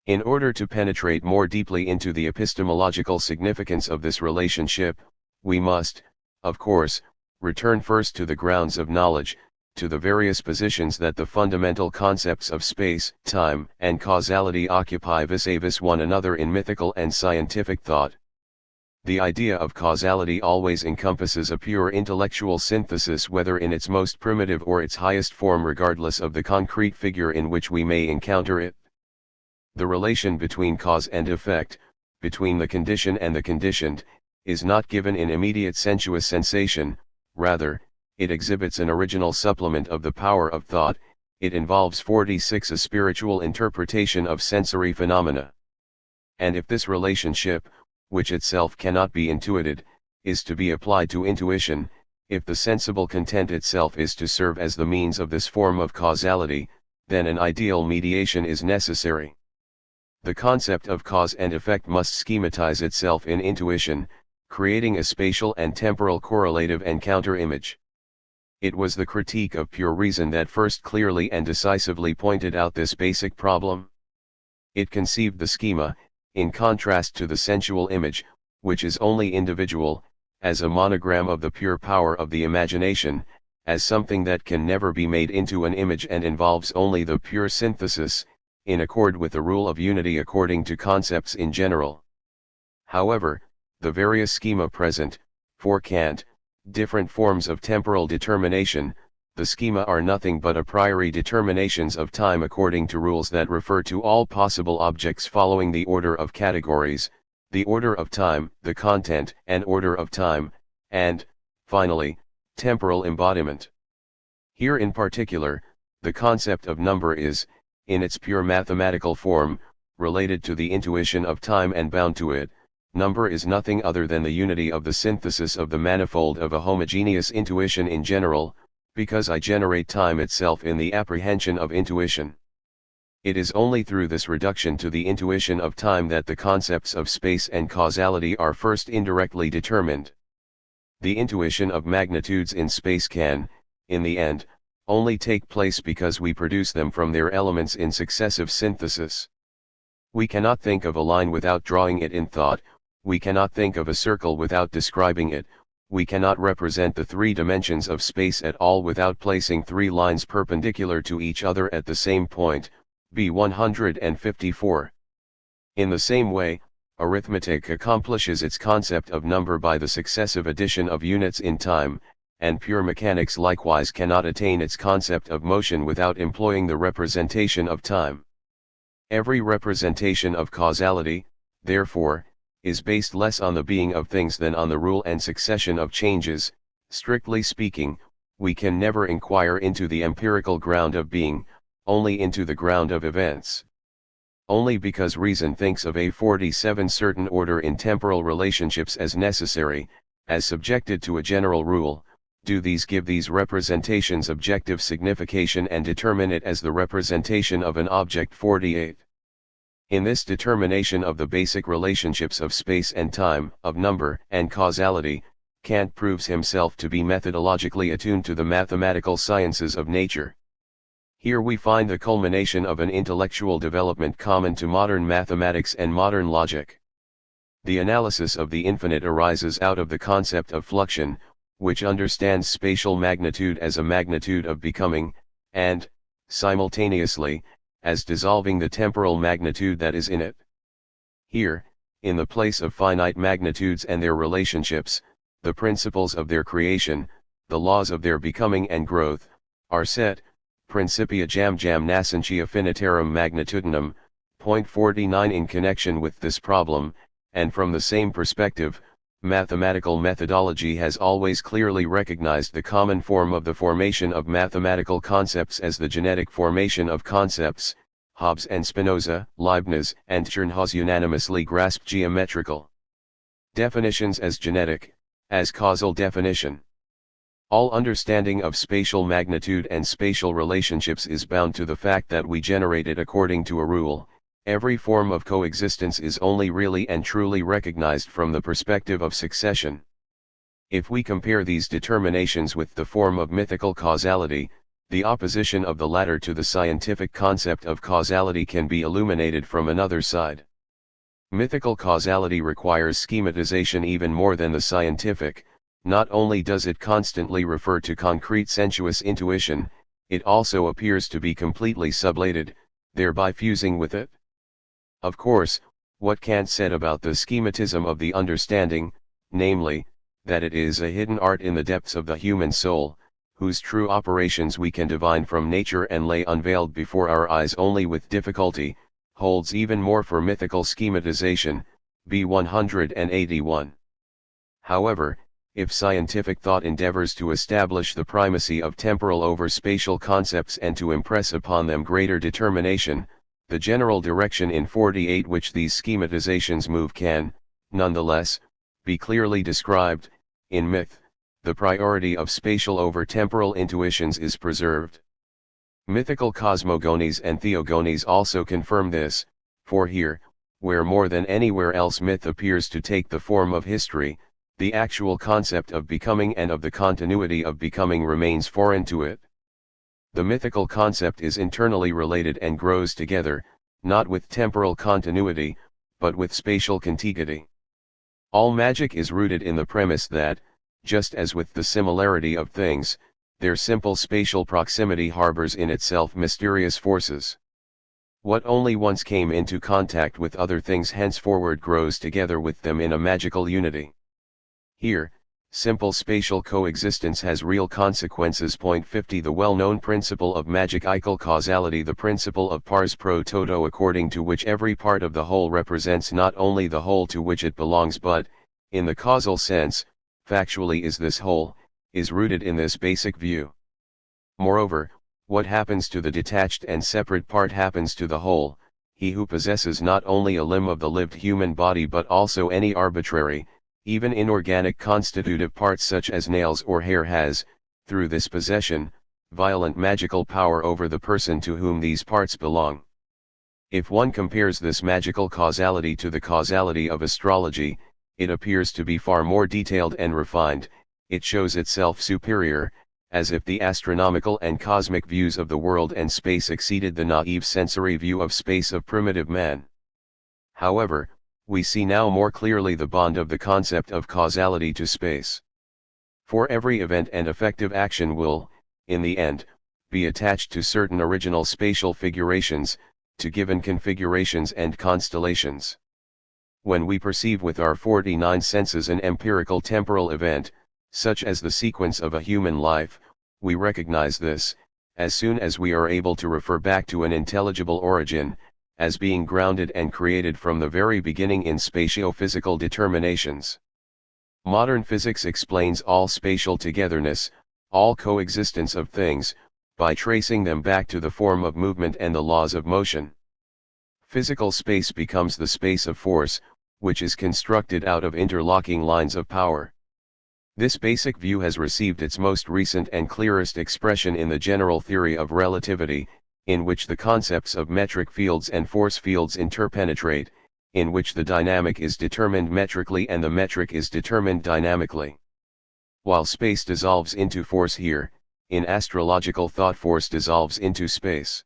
In order to penetrate more deeply into the epistemological significance of this relationship, we must, of course, return first to the grounds of knowledge, to the various positions that the fundamental concepts of space, time, and causality occupy vis-a-vis one another in mythical and scientific thought. The idea of causality always encompasses a pure intellectual synthesis, whether in its most primitive or its highest form, regardless of the concrete figure in which we may encounter it. The relation between cause and effect, between the condition and the conditioned, is not given in immediate sensuous sensation. Rather, it exhibits an original supplement of the power of thought. It involves 46 a spiritual interpretation of sensory phenomena. And if this relationship, which itself cannot be intuited, is to be applied to intuition, if the sensible content itself is to serve as the means of this form of causality, then an ideal mediation is necessary. The concept of cause and effect must schematize itself in intuition, creating a spatial and temporal correlative and counter-image. It was the critique of pure reason that first clearly and decisively pointed out this basic problem. It conceived the schema, in contrast to the sensual image, which is only individual, as a monogram of the pure power of the imagination, as something that can never be made into an image and involves only the pure synthesis, in accord with the rule of unity according to concepts in general. However, the various schema present, for Kant, different forms of temporal determination. The schema are nothing but a priori determinations of time according to rules that refer to all possible objects following the order of categories, the order of time, the content and order of time, and, finally, temporal embodiment. Here in particular, the concept of number is, in its pure mathematical form, related to the intuition of time and bound to it. Number is nothing other than the unity of the synthesis of the manifold of a homogeneous intuition in general, Because I generate time itself in the apprehension of intuition. It is only through this reduction to the intuition of time that the concepts of space and causality are first indirectly determined. The intuition of magnitudes in space can, in the end, only take place because we produce them from their elements in successive synthesis. We cannot think of a line without drawing it in thought, we cannot think of a circle without describing it, we cannot represent the three dimensions of space at all without placing three lines perpendicular to each other at the same point, b. 154. In the same way, arithmetic accomplishes its concept of number by the successive addition of units in time, and pure mechanics likewise cannot attain its concept of motion without employing the representation of time. Every representation of causality, therefore, is based less on the being of things than on the rule and succession of changes. Strictly speaking, we can never inquire into the empirical ground of being, only into the ground of events. Only because reason thinks of a 47 certain order in temporal relationships as necessary, as subjected to a general rule, do these give these representations objective signification and determine it as the representation of an object. 48. In this determination of the basic relationships of space and time, of number and causality, Kant proves himself to be methodologically attuned to the mathematical sciences of nature. Here we find the culmination of an intellectual development common to modern mathematics and modern logic. The analysis of the infinite arises out of the concept of fluxion, which understands spatial magnitude as a magnitude of becoming, and, simultaneously, as dissolving the temporal magnitude that is in it. Here, in the place of finite magnitudes and their relationships, the principles of their creation, the laws of their becoming and growth, are set. Principia jam nascentia finitarum magnitudinum, point 49. In connection with this problem, and from the same perspective, mathematical methodology has always clearly recognized the common form of the formation of mathematical concepts as the genetic formation of concepts. Hobbes and Spinoza, Leibniz and Tschirnhaus unanimously grasped geometrical definitions as genetic, as causal definition. All understanding of spatial magnitude and spatial relationships is bound to the fact that we generate it according to a rule. Every form of coexistence is only really and truly recognized from the perspective of succession. If we compare these determinations with the form of mythical causality, the opposition of the latter to the scientific concept of causality can be illuminated from another side. Mythical causality requires schematization even more than the scientific. Not only does it constantly refer to concrete sensuous intuition, it also appears to be completely sublated, thereby fusing with it. Of course, what Kant said about the schematism of the understanding, namely, that it is a hidden art in the depths of the human soul, whose true operations we can divine from nature and lay unveiled before our eyes only with difficulty, holds even more for mythical schematization. B. 181. However, if scientific thought endeavors to establish the primacy of temporal over spatial concepts and to impress upon them greater determination, the general direction in 48 which these schematizations move can, nonetheless, be clearly described. In myth, the priority of spatial over temporal intuitions is preserved. Mythical cosmogonies and theogonies also confirm this, for here, where more than anywhere else myth appears to take the form of history, the actual concept of becoming and of the continuity of becoming remains foreign to it. The mythical concept is internally related and grows together, not with temporal continuity, but with spatial contiguity. All magic is rooted in the premise that, just as with the similarity of things, their simple spatial proximity harbors in itself mysterious forces. What only once came into contact with other things henceforward grows together with them in a magical unity. Here, simple spatial coexistence has real consequences. 50 The well-known principle of magical causality, the principle of pars pro toto, according to which every part of the whole represents not only the whole to which it belongs but, in the causal sense, factually is this whole, is rooted in this basic view. Moreover, what happens to the detached and separate part happens to the whole. He who possesses not only a limb of the lived human body but also any arbitrary, even inorganic constitutive parts such as nails or hair has, through this possession, violent magical power over the person to whom these parts belong. If one compares this magical causality to the causality of astrology, it appears to be far more detailed and refined. It shows itself superior, as if the astronomical and cosmic views of the world and space exceeded the naive sensory view of space of primitive man. However, we see now more clearly the bond of the concept of causality to space. For every event and effective action will, in the end, be attached to certain original spatial figurations, to given configurations and constellations. When we perceive with our 49 senses an empirical temporal event, such as the sequence of a human life, we recognize this, as soon as we are able to refer back to an intelligible origin, as being grounded and created from the very beginning in spatio-physical determinations. Modern physics explains all spatial togetherness, all coexistence of things, by tracing them back to the form of movement and the laws of motion. Physical space becomes the space of force, which is constructed out of interlocking lines of power. This basic view has received its most recent and clearest expression in the general theory of relativity, in which the concepts of metric fields and force fields interpenetrate, in which the dynamic is determined metrically and the metric is determined dynamically. While space dissolves into force here, in astrological thought force dissolves into space.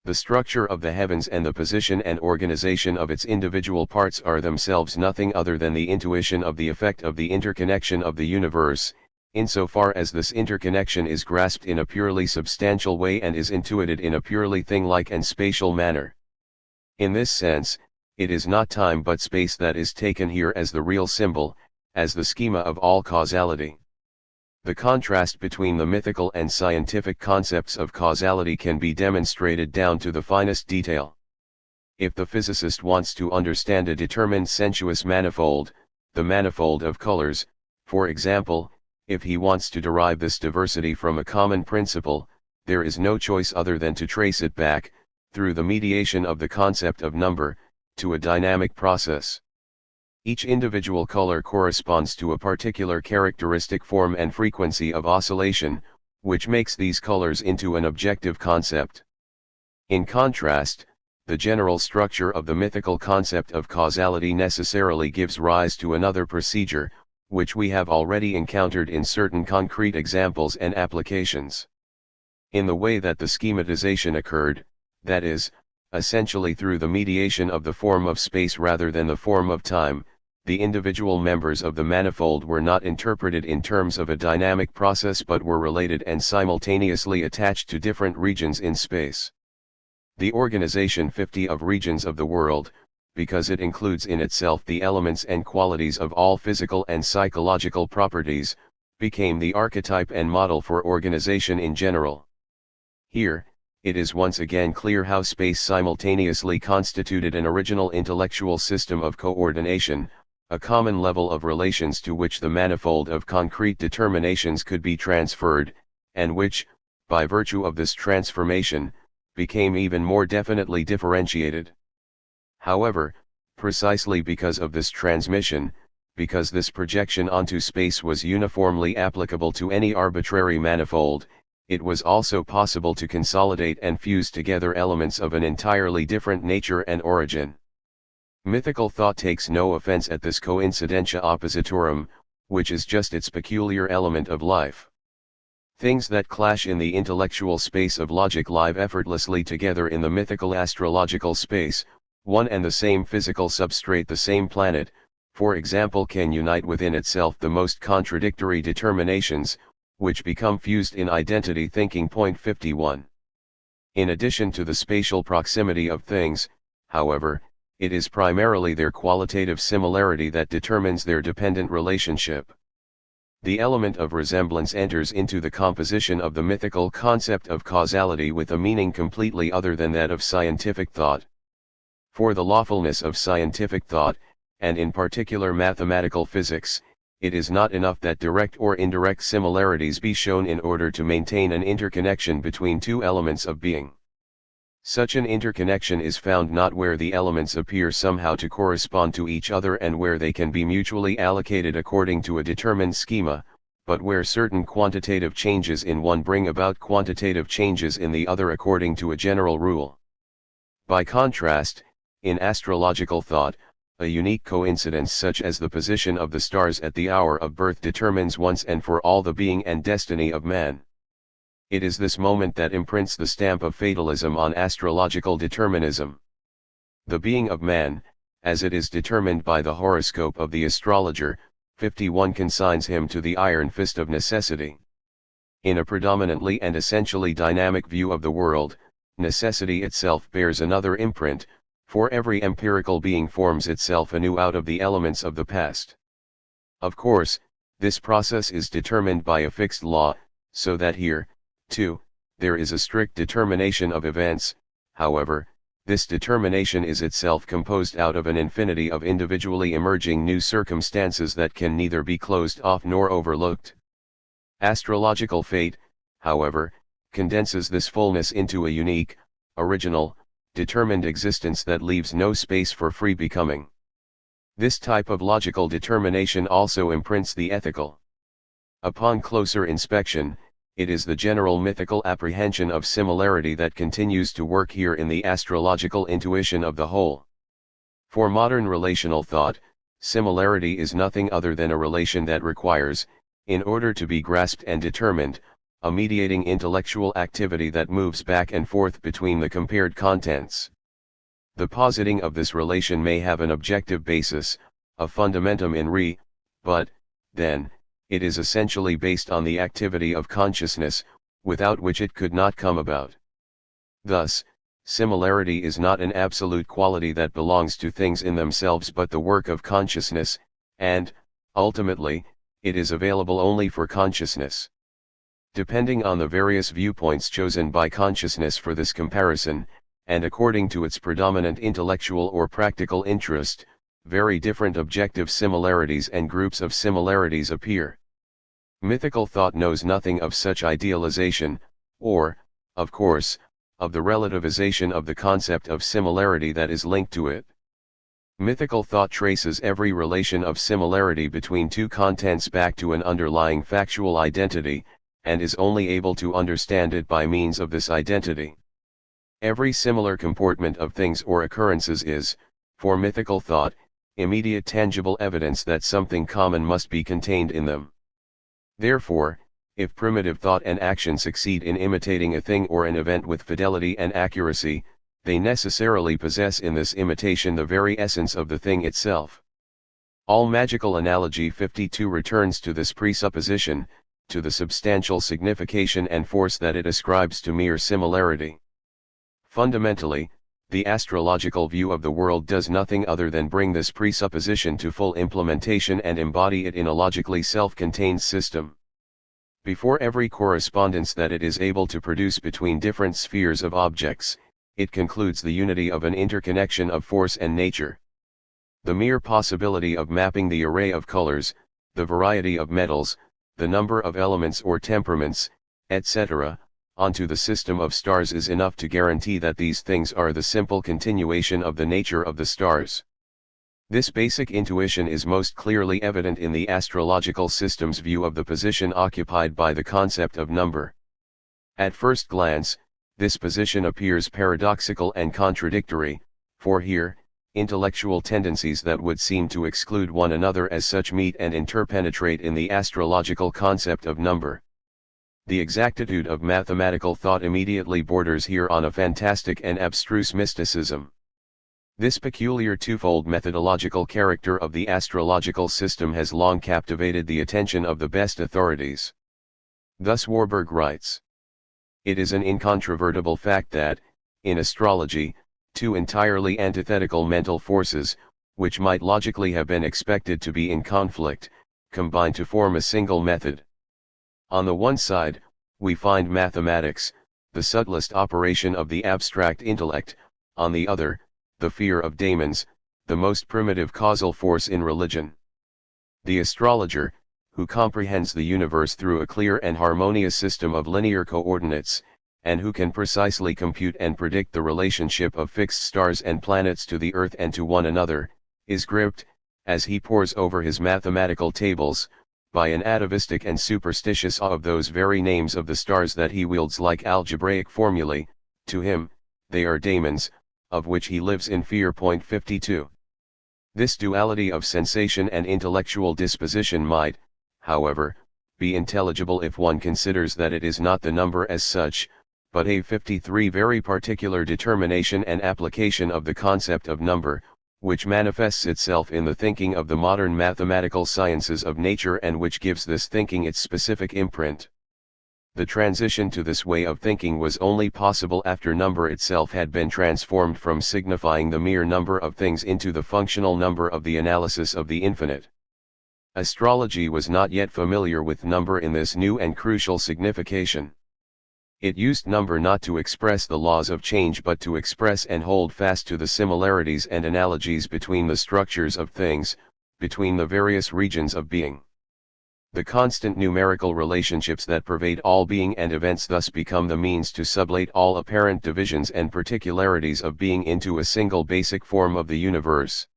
The structure of the heavens and the position and organization of its individual parts are themselves nothing other than the intuition of the effect of the interconnection of the universe, insofar as this interconnection is grasped in a purely substantial way and is intuited in a purely thing-like and spatial manner. In this sense, it is not time but space that is taken here as the real symbol, as the schema of all causality. The contrast between the mythical and scientific concepts of causality can be demonstrated down to the finest detail. If the physicist wants to understand a determined sensuous manifold, the manifold of colors, for example, if he wants to derive this diversity from a common principle, there is no choice other than to trace it back, through the mediation of the concept of number, to a dynamic process. Each individual color corresponds to a particular characteristic form and frequency of oscillation, which makes these colors into an objective concept. In contrast, the general structure of the mythical concept of causality necessarily gives rise to another procedure, which we have already encountered in certain concrete examples and applications. In the way that the schematization occurred, that is, essentially through the mediation of the form of space rather than the form of time, the individual members of the manifold were not interpreted in terms of a dynamic process but were related and simultaneously attached to different regions in space. The organization 50 of regions of the world, because it includes in itself the elements and qualities of all physical and psychological properties, became the archetype and model for organization in general. Here, it is once again clear how space simultaneously constituted an original intellectual system of coordination, a common level of relations to which the manifold of concrete determinations could be transferred, and which, by virtue of this transformation, became even more definitely differentiated. However, precisely because of this transmission, because this projection onto space was uniformly applicable to any arbitrary manifold, it was also possible to consolidate and fuse together elements of an entirely different nature and origin. Mythical thought takes no offense at this coincidentia oppositorum, which is just its peculiar element of life. Things that clash in the intellectual space of logic live effortlessly together in the mythical astrological space. One and the same physical substrate, the same planet, for example, can unite within itself the most contradictory determinations, which become fused in identity thinking. Point 51. In addition to the spatial proximity of things, however, it is primarily their qualitative similarity that determines their dependent relationship. The element of resemblance enters into the composition of the mythical concept of causality with a meaning completely other than that of scientific thought. For the lawfulness of scientific thought, and in particular mathematical physics, it is not enough that direct or indirect similarities be shown in order to maintain an interconnection between two elements of being. Such an interconnection is found not where the elements appear somehow to correspond to each other and where they can be mutually allocated according to a determined schema, but where certain quantitative changes in one bring about quantitative changes in the other according to a general rule. By contrast, in astrological thought, a unique coincidence such as the position of the stars at the hour of birth determines once and for all the being and destiny of man. It is this moment that imprints the stamp of fatalism on astrological determinism. The being of man, as it is determined by the horoscope of the astrologer, 51 consigns him to the iron fist of necessity. In a predominantly and essentially dynamic view of the world, necessity itself bears another imprint, for every empirical being forms itself anew out of the elements of the past. Of course, this process is determined by a fixed law, so that here, too, there is a strict determination of events. However, this determination is itself composed out of an infinity of individually emerging new circumstances that can neither be closed off nor overlooked. Astrological fate, however, condenses this fullness into a unique, original, determined existence that leaves no space for free becoming. This type of logical determination also imprints the ethical. Upon closer inspection, it is the general mythical apprehension of similarity that continues to work here in the astrological intuition of the whole. For modern relational thought, similarity is nothing other than a relation that requires, in order to be grasped and determined, a mediating intellectual activity that moves back and forth between the compared contents. The positing of this relation may have an objective basis, a fundamentum in re, but, then, it is essentially based on the activity of consciousness, without which it could not come about. Thus, similarity is not an absolute quality that belongs to things in themselves but the work of consciousness, and, ultimately, it is available only for consciousness. Depending on the various viewpoints chosen by consciousness for this comparison, and according to its predominant intellectual or practical interest, very different objective similarities and groups of similarities appear. Mythical thought knows nothing of such idealization, or, of course, of the relativization of the concept of similarity that is linked to it. Mythical thought traces every relation of similarity between two contents back to an underlying factual identity, and is only able to understand it by means of this identity. Every similar comportment of things or occurrences is, for mythical thought, immediate tangible evidence that something common must be contained in them. Therefore, if primitive thought and action succeed in imitating a thing or an event with fidelity and accuracy, they necessarily possess in this imitation the very essence of the thing itself. All magical analogy 52 returns to this presupposition, to the substantial signification and force that it ascribes to mere similarity. Fundamentally, the astrological view of the world does nothing other than bring this presupposition to full implementation and embody it in a logically self-contained system. Before every correspondence that it is able to produce between different spheres of objects, it concludes the unity of an interconnection of force and nature. The mere possibility of mapping the array of colors, the variety of metals, the number of elements or temperaments, etc., onto the system of stars is enough to guarantee that these things are the simple continuation of the nature of the stars. This basic intuition is most clearly evident in the astrological system's view of the position occupied by the concept of number. At first glance, this position appears paradoxical and contradictory, for here, intellectual tendencies that would seem to exclude one another as such meet and interpenetrate in the astrological concept of number. The exactitude of mathematical thought immediately borders here on a fantastic and abstruse mysticism. This peculiar twofold methodological character of the astrological system has long captivated the attention of the best authorities. Thus Warburg writes, "It is an incontrovertible fact that, in astrology, two entirely antithetical mental forces, which might logically have been expected to be in conflict, combine to form a single method. On the one side, we find mathematics, the subtlest operation of the abstract intellect; on the other, the fear of daemons, the most primitive causal force in religion. The astrologer, who comprehends the universe through a clear and harmonious system of linear coordinates, and who can precisely compute and predict the relationship of fixed stars and planets to the earth and to one another, is gripped, as he pores over his mathematical tables, by an atavistic and superstitious awe of those very names of the stars that he wields like algebraic formulae. To him, they are daemons, of which he lives in fear. 52. This duality of sensation and intellectual disposition might, however, be intelligible if one considers that it is not the number as such, but a 53 very particular determination and application of the concept of number, which manifests itself in the thinking of the modern mathematical sciences of nature and which gives this thinking its specific imprint. The transition to this way of thinking was only possible after number itself had been transformed from signifying the mere number of things into the functional number of the analysis of the infinite. Astrology was not yet familiar with number in this new and crucial signification. It used number not to express the laws of change but to express and hold fast to the similarities and analogies between the structures of things, between the various regions of being. The constant numerical relationships that pervade all being and events thus become the means to sublate all apparent divisions and particularities of being into a single basic form of the universe.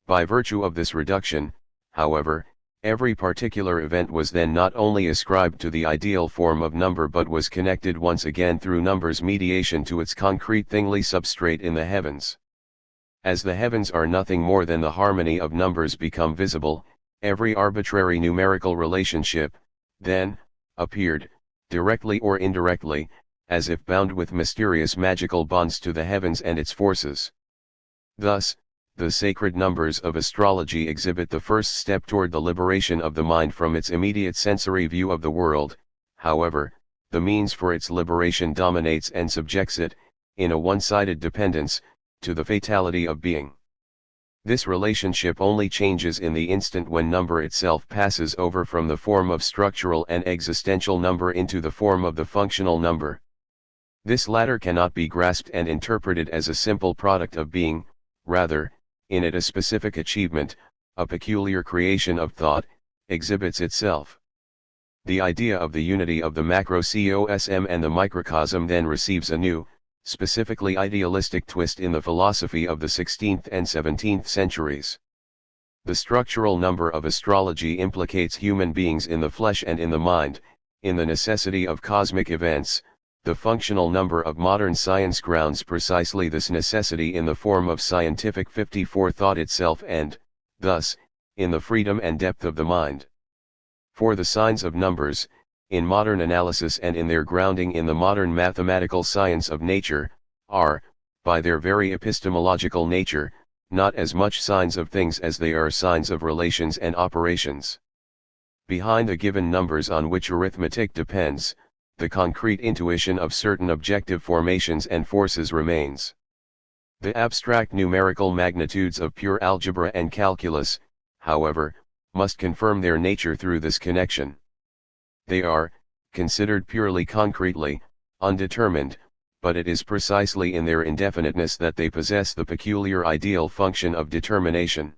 By virtue of this reduction, however, every particular event was then not only ascribed to the ideal form of number but was connected once again through number's mediation to its concrete thingly substrate in the heavens. As the heavens are nothing more than the harmony of numbers become visible, every arbitrary numerical relationship, then, appeared, directly or indirectly, as if bound with mysterious magical bonds to the heavens and its forces. Thus, the sacred numbers of astrology exhibit the first step toward the liberation of the mind from its immediate sensory view of the world. However, the means for its liberation dominates and subjects it, in a one-sided dependence, to the fatality of being. This relationship only changes in the instant when number itself passes over from the form of structural and existential number into the form of the functional number. This latter cannot be grasped and interpreted as a simple product of being, rather, in it a specific achievement, a peculiar creation of thought, exhibits itself. The idea of the unity of the macrocosm and the microcosm then receives a new, specifically idealistic twist in the philosophy of the 16th and 17th centuries. The structural number of astrology implicates human beings in the flesh and in the mind, in the necessity of cosmic events. The functional number of modern science grounds precisely this necessity in the form of scientific 54 thought itself and, thus, in the freedom and depth of the mind. For the signs of numbers, in modern analysis and in their grounding in the modern mathematical science of nature, are, by their very epistemological nature, not as much signs of things as they are signs of relations and operations. Behind the given numbers on which arithmetic depends, the concrete intuition of certain objective formations and forces remains. The abstract numerical magnitudes of pure algebra and calculus, however, must confirm their nature through this connection. They are, considered purely concretely, undetermined, but it is precisely in their indefiniteness that they possess the peculiar ideal function of determination.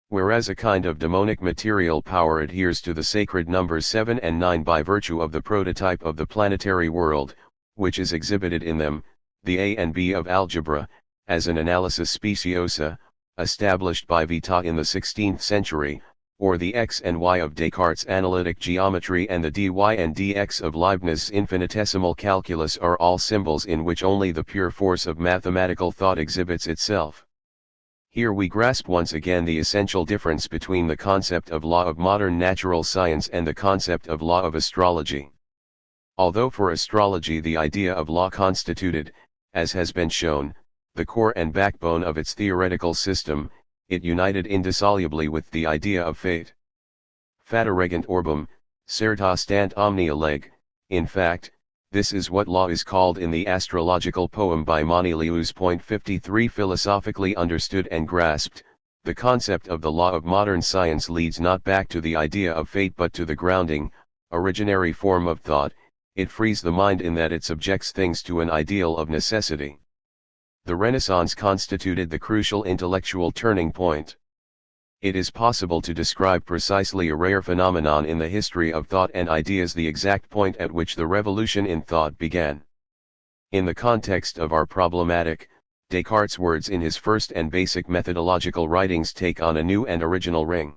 Whereas a kind of demonic material power adheres to the sacred numbers 7 and 9 by virtue of the prototype of the planetary world, which is exhibited in them, the A and B of algebra, as an analysis speciosa, established by Vitat in the 16th century, or the x and y of Descartes' analytic geometry and the dy and dx of Leibniz's infinitesimal calculus are all symbols in which only the pure force of mathematical thought exhibits itself. Here we grasp once again the essential difference between the concept of law of modern natural science and the concept of law of astrology. Although for astrology the idea of law constituted, as has been shown, the core and backbone of its theoretical system, it united indissolubly with the idea of fate. Fata regent orbum, certa stant omnia leg. In fact, this is what law is called in the astrological poem by Manilius. 53 Philosophically understood and grasped, the concept of the law of modern science leads not back to the idea of fate but to the grounding, originary form of thought. It frees the mind in that it subjects things to an ideal of necessity. The Renaissance constituted the crucial intellectual turning point. It is possible to describe precisely a rare phenomenon in the history of thought and ideas, the exact point at which the revolution in thought began. In the context of our problematic, Descartes' words in his first and basic methodological writings take on a new and original ring.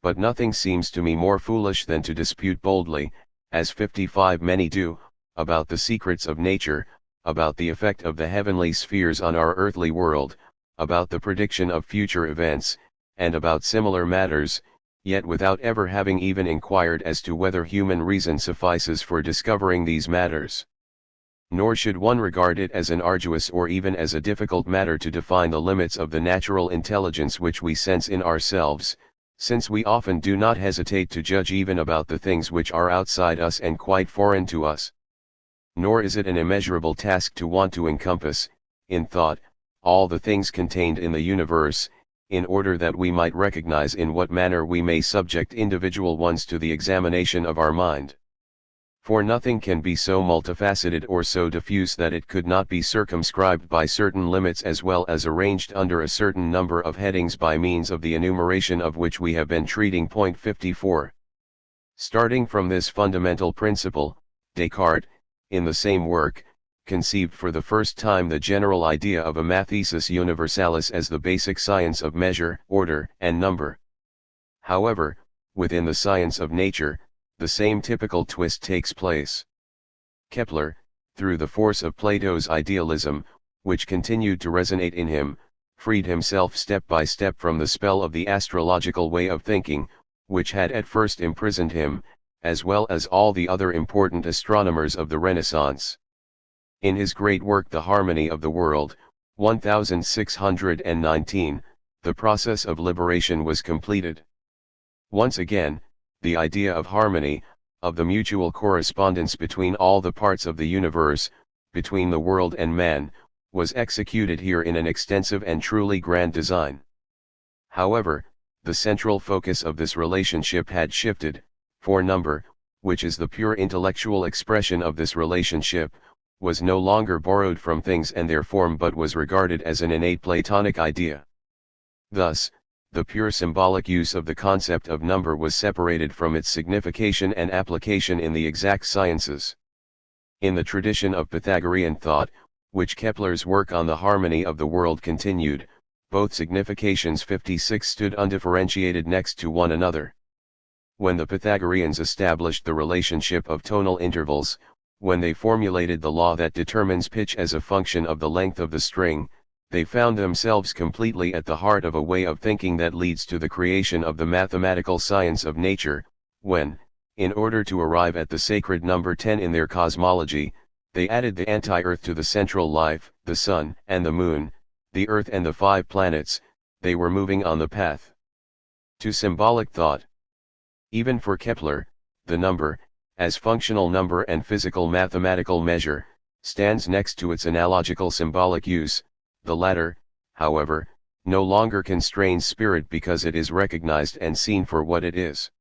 but nothing seems to me more foolish than to dispute boldly, as 55 many do, about the secrets of nature, about the effect of the heavenly spheres on our earthly world, about the prediction of future events, and about similar matters, yet without ever having even inquired as to whether human reason suffices for discovering these matters. Nor should one regard it as an arduous or even as a difficult matter to define the limits of the natural intelligence which we sense in ourselves, since we often do not hesitate to judge even about the things which are outside us and quite foreign to us. Nor is it an immeasurable task to want to encompass, in thought, all the things contained in the universe, in order that we might recognize in what manner we may subject individual ones to the examination of our mind. For nothing can be so multifaceted or so diffuse that it could not be circumscribed by certain limits as well as arranged under a certain number of headings by means of the enumeration of which we have been treating. Point 54. Starting from this fundamental principle, Descartes, in the same work, conceived for the first time the general idea of a mathesis universalis as the basic science of measure, order, and number. However, within the science of nature, the same typical twist takes place. Kepler, through the force of Plato's idealism, which continued to resonate in him, freed himself step by step from the spell of the astrological way of thinking, which had at first imprisoned him, as well as all the other important astronomers of the Renaissance. In his great work The Harmony of the World, 1619, the process of liberation was completed. Once again, the idea of harmony, of the mutual correspondence between all the parts of the universe, between the world and man, was executed here in an extensive and truly grand design. However, the central focus of this relationship had shifted, for number, which is the pure intellectual expression of this relationship, was no longer borrowed from things and their form but was regarded as an innate Platonic idea. Thus, the pure symbolic use of the concept of number was separated from its signification and application in the exact sciences. In the tradition of Pythagorean thought, which Kepler's work on the harmony of the world continued, both significations 56 stood undifferentiated next to one another. When the Pythagoreans established the relationship of tonal intervals, when they formulated the law that determines pitch as a function of the length of the string, they found themselves completely at the heart of a way of thinking that leads to the creation of the mathematical science of nature, when, in order to arrive at the sacred number 10 in their cosmology, they added the anti-Earth to the central life, the Sun and the Moon, the Earth and the 5 planets. They were moving on the path to symbolic thought. Even for Kepler, the number, as functional number and physical mathematical measure, stands next to its analogical symbolic use. The latter, however, no longer constrains spirit because it is recognized and seen for what it is.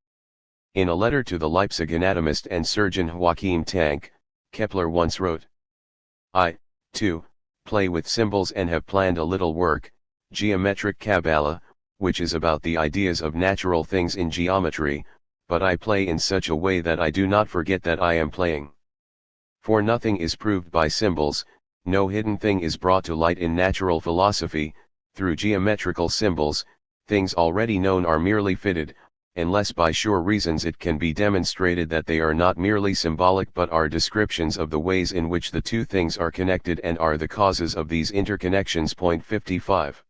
In a letter to the Leipzig anatomist and surgeon Joachim Tank, Kepler once wrote, "I, too, play with symbols and have planned a little work, Geometric Kabbalah, which is about the ideas of natural things in geometry, but I play in such a way that I do not forget that I am playing. For nothing is proved by symbols, no hidden thing is brought to light in natural philosophy. Through geometrical symbols, things already known are merely fitted, unless by sure reasons it can be demonstrated that they are not merely symbolic but are descriptions of the ways in which the two things are connected and are the causes of these interconnections." Point 55.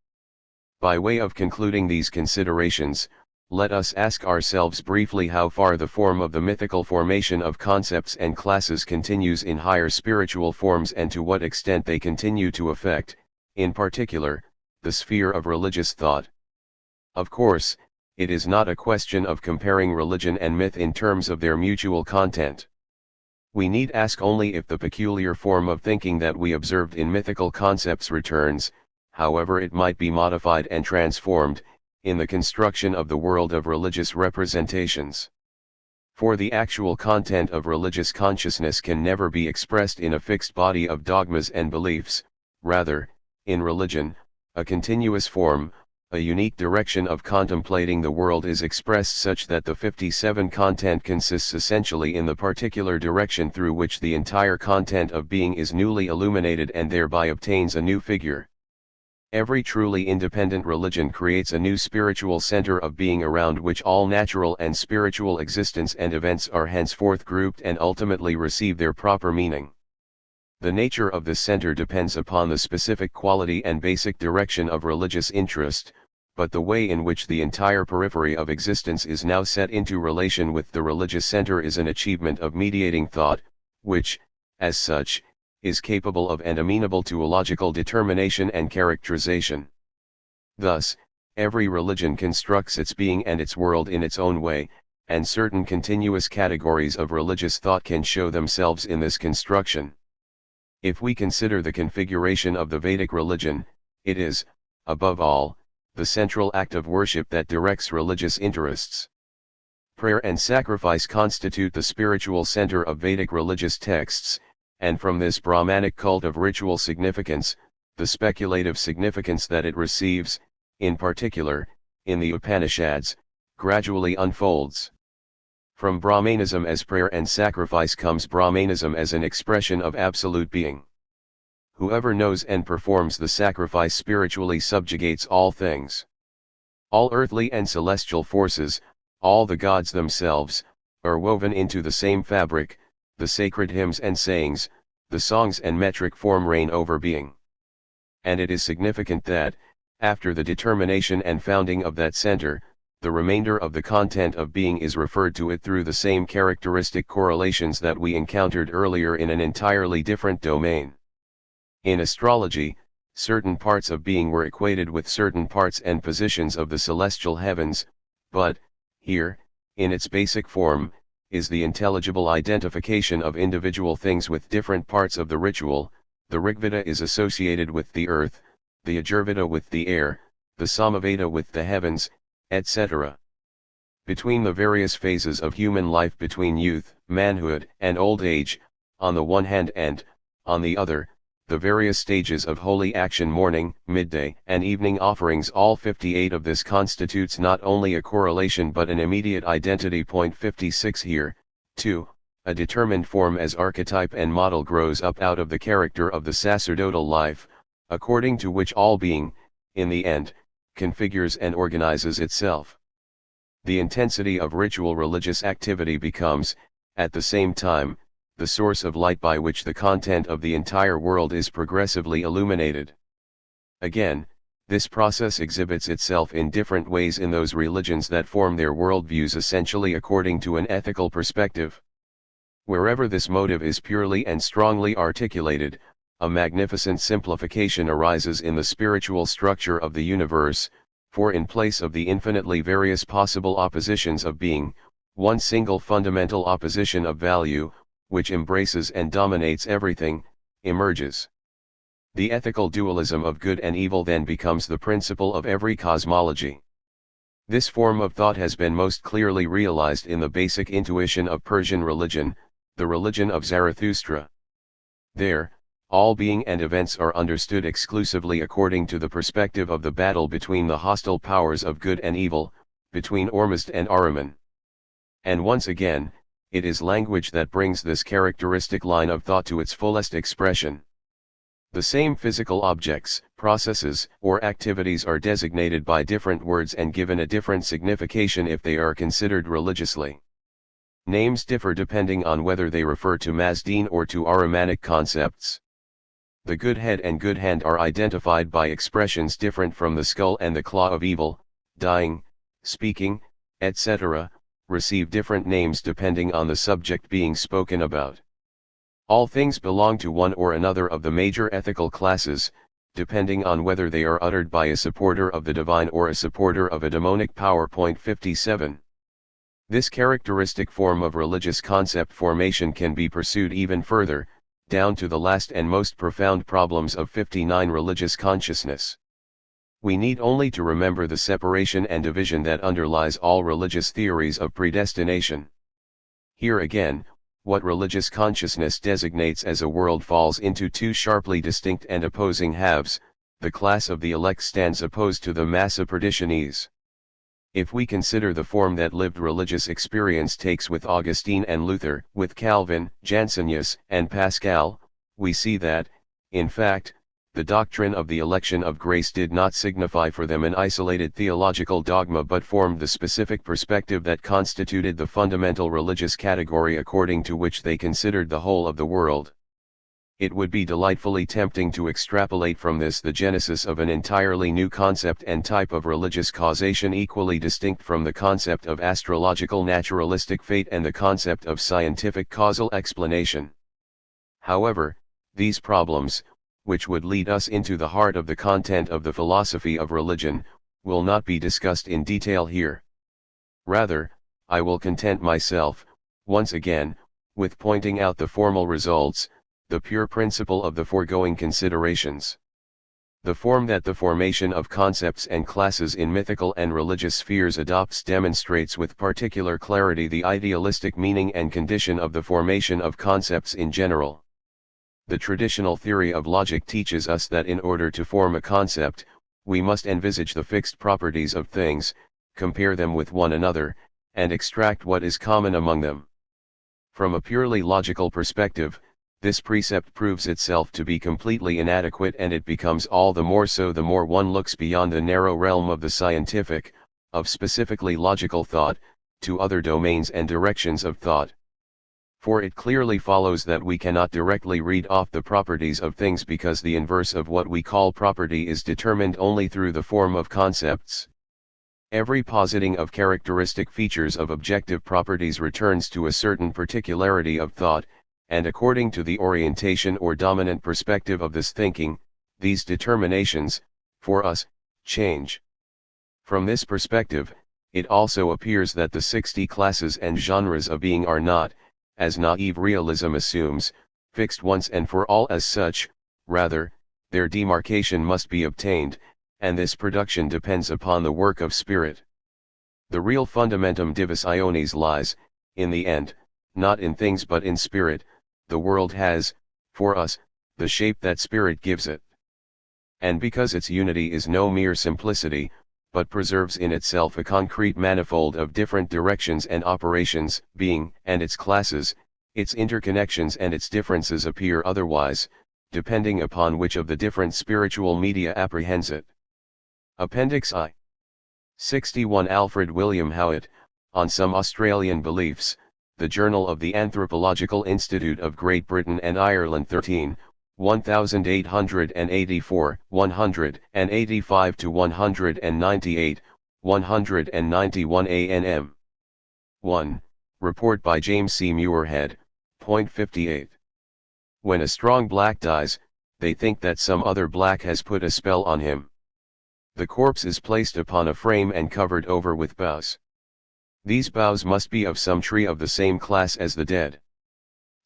By way of concluding these considerations, let us ask ourselves briefly how far the form of the mythical formation of concepts and classes continues in higher spiritual forms and to what extent they continue to affect, in particular, the sphere of religious thought. Of course, it is not a question of comparing religion and myth in terms of their mutual content. We need ask only if the peculiar form of thinking that we observed in mythical concepts returns, however it might be modified and transformed, in the construction of the world of religious representations. For the actual content of religious consciousness can never be expressed in a fixed body of dogmas and beliefs, rather, in religion, a continuous form, a unique direction of contemplating the world is expressed such that the 57 content consists essentially in the particular direction through which the entire content of being is newly illuminated and thereby obtains a new figure. Every truly independent religion creates a new spiritual center of being around which all natural and spiritual existence and events are henceforth grouped and ultimately receive their proper meaning. The nature of this center depends upon the specific quality and basic direction of religious interest, but the way in which the entire periphery of existence is now set into relation with the religious center is an achievement of mediating thought, which, as such, is capable of and amenable to a logical determination and characterization. Thus, every religion constructs its being and its world in its own way, and certain continuous categories of religious thought can show themselves in this construction. If we consider the configuration of the Vedic religion, it is, above all, the central act of worship that directs religious interests. Prayer and sacrifice constitute the spiritual center of Vedic religious texts, and from this Brahmanic cult of ritual significance, the speculative significance that it receives, in particular, in the Upanishads, gradually unfolds. From Brahmanism as prayer and sacrifice comes Brahmanism as an expression of absolute being. Whoever knows and performs the sacrifice spiritually subjugates all things. All earthly and celestial forces, all the gods themselves, are woven into the same fabric. The sacred hymns and sayings, the songs and metric form reign over being. And it is significant that, after the determination and founding of that center, the remainder of the content of being is referred to it through the same characteristic correlations that we encountered earlier in an entirely different domain. In astrology, certain parts of being were equated with certain parts and positions of the celestial heavens, but, here, in its basic form, is the intelligible identification of individual things with different parts of the ritual. The Rigveda is associated with the earth, the Yajurveda with the air, the Samaveda with the heavens, etc. Between the various phases of human life between youth, manhood, and old age, on the one hand and, on the other, the various stages of holy action morning, midday, and evening offerings, all 58 of this constitutes not only a correlation but an immediate identity. Point 56 here, 2. A determined form as archetype and model grows up out of the character of the sacerdotal life, according to which all being, in the end, configures and organizes itself. The intensity of ritual religious activity becomes, at the same time, the source of light by which the content of the entire world is progressively illuminated. Again, this process exhibits itself in different ways in those religions that form their worldviews essentially according to an ethical perspective. Wherever this motive is purely and strongly articulated, a magnificent simplification arises in the spiritual structure of the universe, for in place of the infinitely various possible oppositions of being, one single fundamental opposition of value, which embraces and dominates everything, emerges. The ethical dualism of good and evil then becomes the principle of every cosmology. This form of thought has been most clearly realized in the basic intuition of Persian religion, the religion of Zarathustra. There, all being and events are understood exclusively according to the perspective of the battle between the hostile powers of good and evil, between Ormuzd and Ahriman. And once again, it is language that brings this characteristic line of thought to its fullest expression. The same physical objects, processes, or activities are designated by different words and given a different signification if they are considered religiously. Names differ depending on whether they refer to Mazdean or to Ahrimanic concepts. The good head and good hand are identified by expressions different from the skull and the claw of evil, dying, speaking, etc., receive different names depending on the subject being spoken about. All things belong to one or another of the major ethical classes, depending on whether they are uttered by a supporter of the divine or a supporter of a demonic power. Point 57. This characteristic form of religious concept formation can be pursued even further, down to the last and most profound problems of 59 religious consciousness. We need only to remember the separation and division that underlies all religious theories of predestination. Here again, what religious consciousness designates as a world falls into two sharply distinct and opposing halves. The class of the elect stands opposed to the mass of perditiones. If we consider the form that lived religious experience takes with Augustine and Luther, with Calvin, Jansenius, and Pascal, we see that, in fact, the doctrine of the election of grace did not signify for them an isolated theological dogma but formed the specific perspective that constituted the fundamental religious category according to which they considered the whole of the world. It would be delightfully tempting to extrapolate from this the genesis of an entirely new concept and type of religious causation equally distinct from the concept of astrological naturalistic fate and the concept of scientific causal explanation. However, these problems, which would lead us into the heart of the content of the philosophy of religion, will not be discussed in detail here. Rather, I will content myself, once again, with pointing out the formal results, the pure principle of the foregoing considerations. The form that the formation of concepts and classes in mythical and religious spheres adopts demonstrates with particular clarity the idealistic meaning and condition of the formation of concepts in general. The traditional theory of logic teaches us that in order to form a concept, we must envisage the fixed properties of things, compare them with one another, and extract what is common among them. From a purely logical perspective, this precept proves itself to be completely inadequate, and it becomes all the more so the more one looks beyond the narrow realm of the scientific, of specifically logical thought, to other domains and directions of thought. For it clearly follows that we cannot directly read off the properties of things because the inverse of what we call property is determined only through the form of concepts. Every positing of characteristic features of objective properties returns to a certain particularity of thought, and according to the orientation or dominant perspective of this thinking, these determinations, for us, change. From this perspective, it also appears that the 60 classes and genres of being are not, as naive realism assumes, fixed once and for all as such. Rather, their demarcation must be obtained, and this production depends upon the work of spirit. The real fundamentum divus ionis lies, in the end, not in things but in spirit. The world has, for us, the shape that spirit gives it. And because its unity is no mere simplicity, but preserves in itself a concrete manifold of different directions and operations, being and its classes, its interconnections and its differences appear otherwise, depending upon which of the different spiritual media apprehends it. Appendix I. 61 Alfred William Howitt, On Some Australian Beliefs, The Journal of the Anthropological Institute of Great Britain and Ireland 13, 1884, 185 to 198, 191 ANM. 1. Report by James C. Muirhead, point 58. When a strong black dies, they think that some other black has put a spell on him. The corpse is placed upon a frame and covered over with boughs. These boughs must be of some tree of the same class as the dead.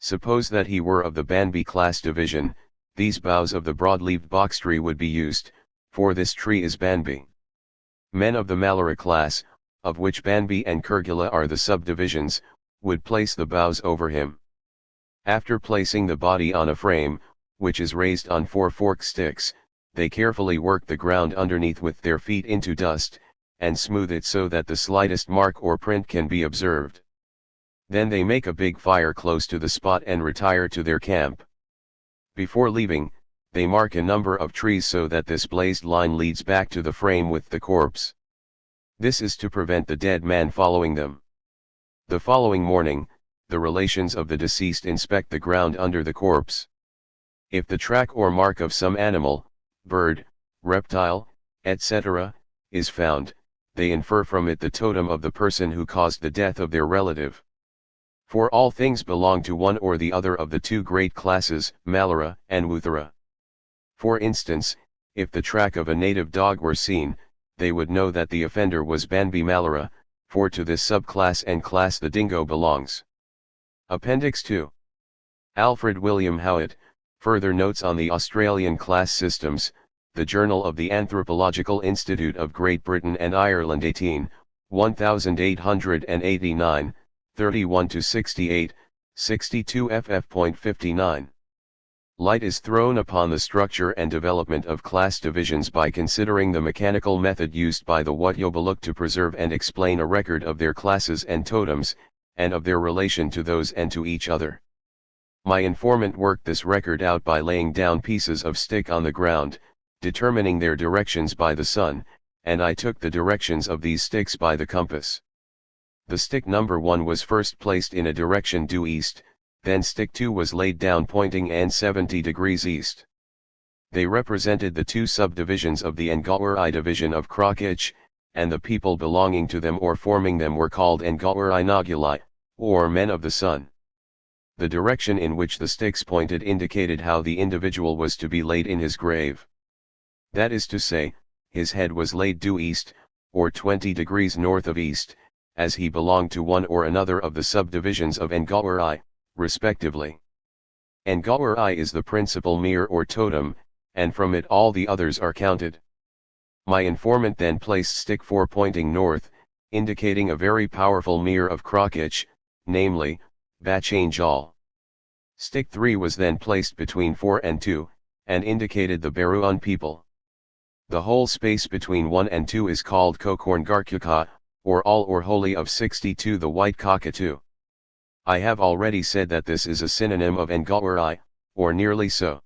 Suppose that he were of the Banby class division, these boughs of the broad-leaved box tree would be used, for this tree is Banby. Men of the Malura class, of which Banby and Curgula are the subdivisions, would place the boughs over him. After placing the body on a frame, which is raised on 4 forked sticks, they carefully work the ground underneath with their feet into dust, and smooth it so that the slightest mark or print can be observed. Then they make a big fire close to the spot and retire to their camp. Before leaving, they mark a number of trees so that this blazed line leads back to the frame with the corpse. This is to prevent the dead man following them. The following morning, the relations of the deceased inspect the ground under the corpse. If the track or mark of some animal, bird, reptile, etc., is found, they infer from it the totem of the person who caused the death of their relative. For all things belong to one or the other of the two great classes, Malura and Wuthera. For instance, if the track of a native dog were seen, they would know that the offender was Banby Malura, for to this subclass and class the dingo belongs. Appendix 2. Alfred William Howitt, Further Notes on the Australian Class Systems, The Journal of the Anthropological Institute of Great Britain and Ireland 18, 1889, 31 to 68, 62 ff.59. Light is thrown upon the structure and development of class divisions by considering the mechanical method used by the Wotjobaluk to preserve and explain a record of their classes and totems, and of their relation to those and to each other. My informant worked this record out by laying down pieces of stick on the ground, determining their directions by the sun, and I took the directions of these sticks by the compass. The stick number 1 was first placed in a direction due east, then stick 2 was laid down pointing and 70 degrees east. They represented the 2 subdivisions of the Ngawari division of Krokich, and the people belonging to them or forming them were called Ngawari Nagulai, or men of the sun. The direction in which the sticks pointed indicated how the individual was to be laid in his grave. That is to say, his head was laid due east, or 20 degrees north of east, as he belonged to one or another of the subdivisions of Ngawari, respectively. Ngawari is the principal mir or totem, and from it all the others are counted. My informant then placed stick 4 pointing north, indicating a very powerful mir of Krokich, namely, Bachanjal. Stick 3 was then placed between 4 and 2, and indicated the Baruan people. The whole space between 1 and 2 is called Kokorn Garkyuka, or all or wholly of 62 the white cockatoo. I have already said that this is a synonym of Ngawari, or nearly so.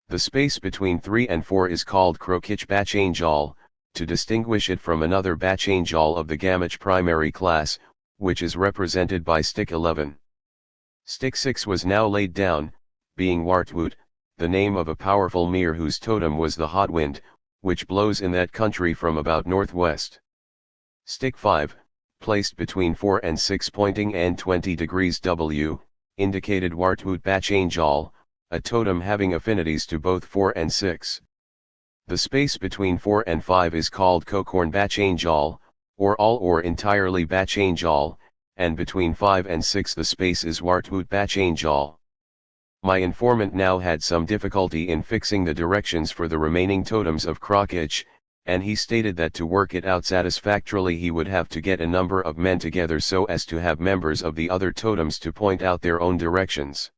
The space between 3 and 4 is called Krokich Bachanjal, to distinguish it from another Bachanjal of the Gamach primary class, which is represented by stick 11. Stick 6 was now laid down, being Wartwoot, the name of a powerful mir whose totem was the hot wind, which blows in that country from about northwest. Stick 5, placed between 4 and 6 pointing and 20 degrees W, indicated Wartwoot Bachanjal, a totem having affinities to both 4 and 6. The space between 4 and 5 is called Kokorn Bachanjal, or all or entirely Bachanjal, and between 5 and 6 the space is Wartwoot Bachanjal. My informant now had some difficulty in fixing the directions for the remaining totems of Krokich, and he stated that to work it out satisfactorily he would have to get a number of men together so as to have members of the other totems to point out their own directions.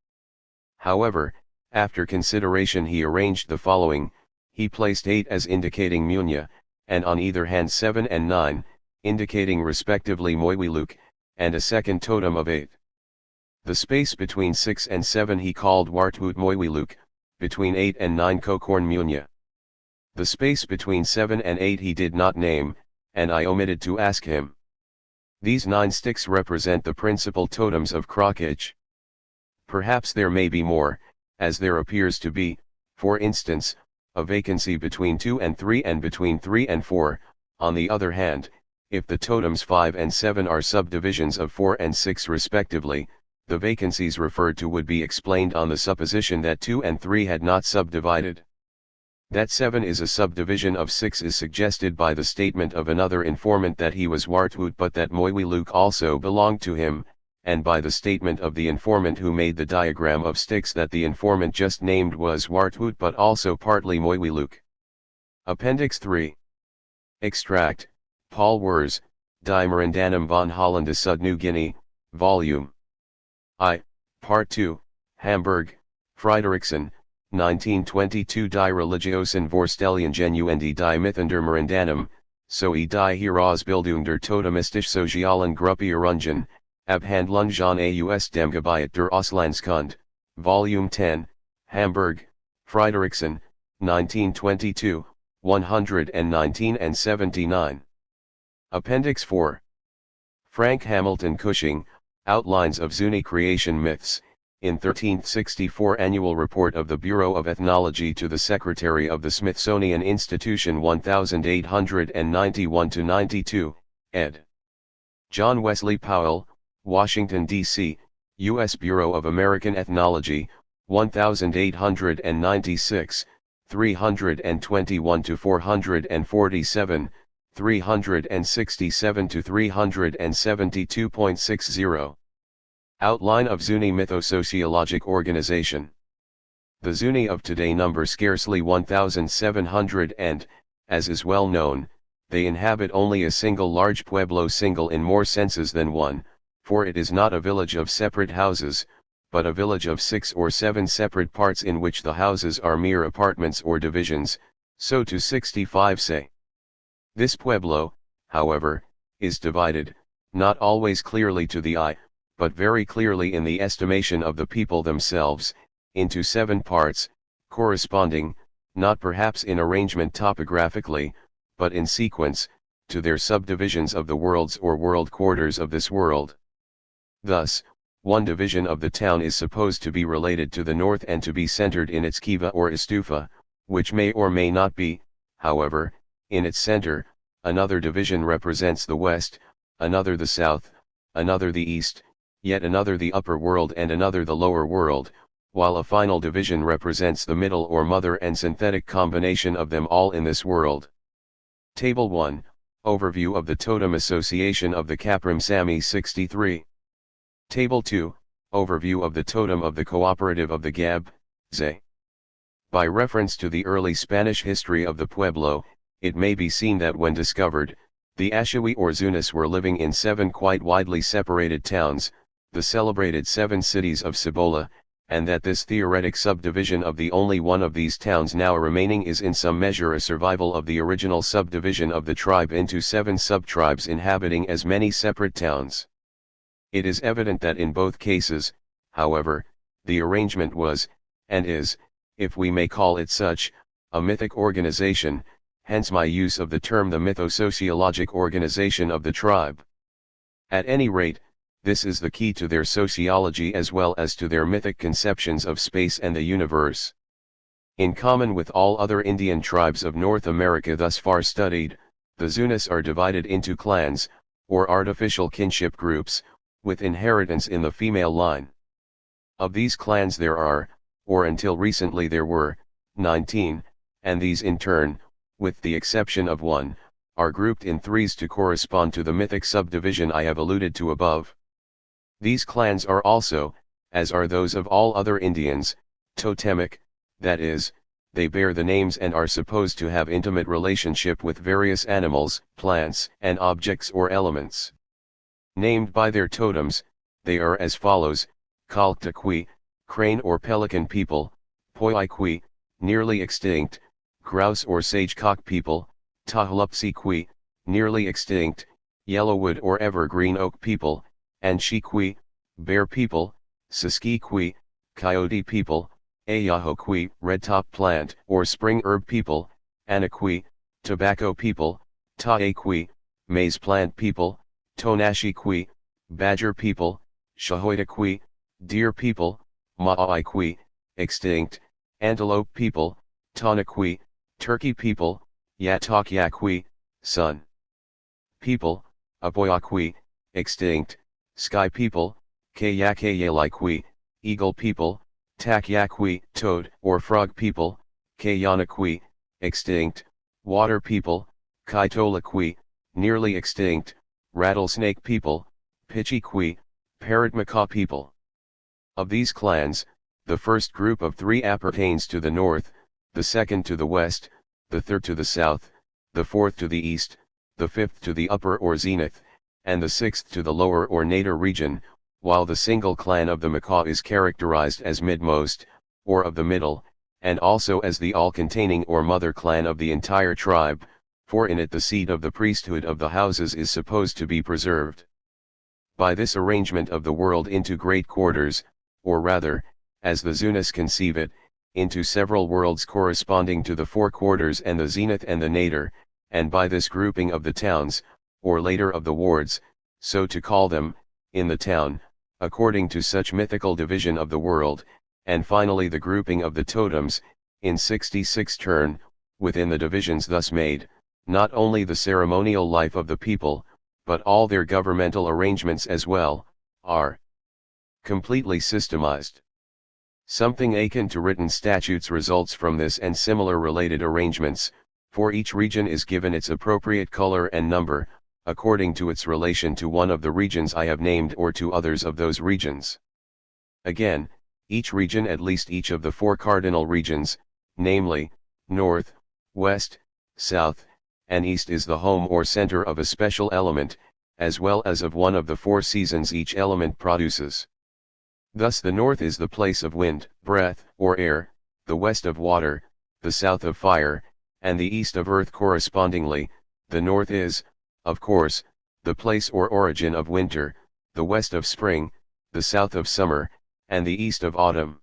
However, after consideration he arranged the following: he placed 8 as indicating Munya, and on either hand 7 and 9, indicating respectively Moiwiluk, and a second totem of 8. The space between 6 and 7 he called Wartwoot Moiwiluk, between 8 and 9 Kokorn Munya. The space between 7 and 8 he did not name, and I omitted to ask him. These 9 sticks represent the principal totems of Krokich. Perhaps there may be more, as there appears to be, for instance, a vacancy between 2 and 3 and between 3 and 4. On the other hand, if the totems 5 and 7 are subdivisions of 4 and 6 respectively, the vacancies referred to would be explained on the supposition that 2 and 3 had not subdivided. That 7 is a subdivision of 6 is suggested by the statement of another informant that he was Wartwoot but that Moiwiluk also belonged to him, and by the statement of the informant who made the diagram of sticks that the informant just named was Wartwoot but also partly Moiwiluk. Appendix 3. Extract, Paul Wers, Die Merendanum von Hollande Sud New Guinea, Volume I, Part 2, Hamburg, Friedrichsen, 1922 Die Religiosen Vorstellungen Genuendi die Mithender Merendanum, so die Herausbildung der Totemistisch Sozialen Gruppierungen, Abhandlung aus dem Gebiet der Auslandskund, Volume 10, Hamburg, Friedrichsen, 1922, 119 and 79. Appendix 4. Frank Hamilton Cushing, Outlines of Zuni Creation Myths, in 1364 Annual Report of the Bureau of Ethnology to the Secretary of the Smithsonian Institution 1891-92, ed. John Wesley Powell, Washington, D.C., U.S. Bureau of American Ethnology, 1896, 321-447, 367-372.60. Outline of Zuni Mythosociologic Organization. The Zuni of today number scarcely 1,700 and, as is well known, they inhabit only a single large pueblo, single in more senses than one, for it is not a village of separate houses, but a village of 6 or 7 separate parts in which the houses are mere apartments or divisions, so to 65 say. This pueblo, however, is divided, not always clearly to the eye, but very clearly in the estimation of the people themselves, into 7 parts, corresponding, not perhaps in arrangement topographically, but in sequence, to their subdivisions of the worlds or world quarters of this world. Thus, one division of the town is supposed to be related to the north and to be centered in its kiva or istufa, which may or may not be, however, in its center. Another division represents the west, another the south, another the east, yet another the upper world and another the lower world, while a final division represents the middle or mother and synthetic combination of them all in this world. Table 1, Overview of the Totem Association of the Kapram Sami 63. Table 2, Overview of the Totem of the Cooperative of the Gab, Ze. By reference to the early Spanish history of the Pueblo, it may be seen that when discovered, the Ashawi or Zunis were living in 7 quite widely separated towns, the celebrated 7 cities of Cibola, and that this theoretic subdivision of the only one of these towns now remaining is in some measure a survival of the original subdivision of the tribe into 7 subtribes inhabiting as many separate towns. It is evident that in both cases, however, the arrangement was, and is, if we may call it such, a mythic organization, hence my use of the term the mytho-sociologic organization of the tribe. At any rate, this is the key to their sociology as well as to their mythic conceptions of space and the universe. In common with all other Indian tribes of North America thus far studied, the Zunis are divided into clans, or artificial kinship groups, with inheritance in the female line. Of these clans there are, or until recently there were, 19, and these in turn, with the exception of one, are grouped in threes to correspond to the mythic subdivision I have alluded to above. These clans are also, as are those of all other Indians, totemic, that is, they bear the names and are supposed to have intimate relationship with various animals, plants, and objects or elements. Named by their totems, they are as follows: Kalktakwi, crane or pelican people; Poikwi, nearly extinct, grouse or sage-cock people; Tahalupsikwi, nearly extinct, yellowwood or evergreen oak people; and Shikwi, bear people; Siskikwi, coyote people; Ayahokwi, redtop plant or spring herb people; Anakwi, tobacco people; Taekwi, maize plant people; Tonashikwi, badger people; Shahoitakwi, deer people; Maaikwi, extinct, antelope people; Tanakwi, turkey people; Yatakyakwi, sun people; Apoyakwi, extinct, sky people; Kayakayalikwi, eagle people; Takyakwi, toad or frog people; Kayanakwi, extinct, water people; Kaitolakwi, nearly extinct, rattlesnake people; Pichikwi, parrot macaw people. Of these clans, the first group of 3 appertains to the north, the second to the west, the third to the south, the fourth to the east, the fifth to the upper or zenith, and the sixth to the lower or nadir region, while the single clan of the macaw is characterized as midmost, or of the middle, and also as the all-containing or mother clan of the entire tribe, for in it the seat of the priesthood of the houses is supposed to be preserved. By this arrangement of the world into great quarters, or rather, as the Zunis conceive it, into several worlds corresponding to the 4 quarters and the zenith and the nadir, and by this grouping of the towns, or later of the wards, so to call them, in the town, according to such mythical division of the world, and finally the grouping of the totems, in 66 turn, within the divisions thus made, not only the ceremonial life of the people, but all their governmental arrangements as well, are completely systemized. Something akin to written statutes results from this and similar related arrangements, for each region is given its appropriate color and number, according to its relation to one of the regions I have named or to others of those regions. Again, each region, at least each of the 4 cardinal regions, namely, north, west, south, and east, is the home or center of a special element, as well as of one of the 4 seasons each element produces. Thus the north is the place of wind, breath, or air, the west of water, the south of fire, and the east of earth correspondingly. The north is, of course, the place or origin of winter, the west of spring, the south of summer, and the east of autumn.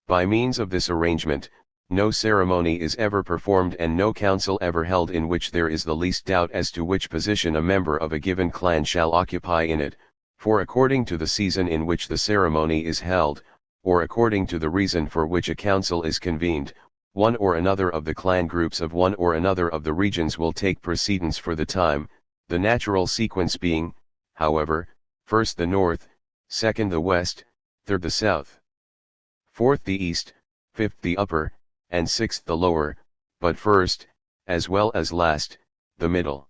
By means of this arrangement, no ceremony is ever performed and no council ever held in which there is the least doubt as to which position a member of a given clan shall occupy in it, for according to the season in which the ceremony is held, or according to the reason for which a council is convened, one or another of the clan groups of one or another of the regions will take precedence for the time, the natural sequence being, however, first the north, second the west, third the south, fourth the east, fifth the upper, and sixth the lower, but first, as well as last, the middle.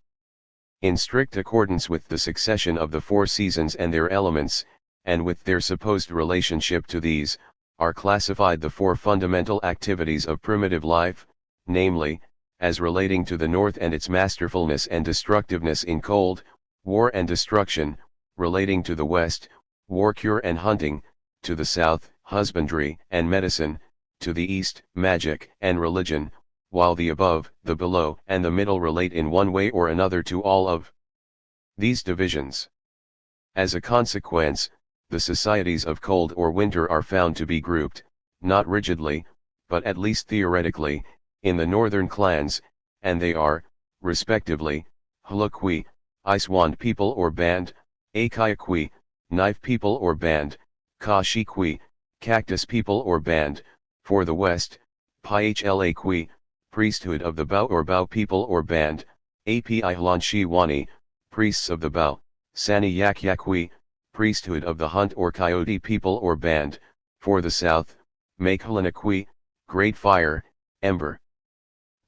In strict accordance with the succession of the four seasons and their elements, and with their supposed relationship to these, are classified the four fundamental activities of primitive life, namely, as relating to the north and its masterfulness and destructiveness in cold, war and destruction, relating to the west, war cure and hunting, to the south, husbandry and medicine, to the east, magic and religion, while the above, the below and the middle relate in one way or another to all of these divisions. As a consequence, the societies of cold or winter are found to be grouped, not rigidly, but at least theoretically, in the northern clans, and they are, respectively, Hulukwi, Icewand people or band, Akayakwi, knife people or band, Kashikwi, cactus people or band, for the west, Phlakwi, priesthood of the bow or bow people or band, Api Hlanchiwani, priests of the bow, Sani Yakyakwi, priesthood of the hunt or coyote people or band, for the south, Makhalanakwi, great fire, ember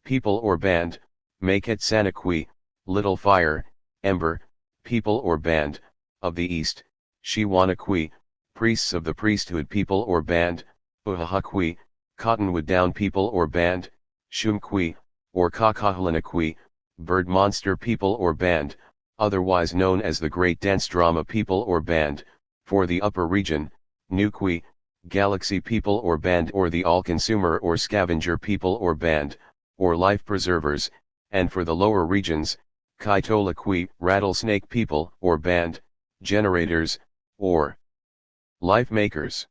people or band, Maketsanakwi, little fire, ember, people or band, of the east, Shiwanakwi, priests of the priesthood people or band, Uhahakwi, cottonwood down people or band, Shumkwi, or Kakahlanakwi, bird monster people or band, otherwise known as the great dance drama people or band, for the upper region, Nukwi, galaxy people or band or the all-consumer or scavenger people or band, or life preservers, and for the lower regions, Kaitolakwi, rattlesnake people or band, generators, or life makers.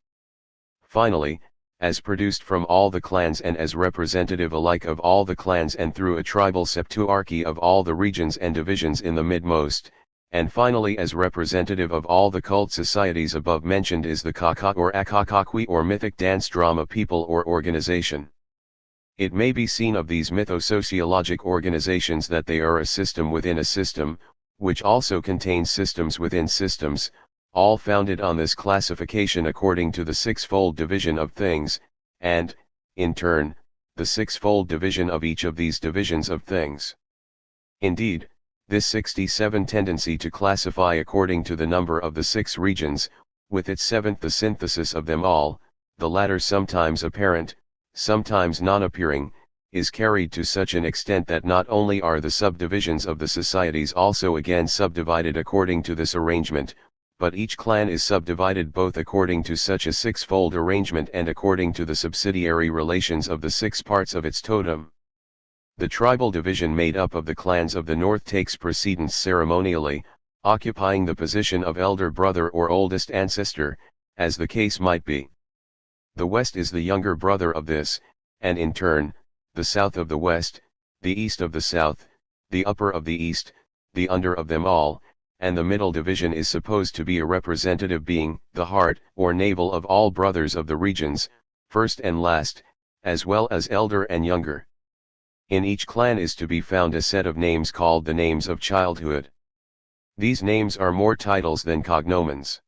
Finally, as produced from all the clans and as representative alike of all the clans and through a tribal septuarchy of all the regions and divisions in the midmost, and finally as representative of all the cult societies above mentioned is the Kaka or Akakakwi or mythic dance drama people or organization. It may be seen of these mythosociologic organizations that they are a system within a system, which also contains systems within systems, all founded on this classification according to the sixfold division of things, and, in turn, the sixfold division of each of these divisions of things. Indeed, this 67 tendency to classify according to the number of the six regions, with its seventh the synthesis of them all, the latter sometimes apparent, sometimes non-appearing, is carried to such an extent that not only are the subdivisions of the societies also again subdivided according to this arrangement, but each clan is subdivided both according to such a six-fold arrangement and according to the subsidiary relations of the six parts of its totem. The tribal division made up of the clans of the north takes precedence ceremonially, occupying the position of elder brother or oldest ancestor, as the case might be. The west is the younger brother of this, and in turn, the south of the west, the east of the south, the upper of the east, the under of them all, and the middle division is supposed to be a representative being, the heart, or navel of all brothers of the regions, first and last, as well as elder and younger. In each clan is to be found a set of names called the names of childhood. These names are more titles than cognomens.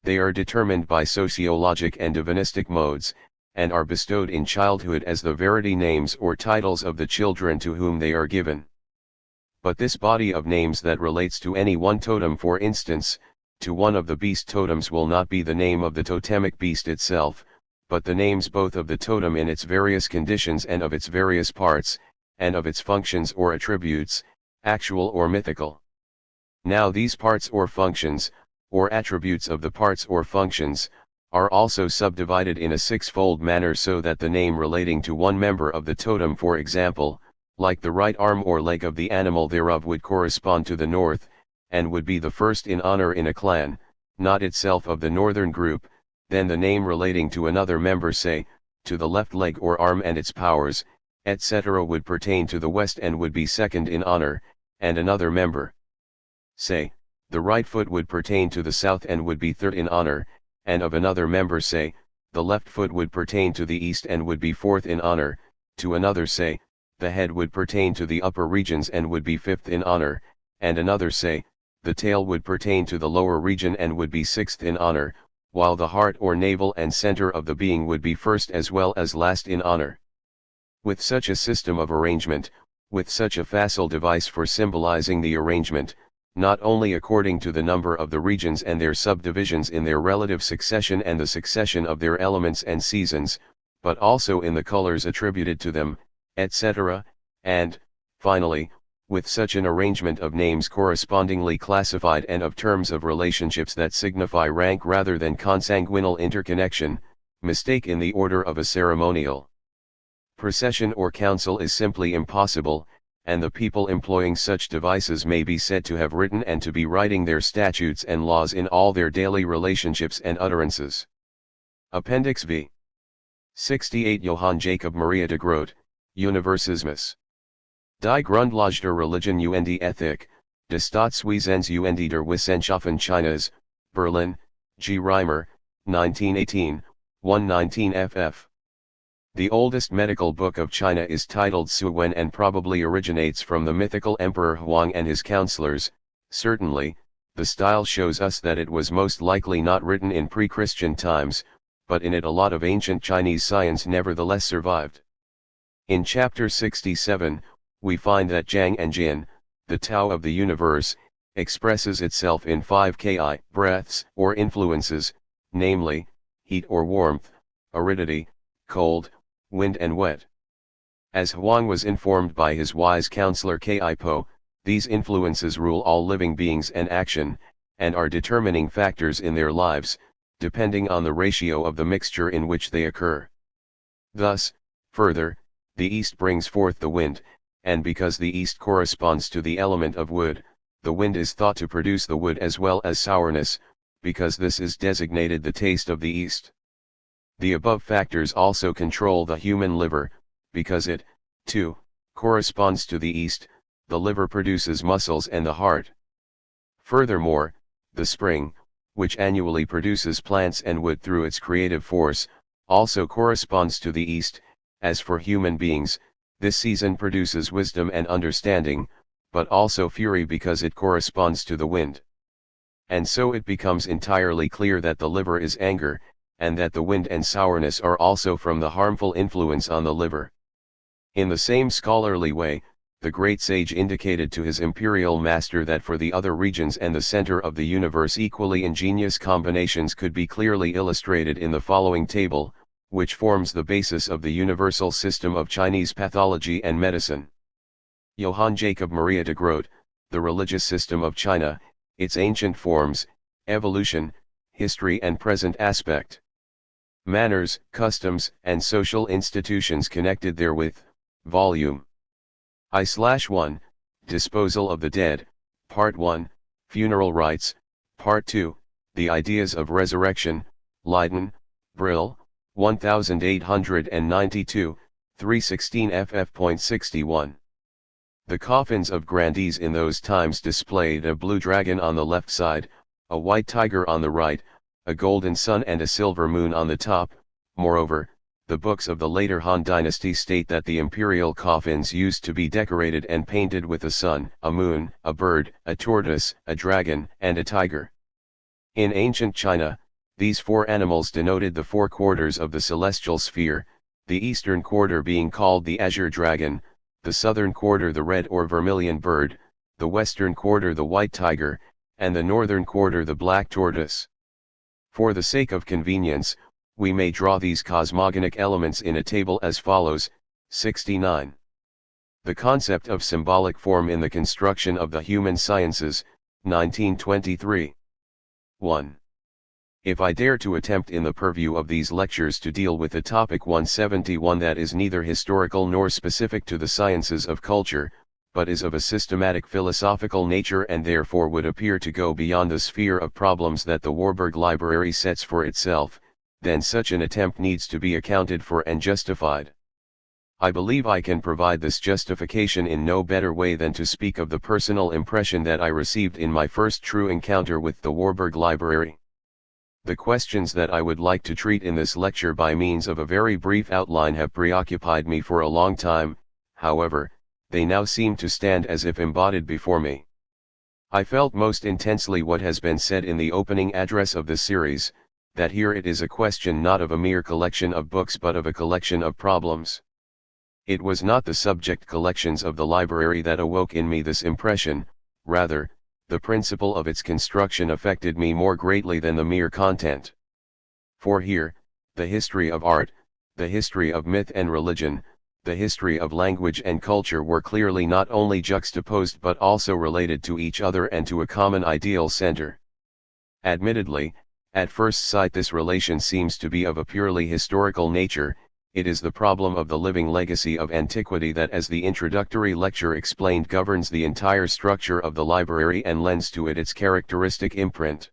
They are determined by sociologic and divinistic modes, and are bestowed in childhood as the verity names or titles of the children to whom they are given. But this body of names that relates to any one totem, for instance, to one of the beast totems, will not be the name of the totemic beast itself, but the names both of the totem in its various conditions and of its various parts, and of its functions or attributes, actual or mythical. Now these parts or functions, or attributes of the parts or functions, are also subdivided in a sixfold manner so that the name relating to one member of the totem, for example, like the right arm or leg of the animal thereof, would correspond to the north, and would be the first in honor in a clan, not itself of the northern group, then the name relating to another member, say, to the left leg or arm and its powers, etc., would pertain to the west and would be second in honor, and another member, say, the right foot, would pertain to the south and would be third in honor, and of another member, say, the left foot, would pertain to the east and would be fourth in honor, to another, say, the head would pertain to the upper regions and would be fifth in honor, and another, say, the tail would pertain to the lower region and would be sixth in honor, while the heart or navel and center of the being would be first as well as last in honor. With such a system of arrangement, with such a facile device for symbolizing the arrangement, not only according to the number of the regions and their subdivisions in their relative succession and the succession of their elements and seasons, but also in the colors attributed to them, etc., and, finally, with such an arrangement of names correspondingly classified and of terms of relationships that signify rank rather than consanguinal interconnection, mistake in the order of a ceremonial procession or council is simply impossible, and the people employing such devices may be said to have written and to be writing their statutes and laws in all their daily relationships and utterances. Appendix V. 68 Johann Jacob Maria de Groot, Universismus. Die Grundlage der Religion und Ethik, des Staatswesens und der Wissenschaften Chinas, Berlin, G. Reimer, 1918, 119 ff. The oldest medical book of China is titled Suwen and probably originates from the mythical Emperor Huang and his counselors. Certainly, the style shows us that it was most likely not written in pre-Christian times, but in it a lot of ancient Chinese science nevertheless survived. In chapter 67, we find that Zhang and Jin, the Tao of the universe, expresses itself in 5 ki breaths or influences, namely, heat or warmth, aridity, cold, wind and wet. As Huang was informed by his wise counselor Kipo, these influences rule all living beings and action, and are determining factors in their lives, depending on the ratio of the mixture in which they occur. Thus, further, the east brings forth the wind, and because the east corresponds to the element of wood, the wind is thought to produce the wood as well as sourness, because this is designated the taste of the east. The above factors also control the human liver, because it, too, corresponds to the east. The liver produces muscles and the heart. Furthermore, the spring, which annually produces plants and wood through its creative force, also corresponds to the east. As for human beings, this season produces wisdom and understanding, but also fury because it corresponds to the wind. And so it becomes entirely clear that the liver is anger, and that the wind and sourness are also from the harmful influence on the liver. In the same scholarly way, the great sage indicated to his imperial master that for the other regions and the center of the universe equally ingenious combinations could be clearly illustrated in the following table, which forms the basis of the universal system of Chinese pathology and medicine. Johann Jacob Maria de Groot, The Religious System of China, Its Ancient Forms, Evolution, History and Present Aspect. Manners, Customs, and Social Institutions Connected Therewith, Volume I/1, Disposal of the Dead, Part 1, Funeral Rites, Part 2, The Ideas of Resurrection, Leiden, Brill, 1892, 316 ff.61. The coffins of grandees in those times displayed a blue dragon on the left side, a white tiger on the right, a golden sun and a silver moon on the top. Moreover, the books of the later Han Dynasty state that the imperial coffins used to be decorated and painted with a sun, a moon, a bird, a tortoise, a dragon, and a tiger. In ancient China, these 4 animals denoted the 4 quarters of the celestial sphere, the eastern quarter being called the azure dragon, the southern quarter the red or vermilion bird, the western quarter the white tiger, and the northern quarter the black tortoise. For the sake of convenience, we may draw these cosmogonic elements in a table as follows. 69. The Concept of Symbolic Form in the Construction of the Human Sciences, 1923. 1. If I dare to attempt in the purview of these lectures to deal with a topic 171 that is neither historical nor specific to the sciences of culture, but is of a systematic philosophical nature and therefore would appear to go beyond the sphere of problems that the Warburg Library sets for itself, then such an attempt needs to be accounted for and justified. I believe I can provide this justification in no better way than to speak of the personal impression that I received in my first true encounter with the Warburg Library. The questions that I would like to treat in this lecture by means of a very brief outline have preoccupied me for a long time, however, they now seem to stand as if embodied before me. I felt most intensely what has been said in the opening address of this series, that here it is a question not of a mere collection of books but of a collection of problems. It was not the subject collections of the library that awoke in me this impression, rather, the principle of its construction affected me more greatly than the mere content. For here, the history of art, the history of myth and religion, the history of language and culture were clearly not only juxtaposed but also related to each other and to a common ideal center. Admittedly, at first sight this relation seems to be of a purely historical nature. It is the problem of the living legacy of antiquity that, as the introductory lecture explained, governs the entire structure of the library and lends to it its characteristic imprint.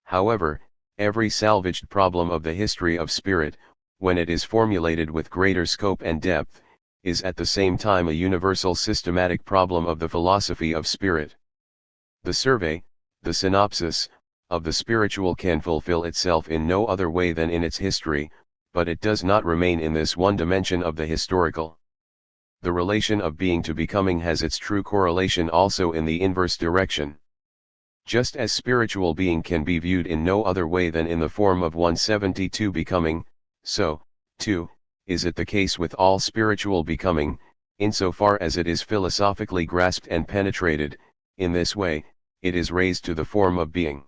However, every salvaged problem of the history of spirit, when it is formulated with greater scope and depth, is at the same time a universal systematic problem of the philosophy of spirit. The survey, the synopsis, of the spiritual can fulfill itself in no other way than in its history, but it does not remain in this one dimension of the historical. The relation of being to becoming has its true correlation also in the inverse direction. Just as spiritual being can be viewed in no other way than in the form of 172 becoming, so, too, is it the case with all spiritual becoming, insofar as it is philosophically grasped and penetrated. In this way, it is raised to the form of being.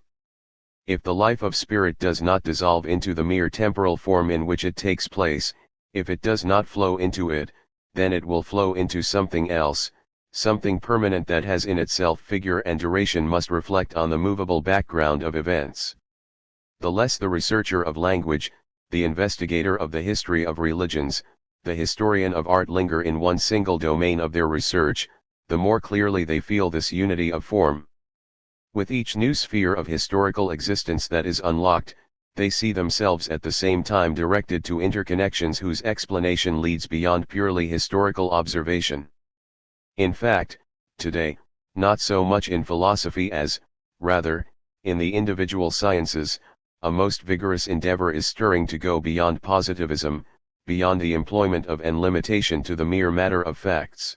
If the life of spirit does not dissolve into the mere temporal form in which it takes place, if it does not flow into it, then it will flow into something else, something permanent that has in itself figure and duration, must reflect on the movable background of events. The less the researcher of language, the investigator of the history of religions, the historian of art linger in one single domain of their research, the more clearly they feel this unity of form. With each new sphere of historical existence that is unlocked, they see themselves at the same time directed to interconnections whose explanation leads beyond purely historical observation. In fact, today, not so much in philosophy as, rather, in the individual sciences, a most vigorous endeavor is stirring to go beyond positivism, beyond the employment of and limitation to the mere matter of facts.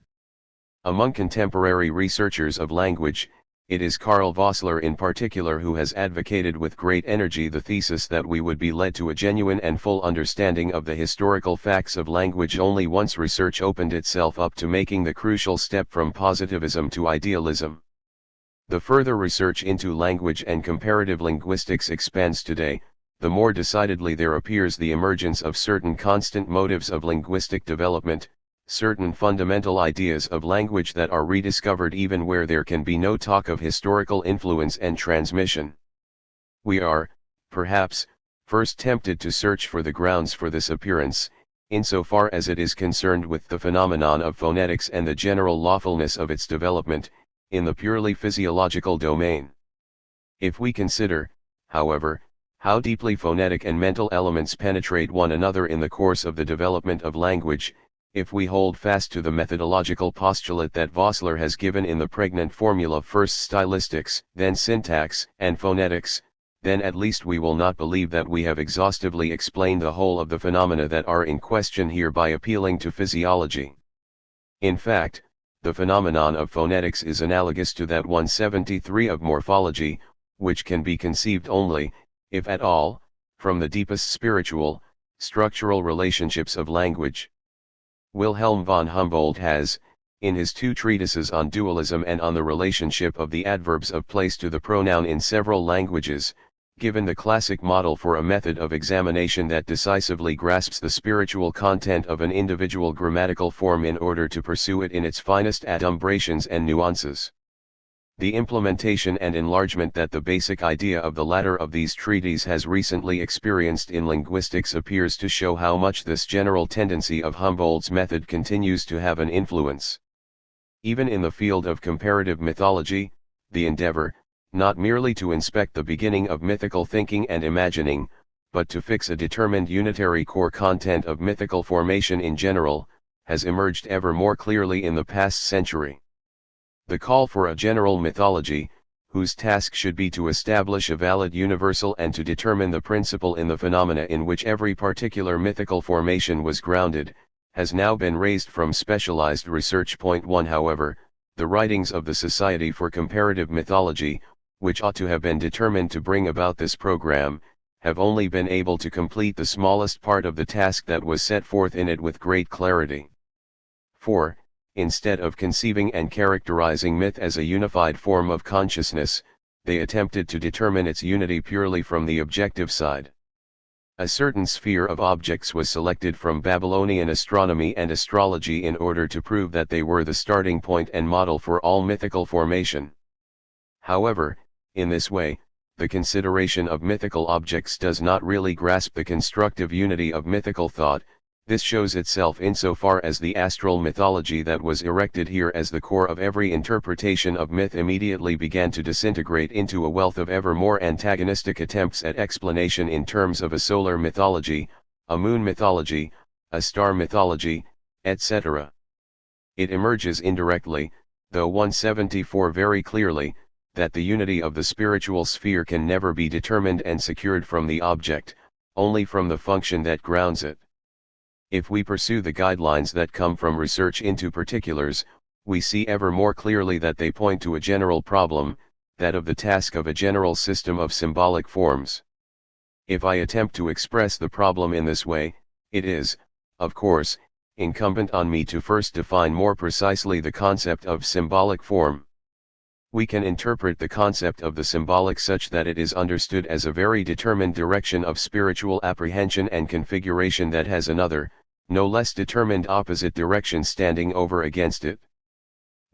Among contemporary researchers of language, it is Karl Vossler in particular who has advocated with great energy the thesis that we would be led to a genuine and full understanding of the historical facts of language only once research opened itself up to making the crucial step from positivism to idealism. The further research into language and comparative linguistics expands today, the more decidedly there appears the emergence of certain constant motives of linguistic development, certain fundamental ideas of language that are rediscovered even where there can be no talk of historical influence and transmission. We are, perhaps, first tempted to search for the grounds for this appearance, insofar as it is concerned with the phenomenon of phonetics and the general lawfulness of its development, in the purely physiological domain. If we consider, however, how deeply phonetic and mental elements penetrate one another in the course of the development of language, if we hold fast to the methodological postulate that Vossler has given in the pregnant formula, first stylistics, then syntax and phonetics, then at least we will not believe that we have exhaustively explained the whole of the phenomena that are in question here by appealing to physiology. In fact, the phenomenon of phonetics is analogous to that 173 of morphology, which can be conceived only, if at all, from the deepest spiritual, structural relationships of language. Wilhelm von Humboldt has, in his two treatises on dualism and on the relationship of the adverbs of place to the pronoun in several languages, given the classic model for a method of examination that decisively grasps the spiritual content of an individual grammatical form in order to pursue it in its finest adumbrations and nuances. The implementation and enlargement that the basic idea of the latter of these treatises has recently experienced in linguistics appears to show how much this general tendency of Humboldt's method continues to have an influence. Even in the field of comparative mythology, the endeavor, not merely to inspect the beginning of mythical thinking and imagining, but to fix a determined unitary core content of mythical formation in general, has emerged ever more clearly in the past century. The call for a general mythology, whose task should be to establish a valid universal and to determine the principle in the phenomena in which every particular mythical formation was grounded, has now been raised from specialized research. Point 1. However, the writings of the Society for Comparative Mythology, which ought to have been determined to bring about this program, have only been able to complete the smallest part of the task that was set forth in it with great clarity. 4. Instead of conceiving and characterizing myth as a unified form of consciousness, they attempted to determine its unity purely from the objective side. A certain sphere of objects was selected from Babylonian astronomy and astrology in order to prove that they were the starting point and model for all mythical formation. However, in this way, the consideration of mythical objects does not really grasp the constructive unity of mythical thought. This shows itself insofar as the astral mythology that was erected here as the core of every interpretation of myth immediately began to disintegrate into a wealth of ever more antagonistic attempts at explanation in terms of a solar mythology, a moon mythology, a star mythology, etc. It emerges indirectly, though 174 very clearly, that the unity of the spiritual sphere can never be determined and secured from the object, only from the function that grounds it. If we pursue the guidelines that come from research into particulars, we see ever more clearly that they point to a general problem, that of the task of a general system of symbolic forms. If I attempt to express the problem in this way, it is, of course, incumbent on me to first define more precisely the concept of symbolic form. We can interpret the concept of the symbolic such that it is understood as a very determined direction of spiritual apprehension and configuration that has another, no less determined opposite direction standing over against it.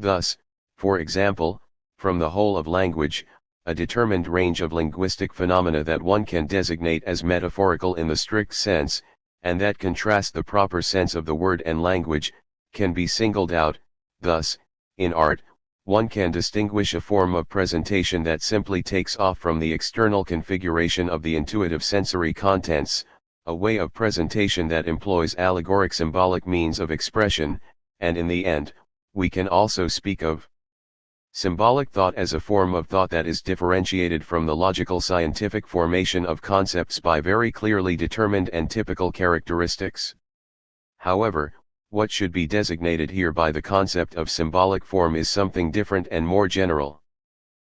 Thus, for example, from the whole of language, a determined range of linguistic phenomena that one can designate as metaphorical in the strict sense, and that contrast the proper sense of the word and language, can be singled out. Thus, in art, one can distinguish a form of presentation that simply takes off from the external configuration of the intuitive sensory contents, a way of presentation that employs allegoric symbolic means of expression, and in the end, we can also speak of symbolic thought as a form of thought that is differentiated from the logical scientific formation of concepts by very clearly determined and typical characteristics. However, what should be designated here by the concept of symbolic form is something different and more general.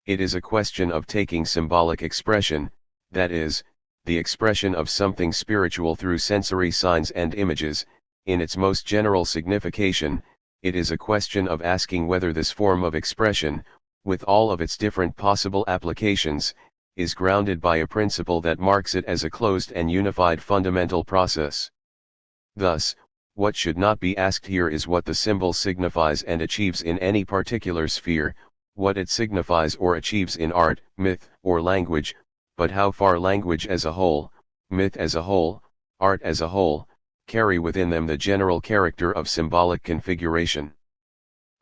It is a question of taking symbolic expression, that is, the expression of something spiritual through sensory signs and images, in its most general signification. It is a question of asking whether this form of expression, with all of its different possible applications, is grounded by a principle that marks it as a closed and unified fundamental process. Thus, what should not be asked here is what the symbol signifies and achieves in any particular sphere, what it signifies or achieves in art, myth, or language, but how far language as a whole, myth as a whole, art as a whole, carry within them the general character of symbolic configuration.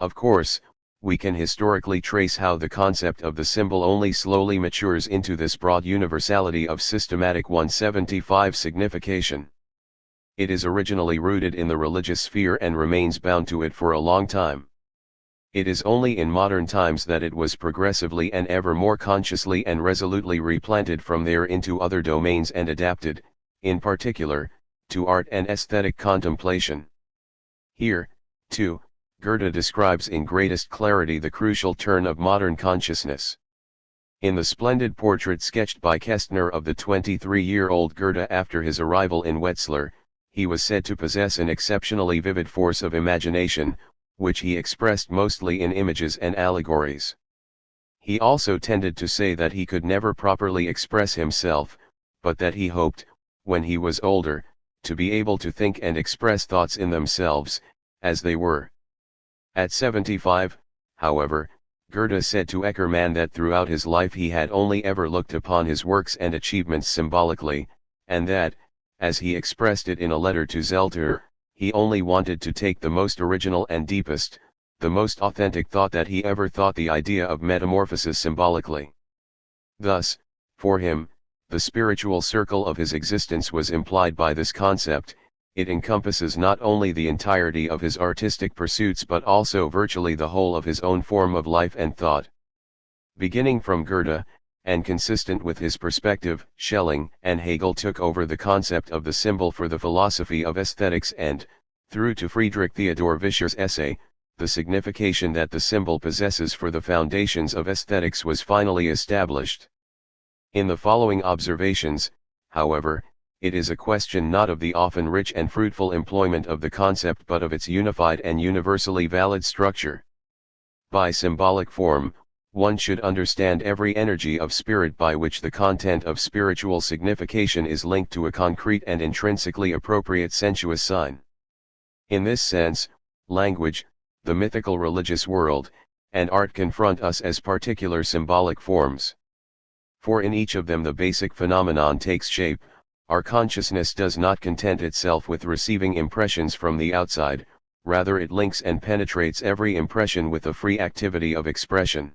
Of course, we can historically trace how the concept of the symbol only slowly matures into this broad universality of systematic 175 signification. It is originally rooted in the religious sphere and remains bound to it for a long time. It is only in modern times that it was progressively and ever more consciously and resolutely replanted from there into other domains and adapted, in particular, to art and aesthetic contemplation. Here, too, Goethe describes in greatest clarity the crucial turn of modern consciousness. In the splendid portrait sketched by Kästner of the 23-year-old Goethe after his arrival in Wetzlar, he was said to possess an exceptionally vivid force of imagination, which he expressed mostly in images and allegories. He also tended to say that he could never properly express himself, but that he hoped, when he was older, to be able to think and express thoughts in themselves, as they were. At 75, however, Goethe said to Eckermann that throughout his life he had only ever looked upon his works and achievements symbolically, and that, as he expressed it in a letter to Zelter, he only wanted to take the most original and deepest, the most authentic thought that he ever thought, the idea of metamorphosis symbolically. Thus, for him, the spiritual circle of his existence was implied by this concept. It encompasses not only the entirety of his artistic pursuits but also virtually the whole of his own form of life and thought. Beginning from Goethe, and consistent with his perspective, Schelling and Hegel took over the concept of the symbol for the philosophy of aesthetics, and, through to Friedrich Theodor Vischer's essay, the signification that the symbol possesses for the foundations of aesthetics was finally established. In the following observations, however, it is a question not of the often rich and fruitful employment of the concept but of its unified and universally valid structure. By symbolic form, one should understand every energy of spirit by which the content of spiritual signification is linked to a concrete and intrinsically appropriate sensuous sign. In this sense, language, the mythical religious world, and art confront us as particular symbolic forms. For in each of them the basic phenomenon takes shape. Our consciousness does not content itself with receiving impressions from the outside, rather it links and penetrates every impression with a free activity of expression.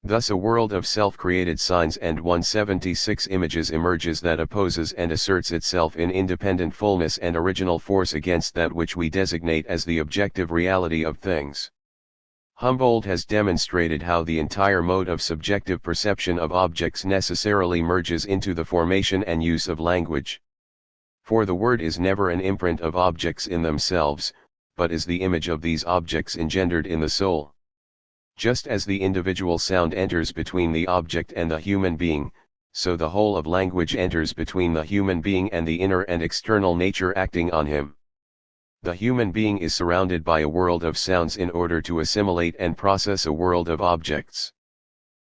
Thus a world of self-created signs and 176 images emerges that opposes and asserts itself in independent fullness and original force against that which we designate as the objective reality of things. Humboldt has demonstrated how the entire mode of subjective perception of objects necessarily merges into the formation and use of language. For the word is never an imprint of objects in themselves, but is the image of these objects engendered in the soul. Just as the individual sound enters between the object and the human being, so the whole of language enters between the human being and the inner and external nature acting on him. The human being is surrounded by a world of sounds in order to assimilate and process a world of objects.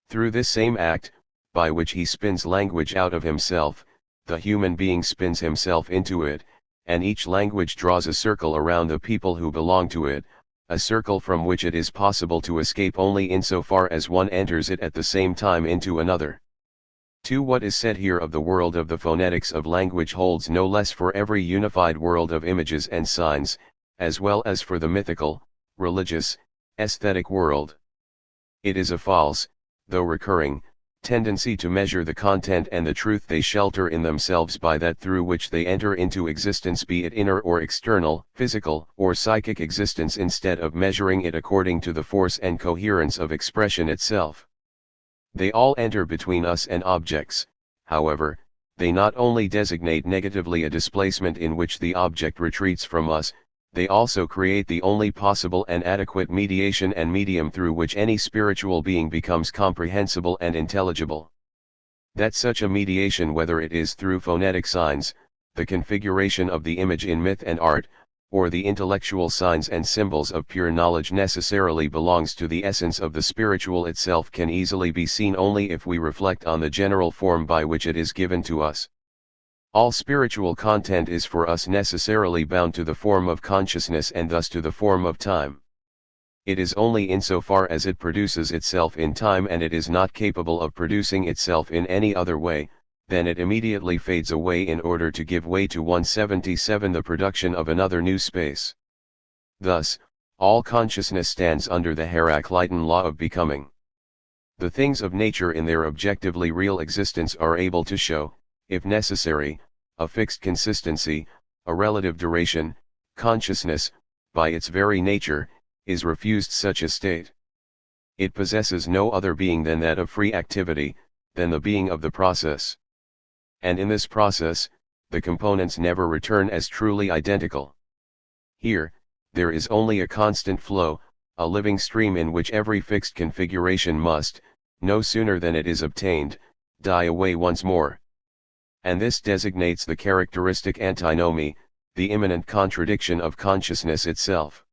Through this same act, by which he spins language out of himself, the human being spins himself into it, and each language draws a circle around the people who belong to it, a circle from which it is possible to escape only insofar as one enters it at the same time into another. What is said here of the world of the phonetics of language holds no less for every unified world of images and signs, as well as for the mythical, religious, aesthetic world. It is a false, though recurring, tendency to measure the content and the truth they shelter in themselves by that through which they enter into existence, be it inner or external, physical or psychic existence, instead of measuring it according to the force and coherence of expression itself. They all enter between us and objects. However, they not only designate negatively a displacement in which the object retreats from us, they also create the only possible and adequate mediation and medium through which any spiritual being becomes comprehensible and intelligible. That such a mediation, whether it is through phonetic signs, the configuration of the image in myth and art, or the intellectual signs and symbols of pure knowledge, necessarily belongs to the essence of the spiritual itself, can easily be seen only if we reflect on the general form by which it is given to us. All spiritual content is for us necessarily bound to the form of consciousness and thus to the form of time. It is only insofar as it produces itself in time and it is not capable of producing itself in any other way, then it immediately fades away in order to give way to 177, the production of another new space. Thus, all consciousness stands under the Heraclitean law of becoming. The things of nature in their objectively real existence are able to show, if necessary, a fixed consistency, a relative duration. Consciousness, by its very nature, is refused such a state. It possesses no other being than that of free activity, than the being of the process. And in this process, the components never return as truly identical. Here, there is only a constant flow, a living stream in which every fixed configuration must, no sooner than it is obtained, die away once more. And this designates the characteristic antinomy, the immanent contradiction of consciousness itself.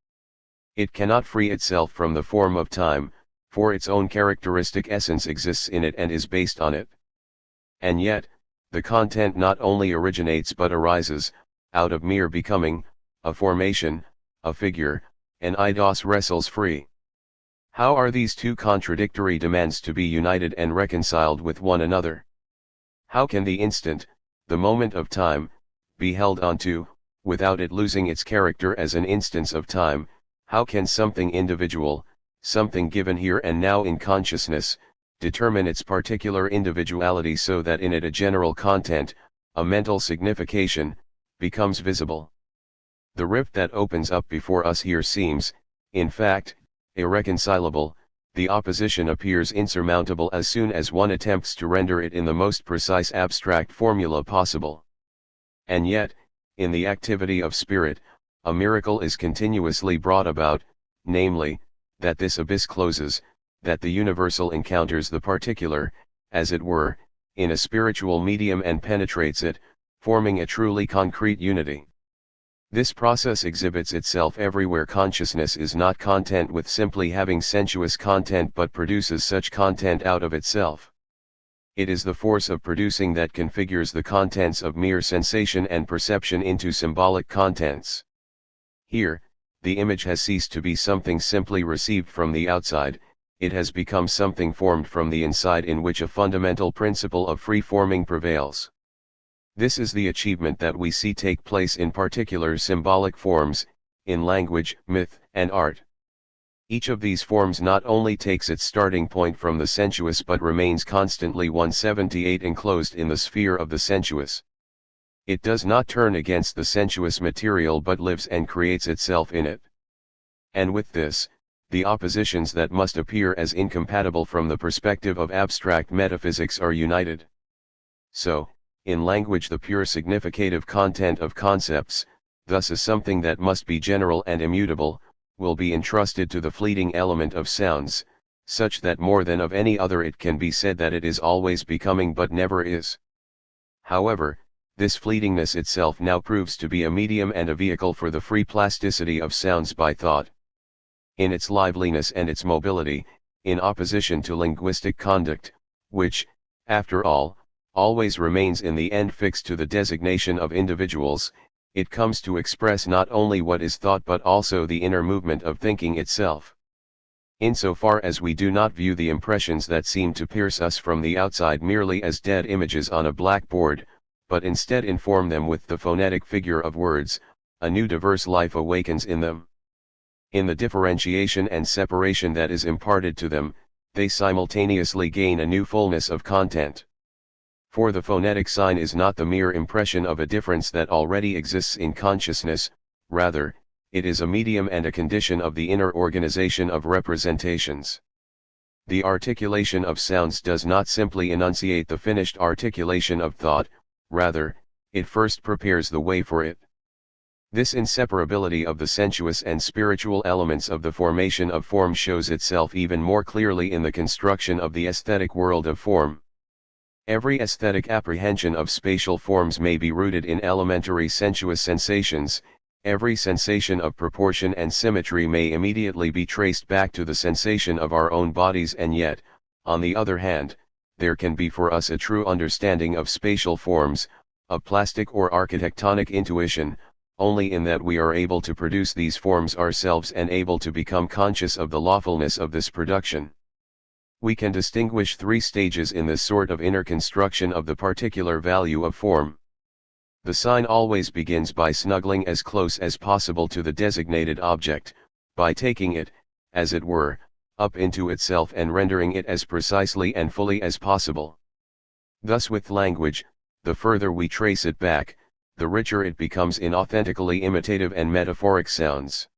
It cannot free itself from the form of time, for its own characteristic essence exists in it and is based on it. And yet, the content not only originates but arises, out of mere becoming, a formation, a figure, and eidos wrestles free. How are these two contradictory demands to be united and reconciled with one another? How can the instant, the moment of time, be held on to, without it losing its character as an instance of time? How can something individual, something given here and now in consciousness, determine its particular individuality so that in it a general content, a mental signification, becomes visible? The rift that opens up before us here seems, in fact, irreconcilable. The opposition appears insurmountable as soon as one attempts to render it in the most precise abstract formula possible. And yet, in the activity of spirit, a miracle is continuously brought about, namely, that this abyss closes, that the universal encounters the particular, as it were, in a spiritual medium and penetrates it, forming a truly concrete unity. This process exhibits itself everywhere consciousness is not content with simply having sensuous content but produces such content out of itself. It is the force of producing that configures the contents of mere sensation and perception into symbolic contents. Here, the image has ceased to be something simply received from the outside, it has become something formed from the inside in which a fundamental principle of free-forming prevails. This is the achievement that we see take place in particular symbolic forms, in language, myth, and art. Each of these forms not only takes its starting point from the sensuous but remains constantly 178 enclosed in the sphere of the sensuous. It does not turn against the sensuous material but lives and creates itself in it. And with this, the oppositions that must appear as incompatible from the perspective of abstract metaphysics are united. So, in language the pure significative content of concepts, thus as something that must be general and immutable, will be entrusted to the fleeting element of sounds, such that more than of any other it can be said that it is always becoming but never is. However, this fleetingness itself now proves to be a medium and a vehicle for the free plasticity of sounds by thought. In its liveliness and its mobility, in opposition to linguistic conduct, which, after all, always remains in the end fixed to the designation of individuals, it comes to express not only what is thought but also the inner movement of thinking itself. Insofar as we do not view the impressions that seem to pierce us from the outside merely as dead images on a blackboard, but instead inform them with the phonetic figure of words, a new diverse life awakens in them. In the differentiation and separation that is imparted to them, they simultaneously gain a new fullness of content. For the phonetic sign is not the mere impression of a difference that already exists in consciousness, rather, it is a medium and a condition of the inner organization of representations. The articulation of sounds does not simply enunciate the finished articulation of thought, rather, it first prepares the way for it. This inseparability of the sensuous and spiritual elements of the formation of form shows itself even more clearly in the construction of the aesthetic world of form. Every aesthetic apprehension of spatial forms may be rooted in elementary sensuous sensations, every sensation of proportion and symmetry may immediately be traced back to the sensation of our own bodies, and yet, on the other hand, there can be for us a true understanding of spatial forms, a plastic or architectonic intuition, only in that we are able to produce these forms ourselves and able to become conscious of the lawfulness of this production. We can distinguish three stages in this sort of inner construction of the particular value of form. The sign always begins by snuggling as close as possible to the designated object, by taking it, as it were, up into itself and rendering it as precisely and fully as possible. Thus with language, the further we trace it back, the richer it becomes in authentically imitative and metaphoric sounds.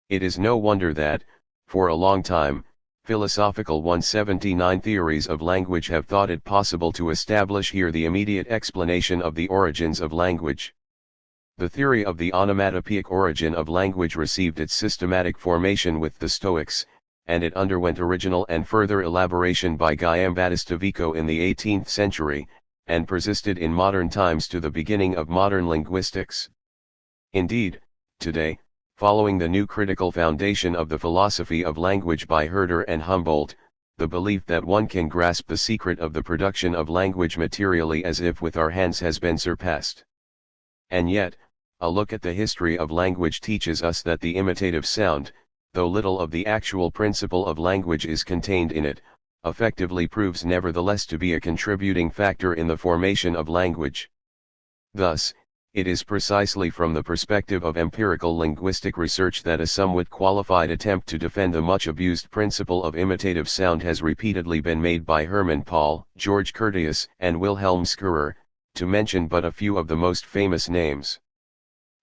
It is no wonder that, for a long time, philosophical 179 theories of language have thought it possible to establish here the immediate explanation of the origins of language. The theory of the onomatopoeic origin of language received its systematic formation with the Stoics, and it underwent original and further elaboration by Guillaume Battista Vico in the 18th century, and persisted in modern times to the beginning of modern linguistics. Indeed, today, following the new critical foundation of the philosophy of language by Herder and Humboldt, the belief that one can grasp the secret of the production of language materially as if with our hands has been surpassed. And yet, a look at the history of language teaches us that the imitative sound, though little of the actual principle of language is contained in it, effectively proves nevertheless to be a contributing factor in the formation of language. Thus, It is precisely from the perspective of empirical linguistic research that a somewhat qualified attempt to defend the much abused principle of imitative sound has repeatedly been made by Hermann Paul, George Curtius, and Wilhelm Schurer, to mention but a few of the most famous names.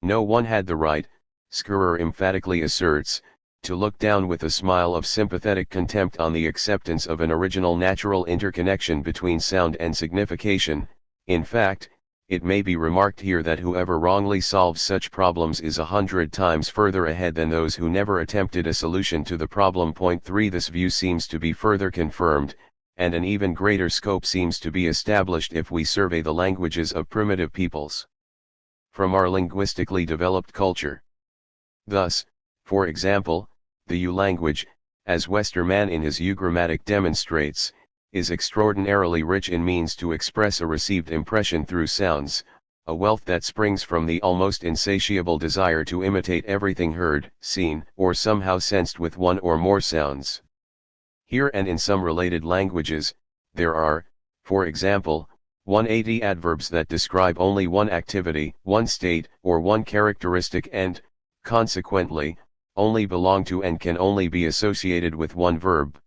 No one had the right, Schurer emphatically asserts, to look down with a smile of sympathetic contempt on the acceptance of an original natural interconnection between sound and signification. In fact, it may be remarked here that whoever wrongly solves such problems is 100 times further ahead than those who never attempted a solution to the problem. Point 3. This view seems to be further confirmed, and an even greater scope seems to be established if we survey the languages of primitive peoples from our linguistically developed culture. Thus, for example, the U language, as Westermann in his U-grammatic demonstrates, is extraordinarily rich in means to express a received impression through sounds, a wealth that springs from the almost insatiable desire to imitate everything heard, seen, or somehow sensed with one or more sounds. Here and in some related languages, there are, for example, 180 adverbs that describe only one activity, one state, or one characteristic and, consequently, only belong to and can only be associated with one verb.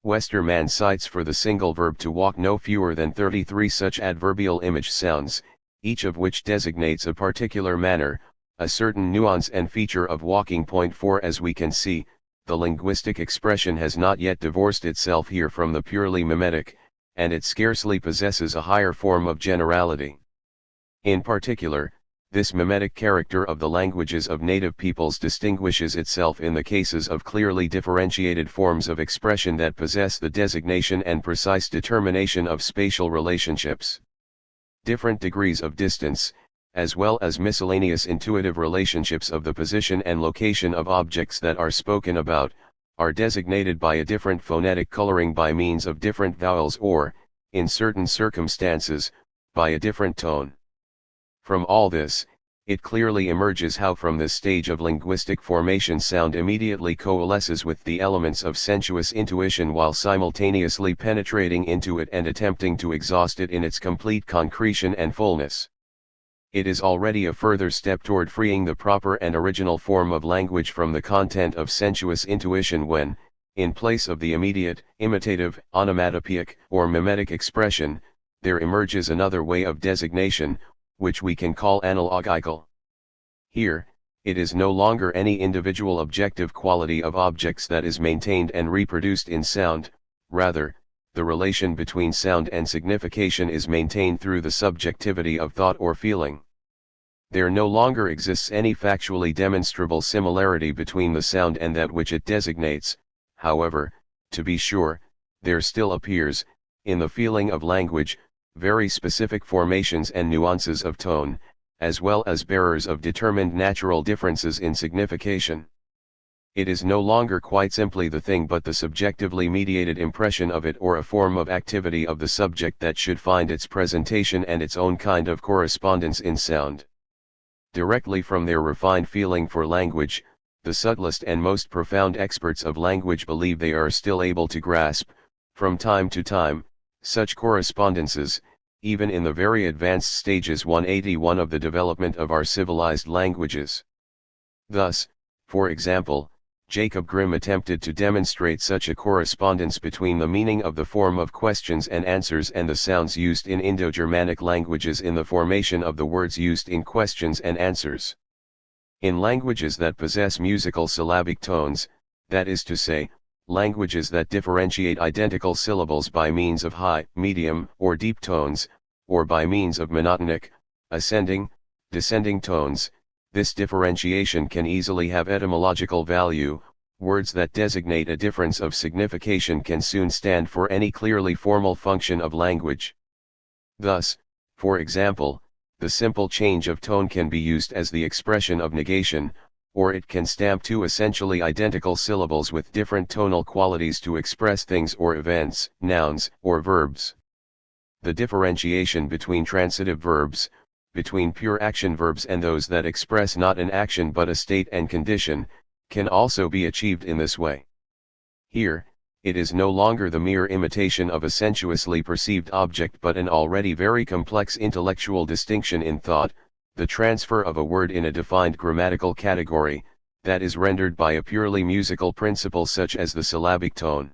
Westermann cites for the single verb to walk no fewer than 33 such adverbial image sounds, each of which designates a particular manner, a certain nuance and feature of walking. Point 4. As we can see, the linguistic expression has not yet divorced itself here from the purely mimetic, and it scarcely possesses a higher form of generality. In particular, this mimetic character of the languages of native peoples distinguishes itself in the cases of clearly differentiated forms of expression that possess the designation and precise determination of spatial relationships. Different degrees of distance, as well as miscellaneous intuitive relationships of the position and location of objects that are spoken about, are designated by a different phonetic coloring by means of different vowels or, in certain circumstances, by a different tone. From all this, it clearly emerges how from this stage of linguistic formation sound immediately coalesces with the elements of sensuous intuition while simultaneously penetrating into it and attempting to exhaust it in its complete concretion and fullness. It is already a further step toward freeing the proper and original form of language from the content of sensuous intuition when, in place of the immediate, imitative, onomatopoeic, or mimetic expression, there emerges another way of designation, which we can call analogical. Here, it is no longer any individual objective quality of objects that is maintained and reproduced in sound, rather, the relation between sound and signification is maintained through the subjectivity of thought or feeling. There no longer exists any factually demonstrable similarity between the sound and that which it designates. However, to be sure, there still appears, in the feeling of language, very specific formations and nuances of tone, as well as bearers of determined natural differences in signification. It is no longer quite simply the thing but the subjectively mediated impression of it or a form of activity of the subject that should find its presentation and its own kind of correspondence in sound. Directly from their refined feeling for language, the subtlest and most profound experts of language believe they are still able to grasp, from time to time, such correspondences, even in the very advanced stages 181 of the development of our civilized languages. Thus, for example, Jacob Grimm attempted to demonstrate such a correspondence between the meaning of the form of questions and answers and the sounds used in Indo-Germanic languages in the formation of the words used in questions and answers. In languages that possess musical syllabic tones, that is to say, languages that differentiate identical syllables by means of high, medium, or deep tones, or by means of monotonic, ascending, descending tones, this differentiation can easily have etymological value. Words that designate a difference of signification can soon stand for any clearly formal function of language. Thus, for example, the simple change of tone can be used as the expression of negation, or it can stamp two essentially identical syllables with different tonal qualities to express things or events, nouns, or verbs. The differentiation between transitive verbs, between pure action verbs and those that express not an action but a state and condition, can also be achieved in this way. Here, it is no longer the mere imitation of a sensuously perceived object but an already very complex intellectual distinction in thought, the transfer of a word in a defined grammatical category, that is rendered by a purely musical principle such as the syllabic tone.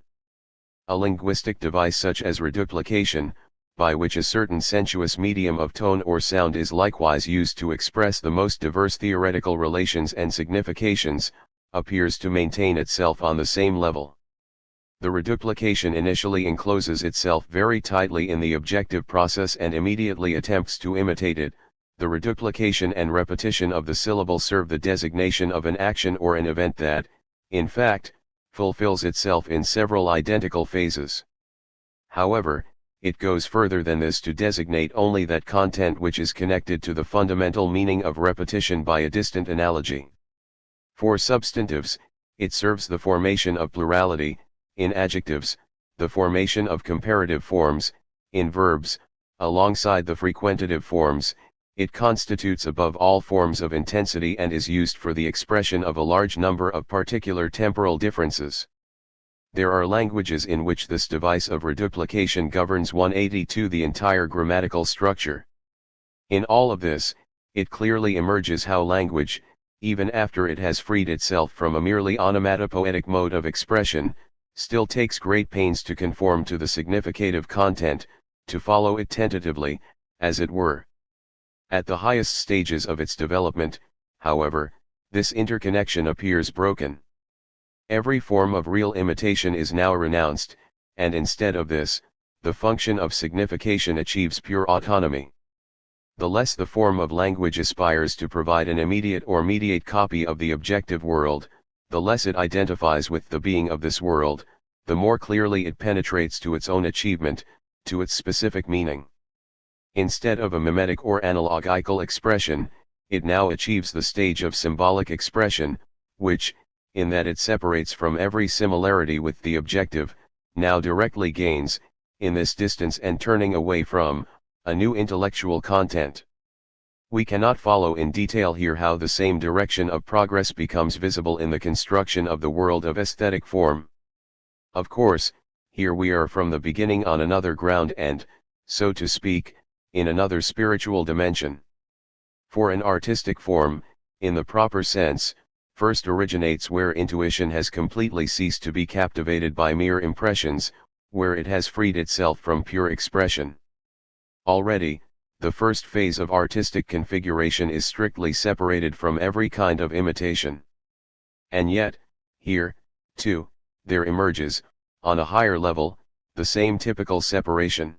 A linguistic device such as reduplication, by which a certain sensuous medium of tone or sound is likewise used to express the most diverse theoretical relations and significations, appears to maintain itself on the same level. The reduplication initially encloses itself very tightly in the objective process and immediately attempts to imitate it. The reduplication and repetition of the syllable serve the designation of an action or an event that, in fact, fulfills itself in several identical phases. However, it goes further than this to designate only that content which is connected to the fundamental meaning of repetition by a distant analogy. For substantives, it serves the formation of plurality; in adjectives, the formation of comparative forms; in verbs, alongside the frequentative forms, it constitutes above all forms of intensity and is used for the expression of a large number of particular temporal differences. There are languages in which this device of reduplication governs 182 the entire grammatical structure. In all of this, it clearly emerges how language, even after it has freed itself from a merely onomatopoetic mode of expression, still takes great pains to conform to the significative content, to follow it tentatively, as it were. At the highest stages of its development, however, this interconnection appears broken. Every form of real imitation is now renounced, and instead of this, the function of signification achieves pure autonomy. The less the form of language aspires to provide an immediate or mediate copy of the objective world, the less it identifies with the being of this world, the more clearly it penetrates to its own achievement, to its specific meaning. Instead of a mimetic or analogical expression, it now achieves the stage of symbolic expression, which, in that it separates from every similarity with the objective, now directly gains, in this distance and turning away from, a new intellectual content. We cannot follow in detail here how the same direction of progress becomes visible in the construction of the world of aesthetic form. Of course, here we are from the beginning on another ground and, so to speak, in another spiritual dimension. For an artistic form, in the proper sense, first originates where intuition has completely ceased to be captivated by mere impressions, where it has freed itself from pure expression. Already, the first phase of artistic configuration is strictly separated from every kind of imitation. And yet, here, too, there emerges, on a higher level, the same typical separation.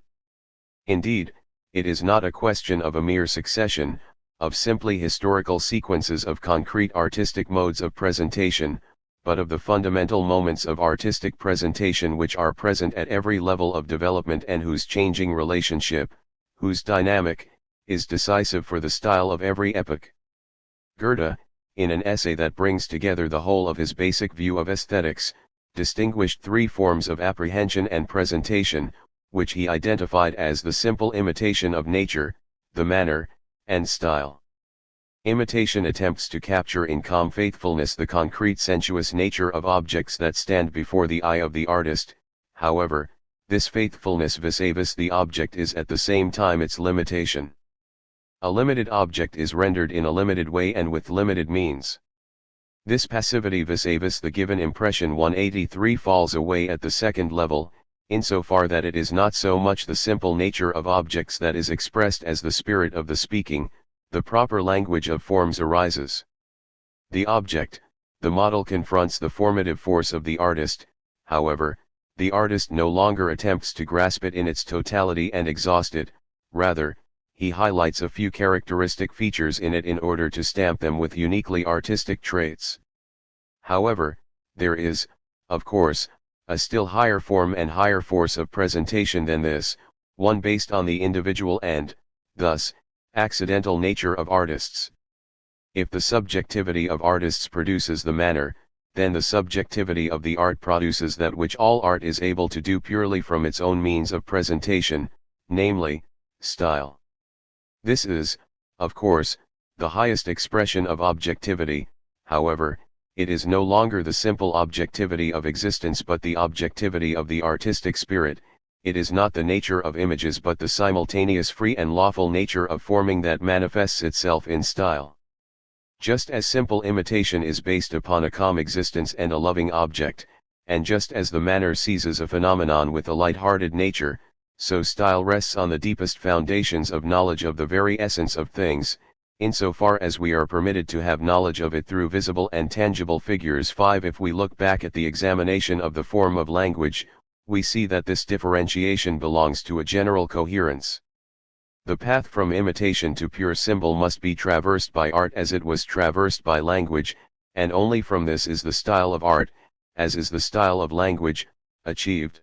Indeed, it is not a question of a mere succession, of simply historical sequences of concrete artistic modes of presentation, but of the fundamental moments of artistic presentation which are present at every level of development and whose changing relationship, whose dynamic, is decisive for the style of every epoch. Goethe, in an essay that brings together the whole of his basic view of aesthetics, distinguished three forms of apprehension and presentation, which he identified as the simple imitation of nature, the manner, and style. Imitation attempts to capture in calm faithfulness the concrete sensuous nature of objects that stand before the eye of the artist. However, this faithfulness vis-a-vis the object is at the same time its limitation. A limited object is rendered in a limited way and with limited means. This passivity vis-a-vis the given impression 183 falls away at the second level, insofar that it is not so much the simple nature of objects that is expressed as the spirit of the speaking, the proper language of forms arises. The object, the model confronts the formative force of the artist. However, the artist no longer attempts to grasp it in its totality and exhaust it, rather, he highlights a few characteristic features in it in order to stamp them with uniquely artistic traits. However, there is, of course, a still higher form and higher force of presentation than this, one based on the individual and, thus, accidental nature of artists. If the subjectivity of artists produces the manner, then the subjectivity of the art produces that which all art is able to do purely from its own means of presentation, namely, style. This is, of course, the highest expression of objectivity. However, it is no longer the simple objectivity of existence but the objectivity of the artistic spirit, it is not the nature of images but the simultaneous free and lawful nature of forming that manifests itself in style. Just as simple imitation is based upon a calm existence and a loving object, and just as the manner seizes a phenomenon with a light-hearted nature, so style rests on the deepest foundations of knowledge of the very essence of things, insofar as we are permitted to have knowledge of it through visible and tangible figures. 5. If we look back at the examination of the form of language, we see that this differentiation belongs to a general coherence. The path from imitation to pure symbol must be traversed by art as it was traversed by language, and only from this is the style of art, as is the style of language, achieved.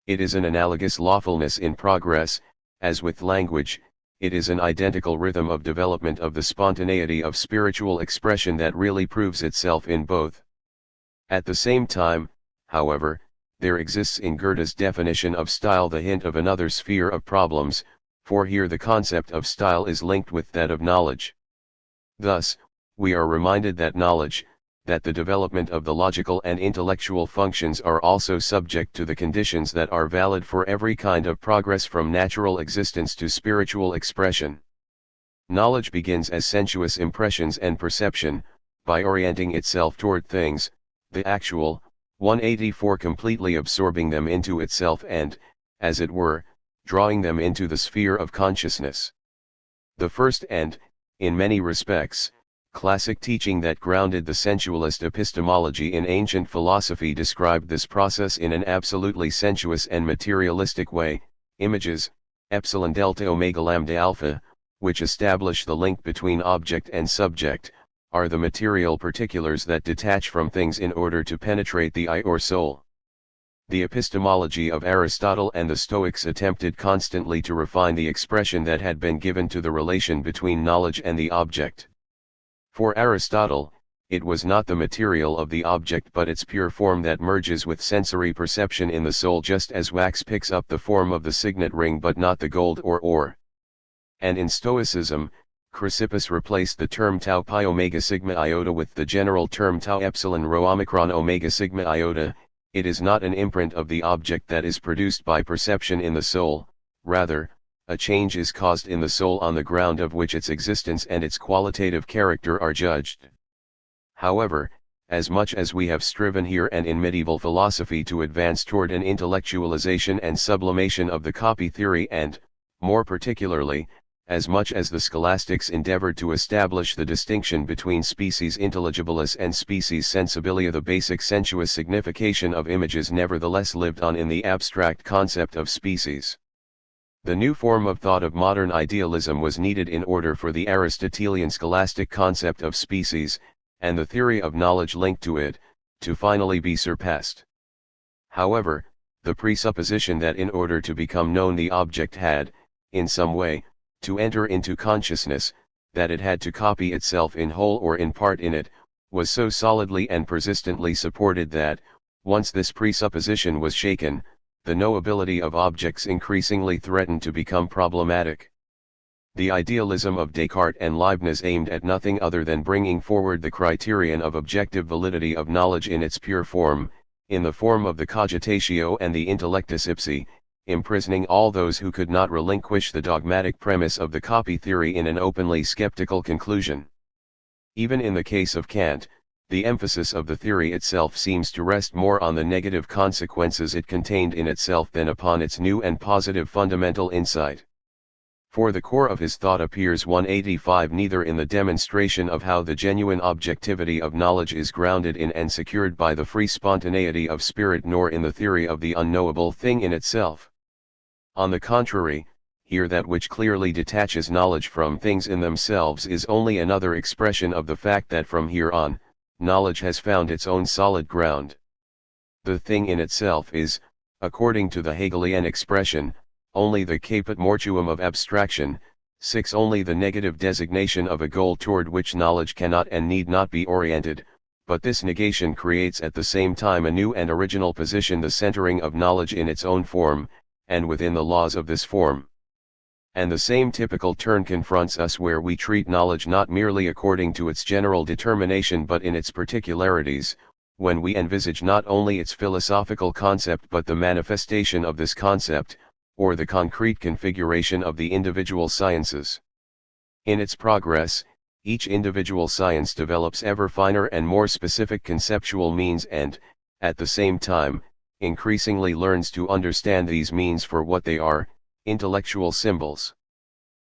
It is an analogous lawfulness in progress, as with language, it is an identical rhythm of development of the spontaneity of spiritual expression that really proves itself in both. At the same time, however, there exists in Goethe's definition of style the hint of another sphere of problems, for here the concept of style is linked with that of knowledge. Thus, we are reminded that knowledge, that the development of the logical and intellectual functions are also subject to the conditions that are valid for every kind of progress from natural existence to spiritual expression. Knowledge begins as sensuous impressions and perception, by orienting itself toward things, the actual, 184 completely absorbing them into itself and, as it were, drawing them into the sphere of consciousness. The first and, in many respects, classic teaching that grounded the sensualist epistemology in ancient philosophy described this process in an absolutely sensuous and materialistic way. Images, epsilon delta omega lambda alpha, which establish the link between object and subject, are the material particulars that detach from things in order to penetrate the eye or soul. The epistemology of Aristotle and the Stoics attempted constantly to refine the expression that had been given to the relation between knowledge and the object. For Aristotle, it was not the material of the object but its pure form that merges with sensory perception in the soul, just as wax picks up the form of the signet ring but not the gold or ore. And in Stoicism, Chrysippus replaced the term tau pi omega sigma iota with the general term tau epsilon rho omicron omega sigma iota. It is not an imprint of the object that is produced by perception in the soul, rather, a change is caused in the soul on the ground of which its existence and its qualitative character are judged. However, as much as we have striven here and in medieval philosophy to advance toward an intellectualization and sublimation of the copy theory and, more particularly, as much as the scholastics endeavored to establish the distinction between species intelligibilis and species sensibilia, the basic sensuous signification of images nevertheless lived on in the abstract concept of species. The new form of thought of modern idealism was needed in order for the Aristotelian scholastic concept of species, and the theory of knowledge linked to it, to finally be surpassed. However, the presupposition that in order to become known the object had, in some way, to enter into consciousness, that it had to copy itself in whole or in part in it, was so solidly and persistently supported that, once this presupposition was shaken, the knowability of objects increasingly threatened to become problematic. The idealism of Descartes and Leibniz aimed at nothing other than bringing forward the criterion of objective validity of knowledge in its pure form, in the form of the cogitatio and the intellectus ipsi, imprisoning all those who could not relinquish the dogmatic premise of the copy theory in an openly skeptical conclusion. Even in the case of Kant, the emphasis of the theory itself seems to rest more on the negative consequences it contained in itself than upon its new and positive fundamental insight. For the core of his thought appears 185 neither in the demonstration of how the genuine objectivity of knowledge is grounded in and secured by the free spontaneity of spirit nor in the theory of the unknowable thing in itself. On the contrary, here that which clearly detaches knowledge from things in themselves is only another expression of the fact that from here on, knowledge has found its own solid ground. The thing in itself is, according to the Hegelian expression, only the caput mortuum of abstraction, 6 only the negative designation of a goal toward which knowledge cannot and need not be oriented, but this negation creates at the same time a new and original position, the centering of knowledge in its own form, and within the laws of this form. And the same typical turn confronts us where we treat knowledge not merely according to its general determination but in its particularities, when we envisage not only its philosophical concept but the manifestation of this concept, or the concrete configuration of the individual sciences. In its progress, each individual science develops ever finer and more specific conceptual means and, at the same time, increasingly learns to understand these means for what they are, intellectual symbols.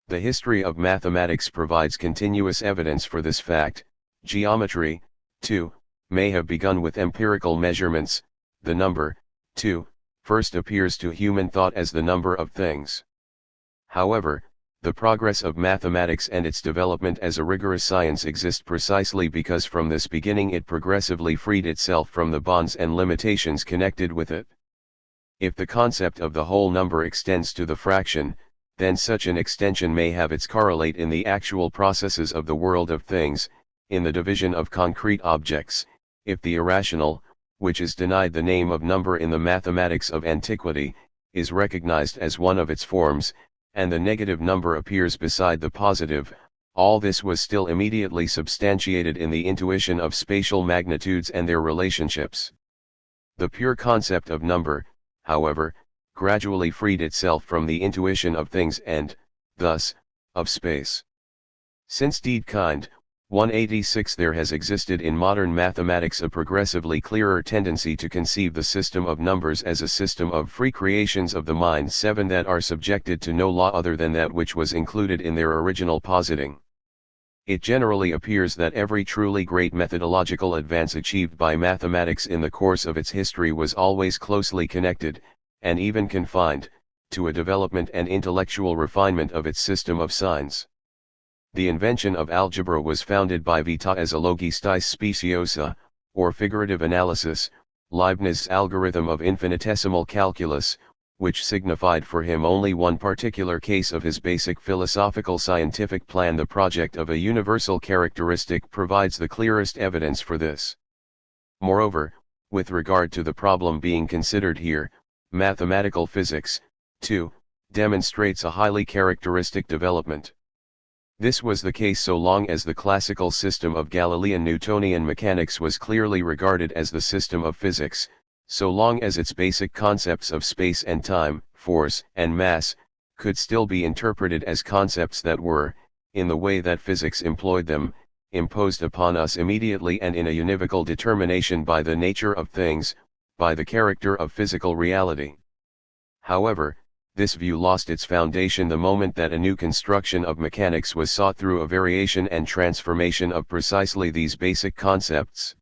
The history of mathematics provides continuous evidence for this fact. Geometry, too, may have begun with empirical measurements. The number, too, first appears to human thought as the number of things. However, the progress of mathematics and its development as a rigorous science exist precisely because from this beginning it progressively freed itself from the bonds and limitations connected with it. If the concept of the whole number extends to the fraction, then such an extension may have its correlate in the actual processes of the world of things, in the division of concrete objects. If the irrational, which is denied the name of number in the mathematics of antiquity, is recognized as one of its forms, and the negative number appears beside the positive, all this was still immediately substantiated in the intuition of spatial magnitudes and their relationships. The pure concept of number, however, gradually freed itself from the intuition of things and, thus, of space. Since Dedekind, 186, there has existed in modern mathematics a progressively clearer tendency to conceive the system of numbers as a system of free creations of the mind seven that are subjected to no law other than that which was included in their original positing. It generally appears that every truly great methodological advance achieved by mathematics in the course of its history was always closely connected, and even confined, to a development and intellectual refinement of its system of signs. The invention of algebra was founded by Vita as a logistica speciosa, or figurative analysis, Leibniz's algorithm of infinitesimal calculus, which signified for him only one particular case of his basic philosophical scientific plan. The project of a universal characteristic provides the clearest evidence for this. Moreover, with regard to the problem being considered here, mathematical physics, too, demonstrates a highly characteristic development. This was the case so long as the classical system of Galilean Newtonian mechanics was clearly regarded as the system of physics, so long as its basic concepts of space and time, force and mass, could still be interpreted as concepts that were, in the way that physics employed them, imposed upon us immediately and in a univocal determination by the nature of things, by the character of physical reality. However, this view lost its foundation the moment that a new construction of mechanics was sought through a variation and transformation of precisely these basic concepts.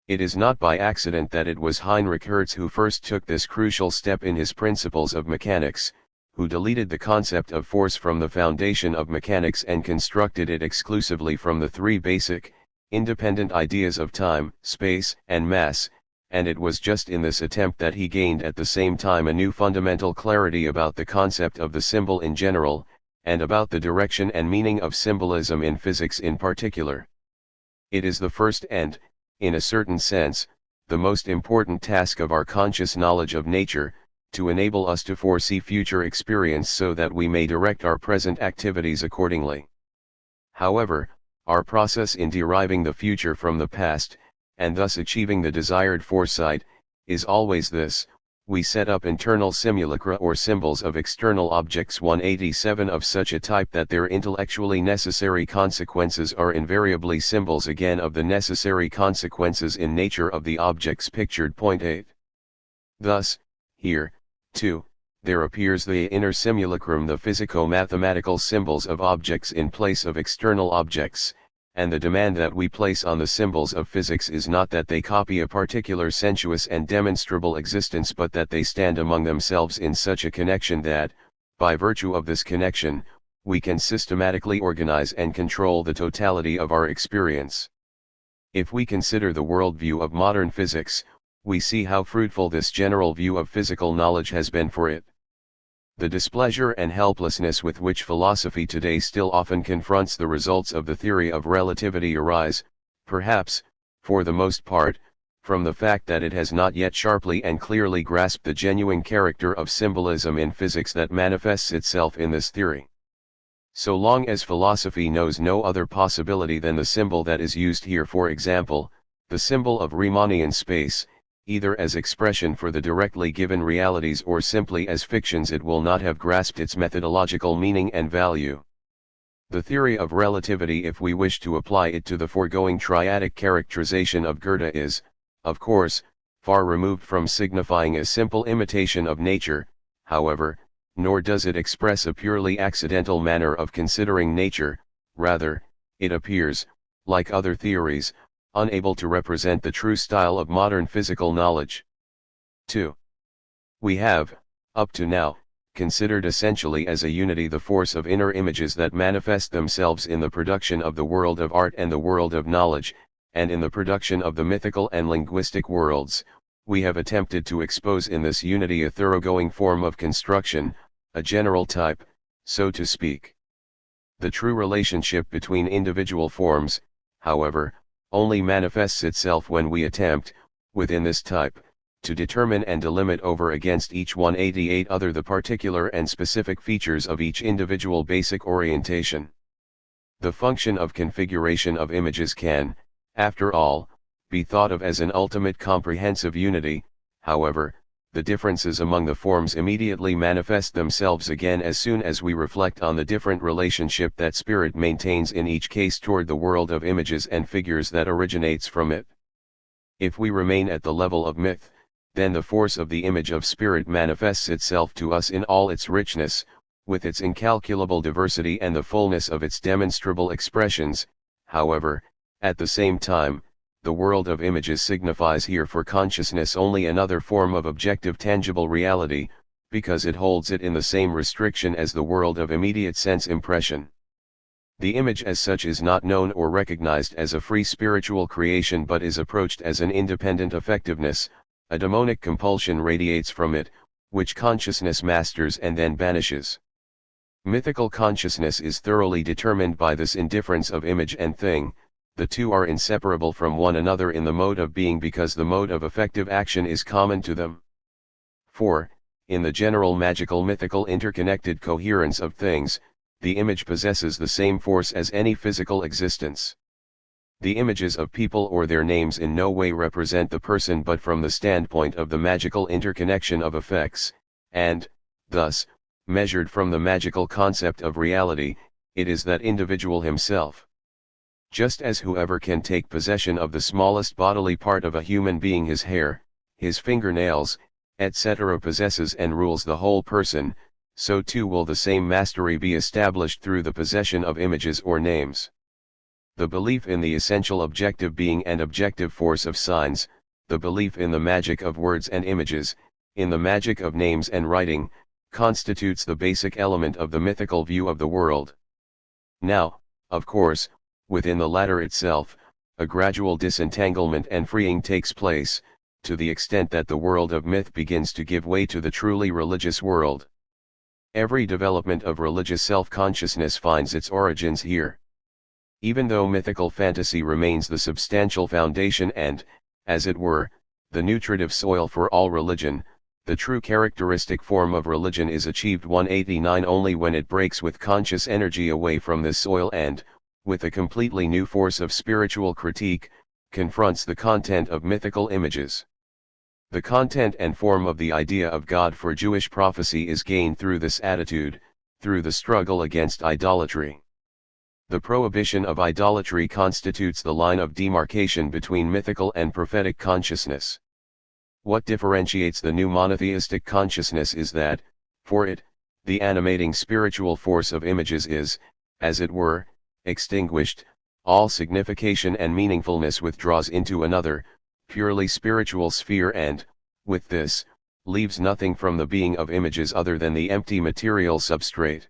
It is not by accident that it was Heinrich Hertz who first took this crucial step in his Principles of Mechanics, who deleted the concept of force from the foundation of mechanics and constructed it exclusively from the three basic, independent ideas of time, space, and mass, and it was just in this attempt that he gained at the same time a new fundamental clarity about the concept of the symbol in general, and about the direction and meaning of symbolism in physics in particular. It is the first and, in a certain sense, the most important task of our conscious knowledge of nature, to enable us to foresee future experience so that we may direct our present activities accordingly. However, our process in deriving the future from the past, and thus achieving the desired foresight, is always this: we set up internal simulacra or symbols of external objects 187 of such a type that their intellectually necessary consequences are invariably symbols again of the necessary consequences in nature of the objects pictured. Point 8. Thus, here, too, there appears the inner simulacrum, the physico-mathematical symbols of objects in place of external objects, and the demand that we place on the symbols of physics is not that they copy a particular sensuous and demonstrable existence but that they stand among themselves in such a connection that, by virtue of this connection, we can systematically organize and control the totality of our experience. If we consider the worldview of modern physics, we see how fruitful this general view of physical knowledge has been for it. The displeasure and helplessness with which philosophy today still often confronts the results of the theory of relativity arise, perhaps, for the most part, from the fact that it has not yet sharply and clearly grasped the genuine character of symbolism in physics that manifests itself in this theory. So long as philosophy knows no other possibility than the symbol that is used here, for example, The symbol of Riemannian space, either as expression for the directly given realities or simply as fictions, it will not have grasped its methodological meaning and value. The theory of relativity, if we wish to apply it to the foregoing triadic characterization of Goethe, is, of course, far removed from signifying a simple imitation of nature, however, nor does it express a purely accidental manner of considering nature. Rather, it appears, like other theories, unable to represent the true style of modern physical knowledge. 2. We have, up to now, considered essentially as a unity the force of inner images that manifest themselves in the production of the world of art and the world of knowledge, and in the production of the mythical and linguistic worlds. We have attempted to expose in this unity a thoroughgoing form of construction, a general type, so to speak. The true relationship between individual forms, however, only manifests itself when we attempt, within this type, to determine and delimit over against each 188 other the particular and specific features of each individual basic orientation. The function of configuration of images can, after all, be thought of as an ultimate comprehensive unity. However, the differences among the forms immediately manifest themselves again as soon as we reflect on the different relationship that spirit maintains in each case toward the world of images and figures that originates from it. If we remain at the level of myth, then the force of the image of spirit manifests itself to us in all its richness, with its incalculable diversity and the fullness of its demonstrable expressions. However, at the same time, the world of images signifies here for consciousness only another form of objective tangible reality, because it holds it in the same restriction as the world of immediate sense impression. The image as such is not known or recognized as a free spiritual creation, but is approached as an independent effectiveness. A demonic compulsion radiates from it, which consciousness masters and then banishes. Mythical consciousness is thoroughly determined by this indifference of image and thing. The two are inseparable from one another in the mode of being because the mode of effective action is common to them. 4. In the general magical mythical interconnected coherence of things, the image possesses the same force as any physical existence. The images of people or their names in no way represent the person but from the standpoint of the magical interconnection of effects, and, thus, measured from the magical concept of reality, it is that individual himself. Just as whoever can take possession of the smallest bodily part of a human being, his hair, his fingernails, etc., possesses and rules the whole person, so too will the same mastery be established through the possession of images or names. The belief in the essential objective being and objective force of signs, the belief in the magic of words and images, in the magic of names and writing, constitutes the basic element of the mythical view of the world. Now, of course, within the latter itself, a gradual disentanglement and freeing takes place, to the extent that the world of myth begins to give way to the truly religious world. Every development of religious self-consciousness finds its origins here. Even though mythical fantasy remains the substantial foundation and, as it were, the nutritive soil for all religion, the true characteristic form of religion is achieved 189 only when it breaks with conscious energy away from this soil and, with a completely new force of spiritual critique, confronts the content of mythical images. The content and form of the idea of God for Jewish prophecy is gained through this attitude, through the struggle against idolatry. The prohibition of idolatry constitutes the line of demarcation between mythical and prophetic consciousness. What differentiates the new monotheistic consciousness is that, for it, the animating spiritual force of images is, as it were, extinguished, all signification and meaningfulness withdraws into another, purely spiritual sphere and, with this, leaves nothing from the being of images other than the empty material substrate.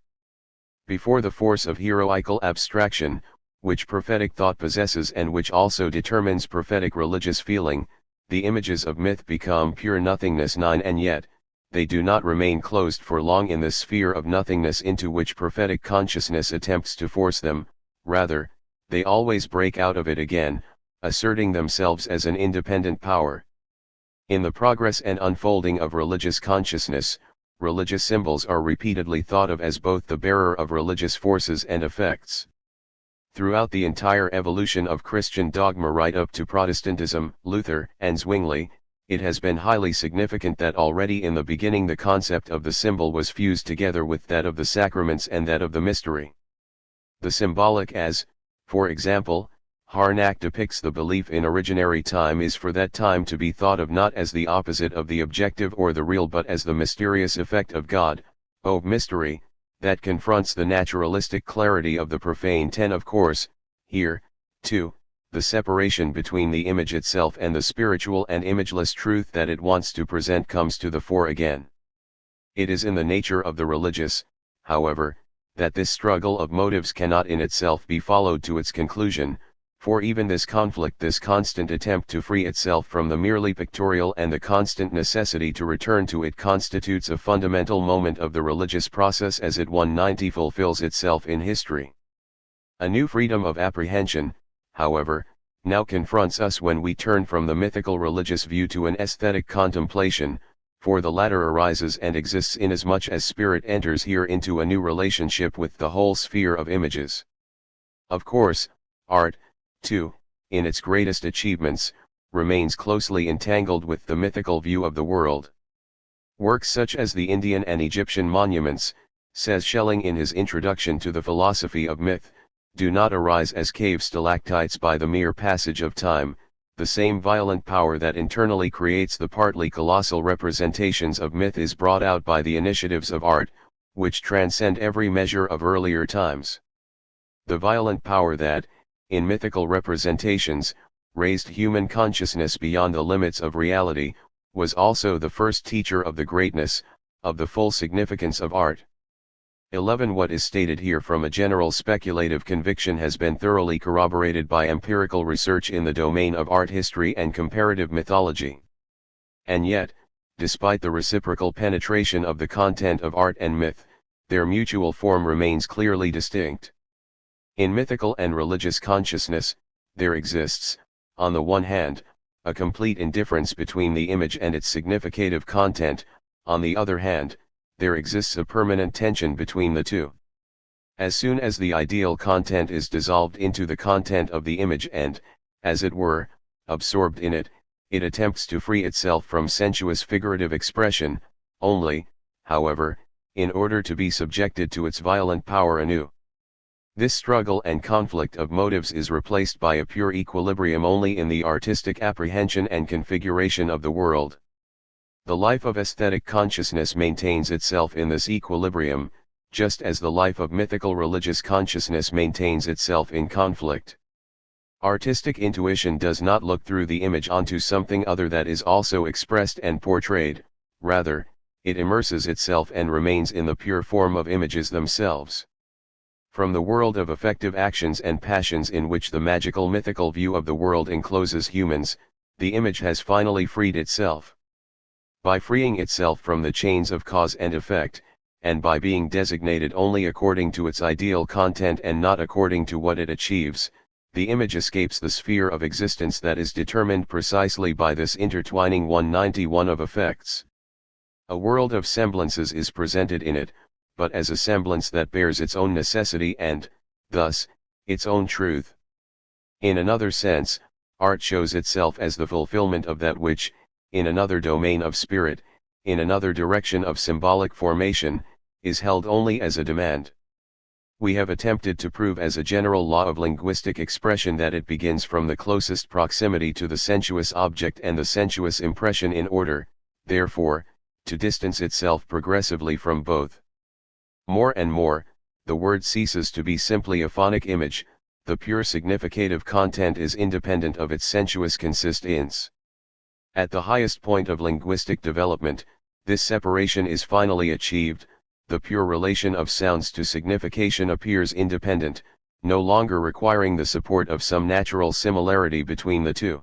Before the force of heroical abstraction, which prophetic thought possesses and which also determines prophetic religious feeling, the images of myth become pure nothingness. 9 And yet, they do not remain closed for long in the sphere of nothingness into which prophetic consciousness attempts to force them. Rather, they always break out of it again, asserting themselves as an independent power. In the progress and unfolding of religious consciousness, religious symbols are repeatedly thought of as both the bearer of religious forces and effects. Throughout the entire evolution of Christian dogma right up to Protestantism, Luther, and Zwingli, it has been highly significant that already in the beginning the concept of the symbol was fused together with that of the sacraments and that of the mystery. The symbolic as, for example, Harnack depicts the belief in originary time is for that time to be thought of not as the opposite of the objective or the real but as the mysterious effect of God, O mystery, that confronts the naturalistic clarity of the profane. 10 Of course, here, too, the separation between the image itself and the spiritual and imageless truth that it wants to present comes to the fore again. It is in the nature of the religious, however, that this struggle of motives cannot in itself be followed to its conclusion, for even this conflict, this constant attempt to free itself from the merely pictorial and the constant necessity to return to it constitutes a fundamental moment of the religious process as it 190 fulfills itself in history. A new freedom of apprehension, however, now confronts us when we turn from the mythical religious view to an aesthetic contemplation, for the latter arises and exists inasmuch as spirit enters here into a new relationship with the whole sphere of images. Of course, art, too, in its greatest achievements, remains closely entangled with the mythical view of the world. Works such as the Indian and Egyptian monuments, says Schelling in his introduction to the philosophy of myth, do not arise as cave stalactites by the mere passage of time. The same violent power that internally creates the partly colossal representations of myth is brought out by the initiatives of art, which transcend every measure of earlier times. The violent power that, in mythical representations, raised human consciousness beyond the limits of reality, was also the first teacher of the greatness, of the full significance of art. 11 What is stated here from a general speculative conviction has been thoroughly corroborated by empirical research in the domain of art history and comparative mythology. And yet, despite the reciprocal penetration of the content of art and myth, their mutual form remains clearly distinct. In mythical and religious consciousness, there exists, on the one hand, a complete indifference between the image and its significative content, on the other hand, there exists a permanent tension between the two. As soon as the ideal content is dissolved into the content of the image and, as it were, absorbed in it, it attempts to free itself from sensuous figurative expression, only, however, in order to be subjected to its violent power anew. This struggle and conflict of motives is replaced by a pure equilibrium only in the artistic apprehension and configuration of the world. The life of aesthetic consciousness maintains itself in this equilibrium, just as the life of mythical religious consciousness maintains itself in conflict. Artistic intuition does not look through the image onto something other that is also expressed and portrayed, rather, it immerses itself and remains in the pure form of images themselves. From the world of affective actions and passions in which the magical mythical view of the world encloses humans, the image has finally freed itself. By freeing itself from the chains of cause and effect, and by being designated only according to its ideal content and not according to what it achieves, the image escapes the sphere of existence that is determined precisely by this intertwining 191 of effects. A world of semblances is presented in it, but as a semblance that bears its own necessity and, thus, its own truth. In another sense, art shows itself as the fulfillment of that which, in another domain of spirit, in another direction of symbolic formation, is held only as a demand. We have attempted to prove as a general law of linguistic expression that it begins from the closest proximity to the sensuous object and the sensuous impression in order, therefore, to distance itself progressively from both. More and more, the word ceases to be simply a phonic image, the pure significative content is independent of its sensuous consistence. At the highest point of linguistic development, this separation is finally achieved, the pure relation of sounds to signification appears independent, no longer requiring the support of some natural similarity between the two.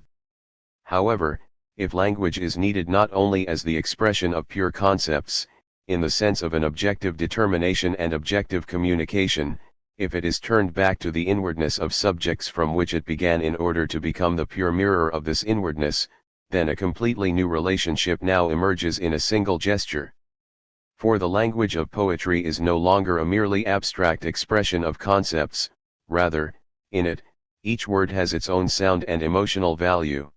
However, if language is needed not only as the expression of pure concepts, in the sense of an objective determination and objective communication, if it is turned back to the inwardness of subjects from which it began in order to become the pure mirror of this inwardness, then a completely new relationship now emerges in a single gesture. For the language of poetry is no longer a merely abstract expression of concepts, rather, In it, each word has its own sound and emotional value.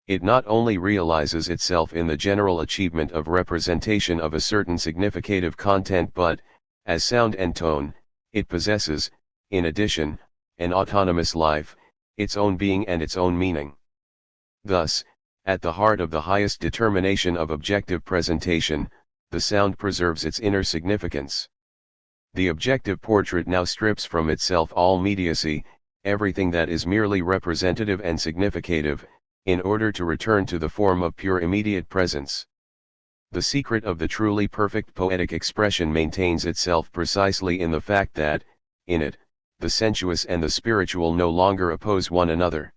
It not only realizes itself in the general achievement of representation of a certain significative content but, as sound and tone, it possesses, in addition, an autonomous life, its own being and its own meaning. Thus, at the heart of the highest determination of objective presentation, the sound preserves its inner significance. The objective portrait now strips from itself all mediacy, everything that is merely representative and significative, in order to return to the form of pure immediate presence. The secret of the truly perfect poetic expression maintains itself precisely in the fact that, in it, the sensuous and the spiritual no longer oppose one another.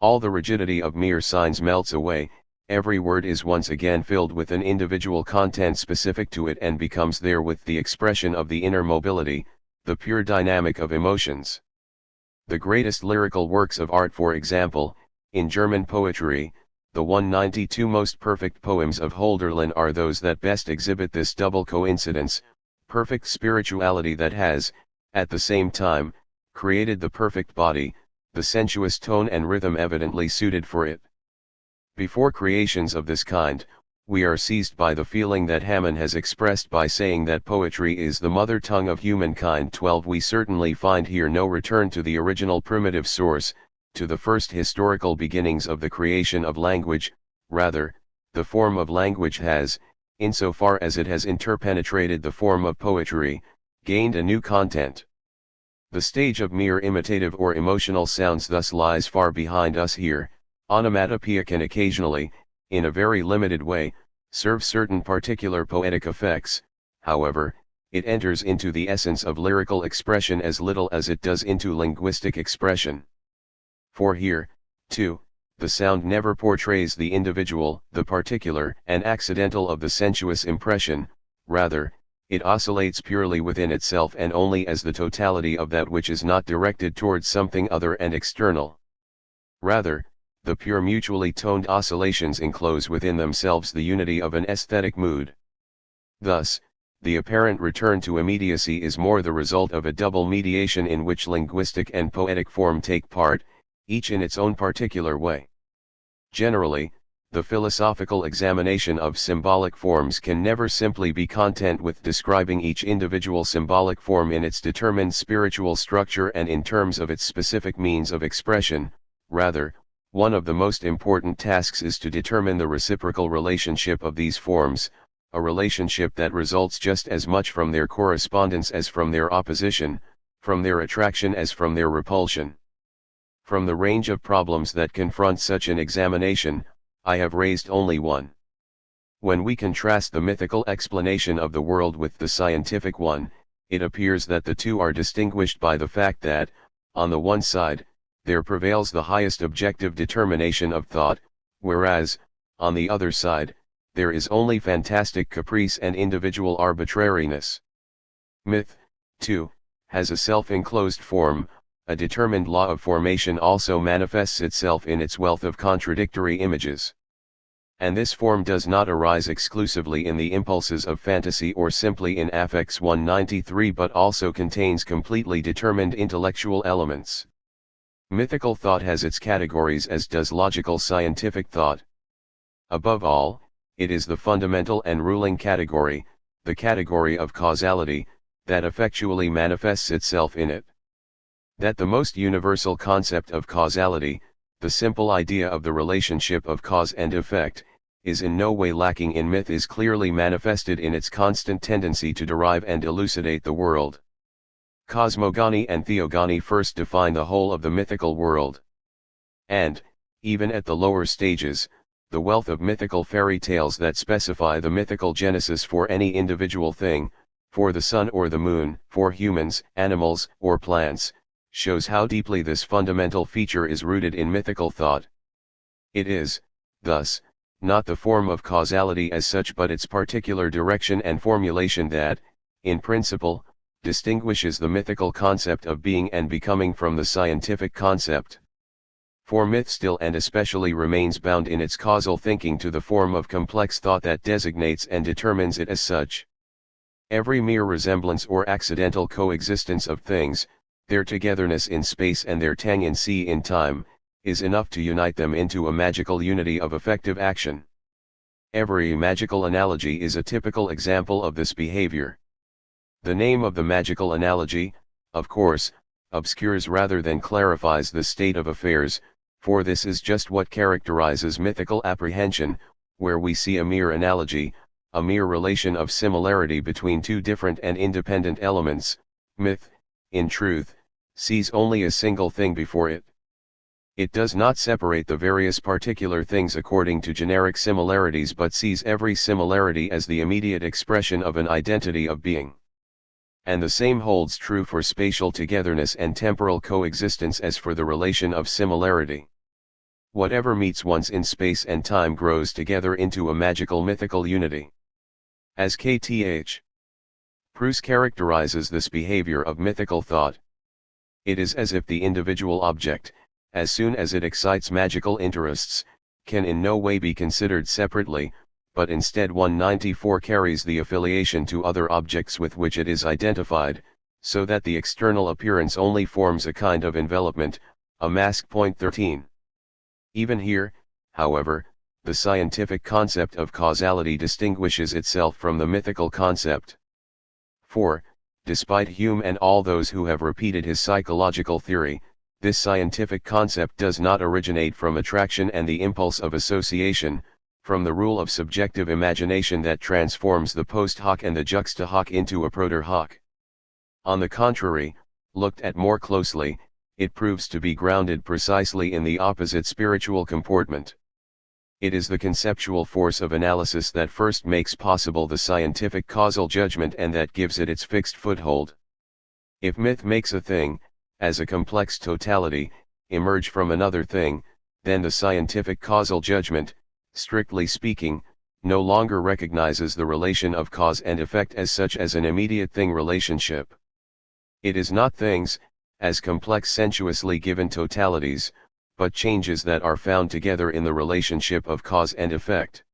All the rigidity of mere signs melts away, every word is once again filled with an individual content specific to it and becomes therewith the expression of the inner mobility, the pure dynamic of emotions. The greatest lyrical works of art, for example, in German poetry, the 192 most perfect poems of Hölderlin are those that best exhibit this double coincidence, perfect spirituality that has, at the same time, created the perfect body, the sensuous tone and rhythm evidently suited for it. Before creations of this kind, we are seized by the feeling that Hamann has expressed by saying that poetry is the mother tongue of humankind. 12 We certainly find here no return to the original primitive source, to the first historical beginnings of the creation of language. Rather, the form of language has, insofar as it has interpenetrated the form of poetry, gained a new content. The stage of mere imitative or emotional sounds thus lies far behind us here. Onomatopoeia can occasionally, in a very limited way, serve certain particular poetic effects. However, it enters into the essence of lyrical expression as little as it does into linguistic expression. For here, too, the sound never portrays the individual, the particular and accidental of the sensuous impression. Rather, it oscillates purely within itself and only as the totality of that which is not directed towards something other and external. Rather, the pure mutually toned oscillations enclose within themselves the unity of an aesthetic mood. Thus, the apparent return to immediacy is more the result of a double mediation in which linguistic and poetic form take part, each in its own particular way. Generally, the philosophical examination of symbolic forms can never simply be content with describing each individual symbolic form in its determined spiritual structure and in terms of its specific means of expression. Rather, one of the most important tasks is to determine the reciprocal relationship of these forms, a relationship that results just as much from their correspondence as from their opposition, from their attraction as from their repulsion. From the range of problems that confront such an examination, I have raised only one. When we contrast the mythical explanation of the world with the scientific one, it appears that the two are distinguished by the fact that, on the one side, there prevails the highest objective determination of thought, whereas, on the other side, there is only fantastic caprice and individual arbitrariness. Myth, too, has a self-enclosed form. A determined law of formation also manifests itself in its wealth of contradictory images. And this form does not arise exclusively in the impulses of fantasy or simply in affects 193 but also contains completely determined intellectual elements. Mythical thought has its categories as does logical scientific thought. Above all, it is the fundamental and ruling category, the category of causality, that effectually manifests itself in it. That the most universal concept of causality, the simple idea of the relationship of cause and effect, is in no way lacking in myth is clearly manifested in its constant tendency to derive and elucidate the world. Cosmogony and theogony first define the whole of the mythical world. And, even at the lower stages, the wealth of mythical fairy tales that specify the mythical genesis for any individual thing, for the sun or the moon, for humans, animals, or plants, shows how deeply this fundamental feature is rooted in mythical thought. It is, thus, not the form of causality as such but its particular direction and formulation that, in principle, distinguishes the mythical concept of being and becoming from the scientific concept. For myth still and especially remains bound in its causal thinking to the form of complex thought that designates and determines it as such. Every mere resemblance or accidental coexistence of things, Their togetherness in space and their tangency in time, is enough to unite them into a magical unity of effective action. Every magical analogy is a typical example of this behavior. The name of the magical analogy, of course, obscures rather than clarifies the state of affairs, for this is just what characterizes mythical apprehension, where we see a mere analogy, a mere relation of similarity between two different and independent elements. Myth, in truth, sees only a single thing before it. It does not separate the various particular things according to generic similarities, but sees every similarity as the immediate expression of an identity of being. And the same holds true for spatial togetherness and temporal coexistence as for the relation of similarity. Whatever meets once in space and time grows together into a magical mythical unity. As Kth. Proust characterizes this behavior of mythical thought. It is as if the individual object, as soon as it excites magical interests, can in no way be considered separately, but instead 194 carries the affiliation to other objects with which it is identified, so that the external appearance only forms a kind of envelopment, a mask. 13. Even here, however, the scientific concept of causality distinguishes itself from the mythical concept. For, despite Hume and all those who have repeated his psychological theory, this scientific concept does not originate from attraction and the impulse of association, from the rule of subjective imagination that transforms the post hoc and the juxta hoc into a propter hoc. On the contrary, looked at more closely, it proves to be grounded precisely in the opposite spiritual comportment. It is the conceptual force of analysis that first makes possible the scientific causal judgment and that gives it its fixed foothold. If myth makes a thing, as a complex totality, emerge from another thing, then the scientific causal judgment, strictly speaking, no longer recognizes the relation of cause and effect as such as an immediate thing relationship. It is not things, as complex sensuously given totalities, but changes that are found together in the relationship of cause and effect.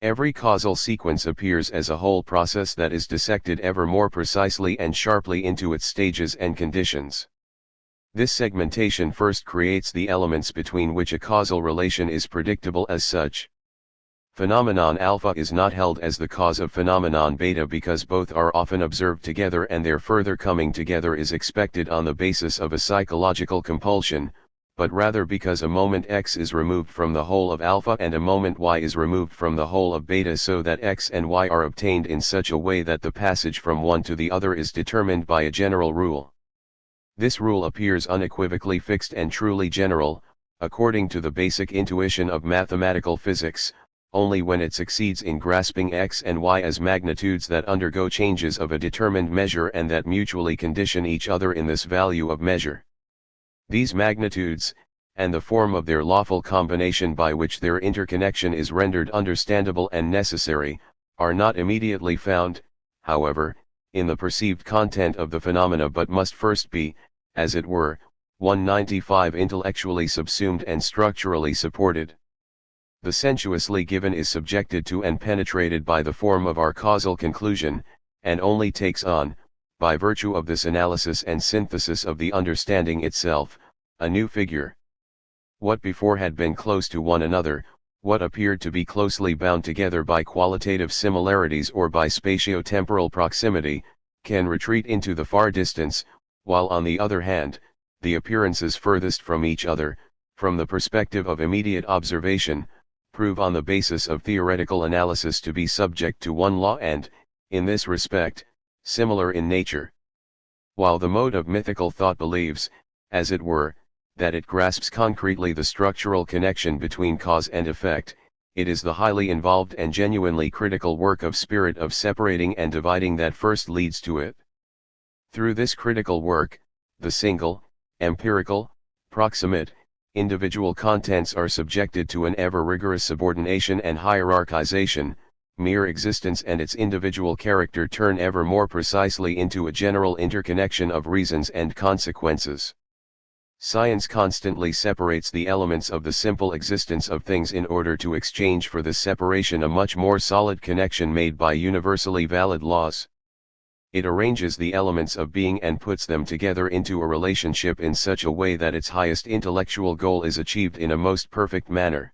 Every causal sequence appears as a whole process that is dissected ever more precisely and sharply into its stages and conditions. This segmentation first creates the elements between which a causal relation is predictable as such. Phenomenon alpha is not held as the cause of phenomenon beta because both are often observed together and their further coming together is expected on the basis of a psychological compulsion, but rather because a moment x is removed from the whole of alpha and a moment y is removed from the whole of beta, so that x and y are obtained in such a way that the passage from one to the other is determined by a general rule. This rule appears unequivocally fixed and truly general, according to the basic intuition of mathematical physics, only when it succeeds in grasping x and y as magnitudes that undergo changes of a determined measure and that mutually condition each other in this value of measure. These magnitudes, and the form of their lawful combination by which their interconnection is rendered understandable and necessary, are not immediately found, however, in the perceived content of the phenomena, but must first be, as it were, 195 intellectually subsumed and structurally supported. The sensuously given is subjected to and penetrated by the form of our causal conclusion, and only takes on, by virtue of this analysis and synthesis of the understanding itself, a new figure. What before had been close to one another, what appeared to be closely bound together by qualitative similarities or by spatio-temporal proximity, can retreat into the far distance, while on the other hand, the appearances furthest from each other, from the perspective of immediate observation, prove on the basis of theoretical analysis to be subject to one law and, in this respect, similar in nature. While the mode of mythical thought believes, as it were, that it grasps concretely the structural connection between cause and effect, it is the highly involved and genuinely critical work of spirit of separating and dividing that first leads to it. Through this critical work, the single, empirical, proximate, individual contents are subjected to an ever rigorous subordination and hierarchization. Mere existence and its individual character turn ever more precisely into a general interconnection of reasons and consequences. Science constantly separates the elements of the simple existence of things in order to exchange for this separation a much more solid connection made by universally valid laws. It arranges the elements of being and puts them together into a relationship in such a way that its highest intellectual goal is achieved in a most perfect manner.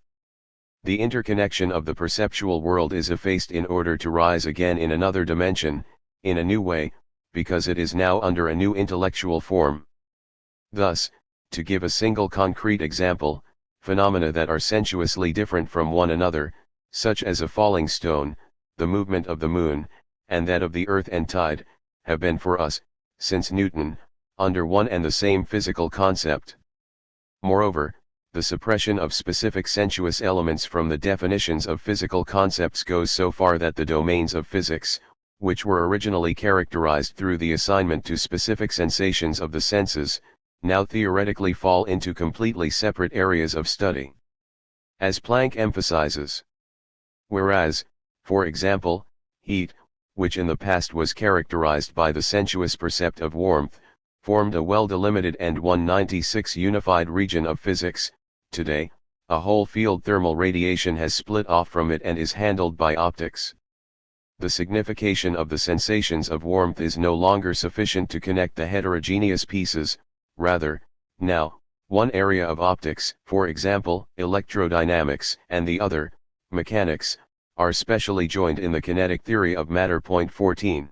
The interconnection of the perceptual world is effaced in order to rise again in another dimension, in a new way, because it is now under a new intellectual form. Thus, to give a single concrete example, phenomena that are sensuously different from one another, such as a falling stone, the movement of the moon, and that of the earth and tide, have been for us, since Newton, under one and the same physical concept. Moreover, the suppression of specific sensuous elements from the definitions of physical concepts goes so far that the domains of physics, which were originally characterized through the assignment to specific sensations of the senses, now theoretically fall into completely separate areas of study. As Planck emphasizes. Whereas, for example, heat, which in the past was characterized by the sensuous percept of warmth, formed a well-delimited and 196 unified region of physics, today, a whole field thermal radiation has split off from it and is handled by optics. The signification of the sensations of warmth is no longer sufficient to connect the heterogeneous pieces, rather, now, one area of optics, for example, electrodynamics, and the other, mechanics, are specially joined in the kinetic theory of matter. 14.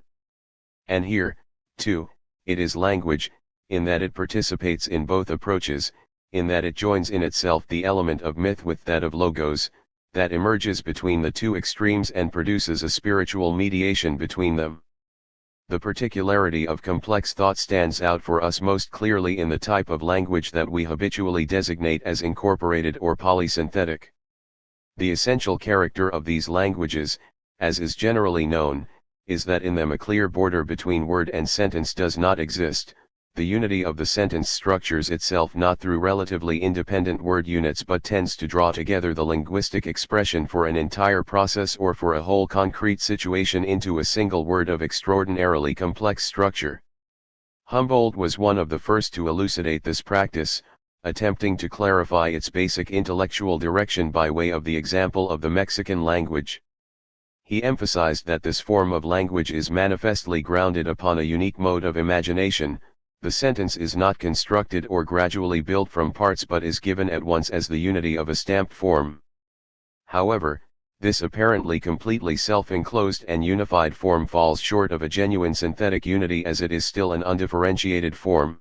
And here, too, it is language, in that it participates in both approaches, in that it joins in itself the element of myth with that of logos, that emerges between the two extremes and produces a spiritual mediation between them. The particularity of complex thought stands out for us most clearly in the type of language that we habitually designate as incorporated or polysynthetic. The essential character of these languages, as is generally known, is that in them a clear border between word and sentence does not exist. The unity of the sentence structures itself not through relatively independent word units but tends to draw together the linguistic expression for an entire process or for a whole concrete situation into a single word of extraordinarily complex structure. Humboldt was one of the first to elucidate this practice, attempting to clarify its basic intellectual direction by way of the example of the Mexican language. He emphasized that this form of language is manifestly grounded upon a unique mode of imagination. The sentence is not constructed or gradually built from parts but is given at once as the unity of a stamped form. However, this apparently completely self-enclosed and unified form falls short of a genuine synthetic unity as it is still an undifferentiated form.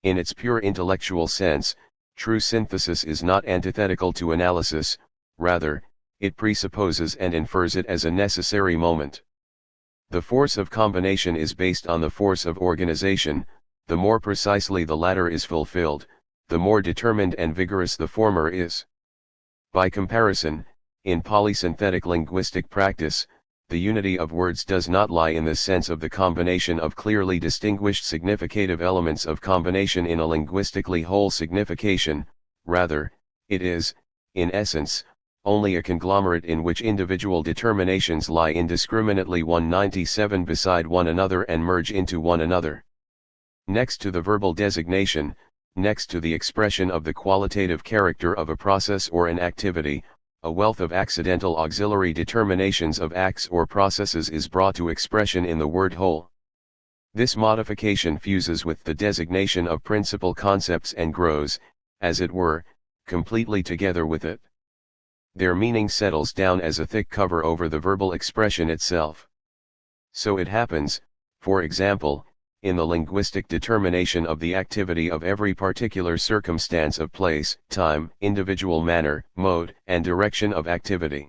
In its pure intellectual sense, true synthesis is not antithetical to analysis, rather, it presupposes and infers it as a necessary moment. The force of combination is based on the force of organization. The more precisely the latter is fulfilled, the more determined and vigorous the former is. By comparison, in polysynthetic linguistic practice, the unity of words does not lie in the sense of the combination of clearly distinguished significative elements of combination in a linguistically whole signification, rather, it is, in essence, only a conglomerate in which individual determinations lie indiscriminately 197 beside one another and merge into one another. Next to the verbal designation, next to the expression of the qualitative character of a process or an activity, a wealth of accidental auxiliary determinations of acts or processes is brought to expression in the word whole. This modification fuses with the designation of principal concepts and grows, as it were, completely together with it. Their meaning settles down as a thick cover over the verbal expression itself. So it happens, for example, in the linguistic determination of the activity of every particular circumstance of place, time, individual manner, mode, and direction of activity.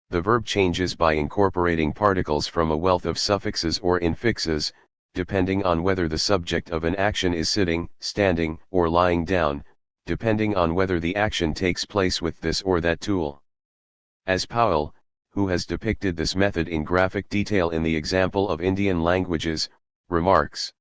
The verb changes by incorporating particles from a wealth of suffixes or infixes, depending on whether the subject of an action is sitting, standing, or lying down, depending on whether the action takes place with this or that tool. As Powell, who has depicted this method in graphic detail in the example of Indian languages, remarks.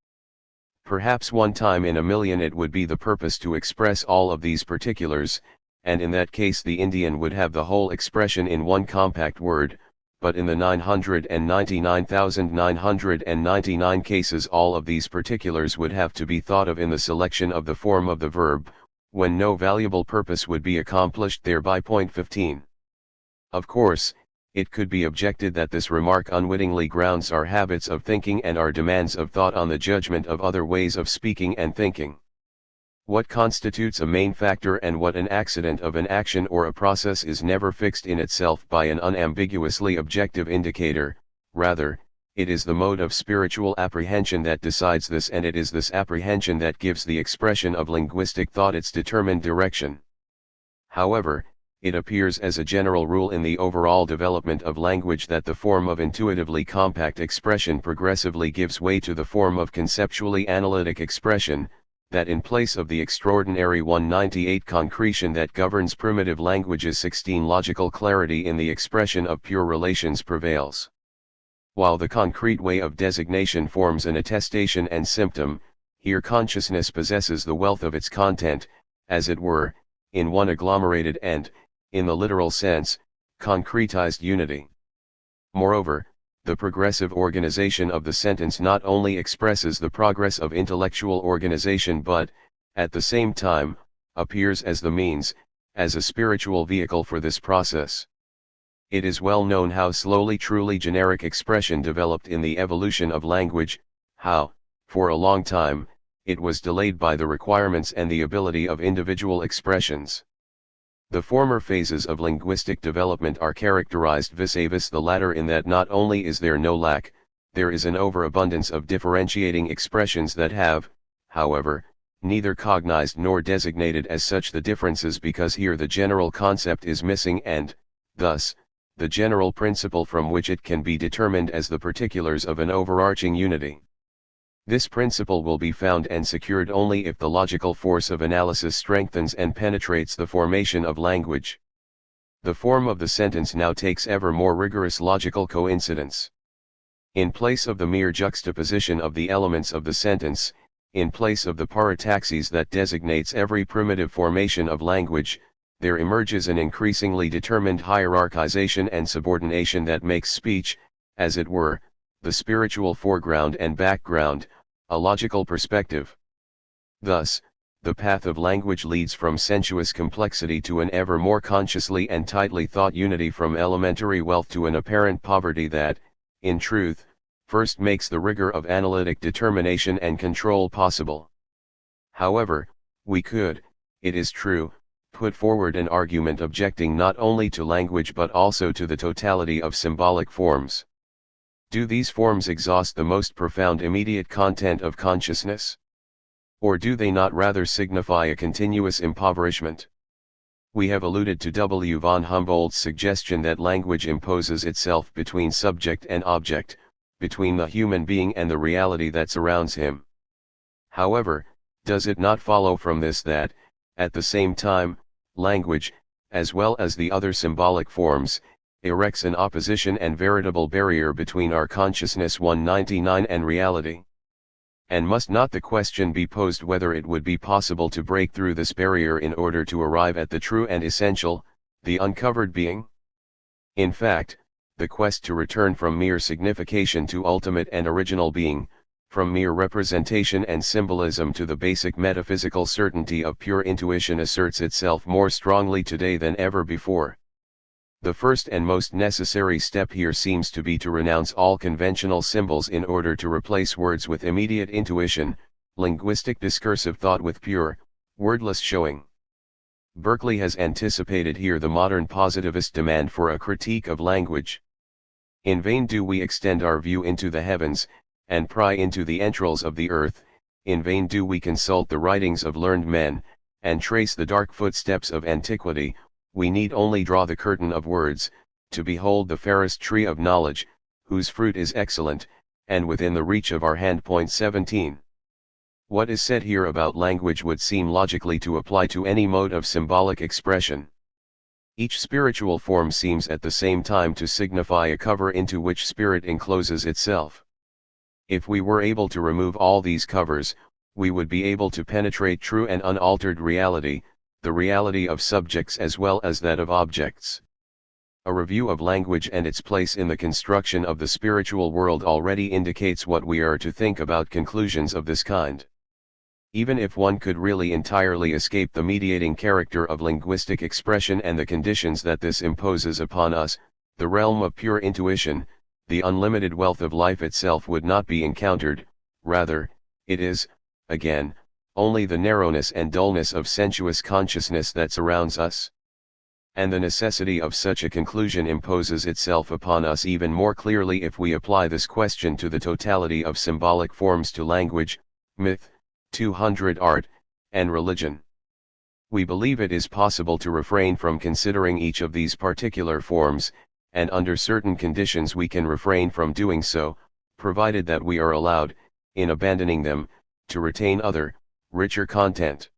Perhaps one time in a million it would be the purpose to express all of these particulars, and in that case the Indian would have the whole expression in one compact word, but in the 999,999 cases all of these particulars would have to be thought of in the selection of the form of the verb, when no valuable purpose would be accomplished thereby. 15. Of course, It could be objected that this remark unwittingly grounds our habits of thinking and our demands of thought on the judgment of other ways of speaking and thinking. What constitutes a main factor and what an accident of an action or a process is never fixed in itself by an unambiguously objective indicator, rather, it is the mode of spiritual apprehension that decides this, and it is this apprehension that gives the expression of linguistic thought its determined direction. However, it appears as a general rule in the overall development of language that the form of intuitively compact expression progressively gives way to the form of conceptually analytic expression, that in place of the extraordinary 198 concretion that governs primitive languages, 16 logical clarity in the expression of pure relations prevails. While the concrete way of designation forms an attestation and symptom, here consciousness possesses the wealth of its content, as it were, in one agglomerated and, in the literal sense, concretized unity. Moreover, the progressive organization of the sentence not only expresses the progress of intellectual organization but, at the same time, appears as the means, as a spiritual vehicle for this process. It is well known how slowly truly generic expression developed in the evolution of language, how, for a long time, it was delayed by the requirements and the ability of individual expressions. The former phases of linguistic development are characterized vis-a-vis the latter in that not only is there no lack, there is an overabundance of differentiating expressions that have, however, neither cognized nor designated as such the differences, because here the general concept is missing and, thus, the general principle from which it can be determined as the particulars of an overarching unity. This principle will be found and secured only if the logical force of analysis strengthens and penetrates the formation of language. The form of the sentence now takes ever more rigorous logical coincidence. In place of the mere juxtaposition of the elements of the sentence, in place of the parataxis that designates every primitive formation of language, there emerges an increasingly determined hierarchization and subordination that makes speech, as it were, the spiritual foreground and background, a logical perspective. Thus, the path of language leads from sensuous complexity to an ever more consciously and tightly thought unity, from elementary wealth to an apparent poverty that, in truth, first makes the rigor of analytic determination and control possible. However, we could, it is true, put forward an argument objecting not only to language but also to the totality of symbolic forms. Do these forms exhaust the most profound immediate content of consciousness? Or do they not rather signify a continuous impoverishment? We have alluded to W. von Humboldt's suggestion that language imposes itself between subject and object, between the human being and the reality that surrounds him. However, does it not follow from this that, at the same time, language, as well as the other symbolic forms, erects an opposition and veritable barrier between our consciousness 199 and reality? And must not the question be posed whether it would be possible to break through this barrier in order to arrive at the true and essential, the uncovered being? In fact, the quest to return from mere signification to ultimate and original being, from mere representation and symbolism to the basic metaphysical certainty of pure intuition, asserts itself more strongly today than ever before. The first and most necessary step here seems to be to renounce all conventional symbols in order to replace words with immediate intuition, linguistic discursive thought with pure, wordless showing. Berkeley has anticipated here the modern positivist demand for a critique of language. In vain do we extend our view into the heavens, and pry into the entrails of the earth, in vain do we consult the writings of learned men, and trace the dark footsteps of antiquity. We need only draw the curtain of words, to behold the fairest tree of knowledge, whose fruit is excellent, and within the reach of our hand. 17. What is said here about language would seem logically to apply to any mode of symbolic expression. Each spiritual form seems at the same time to signify a cover into which spirit encloses itself. If we were able to remove all these covers, we would be able to penetrate true and unaltered reality, the reality of subjects as well as that of objects. A review of language and its place in the construction of the spiritual world already indicates what we are to think about conclusions of this kind. Even if one could really entirely escape the mediating character of linguistic expression and the conditions that this imposes upon us, The realm of pure intuition, the unlimited wealth of life itself would not be encountered, rather, it is, again, only the narrowness and dullness of sensuous consciousness that surrounds us. And the necessity of such a conclusion imposes itself upon us even more clearly if we apply this question to the totality of symbolic forms to language, myth, 200 art, and religion. We believe it is possible to refrain from considering each of these particular forms, and under certain conditions we can refrain from doing so, provided that we are allowed, in abandoning them, to retain other, richer content.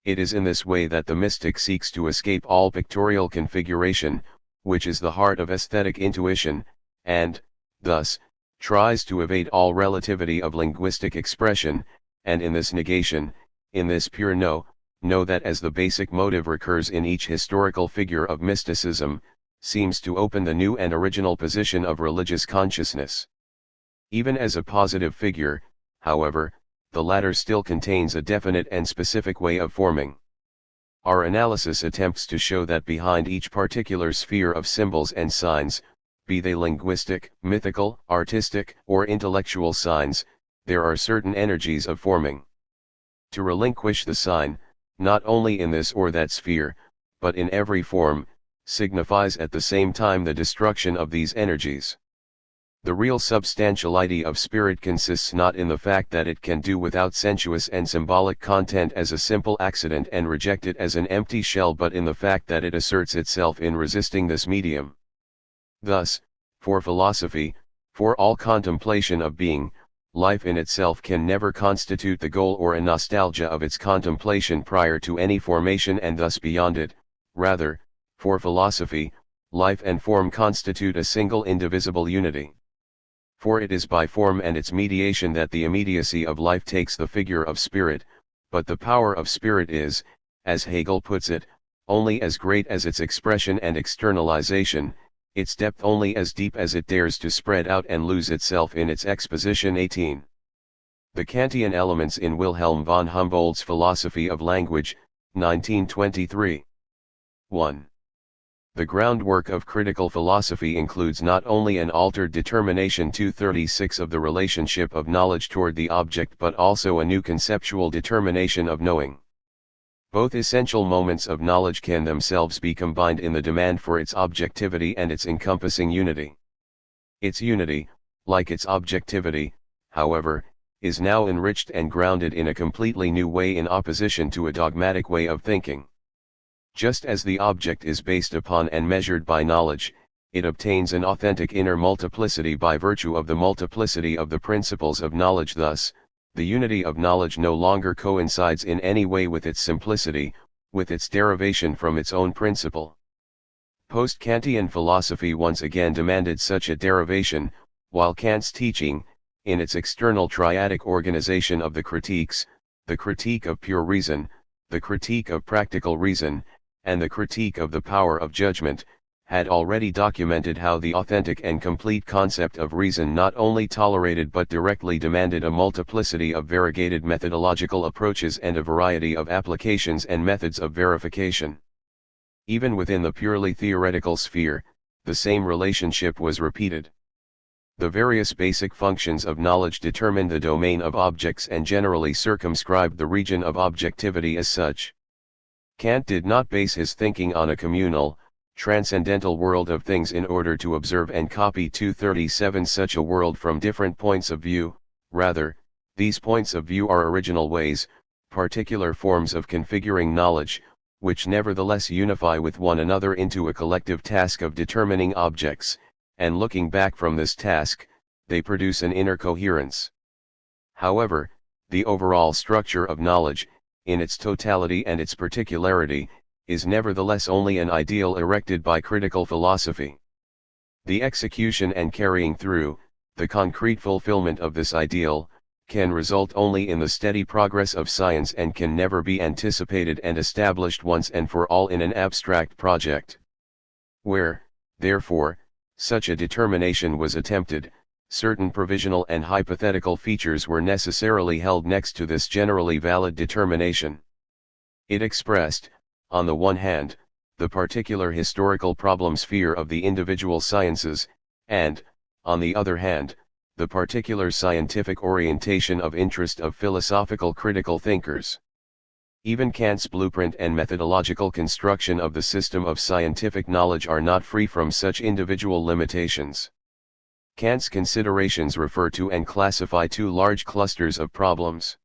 It is in this way that the mystic seeks to escape all pictorial configuration, which is the heart of aesthetic intuition, and, thus, tries to evade all relativity of linguistic expression, and in this negation, in this pure know that as the basic motive recurs in each historical figure of mysticism, seems to open the new and original position of religious consciousness. Even as a positive figure, however, the latter still contains a definite and specific way of forming. Our analysis attempts to show that behind each particular sphere of symbols and signs, be they linguistic, mythical, artistic, or intellectual signs, there are certain energies of forming. To relinquish the sign, not only in this or that sphere, but in every form, signifies at the same time the destruction of these energies. The real substantiality of spirit consists not in the fact that it can do without sensuous and symbolic content as a simple accident and reject it as an empty shell, but in the fact that it asserts itself in resisting this medium. Thus, for philosophy, for all contemplation of being, life in itself can never constitute the goal or a nostalgia of its contemplation prior to any formation and thus beyond it. Rather, for philosophy, life and form constitute a single indivisible unity. For it is by form and its mediation that the immediacy of life takes the figure of spirit, but the power of spirit is, as Hegel puts it, only as great as its expression and externalization, its depth only as deep as it dares to spread out and lose itself in its exposition. 18. The Kantian elements in Wilhelm von Humboldt's Philosophy of Language, 1923. 1. The groundwork of critical philosophy includes not only an altered determination 236 of the relationship of knowledge toward the object but also a new conceptual determination of knowing. Both essential moments of knowledge can themselves be combined in the demand for its objectivity and its encompassing unity. Its unity, like its objectivity, however, is now enriched and grounded in a completely new way in opposition to a dogmatic way of thinking. Just as the object is based upon and measured by knowledge, it obtains an authentic inner multiplicity by virtue of the multiplicity of the principles of knowledge. Thus, the unity of knowledge no longer coincides in any way with its simplicity, with its derivation from its own principle. Post-Kantian philosophy once again demanded such a derivation, while Kant's teaching, in its external triadic organization of the critiques, the critique of pure reason, the critique of practical reason, and the critique of the power of judgment, had already documented how the authentic and complete concept of reason not only tolerated but directly demanded a multiplicity of variegated methodological approaches and a variety of applications and methods of verification. Even within the purely theoretical sphere, the same relationship was repeated. The various basic functions of knowledge determined the domain of objects and generally circumscribed the region of objectivity as such. Kant did not base his thinking on a communal, transcendental world of things in order to observe and copy 237 such a world from different points of view. Rather, these points of view are original ways, particular forms of configuring knowledge, which nevertheless unify with one another into a collective task of determining objects, and looking back from this task, they produce an inner coherence. However, the overall structure of knowledge, in its totality and its particularity, is nevertheless only an ideal erected by critical philosophy. The execution and carrying through, the concrete fulfillment of this ideal, can result only in the steady progress of science and can never be anticipated and established once and for all in an abstract project. Where, therefore, such a determination was attempted, certain provisional and hypothetical features were necessarily held next to this generally valid determination. It expressed, on the one hand, the particular historical problem sphere of the individual sciences, and, on the other hand, the particular scientific orientation of interest of philosophical critical thinkers. Even Kant's blueprint and methodological construction of the system of scientific knowledge are not free from such individual limitations. Kant's considerations refer to and classify two large clusters of problems.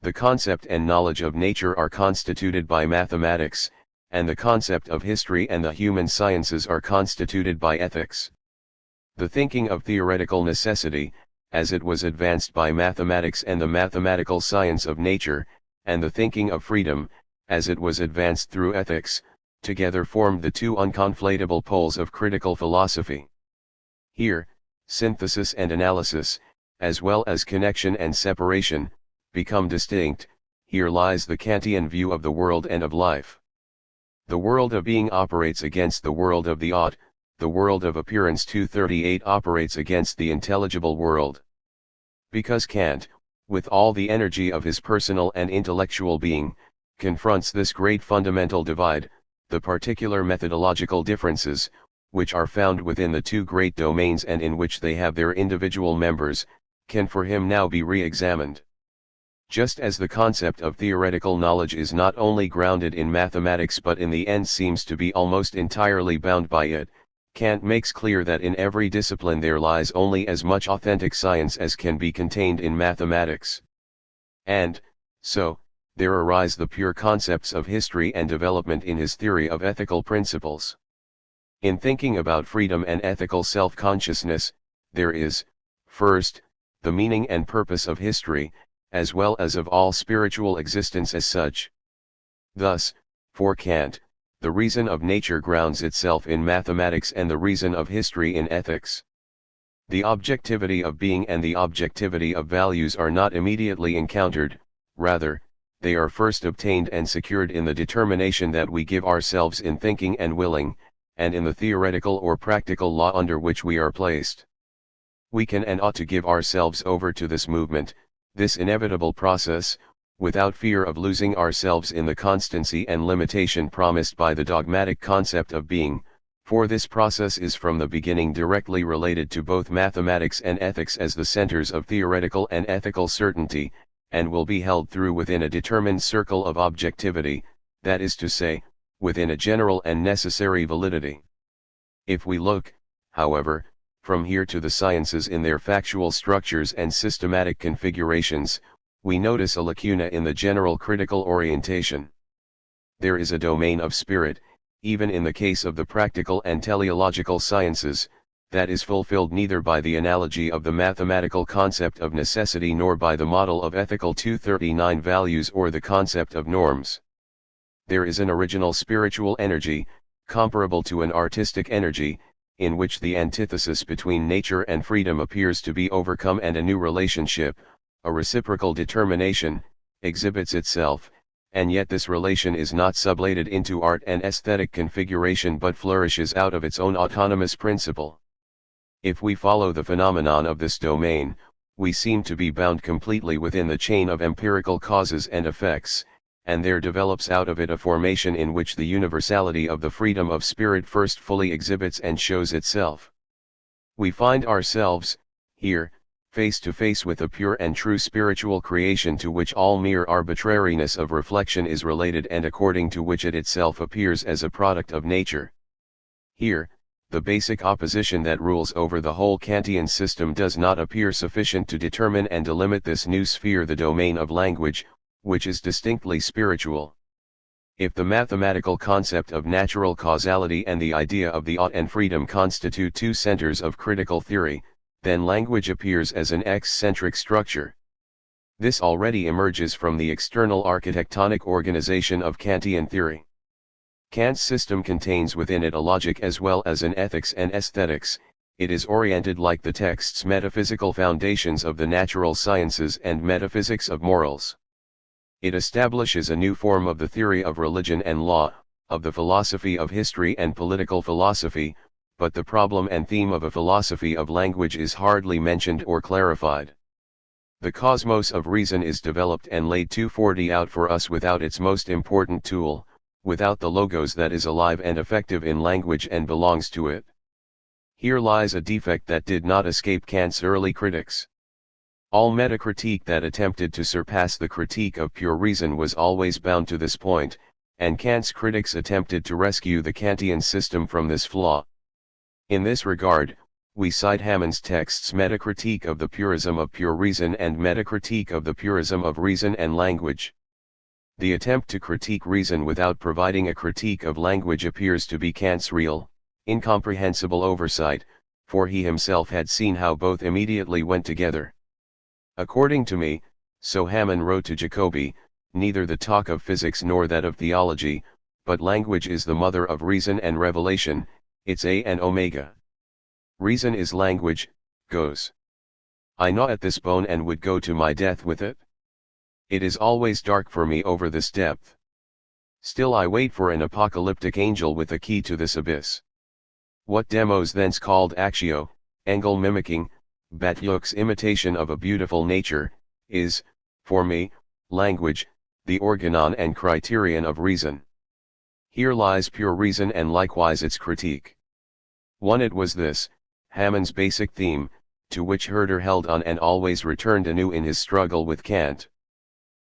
The concept and knowledge of nature are constituted by mathematics, and the concept of history and the human sciences are constituted by ethics. The thinking of theoretical necessity, as it was advanced by mathematics and the mathematical science of nature, and the thinking of freedom, as it was advanced through ethics, together formed the two unconflatable poles of critical philosophy. Here, synthesis and analysis, as well as connection and separation, become distinct. Here lies the Kantian view of the world and of life. The world of being operates against the world of the ought, the world of appearance 238 operates against the intelligible world. Because Kant, with all the energy of his personal and intellectual being, confronts this great fundamental divide, the particular methodological differences, which are found within the two great domains and in which they have their individual members, can for him now be re-examined. Just as the concept of theoretical knowledge is not only grounded in mathematics but in the end seems to be almost entirely bound by it, Kant makes clear that in every discipline there lies only as much authentic science as can be contained in mathematics. And, so, there arise the pure concepts of history and development in his theory of ethical principles. In thinking about freedom and ethical self-consciousness, there is, first, the meaning and purpose of history, as well as of all spiritual existence as such. Thus, for Kant, the reason of nature grounds itself in mathematics and the reason of history in ethics. The objectivity of being and the objectivity of values are not immediately encountered, rather, they are first obtained and secured in the determination that we give ourselves in thinking and willing, and in the theoretical or practical law under which we are placed. We can and ought to give ourselves over to this movement, this inevitable process, without fear of losing ourselves in the constancy and limitation promised by the dogmatic concept of being, for this process is from the beginning directly related to both mathematics and ethics as the centers of theoretical and ethical certainty, and will be held through within a determined circle of objectivity, that is to say, within a general and necessary validity. If we look, however, from here to the sciences in their factual structures and systematic configurations, we notice a lacuna in the general critical orientation. There is a domain of spirit, even in the case of the practical and teleological sciences, that is fulfilled neither by the analogy of the mathematical concept of necessity nor by the model of ethical 239 values or the concept of norms. There is an original spiritual energy, comparable to an artistic energy, in which the antithesis between nature and freedom appears to be overcome and a new relationship, a reciprocal determination, exhibits itself, and yet this relation is not sublated into art and aesthetic configuration but flourishes out of its own autonomous principle. If we follow the phenomenon of this domain, we seem to be bound completely within the chain of empirical causes and effects, and there develops out of it a formation in which the universality of the freedom of spirit first fully exhibits and shows itself. We find ourselves, here, face to face with a pure and true spiritual creation to which all mere arbitrariness of reflection is related and according to which it itself appears as a product of nature. Here, the basic opposition that rules over the whole Kantian system does not appear sufficient to determine and delimit this new sphere, the domain of language, which is distinctly spiritual. If the mathematical concept of natural causality and the idea of the ought and freedom constitute two centers of critical theory, then language appears as an eccentric structure. This already emerges from the external architectonic organization of Kantian theory. Kant's system contains within it a logic as well as an ethics and aesthetics. It is oriented like the text's metaphysical foundations of the natural sciences and metaphysics of morals. It establishes a new form of the theory of religion and law, of the philosophy of history and political philosophy, but the problem and theme of a philosophy of language is hardly mentioned or clarified. The cosmos of reason is developed and laid 240 out for us without its most important tool, without the logos that is alive and effective in language and belongs to it. Here lies a defect that did not escape Kant's early critics. All metacritique that attempted to surpass the critique of pure reason was always bound to this point, and Kant's critics attempted to rescue the Kantian system from this flaw. In this regard, we cite Hammond's texts Metacritique of the Purism of Pure Reason and Metacritique of the Purism of Reason and Language. The attempt to critique reason without providing a critique of language appears to be Kant's real, incomprehensible oversight, for he himself had seen how both immediately went together. According to me, so Hammond wrote to Jacobi, neither the talk of physics nor that of theology, but language is the mother of reason and revelation, its A and Omega. Reason is language, goes. I gnaw at this bone and would go to my death with it. It is always dark for me over this depth. Still I wait for an apocalyptic angel with a key to this abyss. What Demos thence called actio, Engel mimicking, Batiuk's imitation of a beautiful nature, is, for me, language, the organon and criterion of reason. Here lies pure reason and likewise its critique. 1. It was this, Hammond's basic theme, to which Herder held on and always returned anew in his struggle with Kant.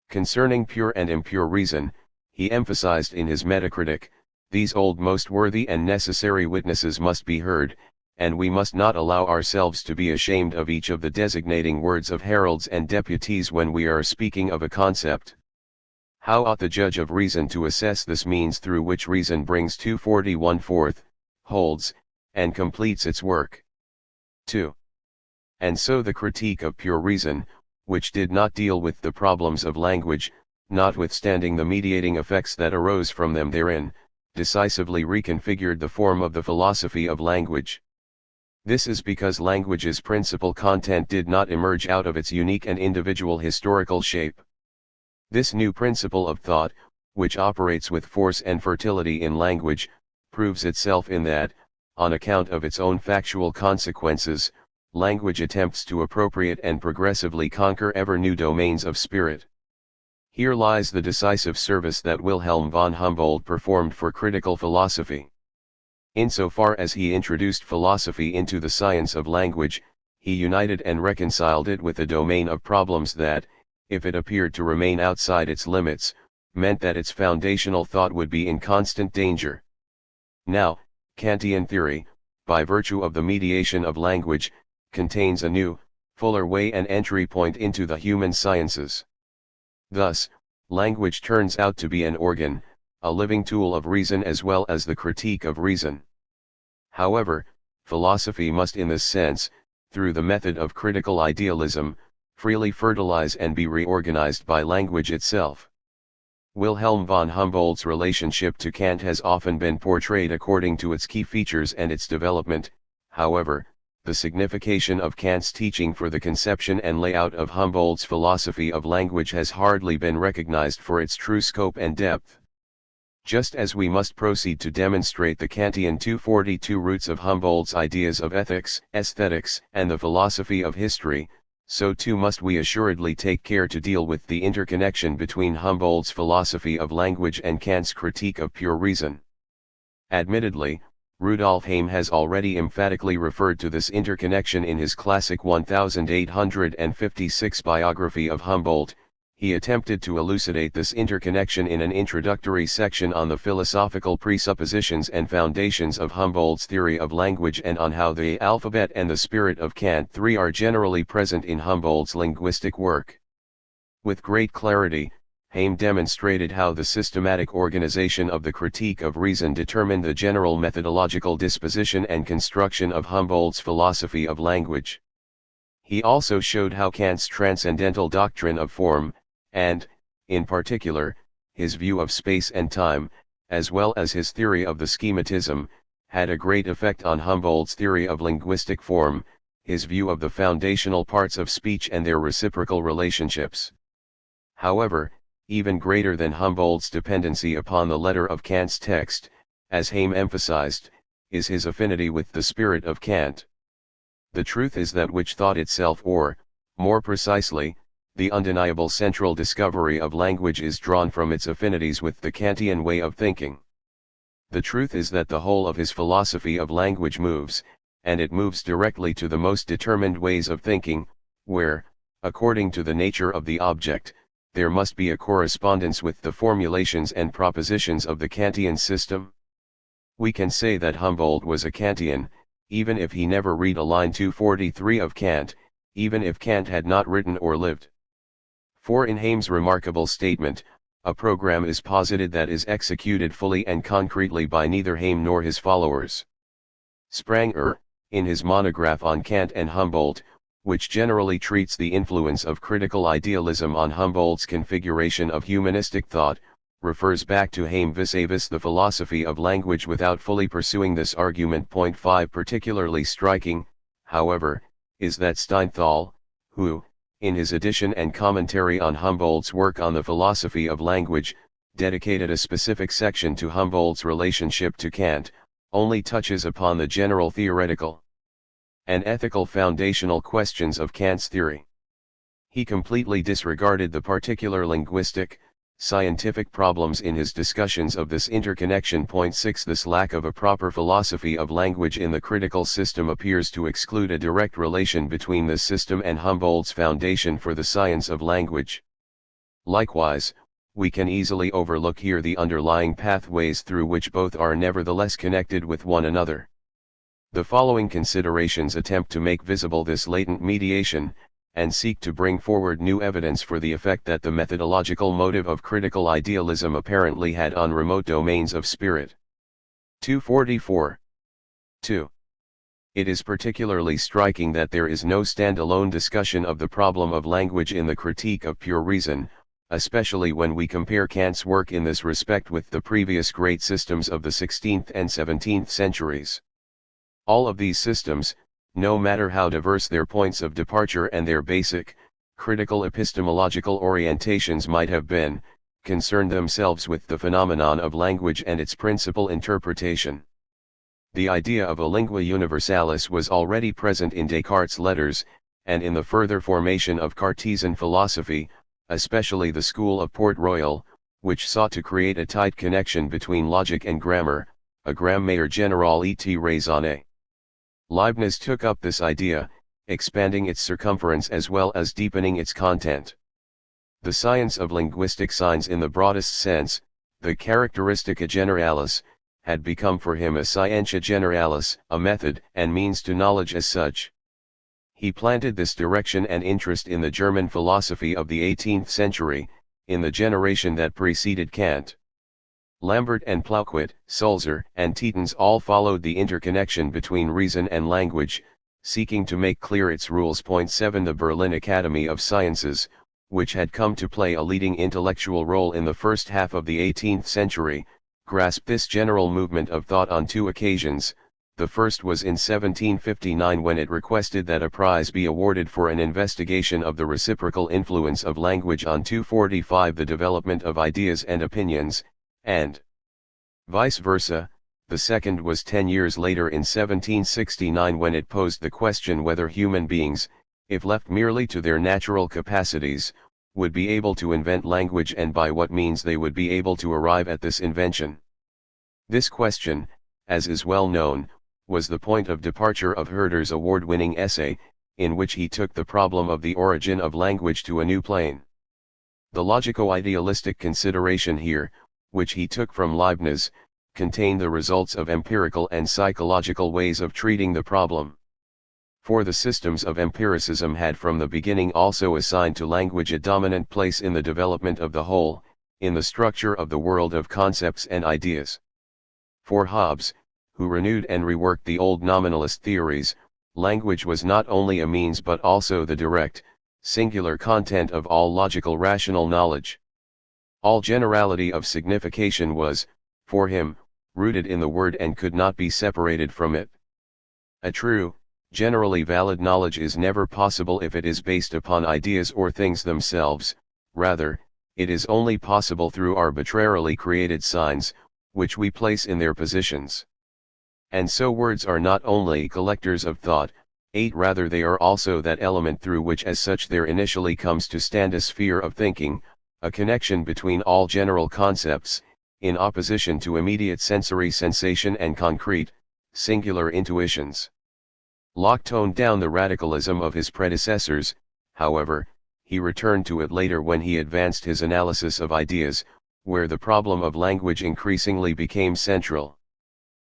Concerning pure and impure reason, he emphasized in his Metacritic, these old most worthy and necessary witnesses must be heard, and we must not allow ourselves to be ashamed of each of the designating words of heralds and deputies when we are speaking of a concept. How ought the judge of reason to assess this means through which reason brings 241 forth, holds, and completes its work? 2. And so the critique of pure reason, which did not deal with the problems of language, notwithstanding the mediating effects that arose from them therein, decisively reconfigured the form of the philosophy of language. This is because language's principal content did not emerge out of its unique and individual historical shape. This new principle of thought, which operates with force and fertility in language, proves itself in that, on account of its own factual consequences, language attempts to appropriate and progressively conquer ever new domains of spirit. Here lies the decisive service that Wilhelm von Humboldt performed for critical philosophy. Insofar as he introduced philosophy into the science of language, he united and reconciled it with a domain of problems that, if it appeared to remain outside its limits, meant that its foundational thought would be in constant danger. Now, Kantian theory, by virtue of the mediation of language, contains a new, fuller way and entry point into the human sciences. Thus, language turns out to be an organ, a living tool of reason as well as the critique of reason. However, philosophy must in this sense, through the method of critical idealism, freely fertilize and be reorganized by language itself. Wilhelm von Humboldt's relationship to Kant has often been portrayed according to its key features and its development. However, the signification of Kant's teaching for the conception and layout of Humboldt's philosophy of language has hardly been recognized for its true scope and depth. Just as we must proceed to demonstrate the Kantian 242 roots of Humboldt's ideas of ethics, aesthetics, and the philosophy of history, so too must we assuredly take care to deal with the interconnection between Humboldt's philosophy of language and Kant's critique of pure reason. Admittedly, Rudolf Heim has already emphatically referred to this interconnection in his classic 1856 biography of Humboldt. He attempted to elucidate this interconnection in an introductory section on the philosophical presuppositions and foundations of Humboldt's theory of language and on how the alphabet and the spirit of Kant III are generally present in Humboldt's linguistic work. With great clarity, Heim demonstrated how the systematic organization of the critique of reason determined the general methodological disposition and construction of Humboldt's philosophy of language. He also showed how Kant's transcendental doctrine of form, and, in particular, his view of space and time, as well as his theory of the schematism, had a great effect on Humboldt's theory of linguistic form, his view of the foundational parts of speech and their reciprocal relationships. However, even greater than Humboldt's dependency upon the letter of Kant's text, as Heim emphasized, is his affinity with the spirit of Kant. The truth is that which thought itself or, more precisely, The undeniable central discovery of language is drawn from its affinities with the Kantian way of thinking. The truth is that the whole of his philosophy of language moves, and it moves directly to the most determined ways of thinking, where, according to the nature of the object, there must be a correspondence with the formulations and propositions of the Kantian system. We can say that Humboldt was a Kantian, even if he never read a line 243 of Kant, even if Kant had not written or lived. For in Hame's remarkable statement, a program is posited that is executed fully and concretely by neither Hame nor his followers. Spranger, in his monograph on Kant and Humboldt, which generally treats the influence of critical idealism on Humboldt's configuration of humanistic thought, refers back to Hame vis-a-vis the philosophy of language without fully pursuing this argument. Point 5 Particularly striking, however, is that Steinthal, who, in his edition and commentary on Humboldt's work on the philosophy of language, dedicated a specific section to Humboldt's relationship to Kant, only touches upon the general theoretical and ethical foundational questions of Kant's theory. He completely disregarded the particular linguistic, scientific problems in his discussions of this interconnection. Point 6 This lack of a proper philosophy of language in the critical system appears to exclude a direct relation between this system and Humboldt's foundation for the science of language. Likewise, we can easily overlook here the underlying pathways through which both are nevertheless connected with one another. The following considerations attempt to make visible this latent mediation, and seek to bring forward new evidence for the effect that the methodological motive of critical idealism apparently had on remote domains of spirit. 244. 2. It is particularly striking that there is no standalone discussion of the problem of language in the Critique of Pure Reason, especially when we compare Kant's work in this respect with the previous great systems of the 16th and 17th centuries. All of these systems, no matter how diverse their points of departure and their basic, critical epistemological orientations might have been, concerned themselves with the phenomenon of language and its principal interpretation. The idea of a lingua universalis was already present in Descartes' letters, and in the further formation of Cartesian philosophy, especially the school of Port Royal, which sought to create a tight connection between logic and grammar, a grammaire générale et raisonnée. Leibniz took up this idea, expanding its circumference as well as deepening its content. The science of linguistic signs in the broadest sense, the characteristica generalis, had become for him a scientia generalis, a method and means to knowledge as such. He planted this direction and interest in the German philosophy of the 18th century, in the generation that preceded Kant. Lambert and Plouquet, Sulzer and Tietjens all followed the interconnection between reason and language, seeking to make clear its rules. Point 7 The Berlin Academy of Sciences, which had come to play a leading intellectual role in the first half of the 18th century, grasped this general movement of thought on two occasions. The first was in 1759 when it requested that a prize be awarded for an investigation of the reciprocal influence of language on 245 the development of ideas and opinions, and vice versa. The second was 10 years later in 1769 when it posed the question whether human beings, if left merely to their natural capacities, would be able to invent language and by what means they would be able to arrive at this invention. This question, as is well known, was the point of departure of Herder's award-winning essay, in which he took the problem of the origin of language to a new plane. The logico-idealistic consideration here, which he took from Leibniz, contained the results of empirical and psychological ways of treating the problem. For the systems of empiricism had from the beginning also assigned to language a dominant place in the development of the whole, in the structure of the world of concepts and ideas. For Hobbes, who renewed and reworked the old nominalist theories, language was not only a means but also the direct, singular content of all logical rational knowledge. All generality of signification was, for him, rooted in the word and could not be separated from it. A true, generally valid knowledge is never possible if it is based upon ideas or things themselves, rather, it is only possible through arbitrarily created signs, which we place in their positions. And so words are not only collectors of thought, 8. Rather they are also that element through which as such there initially comes to stand a sphere of thinking, a connection between all general concepts, in opposition to immediate sensory sensation and concrete, singular intuitions. Locke toned down the radicalism of his predecessors, however, he returned to it later when he advanced his analysis of ideas, where the problem of language increasingly became central.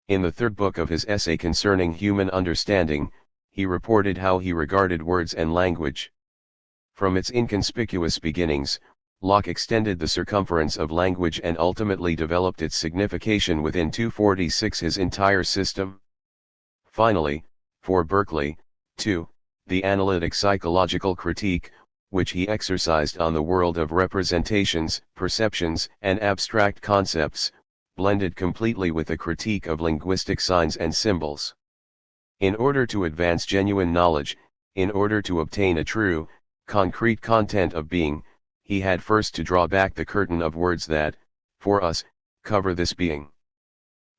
In the third book of his essay concerning human understanding, he reported how he regarded words and language. From its inconspicuous beginnings, Locke extended the circumference of language and ultimately developed its signification within 246 his entire system. Finally, for Berkeley, too, the analytic psychological critique, which he exercised on the world of representations, perceptions, and abstract concepts, blended completely with a critique of linguistic signs and symbols. In order to advance genuine knowledge, in order to obtain a true, concrete content of being, he had first to draw back the curtain of words that, for us, cover this being.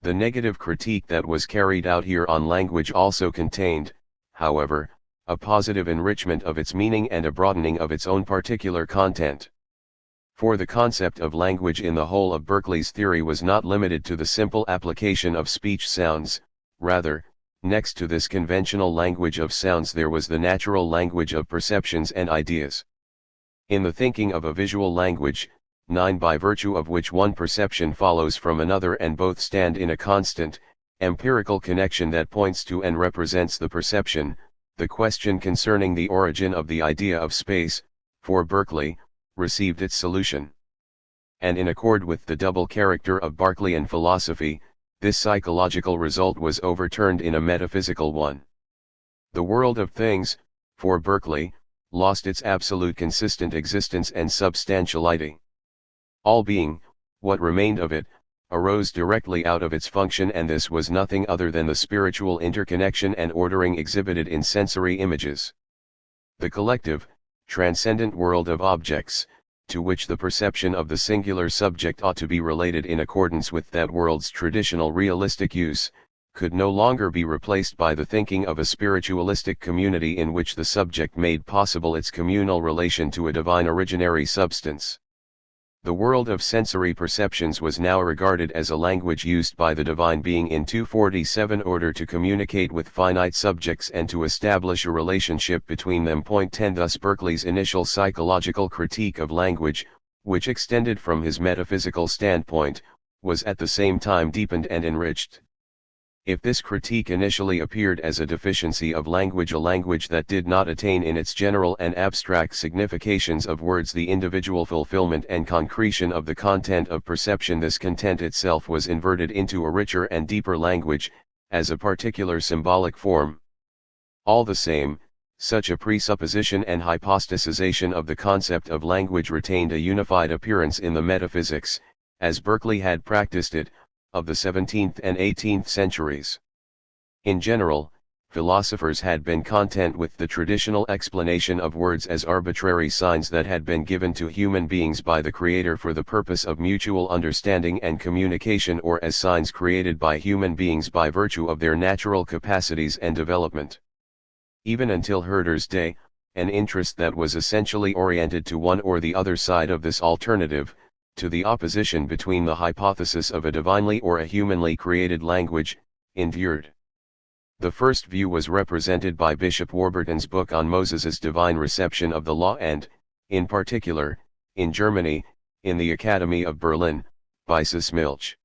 The negative critique that was carried out here on language also contained, however, a positive enrichment of its meaning and a broadening of its own particular content. For the concept of language in the whole of Berkeley's theory was not limited to the simple application of speech sounds, rather, next to this conventional language of sounds there was the natural language of perceptions and ideas. In the thinking of a visual language, 9 by virtue of which one perception follows from another and both stand in a constant, empirical connection that points to and represents the perception, the question concerning the origin of the idea of space, for Berkeley, received its solution. And in accord with the double character of Berkeleyan philosophy, this psychological result was overturned in a metaphysical one. The world of things, for Berkeley, lost its absolute consistent existence and substantiality. All being, what remained of it, arose directly out of its function, and this was nothing other than the spiritual interconnection and ordering exhibited in sensory images. The collective, transcendent world of objects, to which the perception of the singular subject ought to be related in accordance with that world's traditional realistic use, could no longer be replaced by the thinking of a spiritualistic community in which the subject made possible its communal relation to a divine originary substance. The world of sensory perceptions was now regarded as a language used by the divine being in 247 order to communicate with finite subjects and to establish a relationship between them. 10 Thus Berkeley's initial psychological critique of language, which extended from his metaphysical standpoint, was at the same time deepened and enriched. If this critique initially appeared as a deficiency of language, a language that did not attain in its general and abstract significations of words the individual fulfillment and concretion of the content of perception, this content itself was inverted into a richer and deeper language, as a particular symbolic form. All the same, such a presupposition and hypostasization of the concept of language retained a unified appearance in the metaphysics, as Berkeley had practiced it, of the 17th and 18th centuries. In general, philosophers had been content with the traditional explanation of words as arbitrary signs that had been given to human beings by the Creator for the purpose of mutual understanding and communication, or as signs created by human beings by virtue of their natural capacities and development. Even until Herder's day, an interest that was essentially oriented to one or the other side of this alternative, to the opposition between the hypothesis of a divinely or a humanly created language, endured. The first view was represented by Bishop Warburton's book on Moses's divine reception of the law and, in particular, in Germany, in the Academy of Berlin, by Milch.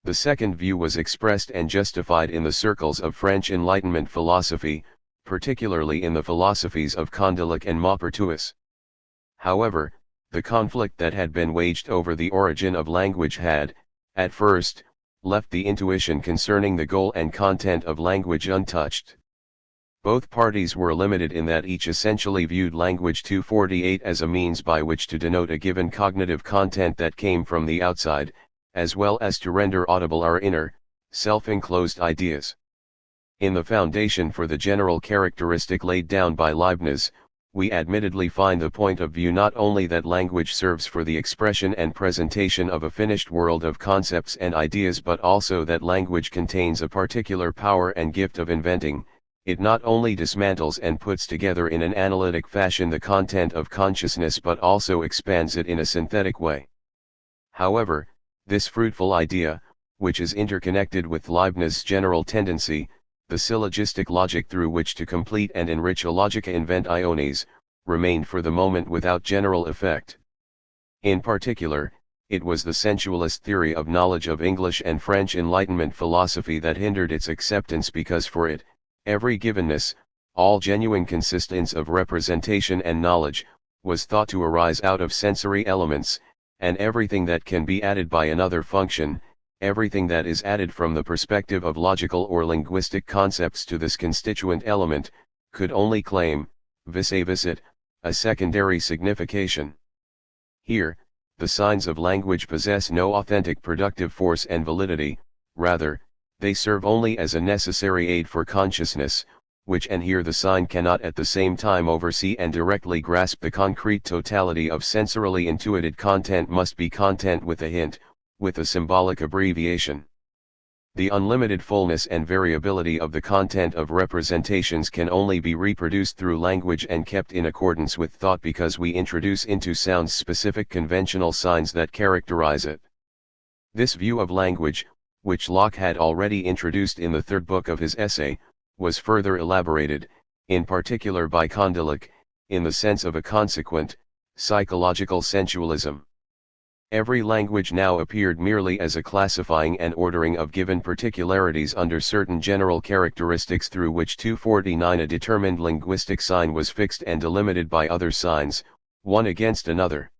The second view was expressed and justified in the circles of French Enlightenment philosophy, particularly in the philosophies of Condillac and Maupertuis. However, the conflict that had been waged over the origin of language had, at first, left the intuition concerning the goal and content of language untouched. Both parties were limited in that each essentially viewed language 248 as a means by which to denote a given cognitive content that came from the outside, as well as to render audible our inner, self-enclosed ideas. In the foundation for the general characteristic laid down by Leibniz, we admittedly find the point of view not only that language serves for the expression and presentation of a finished world of concepts and ideas, but also that language contains a particular power and gift of inventing, It not only dismantles and puts together in an analytic fashion the content of consciousness but also expands it in a synthetic way. However, this fruitful idea, which is interconnected with Leibniz's general tendency, the syllogistic logic through which to complete and enrich a logica inventionis, remained for the moment without general effect. In particular, it was the sensualist theory of knowledge of English and French Enlightenment philosophy that hindered its acceptance because for it, every givenness, all genuine consistence of representation and knowledge, was thought to arise out of sensory elements, and everything that can be added by another function, everything that is added from the perspective of logical or linguistic concepts to this constituent element, could only claim, vis it, a secondary signification. Here, the signs of language possess no authentic productive force and validity, rather, they serve only as a necessary aid for consciousness, which and here the sign cannot at the same time oversee and directly grasp the concrete totality of sensorily intuited content must be content with a hint, with a symbolic abbreviation. The unlimited fullness and variability of the content of representations can only be reproduced through language and kept in accordance with thought because we introduce into sounds specific conventional signs that characterize it. This view of language, which Locke had already introduced in the third book of his essay, was further elaborated, in particular by Condillac, in the sense of a consequent, psychological sensualism. Every language now appeared merely as a classifying and ordering of given particularities under certain general characteristics through which 249 a determined linguistic sign was fixed and delimited by other signs, one against another.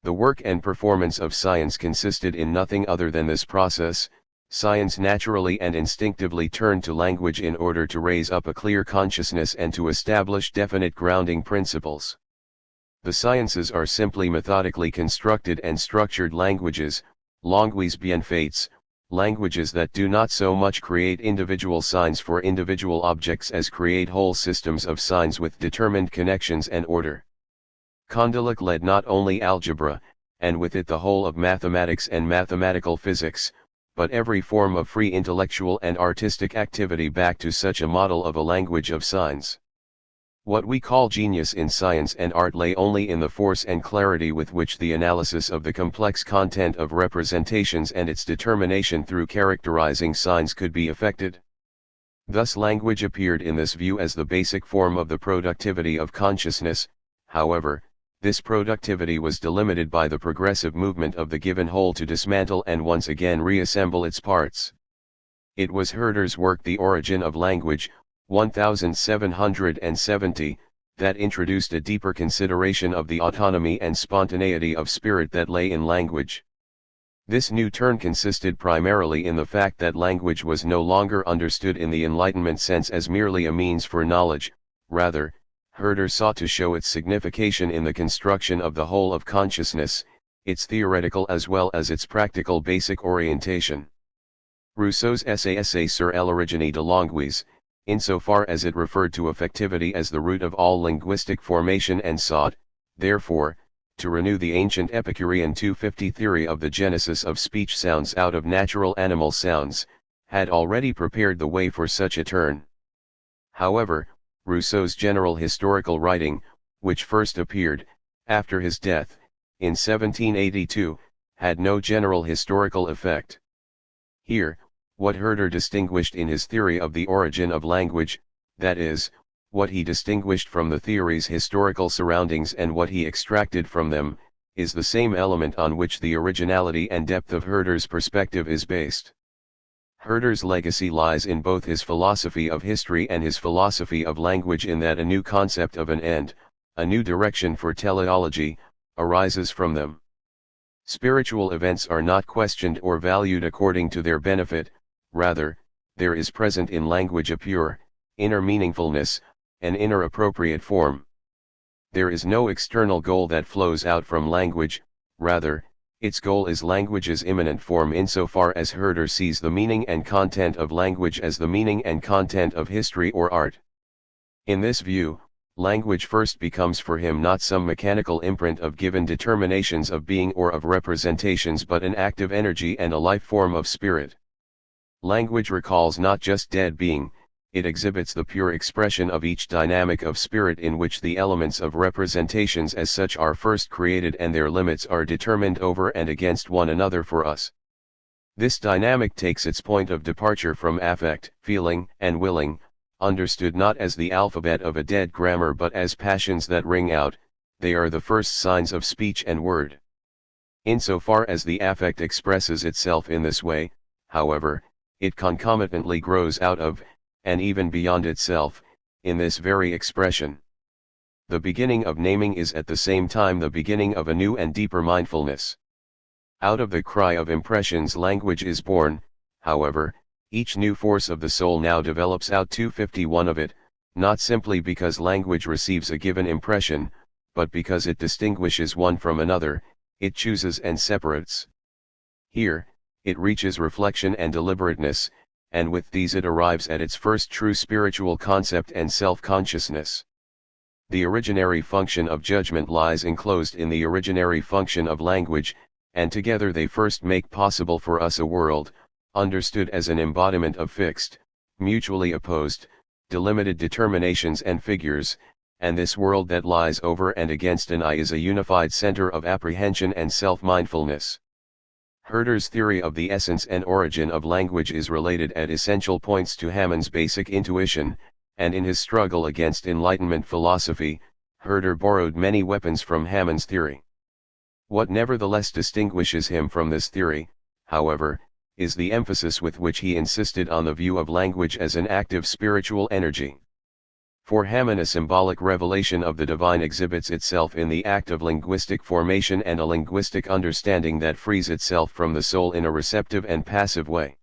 The work and performance of science consisted in nothing other than this process. Science naturally and instinctively turned to language in order to raise up a clear consciousness and to establish definite grounding principles. The sciences are simply methodically constructed and structured languages, langues bien faites, languages that do not so much create individual signs for individual objects as create whole systems of signs with determined connections and order. Condillac led not only algebra, and with it the whole of mathematics and mathematical physics, but every form of free intellectual and artistic activity back to such a model of a language of signs. What we call genius in science and art lay only in the force and clarity with which the analysis of the complex content of representations and its determination through characterizing signs could be effected. Thus language appeared in this view as the basic form of the productivity of consciousness. However, this productivity was delimited by the progressive movement of the given whole to dismantle and once again reassemble its parts. It was Herder's work The Origin of Language, 1770, that introduced a deeper consideration of the autonomy and spontaneity of spirit that lay in language. This new turn consisted primarily in the fact that language was no longer understood in the Enlightenment sense as merely a means for knowledge. Rather, Herder sought to show its signification in the construction of the whole of consciousness, its theoretical as well as its practical basic orientation. Rousseau's essay sur l'origine de langues, insofar as it referred to effectivity as the root of all linguistic formation and sought, therefore, to renew the ancient Epicurean 250 theory of the genesis of speech sounds out of natural animal sounds, had already prepared the way for such a turn. However, Rousseau's general historical writing, which first appeared, after his death, in 1782, had no general historical effect. Here, what Herder distinguished in his theory of the origin of language, that is, what he distinguished from the theory's historical surroundings and what he extracted from them, is the same element on which the originality and depth of Herder's perspective is based. Herder's legacy lies in both his philosophy of history and his philosophy of language in that a new concept of an end, a new direction for teleology, arises from them. Spiritual events are not questioned or valued according to their benefit, rather, there is present in language a pure, inner meaningfulness, an inner appropriate form. There is no external goal that flows out from language, rather, its goal is language's immanent form insofar as Herder sees the meaning and content of language as the meaning and content of history or art. In this view, language first becomes for him not some mechanical imprint of given determinations of being or of representations but an active energy and a life form of spirit. Language recalls not just dead being, it exhibits the pure expression of each dynamic of spirit in which the elements of representations as such are first created and their limits are determined over and against one another for us. This dynamic takes its point of departure from affect, feeling, and willing, understood not as the alphabet of a dead grammar but as passions that ring out. They are the first signs of speech and word. Insofar as the affect expresses itself in this way, however, it concomitantly grows out of, and even beyond itself, in this very expression. The beginning of naming is at the same time the beginning of a new and deeper mindfulness. Out of the cry of impressions language is born, however, each new force of the soul now develops out 251 of it, not simply because language receives a given impression, but because it distinguishes one from another, it chooses and separates. Here, it reaches reflection and deliberateness, and with these it arrives at its first true spiritual concept and self-consciousness. The originary function of judgment lies enclosed in the originary function of language, and together they first make possible for us a world, understood as an embodiment of fixed, mutually opposed, delimited determinations and figures, and this world that lies over and against an I is a unified center of apprehension and self-mindfulness. Herder's theory of the essence and origin of language is related at essential points to Hammond's basic intuition, and in his struggle against Enlightenment philosophy, Herder borrowed many weapons from Hammond's theory. What nevertheless distinguishes him from this theory, however, is the emphasis with which he insisted on the view of language as an active spiritual energy. For Hammond, a symbolic revelation of the divine exhibits itself in the act of linguistic formation and a linguistic understanding that frees itself from the soul in a receptive and passive way.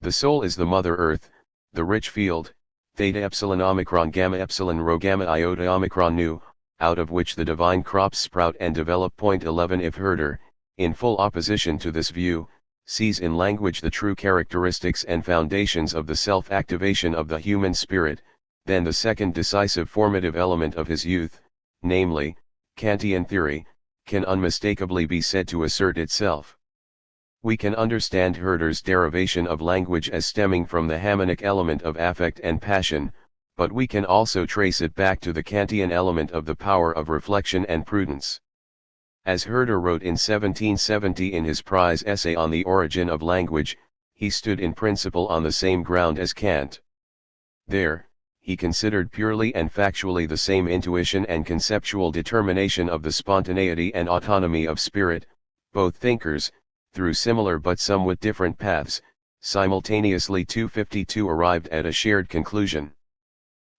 The soul is the Mother Earth, the rich field, theta epsilon omicron gamma epsilon rho gamma iota omicron nu, out of which the divine crops sprout and develop. 11 If Herder, in full opposition to this view, sees in language the true characteristics and foundations of the self-activation of the human spirit, then the second decisive formative element of his youth, namely, Kantian theory, can unmistakably be said to assert itself. We can understand Herder's derivation of language as stemming from the Hammonic element of affect and passion, but we can also trace it back to the Kantian element of the power of reflection and prudence. As Herder wrote in 1770 in his prize essay on the origin of language, he stood in principle on the same ground as Kant. There, he considered purely and factually the same intuition and conceptual determination of the spontaneity and autonomy of spirit. Both thinkers, through similar but somewhat different paths, simultaneously 252 arrived at a shared conclusion.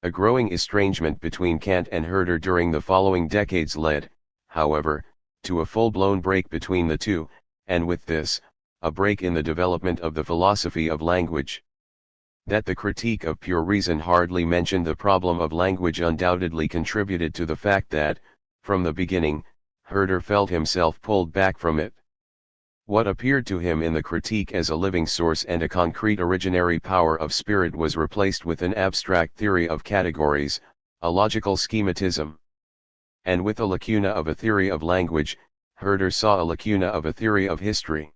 A growing estrangement between Kant and Herder during the following decades led, however, to a full-blown break between the two, and with this, a break in the development of the philosophy of language. That the critique of pure reason hardly mentioned the problem of language undoubtedly contributed to the fact that, from the beginning, Herder felt himself pulled back from it. What appeared to him in the critique as a living source and a concrete originary power of spirit was replaced with an abstract theory of categories, a logical schematism. And with a lacuna of a theory of language, Herder saw a lacuna of a theory of history.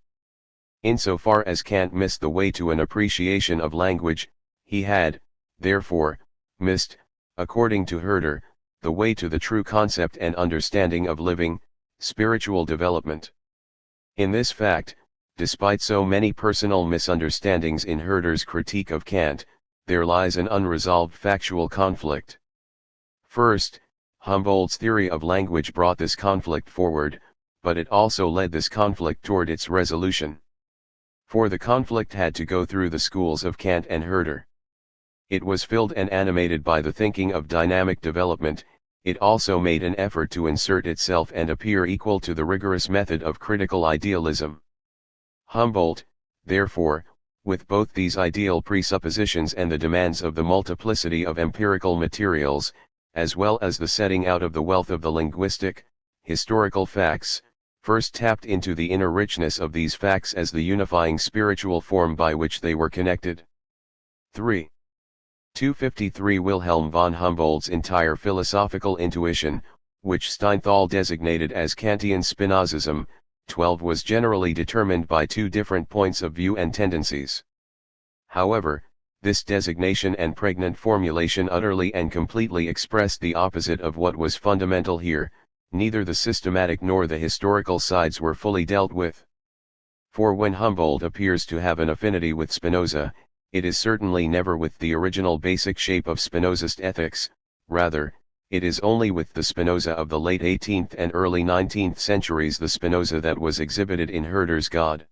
Insofar as Kant missed the way to an appreciation of language, he had, therefore, missed, according to Herder, the way to the true concept and understanding of living, spiritual development. In this fact, despite so many personal misunderstandings in Herder's critique of Kant, there lies an unresolved factual conflict. First, Humboldt's theory of language brought this conflict forward, but it also led this conflict toward its resolution. For the conflict had to go through the schools of Kant and Herder. It was filled and animated by the thinking of dynamic development. It also made an effort to insert itself and appear equal to the rigorous method of critical idealism. Humboldt, therefore, with both these ideal presuppositions and the demands of the multiplicity of empirical materials, as well as the setting out of the wealth of the linguistic, historical facts, first tapped into the inner richness of these facts as the unifying spiritual form by which they were connected. 3. 253 Wilhelm von Humboldt's entire philosophical intuition, which Steinthal designated as Kantian Spinozism, 12 was generally determined by two different points of view and tendencies. However, This designation and pregnant formulation utterly and completely expressed the opposite of what was fundamental here. Neither the systematic nor the historical sides were fully dealt with. For when Humboldt appears to have an affinity with Spinoza, it is certainly never with the original basic shape of Spinozist ethics, rather, it is only with the Spinoza of the late 18th and early 19th centuries, the Spinoza that was exhibited in Herder's God.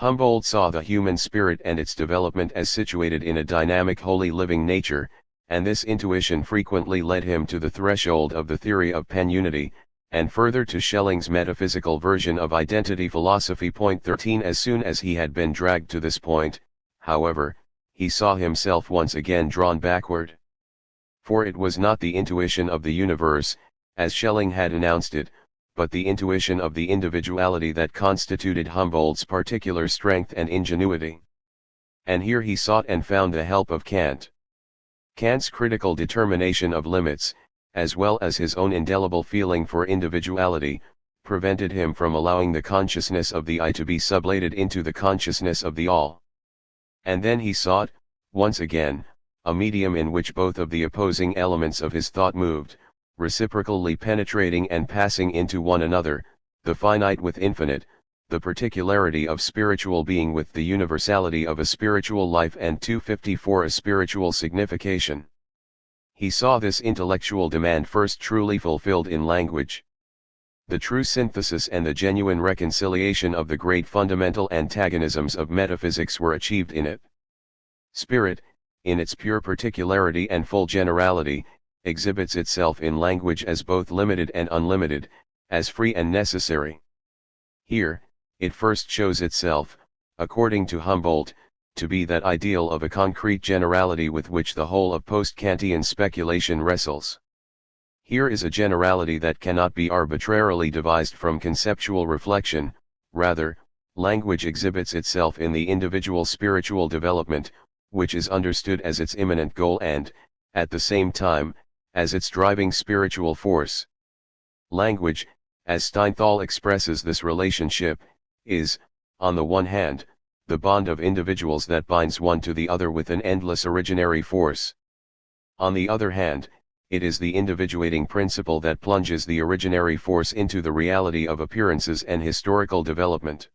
Humboldt saw the human spirit and its development as situated in a dynamic wholly living nature, and this intuition frequently led him to the threshold of the theory of panunity, and further to Schelling's metaphysical version of identity philosophy. 13 As soon as he had been dragged to this point, however, he saw himself once again drawn backward. For it was not the intuition of the universe, as Schelling had announced it, but the intuition of the individuality that constituted Humboldt's particular strength and ingenuity. And here he sought and found the help of Kant. Kant's critical determination of limits, as well as his own indelible feeling for individuality, prevented him from allowing the consciousness of the I to be sublated into the consciousness of the all. And then he sought, once again, a medium in which both of the opposing elements of his thought moved, reciprocally penetrating and passing into one another, the finite with infinite, the particularity of spiritual being with the universality of a spiritual life, and 254 a spiritual signification. He saw this intellectual demand first truly fulfilled in language. The true synthesis and the genuine reconciliation of the great fundamental antagonisms of metaphysics were achieved in it. Spirit, in its pure particularity and full generality, exhibits itself in language as both limited and unlimited, as free and necessary. Here, it first shows itself, according to Humboldt, to be that ideal of a concrete generality with which the whole of post-Kantian speculation wrestles. Here is a generality that cannot be arbitrarily devised from conceptual reflection, rather, language exhibits itself in the individual spiritual development, which is understood as its imminent goal and, at the same time, as its driving spiritual force. Language, as Steinthal expresses this relationship, is, on the one hand, the bond of individuals that binds one to the other with an endless originary force. On the other hand, it is the individuating principle that plunges the originary force into the reality of appearances and historical development.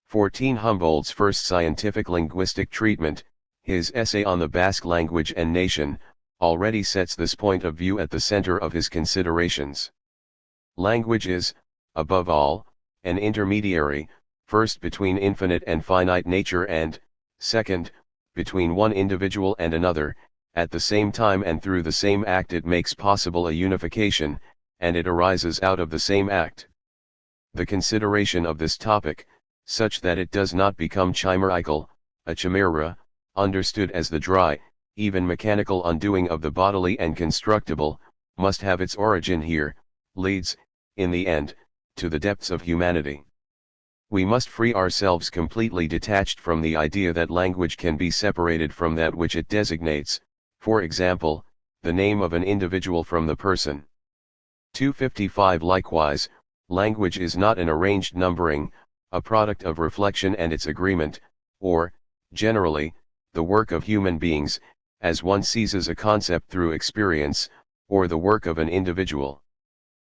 14 Humboldt's first scientific linguistic treatment, his essay on the Basque language and nation, already sets this point of view at the center of his considerations. Language is, above all, an intermediary, first between infinite and finite nature and, second, between one individual and another. At the same time and through the same act it makes possible a unification, and it arises out of the same act. The consideration of this topic, such that it does not become chimerical, a chimera, understood as the dry, even mechanical undoing of the bodily and constructible, must have its origin here, leads, in the end, to the depths of humanity. We must free ourselves completely detached from the idea that language can be separated from that which it designates, for example, the name of an individual from the person. 255 Likewise, language is not an arranged numbering, a product of reflection and its agreement, or, generally, the work of human beings, as one seizes a concept through experience, or the work of an individual.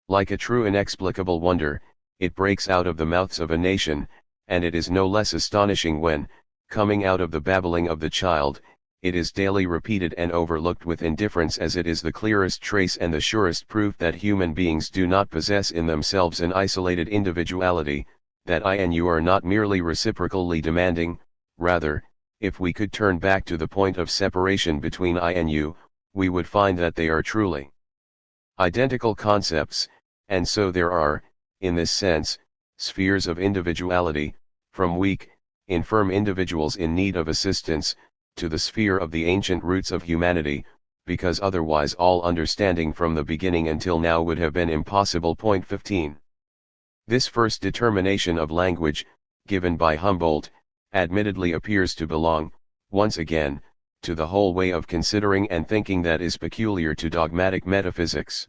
Like a true inexplicable wonder, it breaks out of the mouths of a nation, and it is no less astonishing when, coming out of the babbling of the child, it is daily repeated and overlooked with indifference, as it is the clearest trace and the surest proof that human beings do not possess in themselves an isolated individuality, that I and you are not merely reciprocally demanding, rather, if we could turn back to the point of separation between I and you, we would find that they are truly identical concepts, and so there are, in this sense, spheres of individuality, from weak, infirm individuals in need of assistance, to the sphere of the ancient roots of humanity, because otherwise all understanding from the beginning until now would have been impossible. 15. This first determination of language, given by Humboldt, admittedly appears to belong, once again, to the whole way of considering and thinking that is peculiar to dogmatic metaphysics.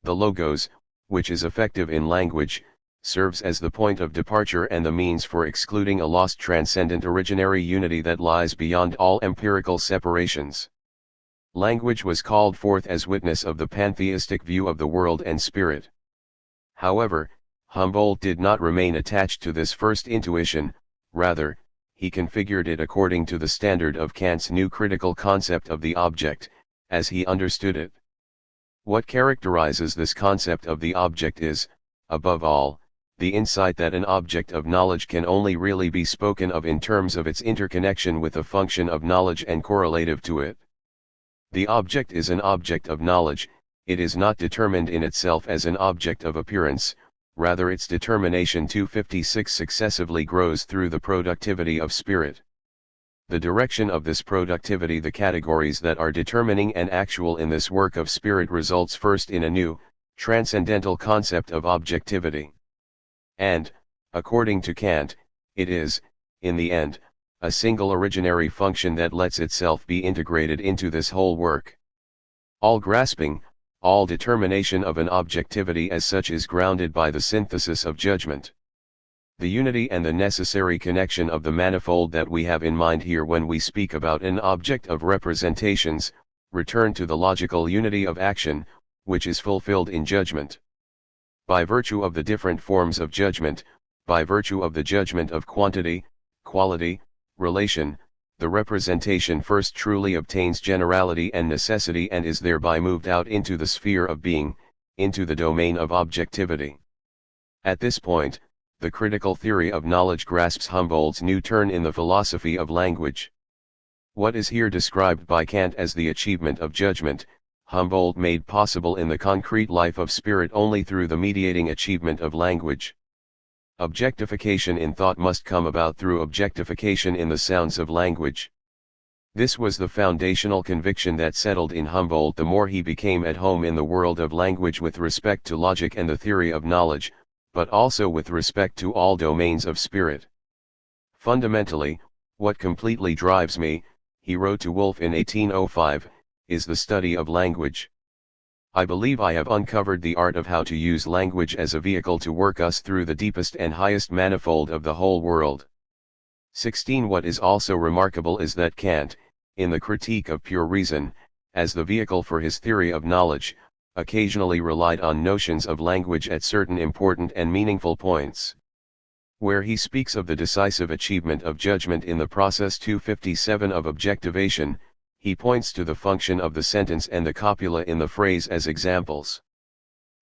The logos, which is effective in language, serves as the point of departure and the means for excluding a lost transcendent originary unity that lies beyond all empirical separations. Language was called forth as witness of the pantheistic view of the world and spirit. However, Humboldt did not remain attached to this first intuition, rather, he configured it according to the standard of Kant's new critical concept of the object, as he understood it. What characterizes this concept of the object is, above all, the insight that an object of knowledge can only really be spoken of in terms of its interconnection with a function of knowledge and correlative to it. The object is an object of knowledge, it is not determined in itself as an object of appearance, rather its determination 256 successively grows through the productivity of spirit. The direction of this productivity, the categories that are determining and actual in this work of spirit, results first in a new, transcendental concept of objectivity. And, according to Kant, it is, in the end, a single originary function that lets itself be integrated into this whole work. All grasping, all determination of an objectivity as such is grounded by the synthesis of judgment. The unity and the necessary connection of the manifold that we have in mind here when we speak about an object of representations, return to the logical unity of action, which is fulfilled in judgment. By virtue of the different forms of judgment, by virtue of the judgment of quantity, quality, relation, the representation first truly obtains generality and necessity and is thereby moved out into the sphere of being, into the domain of objectivity. At this point, the critical theory of knowledge grasps Humboldt's new turn in the philosophy of language. What is here described by Kant as the achievement of judgment, Humboldt made possible in the concrete life of spirit only through the mediating achievement of language. Objectification in thought must come about through objectification in the sounds of language. This was the foundational conviction that settled in Humboldt the more he became at home in the world of language with respect to logic and the theory of knowledge, but also with respect to all domains of spirit. Fundamentally, what completely drives me, he wrote to Wolff in 1805, is the study of language. I believe I have uncovered the art of how to use language as a vehicle to work us through the deepest and highest manifold of the whole world. 16. What is also remarkable is that Kant, in the Critique of Pure Reason, as the vehicle for his theory of knowledge, occasionally relied on notions of language at certain important and meaningful points. Where he speaks of the decisive achievement of judgment in the process 257 of objectivation, he points to the function of the sentence and the copula in the phrase as examples.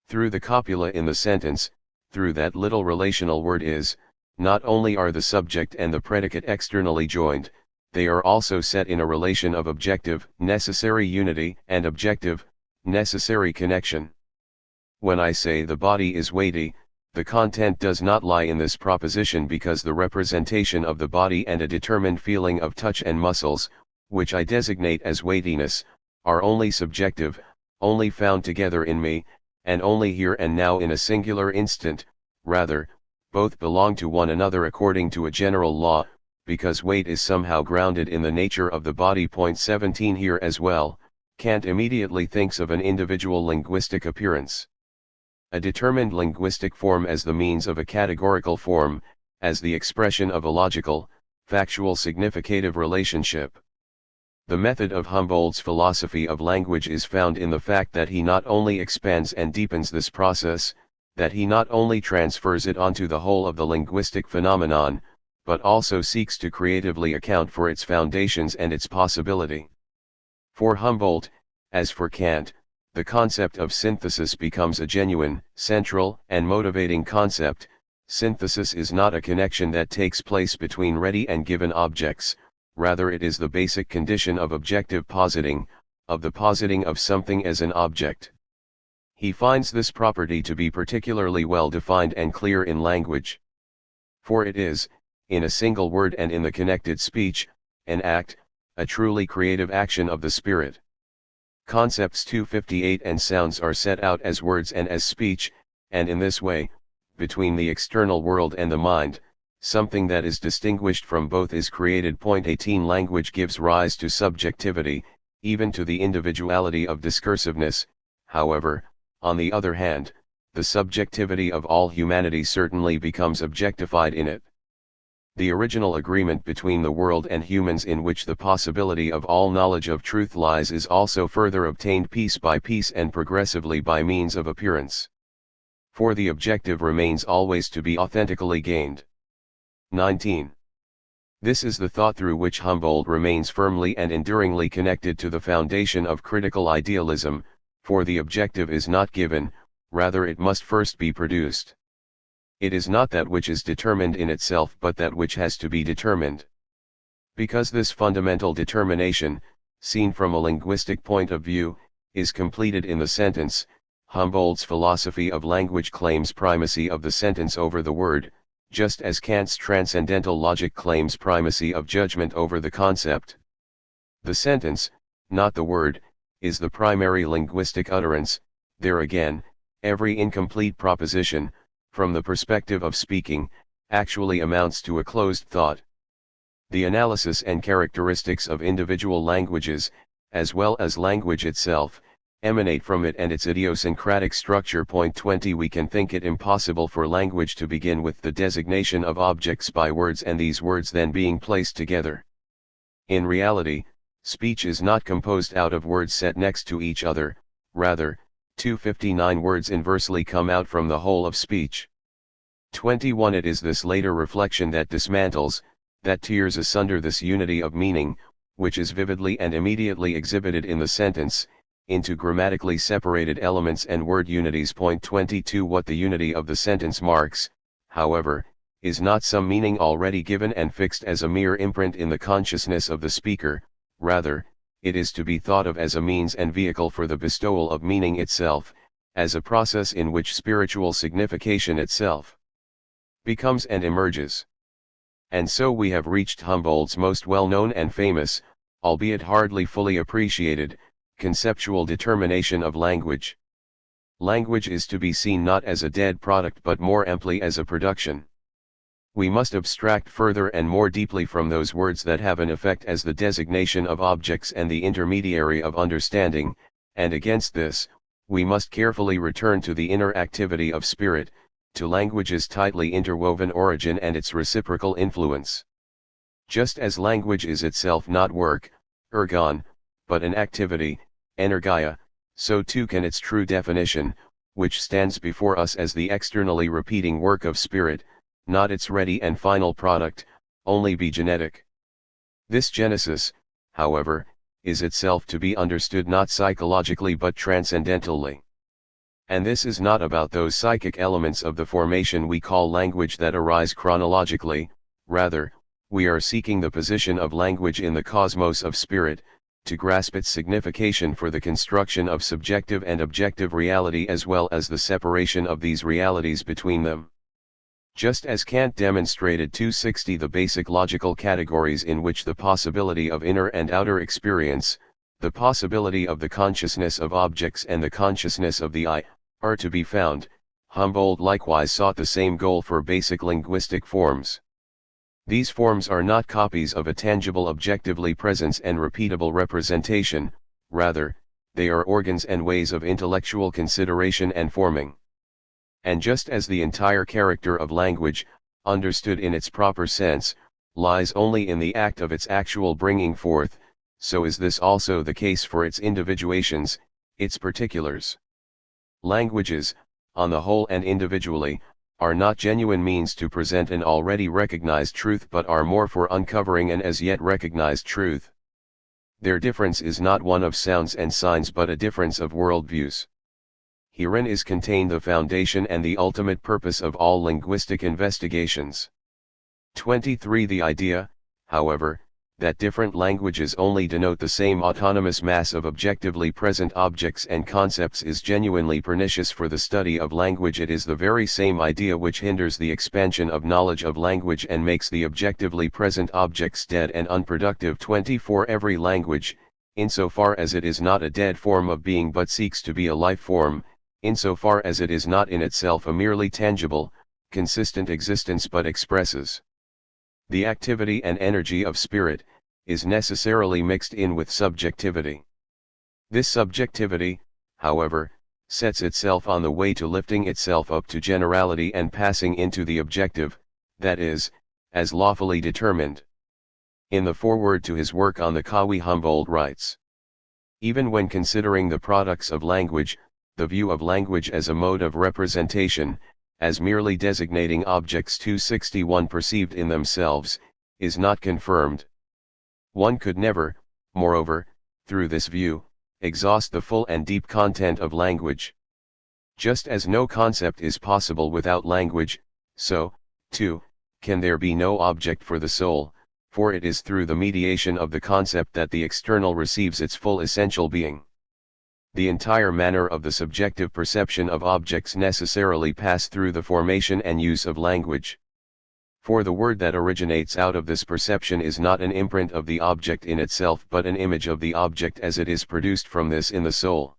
Through the copula in the sentence, through that little relational word is, not only are the subject and the predicate externally joined, they are also set in a relation of objective, necessary unity and objective, necessary connection. When I say the body is weighty, the content does not lie in this proposition because the representation of the body and a determined feeling of touch and muscles, which I designate as weightiness, are only subjective, only found together in me, and only here and now in a singular instant. Rather, both belong to one another according to a general law, because weight is somehow grounded in the nature of the body. 17 Here as well, Kant immediately thinks of an individual linguistic appearance. A determined linguistic form as the means of a categorical form, as the expression of a logical, factual significative relationship. The method of Humboldt's philosophy of language is found in the fact that he not only expands and deepens this process, that he not only transfers it onto the whole of the linguistic phenomenon, but also seeks to creatively account for its foundations and its possibility. For Humboldt, as for Kant, the concept of synthesis becomes a genuine, central, and motivating concept. Synthesis is not a connection that takes place between ready and given objects, rather it is the basic condition of objective positing, of the positing of something as an object. He finds this property to be particularly well defined and clear in language. For it is, in a single word and in the connected speech, an act, a truly creative action of the spirit. Concepts 258 and sounds are set out as words and as speech, and in this way, between the external world and the mind, something that is distinguished from both is created. 18 Language gives rise to subjectivity, even to the individuality of discursiveness. However, on the other hand, the subjectivity of all humanity certainly becomes objectified in it. The original agreement between the world and humans in which the possibility of all knowledge of truth lies is also further obtained piece by piece and progressively by means of appearance. For the objective remains always to be authentically gained. 19. This is the thought through which Humboldt remains firmly and enduringly connected to the foundation of critical idealism, for the objective is not given, rather it must first be produced. It is not that which is determined in itself but that which has to be determined. Because this fundamental determination, seen from a linguistic point of view, is completed in the sentence, Humboldt's philosophy of language claims primacy of the sentence over the word, just as Kant's transcendental logic claims primacy of judgment over the concept. The sentence, not the word, is the primary linguistic utterance. There again, every incomplete proposition, from the perspective of speaking, actually amounts to a closed thought. The analysis and characteristics of individual languages, as well as language itself, emanate from it and its idiosyncratic structure. Point 20. We can think it impossible for language to begin with the designation of objects by words and these words then being placed together. In reality, speech is not composed out of words set next to each other, rather, 259 words inversely come out from the whole of speech. 21. It is this later reflection that dismantles, that tears asunder this unity of meaning, which is vividly and immediately exhibited in the sentence, into grammatically separated elements and word unities. Point 22. What the unity of the sentence marks, however, is not some meaning already given and fixed as a mere imprint in the consciousness of the speaker, rather, it is to be thought of as a means and vehicle for the bestowal of meaning itself, as a process in which spiritual signification itself becomes and emerges. And so we have reached Humboldt's most well-known and famous, albeit hardly fully appreciated, conceptual determination of language. Language is to be seen not as a dead product but more amply as a production. We must abstract further and more deeply from those words that have an effect as the designation of objects and the intermediary of understanding, and against this, we must carefully return to the inner activity of spirit, to language's tightly interwoven origin and its reciprocal influence. Just as language is itself not work, ergon, but an activity, energia, so too can its true definition, which stands before us as the externally repeating work of spirit, not its ready and final product, only be genetic. This genesis, however, is itself to be understood not psychologically but transcendentally. And this is not about those psychic elements of the formation we call language that arise chronologically, rather, we are seeking the position of language in the cosmos of spirit, to grasp its signification for the construction of subjective and objective reality as well as the separation of these realities between them. Just as Kant demonstrated 260 the basic logical categories in which the possibility of inner and outer experience, the possibility of the consciousness of objects and the consciousness of the I, are to be found, Humboldt likewise sought the same goal for basic linguistic forms. These forms are not copies of a tangible objectively presence and repeatable representation, rather, they are organs and ways of intellectual consideration and forming. And just as the entire character of language, understood in its proper sense, lies only in the act of its actual bringing forth, so is this also the case for its individuations, its particulars. Languages, on the whole and individually, are not genuine means to present an already recognized truth but are more for uncovering an as yet recognized truth. Their difference is not one of sounds and signs but a difference of worldviews. Herein is contained the foundation and the ultimate purpose of all linguistic investigations. 23. The idea, however, that different languages only denote the same autonomous mass of objectively present objects and concepts is genuinely pernicious for the study of language. It is the very same idea which hinders the expansion of knowledge of language and makes the objectively present objects dead and unproductive. 24. Every language, insofar as it is not a dead form of being but seeks to be a life form, insofar as it is not in itself a merely tangible, consistent existence but expresses the activity and energy of spirit, is necessarily mixed in with subjectivity. This subjectivity, however, sets itself on the way to lifting itself up to generality and passing into the objective, that is, as lawfully determined. In the foreword to his work on the Kawi, Humboldt writes, "Even when considering the products of language, the view of language as a mode of representation, as merely designating objects 261 perceived in themselves, is not confirmed. One could never, moreover, through this view, exhaust the full and deep content of language. Just as no concept is possible without language, so, too, can there be no object for the soul, for it is through the mediation of the concept that the external receives its full essential being. The entire manner of the subjective perception of objects necessarily pass through the formation and use of language. For the word that originates out of this perception is not an imprint of the object in itself but an image of the object as it is produced from this in the soul.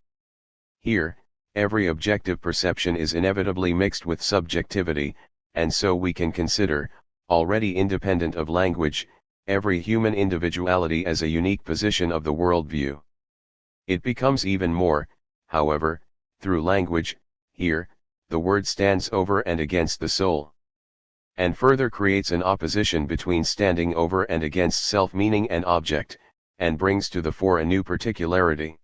Here, every objective perception is inevitably mixed with subjectivity, and so we can consider, already independent of language, every human individuality as a unique position of the worldview. It becomes even more, however, through language. Here, the word stands over and against the soul, and further creates an opposition between standing over and against self-meaning and object, and brings to the fore a new particularity.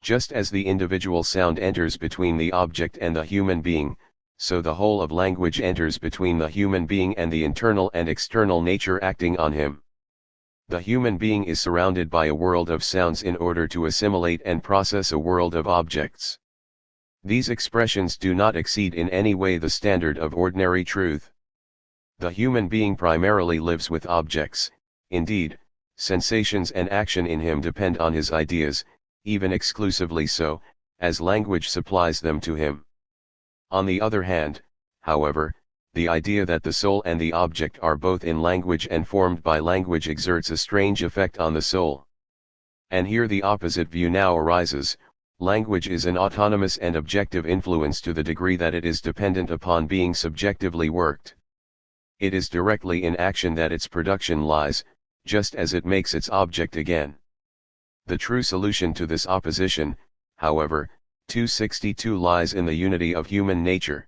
Just as the individual sound enters between the object and the human being, so the whole of language enters between the human being and the internal and external nature acting on him. The human being is surrounded by a world of sounds in order to assimilate and process a world of objects. These expressions do not exceed in any way the standard of ordinary truth. The human being primarily lives with objects, indeed, sensations and action in him depend on his ideas, even exclusively so, as language supplies them to him. On the other hand, however, the idea that the soul and the object are both in language and formed by language exerts a strange effect on the soul. And here the opposite view now arises: language is an autonomous and objective influence to the degree that it is dependent upon being subjectively worked. It is directly in action that its production lies, just as it makes its object again. The true solution to this opposition, however, 262 lies in the unity of human nature.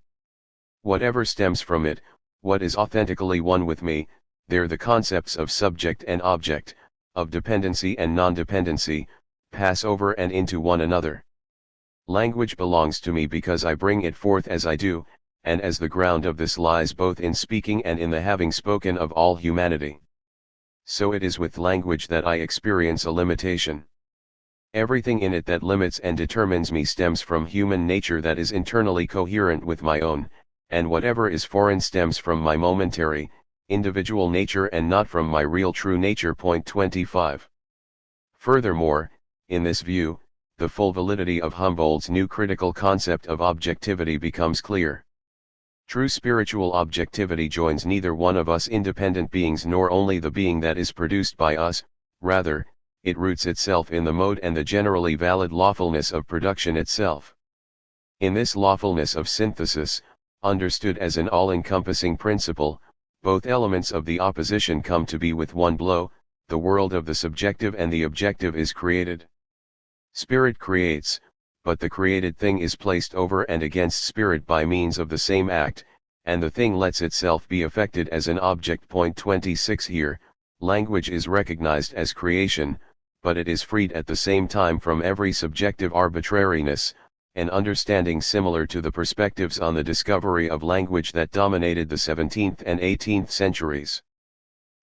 Whatever stems from it, what is authentically one with me, there the concepts of subject and object, of dependency and non-dependency, pass over and into one another. Language belongs to me because I bring it forth as I do, and as the ground of this lies both in speaking and in the having spoken of all humanity. So it is with language that I experience a limitation. Everything in it that limits and determines me stems from human nature that is internally coherent with my own, and whatever is foreign stems from my momentary, individual nature and not from my real true nature. Point 25. Furthermore, in this view, the full validity of Humboldt's new critical concept of objectivity becomes clear. True spiritual objectivity joins neither one of us independent beings nor only the being that is produced by us, rather, it roots itself in the mode and the generally valid lawfulness of production itself. In this lawfulness of synthesis, understood as an all-encompassing principle, both elements of the opposition come to be with one blow: the world of the subjective and the objective is created. Spirit creates, but the created thing is placed over and against spirit by means of the same act, and the thing lets itself be affected as an object. Point 26. Here, language is recognized as creation, but it is freed at the same time from every subjective arbitrariness, an understanding similar to the perspectives on the discovery of language that dominated the 17th and 18th centuries.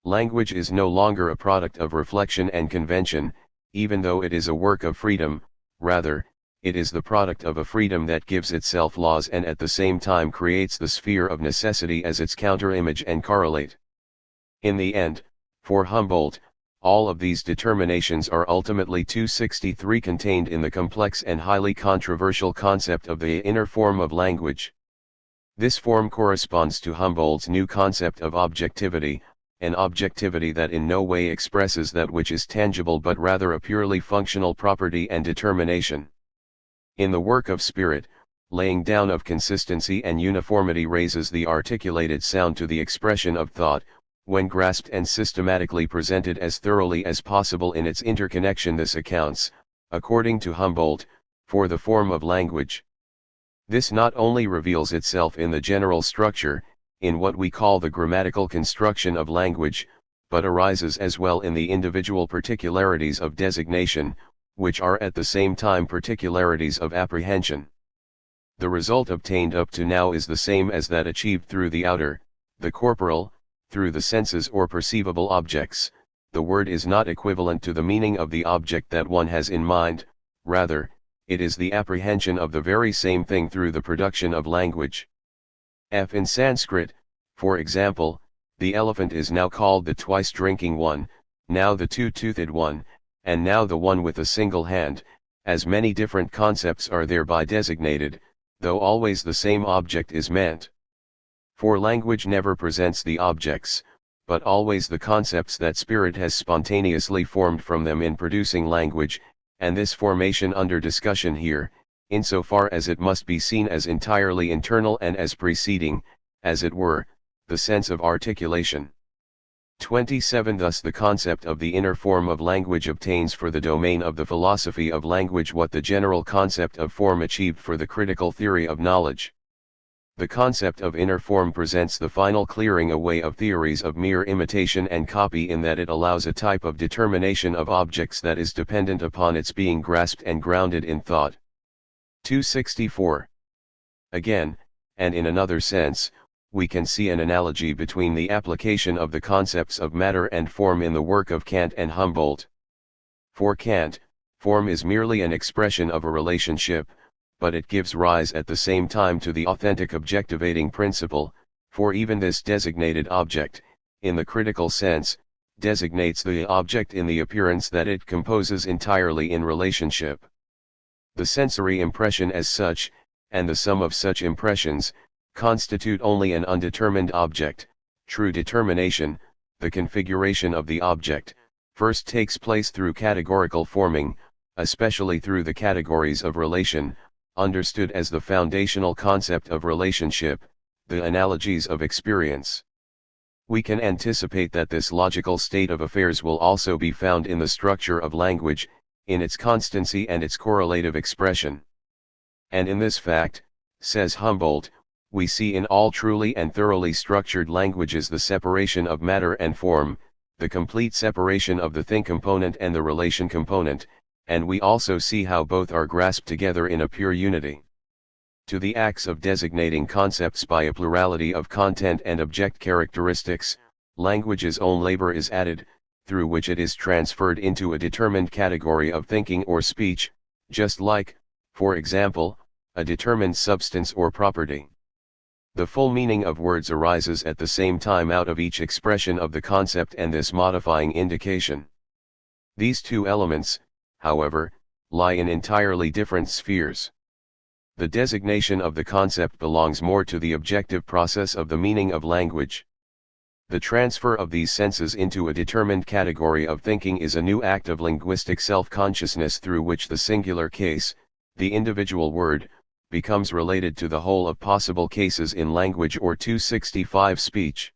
Language is no longer a product of reflection and convention, even though it is a work of freedom; rather, it is the product of a freedom that gives itself laws and at the same time creates the sphere of necessity as its counter-image and correlate. In the end, for Humboldt, all of these determinations are ultimately 263 contained in the complex and highly controversial concept of the inner form of language. This form corresponds to Humboldt's new concept of objectivity, an objectivity that in no way expresses that which is tangible but rather a purely functional property and determination. In the work of spirit, laying down of consistency and uniformity raises the articulated sound to the expression of thought, when grasped and systematically presented as thoroughly as possible in its interconnection. This accounts, according to Humboldt, for the form of language. This not only reveals itself in the general structure, in what we call the grammatical construction of language, but arises as well in the individual particularities of designation, which are at the same time particularities of apprehension. The result obtained up to now is the same as that achieved through the outer, the corporal, through the senses or perceivable objects. The word is not equivalent to the meaning of the object that one has in mind, rather, it is the apprehension of the very same thing through the production of language. In Sanskrit, for example, the elephant is now called the twice-drinking one, now the two-toothed one, and now the one with a single hand, as many different concepts are thereby designated, though always the same object is meant. For language never presents the objects, but always the concepts that spirit has spontaneously formed from them in producing language, and this formation under discussion here, insofar as it must be seen as entirely internal and as preceding, as it were, the sense of articulation. 27 Thus the concept of the inner form of language obtains for the domain of the philosophy of language what the general concept of form achieved for the critical theory of knowledge. The concept of inner form presents the final clearing away of theories of mere imitation and copy in that it allows a type of determination of objects that is dependent upon its being grasped and grounded in thought. 264. Again, and in another sense, we can see an analogy between the application of the concepts of matter and form in the work of Kant and Humboldt. For Kant, form is merely an expression of a relationship, but it gives rise at the same time to the authentic objectivating principle, for even this designated object, in the critical sense, designates the object in the appearance that it composes entirely in relationship. The sensory impression as such, and the sum of such impressions, constitute only an undetermined object. True determination, the configuration of the object, first takes place through categorical forming, especially through the categories of relation, understood as the foundational concept of relationship, the analogies of experience. We can anticipate that this logical state of affairs will also be found in the structure of language, in its constancy and its correlative expression. And in this fact, says Humboldt, we see in all truly and thoroughly structured languages the separation of matter and form, the complete separation of the thing component and the relation component, and we also see how both are grasped together in a pure unity. To the acts of designating concepts by a plurality of content and object characteristics, language's own labor is added, through which it is transferred into a determined category of thinking or speech, just like, for example, a determined substance or property. The full meaning of words arises at the same time out of each expression of the concept and this modifying indication. These two elements, however, lie in entirely different spheres. The designation of the concept belongs more to the objective process of the meaning of language. The transfer of these senses into a determined category of thinking is a new act of linguistic self-consciousness through which the singular case, the individual word, becomes related to the whole of possible cases in language or 265 speech.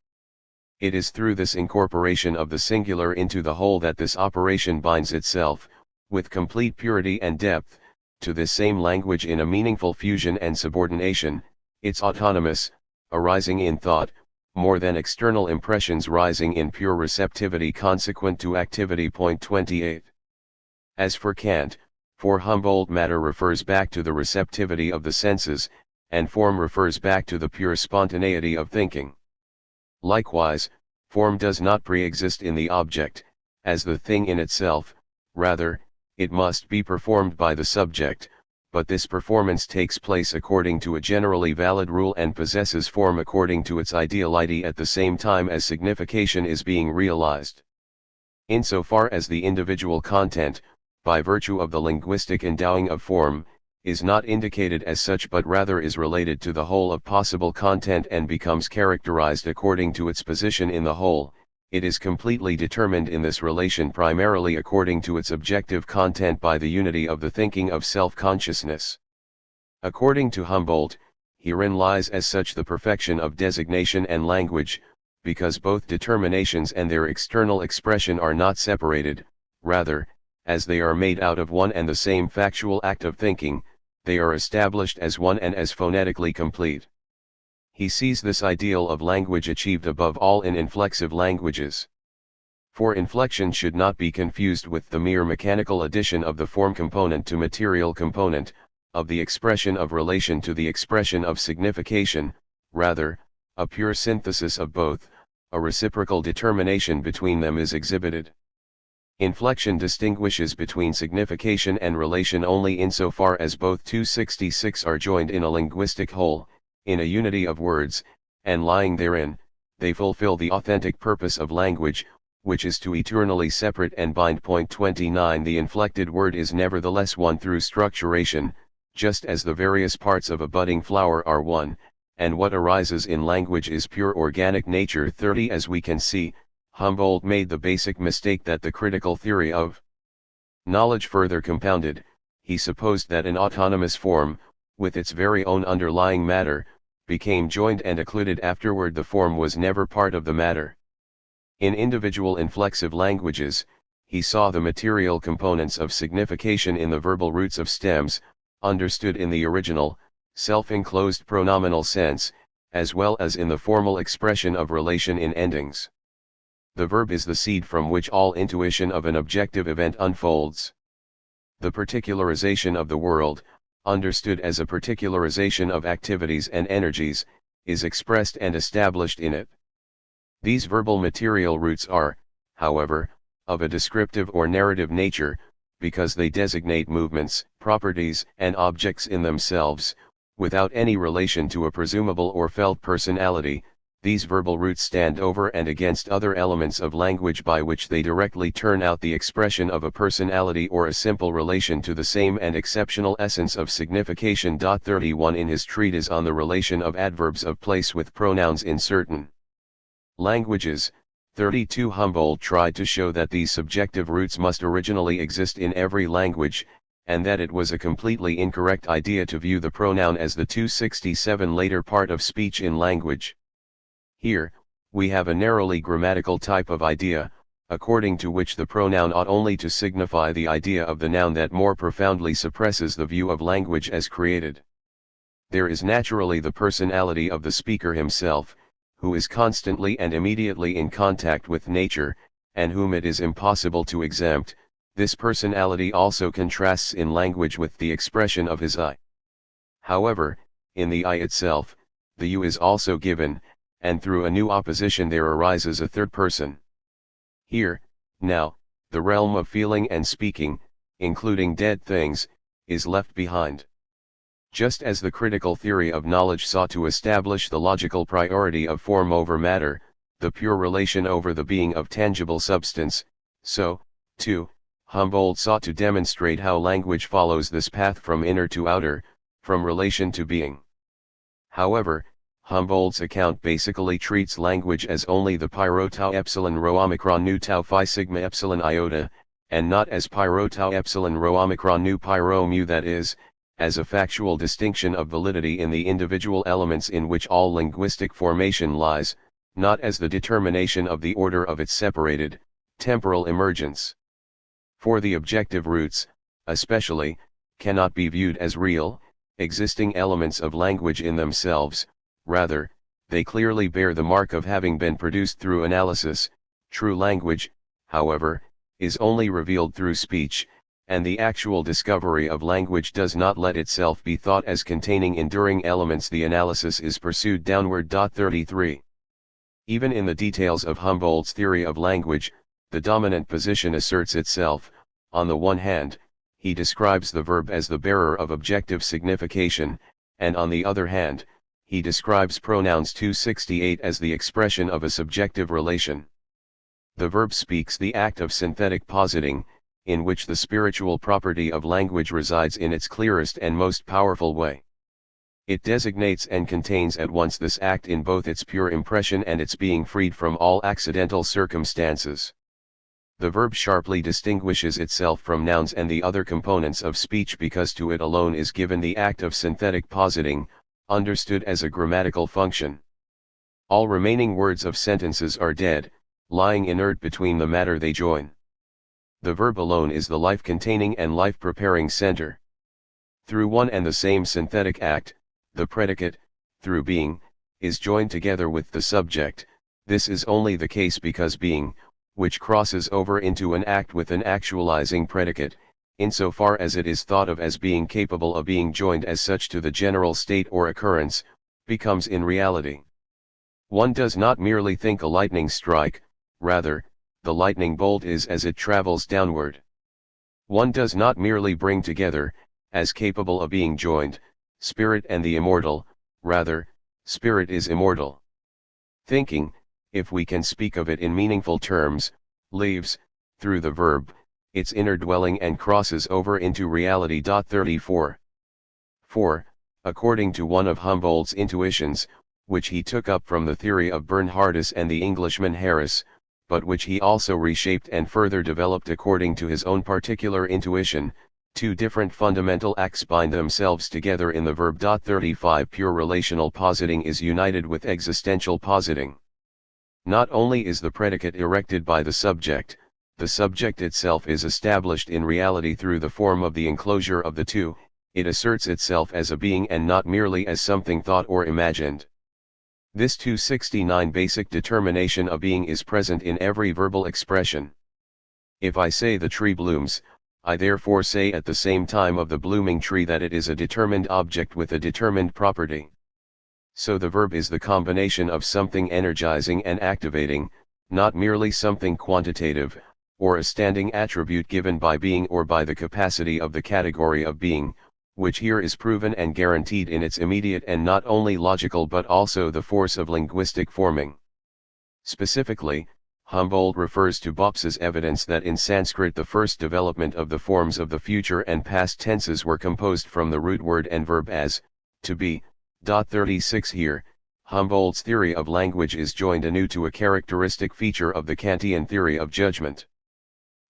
It is through this incorporation of the singular into the whole that this operation binds itself, with complete purity and depth, to this same language in a meaningful fusion and subordination, its autonomous, arising in thought, more than external impressions rising in pure receptivity consequent to activity. 28. As for Kant, for Humboldt matter refers back to the receptivity of the senses, and form refers back to the pure spontaneity of thinking. Likewise, form does not pre-exist in the object, as the thing in itself, rather, it must be performed by the subject, but this performance takes place according to a generally valid rule and possesses form according to its ideality at the same time as signification is being realized. Insofar as the individual content, by virtue of the linguistic endowing of form, is not indicated as such but rather is related to the whole of possible content and becomes characterized according to its position in the whole, it is completely determined in this relation primarily according to its objective content by the unity of the thinking of self-consciousness. According to Humboldt, herein lies as such the perfection of designation and language, because both determinations and their external expression are not separated, rather, as they are made out of one and the same factual act of thinking, they are established as one and as phonetically complete. He sees this ideal of language achieved above all in inflexive languages. For inflection should not be confused with the mere mechanical addition of the form component to material component, of the expression of relation to the expression of signification, rather, a pure synthesis of both, a reciprocal determination between them is exhibited. Inflection distinguishes between signification and relation only insofar as both 266 are joined in a linguistic whole, in a unity of words, and lying therein, they fulfill the authentic purpose of language, which is to eternally separate and bind. 29 The inflected word is nevertheless one through structuration, just as the various parts of a budding flower are one, and what arises in language is pure organic nature. 30 As we can see, Humboldt made the basic mistake that the critical theory of knowledge further compounded. He supposed that an autonomous form, with its very own underlying matter, became joined and occluded afterward. The form was never part of the matter. In individual inflexive languages, he saw the material components of signification in the verbal roots of stems, understood in the original, self-enclosed pronominal sense, as well as in the formal expression of relation in endings. The verb is the seed from which all intuition of an objective event unfolds. The particularization of the world, understood as a particularization of activities and energies, is expressed and established in it. These verbal material roots are, however, of a descriptive or narrative nature, because they designate movements, properties, and objects in themselves, without any relation to a presumable or felt personality. These verbal roots stand over and against other elements of language by which they directly turn out the expression of a personality or a simple relation to the same and exceptional essence of signification. 31 In his treatise on the relation of adverbs of place with pronouns in certain languages, 32 Humboldt tried to show that these subjective roots must originally exist in every language, and that it was a completely incorrect idea to view the pronoun as the 267 later part of speech in language. Here, we have a narrowly grammatical type of idea, according to which the pronoun ought only to signify the idea of the noun that more profoundly suppresses the view of language as created. There is naturally the personality of the speaker himself, who is constantly and immediately in contact with nature, and whom it is impossible to exempt. This personality also contrasts in language with the expression of his I. However, in the I itself, the you is also given, and through a new opposition there arises a third person. Here, now, the realm of feeling and speaking, including dead things, is left behind. Just as the critical theory of knowledge sought to establish the logical priority of form over matter, the pure relation over the being of tangible substance, so, too, Humboldt sought to demonstrate how language follows this path from inner to outer, from relation to being. However, Humboldt's account basically treats language as only the pyro tau epsilon rho omicron nu tau phi sigma epsilon iota, and not as pyro tau epsilon rho omicron nu pi rho mu, that is, as a factual distinction of validity in the individual elements in which all linguistic formation lies, not as the determination of the order of its separated, temporal emergence. For the objective roots, especially, cannot be viewed as real, existing elements of language in themselves. Rather, they clearly bear the mark of having been produced through analysis. True language, however, is only revealed through speech, and the actual discovery of language does not let itself be thought as containing enduring elements. The analysis is pursued downward. 33. Even in the details of Humboldt's theory of language, the dominant position asserts itself. On the one hand, he describes the verb as the bearer of objective signification, and on the other hand, he describes pronouns 268 as the expression of a subjective relation. The verb speaks the act of synthetic positing, in which the spiritual property of language resides in its clearest and most powerful way. It designates and contains at once this act in both its pure impression and its being freed from all accidental circumstances. The verb sharply distinguishes itself from nouns and the other components of speech because to it alone is given the act of synthetic positing, understood as a grammatical function. All remaining words of sentences are dead, lying inert between the matter they join. The verb alone is the life-containing and life-preparing center. Through one and the same synthetic act, the predicate, through being, is joined together with the subject. This is only the case because being, which crosses over into an act with an actualizing predicate, insofar as it is thought of as being capable of being joined as such to the general state or occurrence, becomes in reality. One does not merely think a lightning strike, rather, the lightning bolt is as it travels downward. One does not merely bring together, as capable of being joined, spirit and the immortal, rather, spirit is immortal. Thinking, if we can speak of it in meaningful terms, leaves, through the verb, its inner dwelling and crosses over into reality. 34. 4. According to one of Humboldt's intuitions, which he took up from the theory of Bernhardus and the Englishman Harris, but which he also reshaped and further developed according to his own particular intuition, two different fundamental acts bind themselves together in the verb. 35. Pure relational positing is united with existential positing. Not only is the predicate erected by the subject itself is established in reality through the form of the enclosure of the two, it asserts itself as a being and not merely as something thought or imagined. This 269 basic determination of being is present in every verbal expression. If I say the tree blooms, I therefore say at the same time of the blooming tree that it is a determined object with a determined property. So the verb is the combination of something energizing and activating, not merely something quantitative, or a standing attribute given by being or by the capacity of the category of being, which here is proven and guaranteed in its immediate and not only logical but also the force of linguistic forming. Specifically, Humboldt refers to Bopps's evidence that in Sanskrit the first development of the forms of the future and past tenses were composed from the root word and verb as, to be. 36. Here, Humboldt's theory of language is joined anew to a characteristic feature of the Kantian theory of judgment.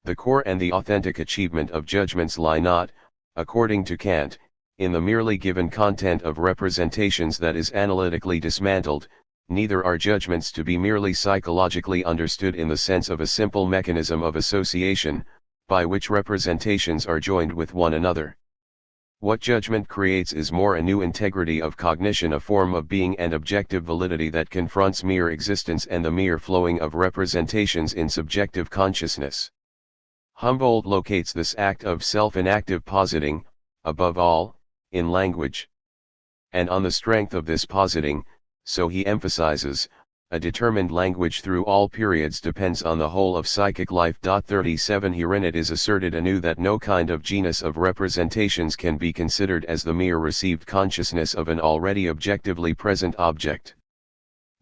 The core and the authentic achievement of judgments lie not, according to Kant, in the merely given content of representations that is analytically dismantled, neither are judgments to be merely psychologically understood in the sense of a simple mechanism of association, by which representations are joined with one another. What judgment creates is more a new integrity of cognition, a form of being and objective validity that confronts mere existence and the mere flowing of representations in subjective consciousness. Humboldt locates this act of self-inactive positing, above all, in language. And on the strength of this positing, so he emphasizes, a determined language through all periods depends on the whole of psychic life. 37. Herein it is asserted anew that no kind of genus of representations can be considered as the mere received consciousness of an already objectively present object.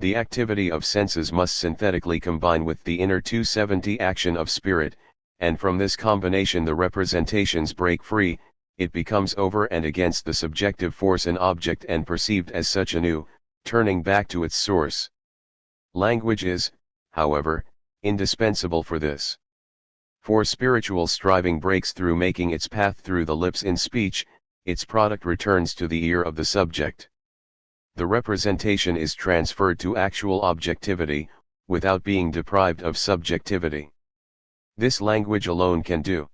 The activity of senses must synthetically combine with the inner 270 action of spirit, and from this combination the representations break free, it becomes over and against the subjective force an object and perceived as such anew, turning back to its source. Language is, however, indispensable for this. For spiritual striving breaks through making its path through the lips in speech, its product returns to the ear of the subject. The representation is transferred to actual objectivity, without being deprived of subjectivity. This language alone can do.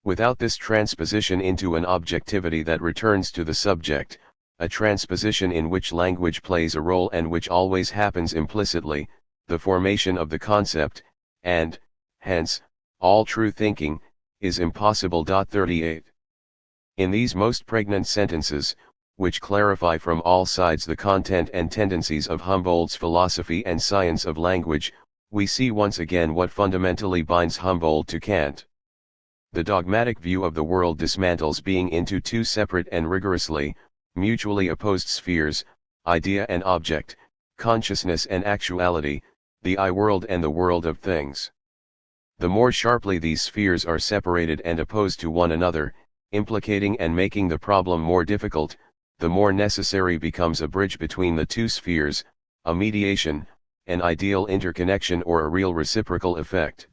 Without this transposition into an objectivity that returns to the subject, a transposition in which language plays a role and which always happens implicitly, the formation of the concept, and, hence, all true thinking, is impossible. 38. In these most pregnant sentences, which clarify from all sides the content and tendencies of Humboldt's philosophy and science of language, we see once again what fundamentally binds Humboldt to Kant. The dogmatic view of the world dismantles being into two separate and rigorously, mutually opposed spheres, idea and object, consciousness and actuality, the I-world and the world of things. The more sharply these spheres are separated and opposed to one another, implicating and making the problem more difficult, the more necessary becomes a bridge between the two spheres, a mediation, an ideal interconnection or a real reciprocal effect.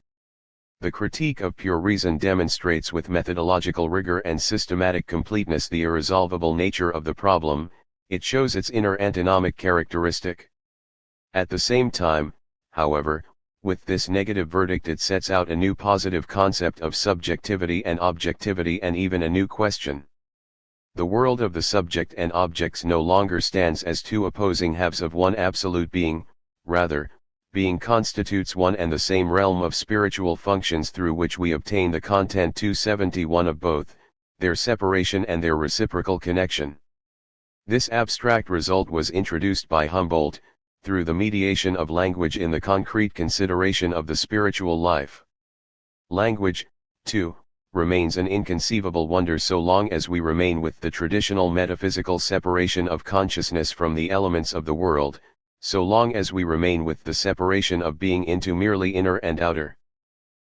The critique of pure reason demonstrates with methodological rigor and systematic completeness the irresolvable nature of the problem, it shows its inner antinomic characteristic. At the same time, however, with this negative verdict it sets out a new positive concept of subjectivity and objectivity and even a new question. The world of the subject and objects no longer stands as two opposing halves of one absolute being, rather, being constitutes one and the same realm of spiritual functions through which we obtain the content 271 of both, their separation and their reciprocal connection. This abstract result was introduced by Humboldt, through the mediation of language in the concrete consideration of the spiritual life. Language, too, remains an inconceivable wonder so long as we remain with the traditional metaphysical separation of consciousness from the elements of the world, so long as we remain with the separation of being into merely inner and outer.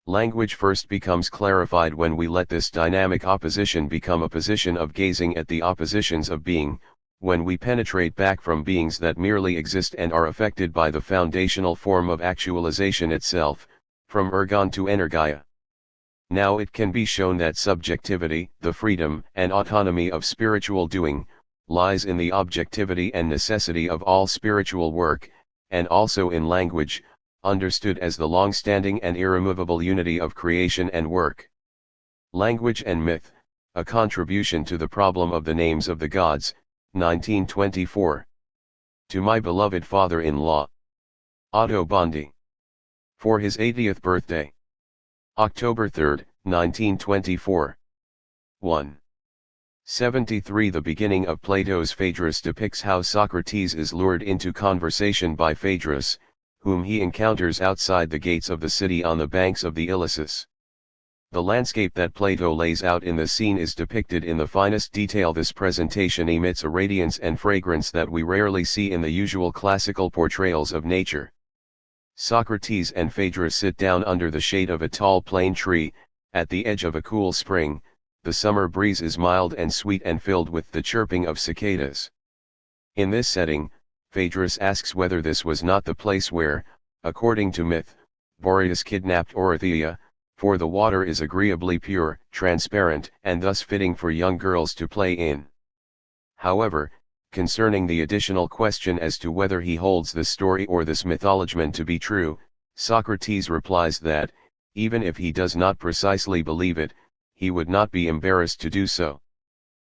Language first becomes clarified when we let this dynamic opposition become a position of gazing at the oppositions of being, when we penetrate back from beings that merely exist and are affected by the foundational form of actualization itself, from ergon to energia. Now it can be shown that subjectivity, the freedom and autonomy of spiritual doing, lies in the objectivity and necessity of all spiritual work, and also in language, understood as the long-standing and irremovable unity of creation and work. Language and Myth, a contribution to the problem of the names of the gods, 1924. To my beloved father-in-law, Otto Bondi. For his 80th birthday. October 3, 1924. 1. 73. The beginning of Plato's Phaedrus depicts how Socrates is lured into conversation by Phaedrus, whom he encounters outside the gates of the city on the banks of the Ilissus. The landscape that Plato lays out in the scene is depicted in the finest detail. This presentation emits a radiance and fragrance that we rarely see in the usual classical portrayals of nature. Socrates and Phaedrus sit down under the shade of a tall plane tree, at the edge of a cool spring. The summer breeze is mild and sweet and filled with the chirping of cicadas. In this setting, Phaedrus asks whether this was not the place where, according to myth, Boreas kidnapped Oreithyia, for the water is agreeably pure, transparent, and thus fitting for young girls to play in. However, concerning the additional question as to whether he holds this story or this mythologman to be true, Socrates replies that, even if he does not precisely believe it, he would not be embarrassed to do so.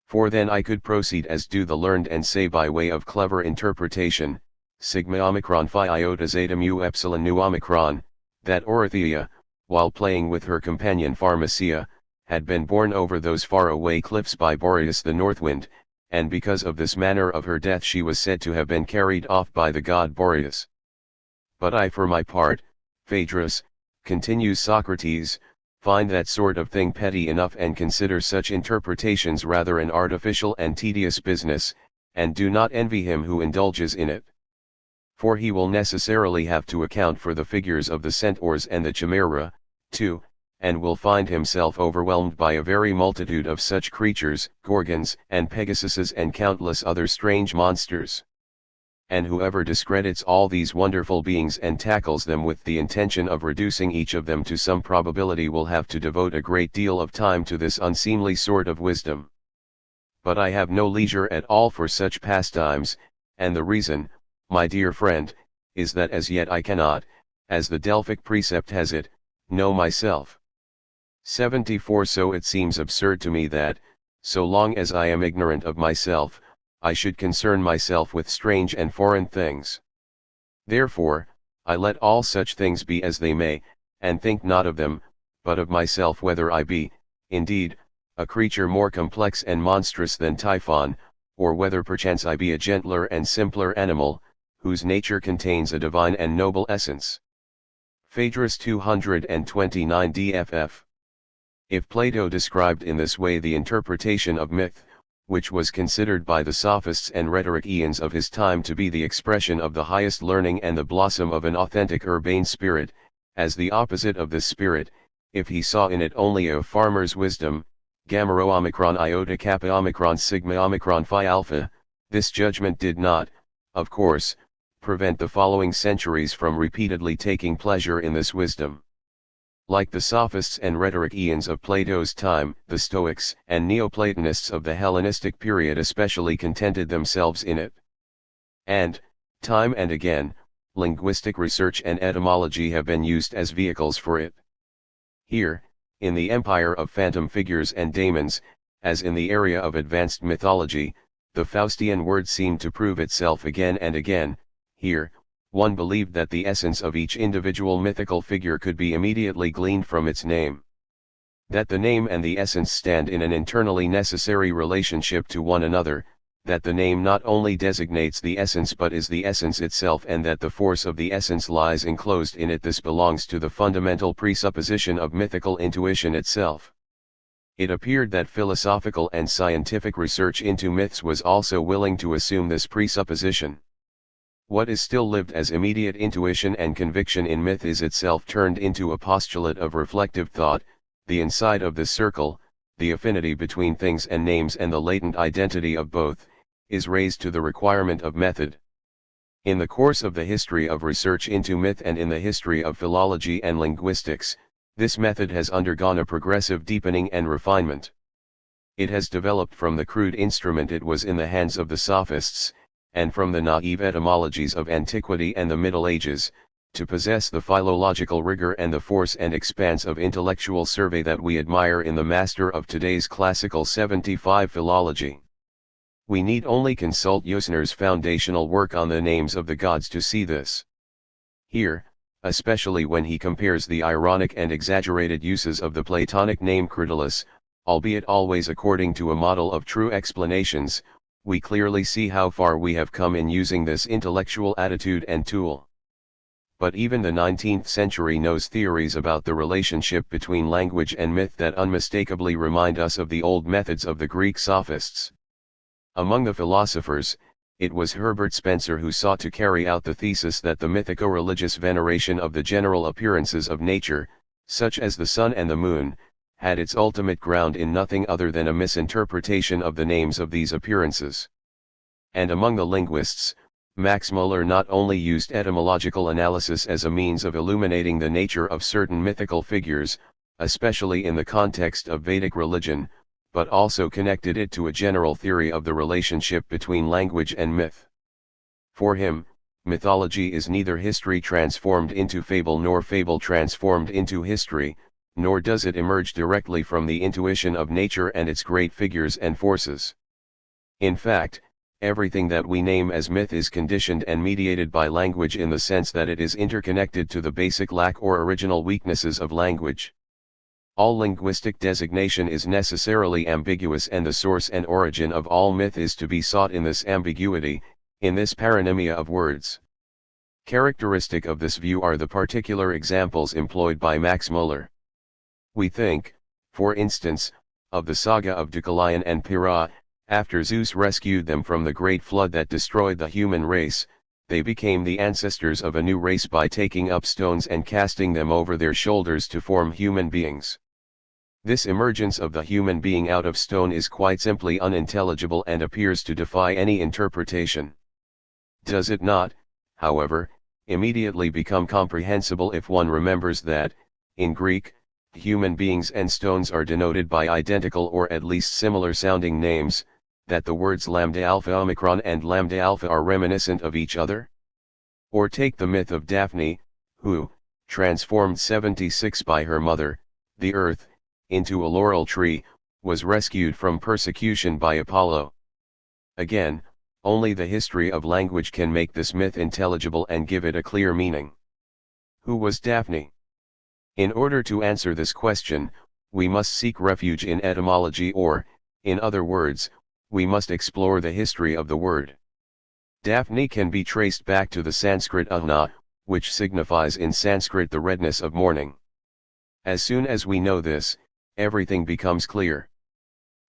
For then I could proceed as do the learned and say by way of clever interpretation, sigma omicron phi iota zeta mu epsilon nu omicron, that Oreithyia, while playing with her companion Pharmacia, had been borne over those far-away cliffs by Boreas the Northwind, and because of this manner of her death she was said to have been carried off by the god Boreas. But I for my part, Phaedrus, continues Socrates, find that sort of thing petty enough and consider such interpretations rather an artificial and tedious business, and do not envy him who indulges in it. For he will necessarily have to account for the figures of the centaurs and the chimera, too, and will find himself overwhelmed by a very multitude of such creatures, gorgons and pegasuses and countless other strange monsters. And whoever discredits all these wonderful beings and tackles them with the intention of reducing each of them to some probability will have to devote a great deal of time to this unseemly sort of wisdom. But I have no leisure at all for such pastimes, and the reason, my dear friend, is that as yet I cannot, as the Delphic precept has it, know myself. 74. So it seems absurd to me that, so long as I am ignorant of myself, I should concern myself with strange and foreign things. Therefore, I let all such things be as they may, and think not of them, but of myself whether I be, indeed, a creature more complex and monstrous than Typhon, or whether perchance I be a gentler and simpler animal, whose nature contains a divine and noble essence. Phaedrus 229 DFF. If Plato described in this way the interpretation of myth, which was considered by the sophists and rhetoricians of his time to be the expression of the highest learning and the blossom of an authentic urbane spirit, as the opposite of this spirit, if he saw in it only a farmer's wisdom, gamma rho omicron iota kappa omicron sigma omicron phi alpha, this judgment did not, of course, prevent the following centuries from repeatedly taking pleasure in this wisdom. Like the sophists and rhetoricians of Plato's time, the Stoics and Neoplatonists of the Hellenistic period especially contented themselves in it. And, time and again, linguistic research and etymology have been used as vehicles for it. Here, in the empire of phantom figures and daemons, as in the area of advanced mythology, the Faustian word seemed to prove itself again and again. Here, one believed that the essence of each individual mythical figure could be immediately gleaned from its name. That the name and the essence stand in an internally necessary relationship to one another, that the name not only designates the essence but is the essence itself, and that the force of the essence lies enclosed in it. This belongs to the fundamental presupposition of mythical intuition itself. It appeared that philosophical and scientific research into myths was also willing to assume this presupposition. What is still lived as immediate intuition and conviction in myth is itself turned into a postulate of reflective thought. The inside of this circle, the affinity between things and names and the latent identity of both, is raised to the requirement of method. In the course of the history of research into myth and in the history of philology and linguistics, this method has undergone a progressive deepening and refinement. It has developed from the crude instrument it was in the hands of the sophists, and from the naive etymologies of antiquity and the Middle Ages, to possess the philological rigor and the force and expanse of intellectual survey that we admire in the master of today's classical 75 philology. We need only consult Usner's foundational work on the names of the gods to see this. Here, especially when he compares the ironic and exaggerated uses of the Platonic name Critolus, albeit always according to a model of true explanations, we clearly see how far we have come in using this intellectual attitude and tool. But even the 19th century knows theories about the relationship between language and myth that unmistakably remind us of the old methods of the Greek sophists. Among the philosophers, it was Herbert Spencer who sought to carry out the thesis that the mythico-religious veneration of the general appearances of nature, such as the sun and the moon, had its ultimate ground in nothing other than a misinterpretation of the names of these appearances. And among the linguists, Max Müller not only used etymological analysis as a means of illuminating the nature of certain mythical figures, especially in the context of Vedic religion, but also connected it to a general theory of the relationship between language and myth. For him, mythology is neither history transformed into fable nor fable transformed into history, nor does it emerge directly from the intuition of nature and its great figures and forces. In fact, everything that we name as myth is conditioned and mediated by language in the sense that it is interconnected to the basic lack or original weaknesses of language. All linguistic designation is necessarily ambiguous, and the source and origin of all myth is to be sought in this ambiguity, in this paronymia of words. Characteristic of this view are the particular examples employed by Max Müller. We think, for instance, of the saga of Deucalion and Pyrrha. After Zeus rescued them from the great flood that destroyed the human race, they became the ancestors of a new race by taking up stones and casting them over their shoulders to form human beings. This emergence of the human being out of stone is quite simply unintelligible and appears to defy any interpretation. Does it not, however, immediately become comprehensible if one remembers that, in Greek, human beings and stones are denoted by identical or at least similar sounding names, that the words lambda alpha omicron and lambda alpha are reminiscent of each other? Or take the myth of Daphne, who, transformed 76 by her mother, the earth, into a laurel tree, was rescued from persecution by Apollo. Again, only the history of language can make this myth intelligible and give it a clear meaning. Who was Daphne? In order to answer this question, we must seek refuge in etymology, or, in other words, we must explore the history of the word. Daphne can be traced back to the Sanskrit ahna, which signifies in Sanskrit the redness of morning. As soon as we know this, everything becomes clear.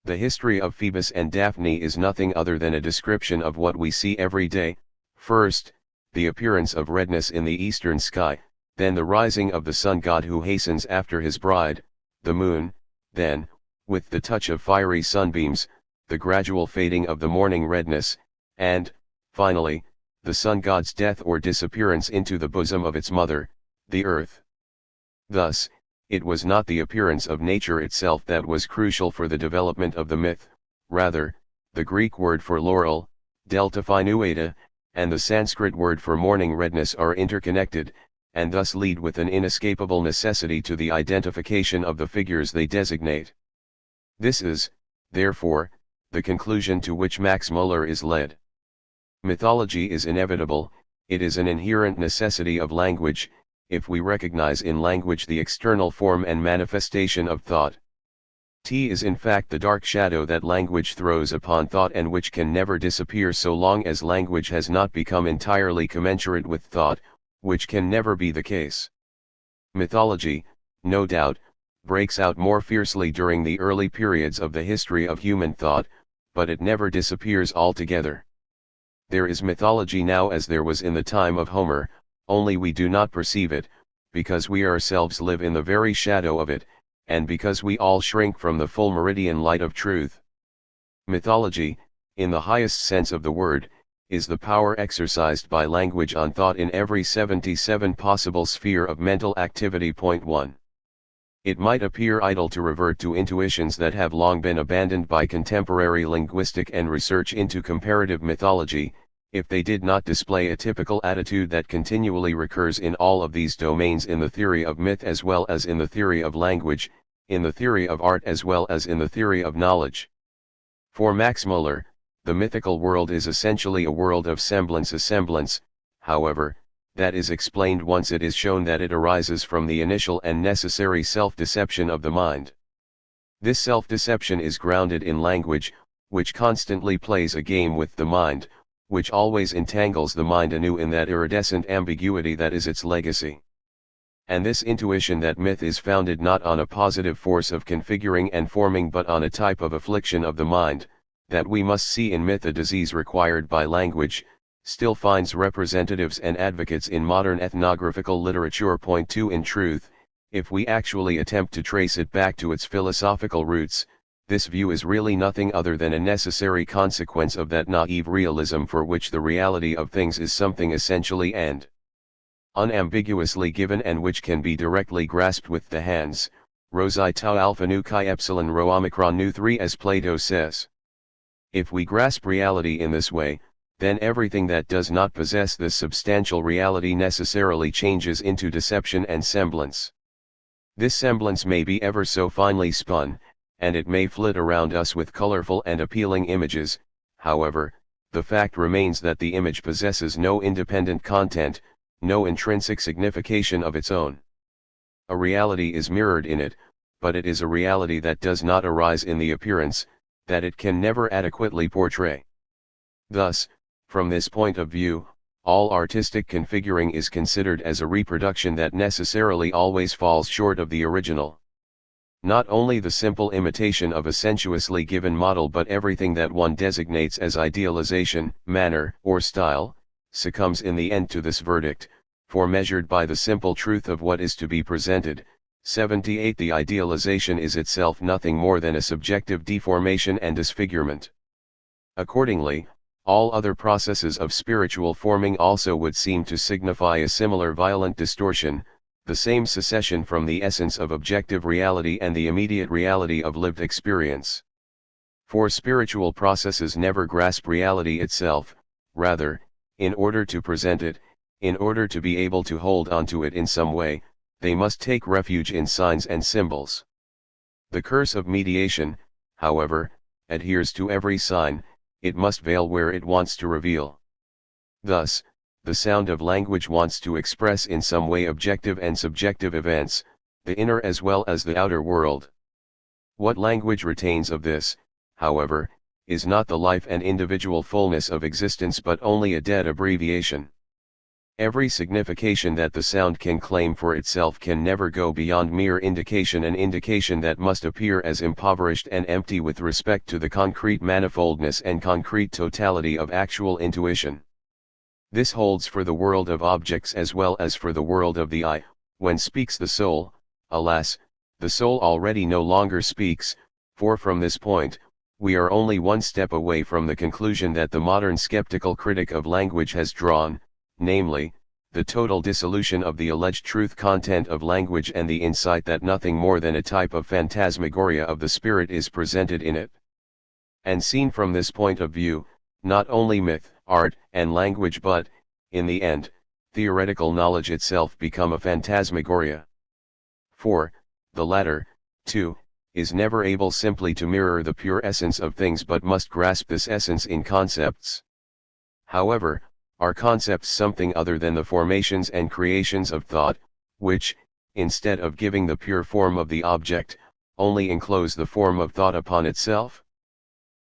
The history of Phoebus and Daphne is nothing other than a description of what we see every day: first, the appearance of redness in the eastern sky, then the rising of the sun god who hastens after his bride, the moon, then, with the touch of fiery sunbeams, the gradual fading of the morning redness, and, finally, the sun god's death or disappearance into the bosom of its mother, the earth. Thus, it was not the appearance of nature itself that was crucial for the development of the myth, rather, the Greek word for laurel, deltaphinueta, and the Sanskrit word for morning redness are interconnected, and thus lead with an inescapable necessity to the identification of the figures they designate. This is, therefore, the conclusion to which Max Muller is led. Mythology is inevitable, it is an inherent necessity of language, if we recognize in language the external form and manifestation of thought. T is in fact the dark shadow that language throws upon thought and which can never disappear so long as language has not become entirely commensurate with thought, which can never be the case. Mythology, no doubt, breaks out more fiercely during the early periods of the history of human thought, but it never disappears altogether. There is mythology now as there was in the time of Homer, only we do not perceive it, because we ourselves live in the very shadow of it, and because we all shrink from the full meridian light of truth. Mythology, in the highest sense of the word, is the power exercised by language on thought in every 77 possible sphere of mental activity. 1. It might appear idle to revert to intuitions that have long been abandoned by contemporary linguistic and research into comparative mythology, if they did not display a typical attitude that continually recurs in all of these domains in the theory of myth as well as in the theory of language, in the theory of art as well as in the theory of knowledge. For Max Muller, the mythical world is essentially a world of semblance. A semblance, however, that is explained once it is shown that it arises from the initial and necessary self-deception of the mind. This self-deception is grounded in language, which constantly plays a game with the mind, which always entangles the mind anew in that iridescent ambiguity that is its legacy. And this intuition that myth is founded not on a positive force of configuring and forming but on a type of affliction of the mind, that we must see in myth a disease required by language, still finds representatives and advocates in modern ethnographical literature. 2. In truth, if we actually attempt to trace it back to its philosophical roots, this view is really nothing other than a necessary consequence of that naive realism for which the reality of things is something essentially and unambiguously given and which can be directly grasped with the hands, rho xi tau alpha nu chi epsilon rho omicron nu 3 as Plato says. If we grasp reality in this way, then everything that does not possess this substantial reality necessarily changes into deception and semblance. This semblance may be ever so finely spun, and it may flit around us with colorful and appealing images, however, the fact remains that the image possesses no independent content, no intrinsic signification of its own. A reality is mirrored in it, but it is a reality that does not arise in the appearance, that it can never adequately portray. Thus, from this point of view, all artistic configuring is considered as a reproduction that necessarily always falls short of the original. Not only the simple imitation of a sensuously given model but everything that one designates as idealization, manner, or style, succumbs in the end to this verdict, for measured by the simple truth of what is to be presented, 78 the idealization is itself nothing more than a subjective deformation and disfigurement. Accordingly, all other processes of spiritual forming also would seem to signify a similar violent distortion, the same secession from the essence of objective reality and the immediate reality of lived experience. For spiritual processes never grasp reality itself, rather, in order to present it, in order to be able to hold on to it in some way, they must take refuge in signs and symbols. The curse of mediation, however, adheres to every sign, it must veil where it wants to reveal. Thus, the sound of language wants to express in some way objective and subjective events, the inner as well as the outer world. What language retains of this, however, is not the life and individual fullness of existence but only a dead abbreviation. Every signification that the sound can claim for itself can never go beyond mere indication, an indication that must appear as impoverished and empty with respect to the concrete manifoldness and concrete totality of actual intuition. This holds for the world of objects as well as for the world of the eye. When speaks the soul, alas, the soul already no longer speaks, for from this point, we are only one step away from the conclusion that the modern skeptical critic of language has drawn, namely, the total dissolution of the alleged truth content of language and the insight that nothing more than a type of phantasmagoria of the spirit is presented in it. And seen from this point of view, not only myth, art, and language but, in the end, theoretical knowledge itself become a phantasmagoria. For, the latter, too, is never able simply to mirror the pure essence of things but must grasp this essence in concepts. However, are concepts something other than the formations and creations of thought, which, instead of giving the pure form of the object, only enclose the form of thought upon itself?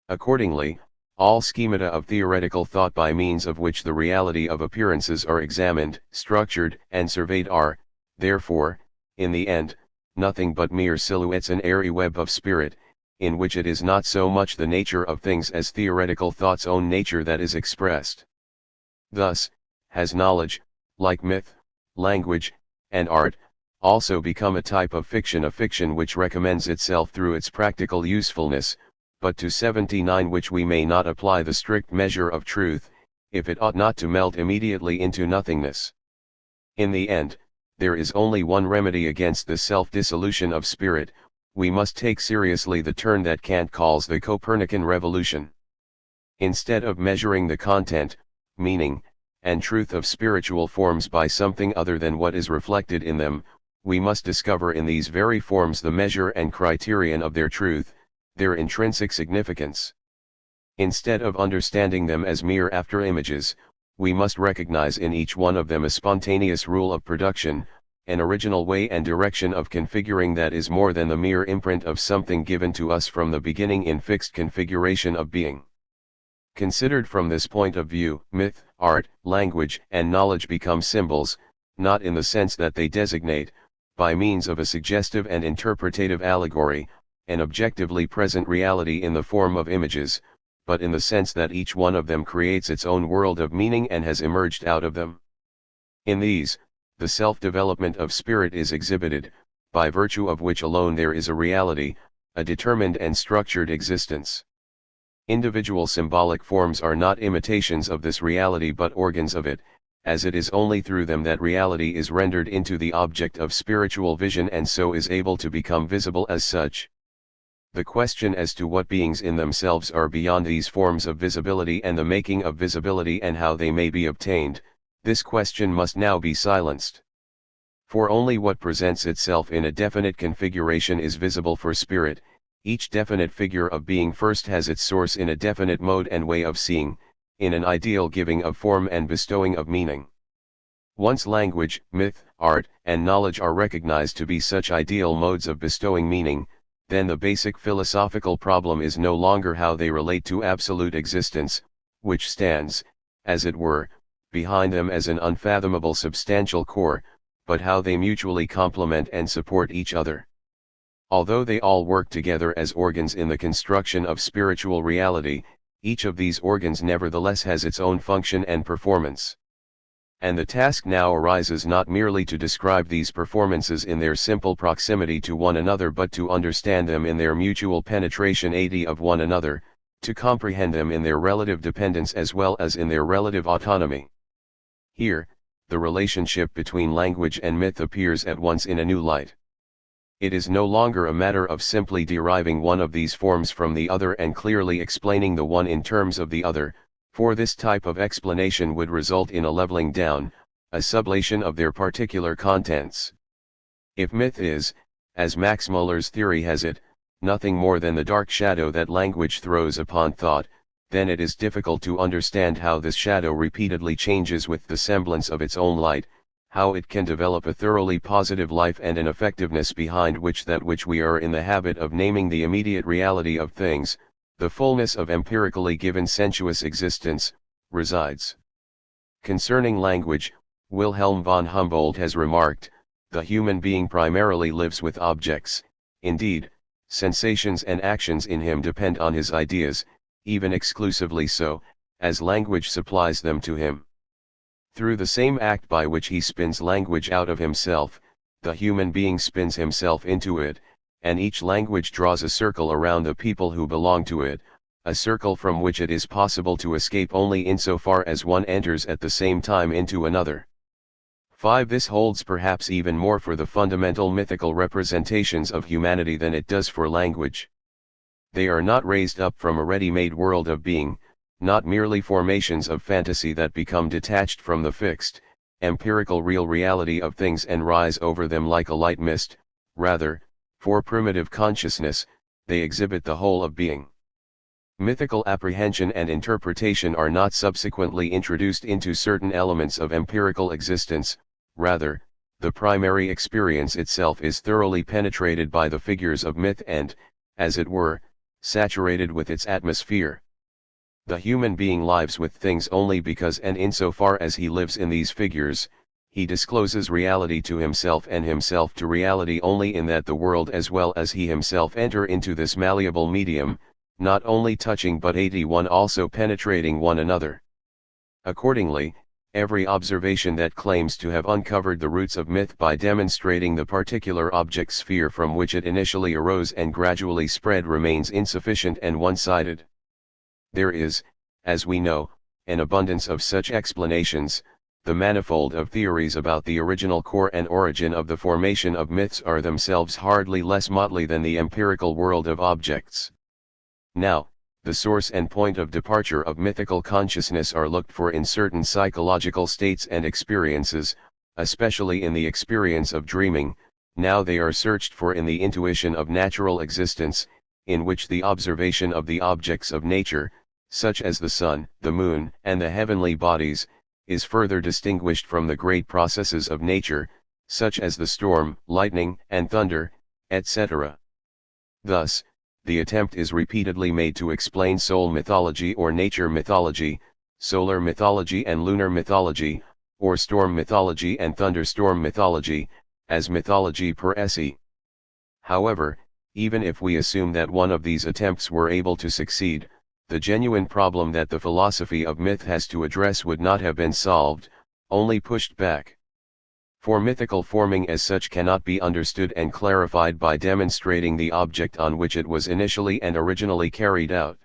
Accordingly, all schemata of theoretical thought by means of which the reality of appearances are examined, structured, and surveyed are, therefore, in the end, nothing but mere silhouettes, an airy web of spirit, in which it is not so much the nature of things as theoretical thought's own nature that is expressed. Thus, has knowledge, like myth, language, and art, also become a type of fiction, a fiction which recommends itself through its practical usefulness, but to 79 which we may not apply the strict measure of truth, if it ought not to melt immediately into nothingness. In the end, there is only one remedy against the self-dissolution of spirit: we must take seriously the turn that Kant calls the Copernican revolution. Instead of measuring the content, meaning, and truth of spiritual forms by something other than what is reflected in them, we must discover in these very forms the measure and criterion of their truth, their intrinsic significance. Instead of understanding them as mere after-images, we must recognize in each one of them a spontaneous rule of production, an original way and direction of configuring that is more than the mere imprint of something given to us from the beginning in fixed configuration of being. Considered from this point of view, myth, art, language, and knowledge become symbols, not in the sense that they designate, by means of a suggestive and interpretative allegory, an objectively present reality in the form of images, but in the sense that each one of them creates its own world of meaning and has emerged out of them. In these, the self-development of spirit is exhibited, by virtue of which alone there is a reality, a determined and structured existence. Individual symbolic forms are not imitations of this reality but organs of it, as it is only through them that reality is rendered into the object of spiritual vision and so is able to become visible as such. The question as to what beings in themselves are beyond these forms of visibility and the making of visibility and how they may be obtained, this question must now be silenced. For only what presents itself in a definite configuration is visible for spirit. Each definite figure of being first has its source in a definite mode and way of seeing, in an ideal giving of form and bestowing of meaning. Once language, myth, art, and knowledge are recognized to be such ideal modes of bestowing meaning, then the basic philosophical problem is no longer how they relate to absolute existence, which stands, as it were, behind them as an unfathomable substantial core, but how they mutually complement and support each other. Although they all work together as organs in the construction of spiritual reality, each of these organs nevertheless has its own function and performance. And the task now arises not merely to describe these performances in their simple proximity to one another but to understand them in their mutual penetration of one another, to comprehend them in their relative dependence as well as in their relative autonomy. Here, the relationship between language and myth appears at once in a new light. It is no longer a matter of simply deriving one of these forms from the other and clearly explaining the one in terms of the other, for this type of explanation would result in a leveling down, a sublation of their particular contents. If myth is, as Max Muller's theory has it, nothing more than the dark shadow that language throws upon thought, then it is difficult to understand how this shadow repeatedly changes with the semblance of its own light, how it can develop a thoroughly positive life and an effectiveness behind which that which we are in the habit of naming the immediate reality of things, the fullness of empirically given sensuous existence, resides. Concerning language, Wilhelm von Humboldt has remarked, the human being primarily lives with objects, indeed, sensations and actions in him depend on his ideas, even exclusively so, as language supplies them to him. Through the same act by which he spins language out of himself, the human being spins himself into it, and each language draws a circle around the people who belong to it, a circle from which it is possible to escape only insofar as one enters at the same time into another. 5. This holds perhaps even more for the fundamental mythical representations of humanity than it does for language. They are not raised up from a ready-made world of being, not merely formations of fantasy that become detached from the fixed, empirical real reality of things and rise over them like a light mist, rather, For primitive consciousness, they exhibit the whole of being. Mythical apprehension and interpretation are not subsequently introduced into certain elements of empirical existence, rather, the primary experience itself is thoroughly penetrated by the figures of myth and, as it were, saturated with its atmosphere. The human being lives with things only because and insofar as he lives in these figures, he discloses reality to himself and himself to reality only in that the world as well as he himself enter into this malleable medium, not only touching but 81 also penetrating one another. Accordingly, every observation that claims to have uncovered the roots of myth by demonstrating the particular object sphere from which it initially arose and gradually spread remains insufficient and one-sided. There is, as we know, an abundance of such explanations. The manifold of theories about the original core and origin of the formation of myths are themselves hardly less motley than the empirical world of objects. Now, the source and point of departure of mythical consciousness are looked for in certain psychological states and experiences, especially in the experience of dreaming. Now they are searched for in the intuition of natural existence, in which the observation of the objects of nature, such as the sun, the moon, and the heavenly bodies, is further distinguished from the great processes of nature, such as the storm, lightning, and thunder, etc. Thus, the attempt is repeatedly made to explain soul mythology or nature mythology, solar mythology and lunar mythology, or storm mythology and thunderstorm mythology, as mythology per se. However, even if we assume that one of these attempts were able to succeed, the genuine problem that the philosophy of myth has to address would not have been solved, only pushed back. For mythical forming as such cannot be understood and clarified by demonstrating the object on which it was initially and originally carried out.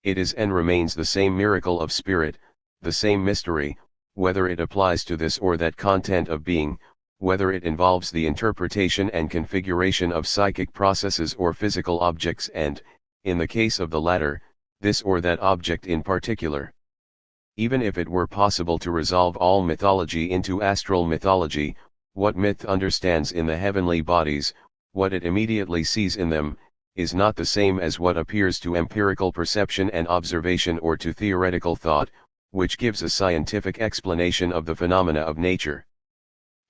It is and remains the same miracle of spirit, the same mystery, whether it applies to this or that content of being, whether it involves the interpretation and configuration of psychic processes or physical objects and, in the case of the latter, this or that object in particular. Even if it were possible to resolve all mythology into astral mythology, what myth understands in the heavenly bodies, what it immediately sees in them, is not the same as what appears to empirical perception and observation or to theoretical thought, which gives a scientific explanation of the phenomena of nature.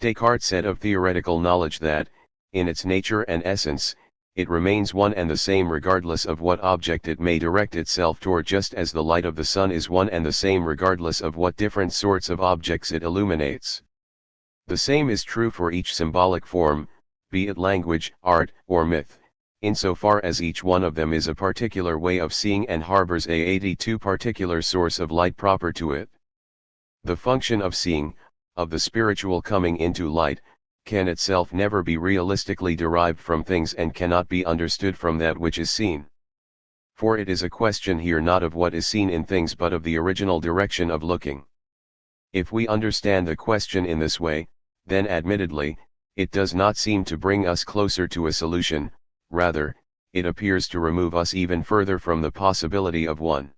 Descartes said of theoretical knowledge that, in its nature and essence, it remains one and the same regardless of what object it may direct itself toward, just as the light of the sun is one and the same regardless of what different sorts of objects it illuminates. The same is true for each symbolic form, be it language, art, or myth, insofar as each one of them is a particular way of seeing and harbors a 82 particular source of light proper to it. The function of seeing, of the spiritual coming into light, can itself never be realistically derived from things and cannot be understood from that which is seen. For it is a question here not of what is seen in things but of the original direction of looking. If we understand the question in this way, then admittedly, it does not seem to bring us closer to a solution, rather, it appears to remove us even further from the possibility of one.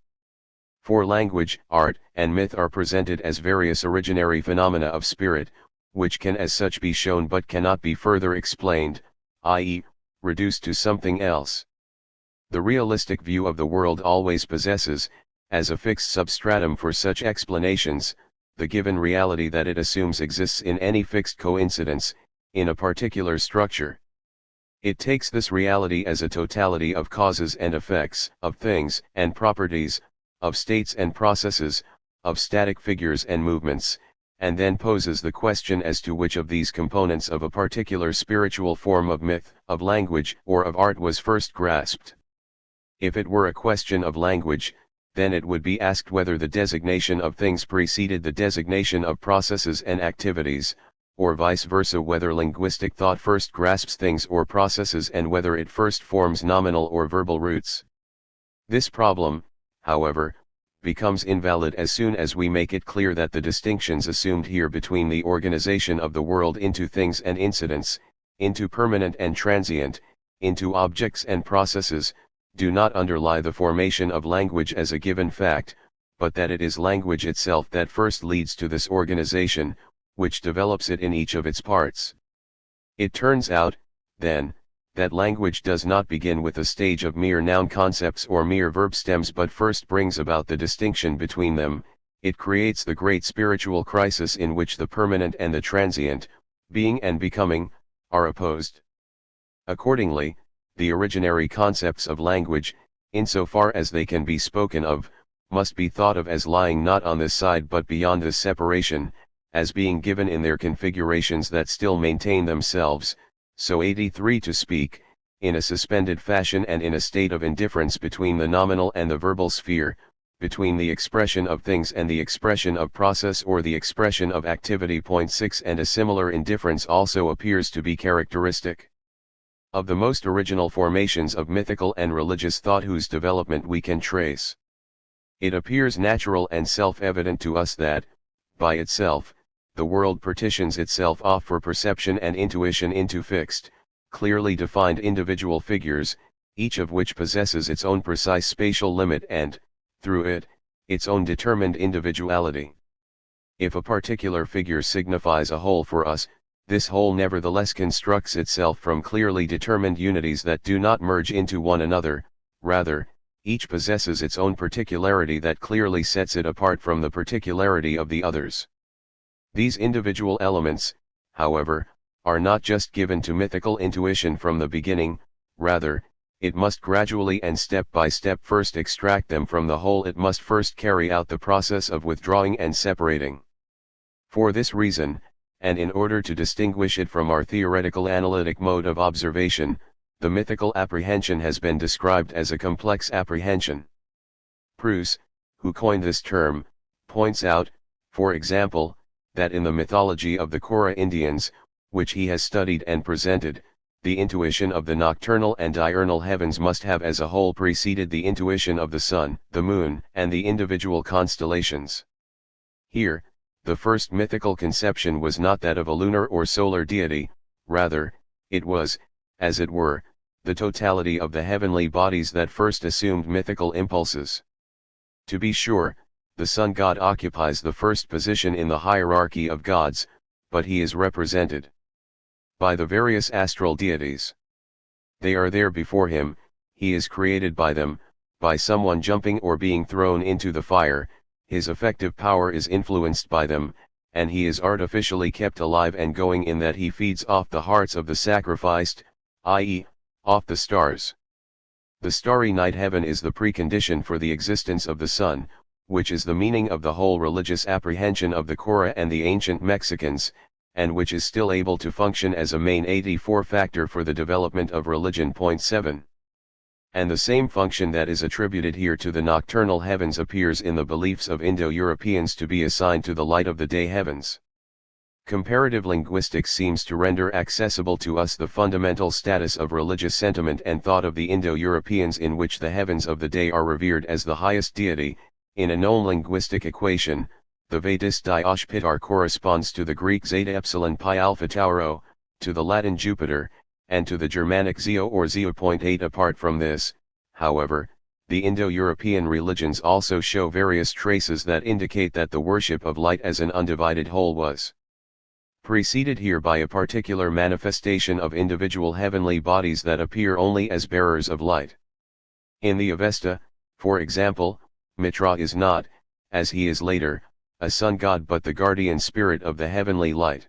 For language, art, and myth are presented as various originary phenomena of spirit, which can as such be shown but cannot be further explained, i.e., reduced to something else. The realistic view of the world always possesses, as a fixed substratum for such explanations, the given reality that it assumes exists in any fixed coincidence, in a particular structure. It takes this reality as a totality of causes and effects, of things and properties, of states and processes, of static figures and movements, and then poses the question as to which of these components of a particular spiritual form of myth, of language, or of art was first grasped. If it were a question of language, then it would be asked whether the designation of things preceded the designation of processes and activities, or vice versa, whether linguistic thought first grasps things or processes and whether it first forms nominal or verbal roots. This problem, however, becomes invalid as soon as we make it clear that the distinctions assumed here between the organization of the world into things and incidents, into permanent and transient, into objects and processes, do not underlie the formation of language as a given fact, but that it is language itself that first leads to this organization, which develops it in each of its parts. It turns out, then, that language does not begin with a stage of mere noun concepts or mere verb stems but first brings about the distinction between them. It creates the great spiritual crisis in which the permanent and the transient, being and becoming, are opposed. Accordingly, the originary concepts of language, insofar as they can be spoken of, must be thought of as lying not on this side but beyond this separation, as being given in their configurations that still maintain themselves, so 83 to speak, in a suspended fashion and in a state of indifference between the nominal and the verbal sphere, between the expression of things and the expression of process or the expression of activity. 6 And a similar indifference also appears to be characteristic of the most original formations of mythical and religious thought whose development we can trace. It appears natural and self-evident to us that, by itself, the world partitions itself off for perception and intuition into fixed, clearly defined individual figures, each of which possesses its own precise spatial limit and, through it, its own determined individuality. If a particular figure signifies a whole for us, this whole nevertheless constructs itself from clearly determined unities that do not merge into one another, rather, each possesses its own particularity that clearly sets it apart from the particularity of the others. These individual elements, however, are not just given to mythical intuition from the beginning, rather, it must gradually and step by step first extract them from the whole. It must first carry out the process of withdrawing and separating. For this reason, and in order to distinguish it from our theoretical analytic mode of observation, the mythical apprehension has been described as a complex apprehension. Proust, who coined this term, points out, for example, that in the mythology of the Kora Indians, which he has studied and presented, the intuition of the nocturnal and diurnal heavens must have as a whole preceded the intuition of the sun, the moon, and the individual constellations. Here, the first mythical conception was not that of a lunar or solar deity, rather, it was, as it were, the totality of the heavenly bodies that first assumed mythical impulses. To be sure, the sun god occupies the first position in the hierarchy of gods, but he is represented by the various astral deities. They are there before him, he is created by them, by someone jumping or being thrown into the fire, his effective power is influenced by them, and he is artificially kept alive and going in that he feeds off the hearts of the sacrificed, i.e., off the stars. The starry night heaven is the precondition for the existence of the sun, which is the meaning of the whole religious apprehension of the Kora and the ancient Mexicans, and which is still able to function as a main 84 factor for the development of religion. 7. And the same function that is attributed here to the nocturnal heavens appears in the beliefs of Indo-Europeans to be assigned to the light of the day heavens. Comparative linguistics seems to render accessible to us the fundamental status of religious sentiment and thought of the Indo-Europeans, in which the heavens of the day are revered as the highest deity. In a known linguistic equation, the Vedis Diosh Pitar corresponds to the Greek Zeta Epsilon Pi Alpha Tau Rho, to the Latin Jupiter, and to the Germanic Zeo or Zeo.8. Apart from this, however, the Indo-European religions also show various traces that indicate that the worship of light as an undivided whole was preceded here by a particular manifestation of individual heavenly bodies that appear only as bearers of light. In the Avesta, for example, Mitra is not, as he is later, a sun god but the guardian spirit of the heavenly light.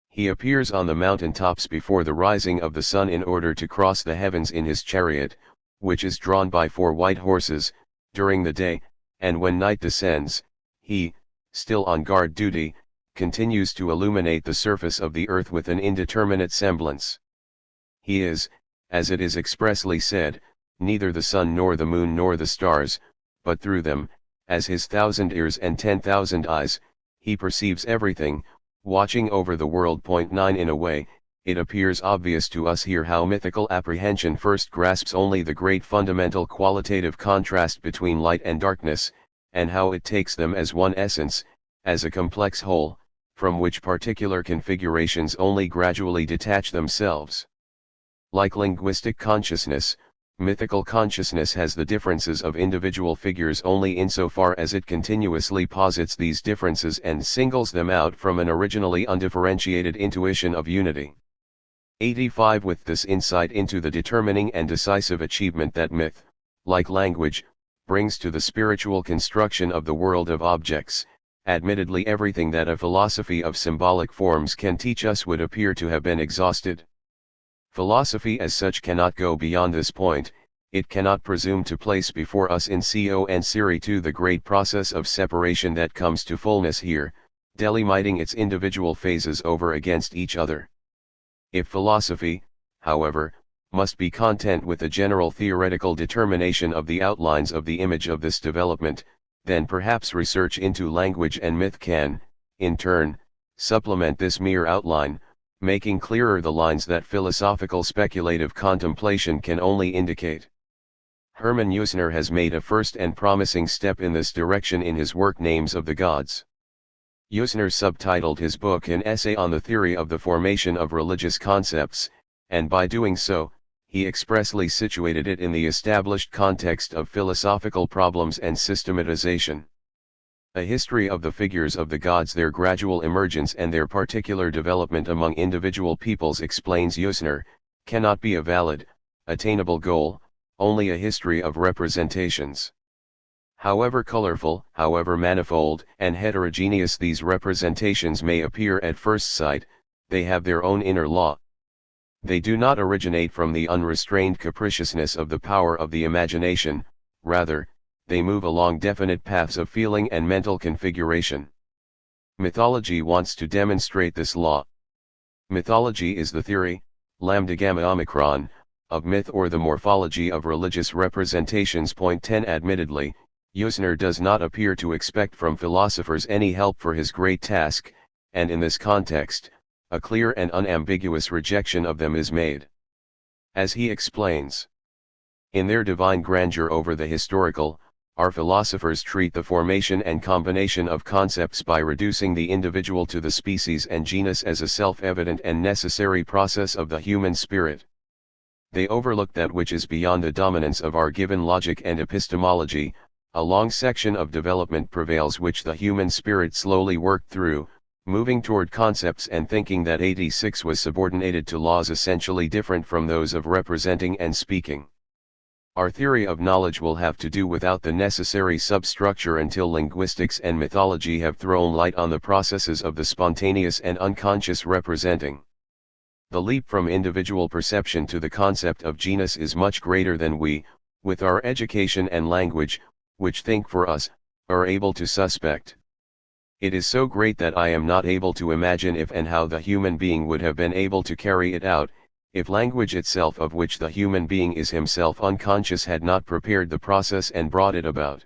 He appears on the mountain tops before the rising of the sun in order to cross the heavens in his chariot, which is drawn by 4 white horses, during the day, and when night descends, he, still on guard duty, continues to illuminate the surface of the earth with an indeterminate semblance. He is, as it is expressly said, neither the sun nor the moon nor the stars, but through them, as his 1,000 ears and 10,000 eyes, he perceives everything, watching over the world. 9 In a way, it appears obvious to us here how mythical apprehension first grasps only the great fundamental qualitative contrast between light and darkness, and how it takes them as one essence, as a complex whole, from which particular configurations only gradually detach themselves. Like linguistic consciousness, mythical consciousness has the differences of individual figures only insofar as it continuously posits these differences and singles them out from an originally undifferentiated intuition of unity. 85 With this insight into the determining and decisive achievement that myth, like language, brings to the spiritual construction of the world of objects, admittedly everything that a philosophy of symbolic forms can teach us would appear to have been exhausted. Philosophy as such cannot go beyond this point. It cannot presume to place before us in Cassirer 2 the great process of separation that comes to fullness here, delimiting its individual phases over against each other. If philosophy, however, must be content with a general theoretical determination of the outlines of the image of this development, then perhaps research into language and myth can, in turn, supplement this mere outline, making clearer the lines that philosophical speculative contemplation can only indicate. Hermann Usner has made a first and promising step in this direction in his work Names of the Gods. Usner subtitled his book An Essay on the Theory of the Formation of Religious Concepts, and by doing so, he expressly situated it in the established context of philosophical problems and systematization. A history of the figures of the gods, their gradual emergence and their particular development among individual peoples, explains Usner, cannot be a valid, attainable goal, only a history of representations. However colorful, however manifold and heterogeneous these representations may appear at first sight, they have their own inner law. They do not originate from the unrestrained capriciousness of the power of the imagination, rather, they move along definite paths of feeling and mental configuration. Mythology wants to demonstrate this law. Mythology is the theory, lambda gamma omicron, of myth or the morphology of religious representations. Point 10 Admittedly, Usner does not appear to expect from philosophers any help for his great task, and in this context, a clear and unambiguous rejection of them is made. As he explains, in their divine grandeur over the historical, our philosophers treat the formation and combination of concepts by reducing the individual to the species and genus as a self-evident and necessary process of the human spirit. They overlook that which is beyond the dominance of our given logic and epistemology. A long section of development prevails which the human spirit slowly worked through, moving toward concepts and thinking that 86 was subordinated to laws essentially different from those of representing and speaking. Our theory of knowledge will have to do without the necessary substructure until linguistics and mythology have thrown light on the processes of the spontaneous and unconscious representing. The leap from individual perception to the concept of genus is much greater than we, with our education and language, which think for us, are able to suspect. It is so great that I am not able to imagine if and how the human being would have been able to carry it out, if language itself, of which the human being is himself unconscious, had not prepared the process and brought it about.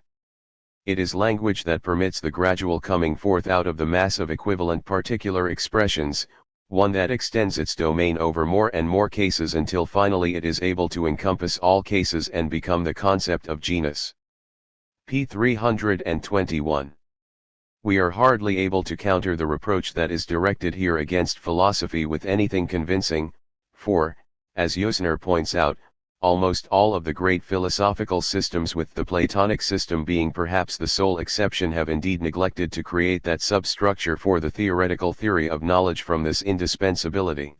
It is language that permits the gradual coming forth out of the mass of equivalent particular expressions, one that extends its domain over more and more cases until finally it is able to encompass all cases and become the concept of genus. p. 321. We are hardly able to counter the reproach that is directed here against philosophy with anything convincing, for, as Usner points out, almost all of the great philosophical systems, with the Platonic system being perhaps the sole exception, have indeed neglected to create that substructure for the theoretical theory of knowledge from this indispensability.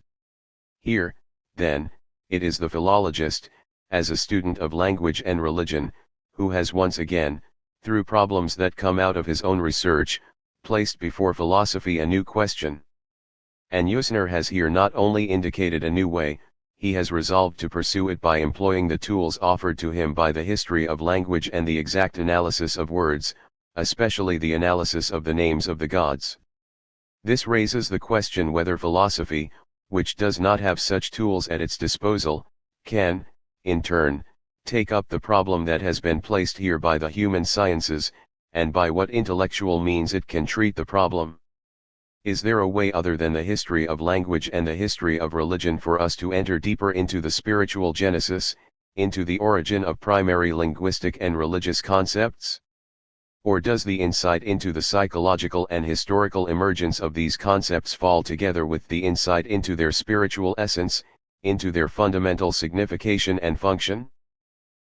Here, then, it is the philologist, as a student of language and religion, who has once again, through problems that come out of his own research, placed before philosophy a new question. And Usner has here not only indicated a new way, he has resolved to pursue it by employing the tools offered to him by the history of language and the exact analysis of words, especially the analysis of the names of the gods. This raises the question whether philosophy, which does not have such tools at its disposal, can, in turn, take up the problem that has been placed here by the human sciences, and by what intellectual means it can treat the problem. Is there a way other than the history of language and the history of religion for us to enter deeper into the spiritual genesis, into the origin of primary linguistic and religious concepts? Or does the insight into the psychological and historical emergence of these concepts fall together with the insight into their spiritual essence, into their fundamental signification and function?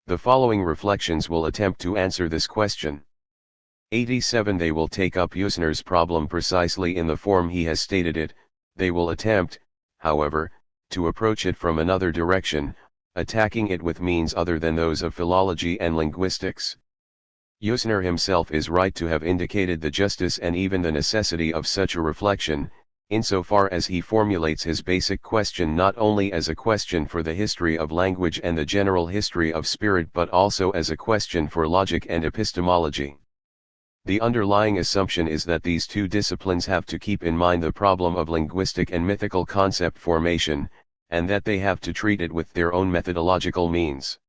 The following reflections will attempt to answer this question. 87 They will take up Usner's problem precisely in the form he has stated it. They will attempt, however, to approach it from another direction, attacking it with means other than those of philology and linguistics. Usner himself is right to have indicated the justice and even the necessity of such a reflection, insofar as he formulates his basic question not only as a question for the history of language and the general history of spirit but also as a question for logic and epistemology. The underlying assumption is that these two disciplines have to keep in mind the problem of linguistic and mythical concept formation, and that they have to treat it with their own methodological means.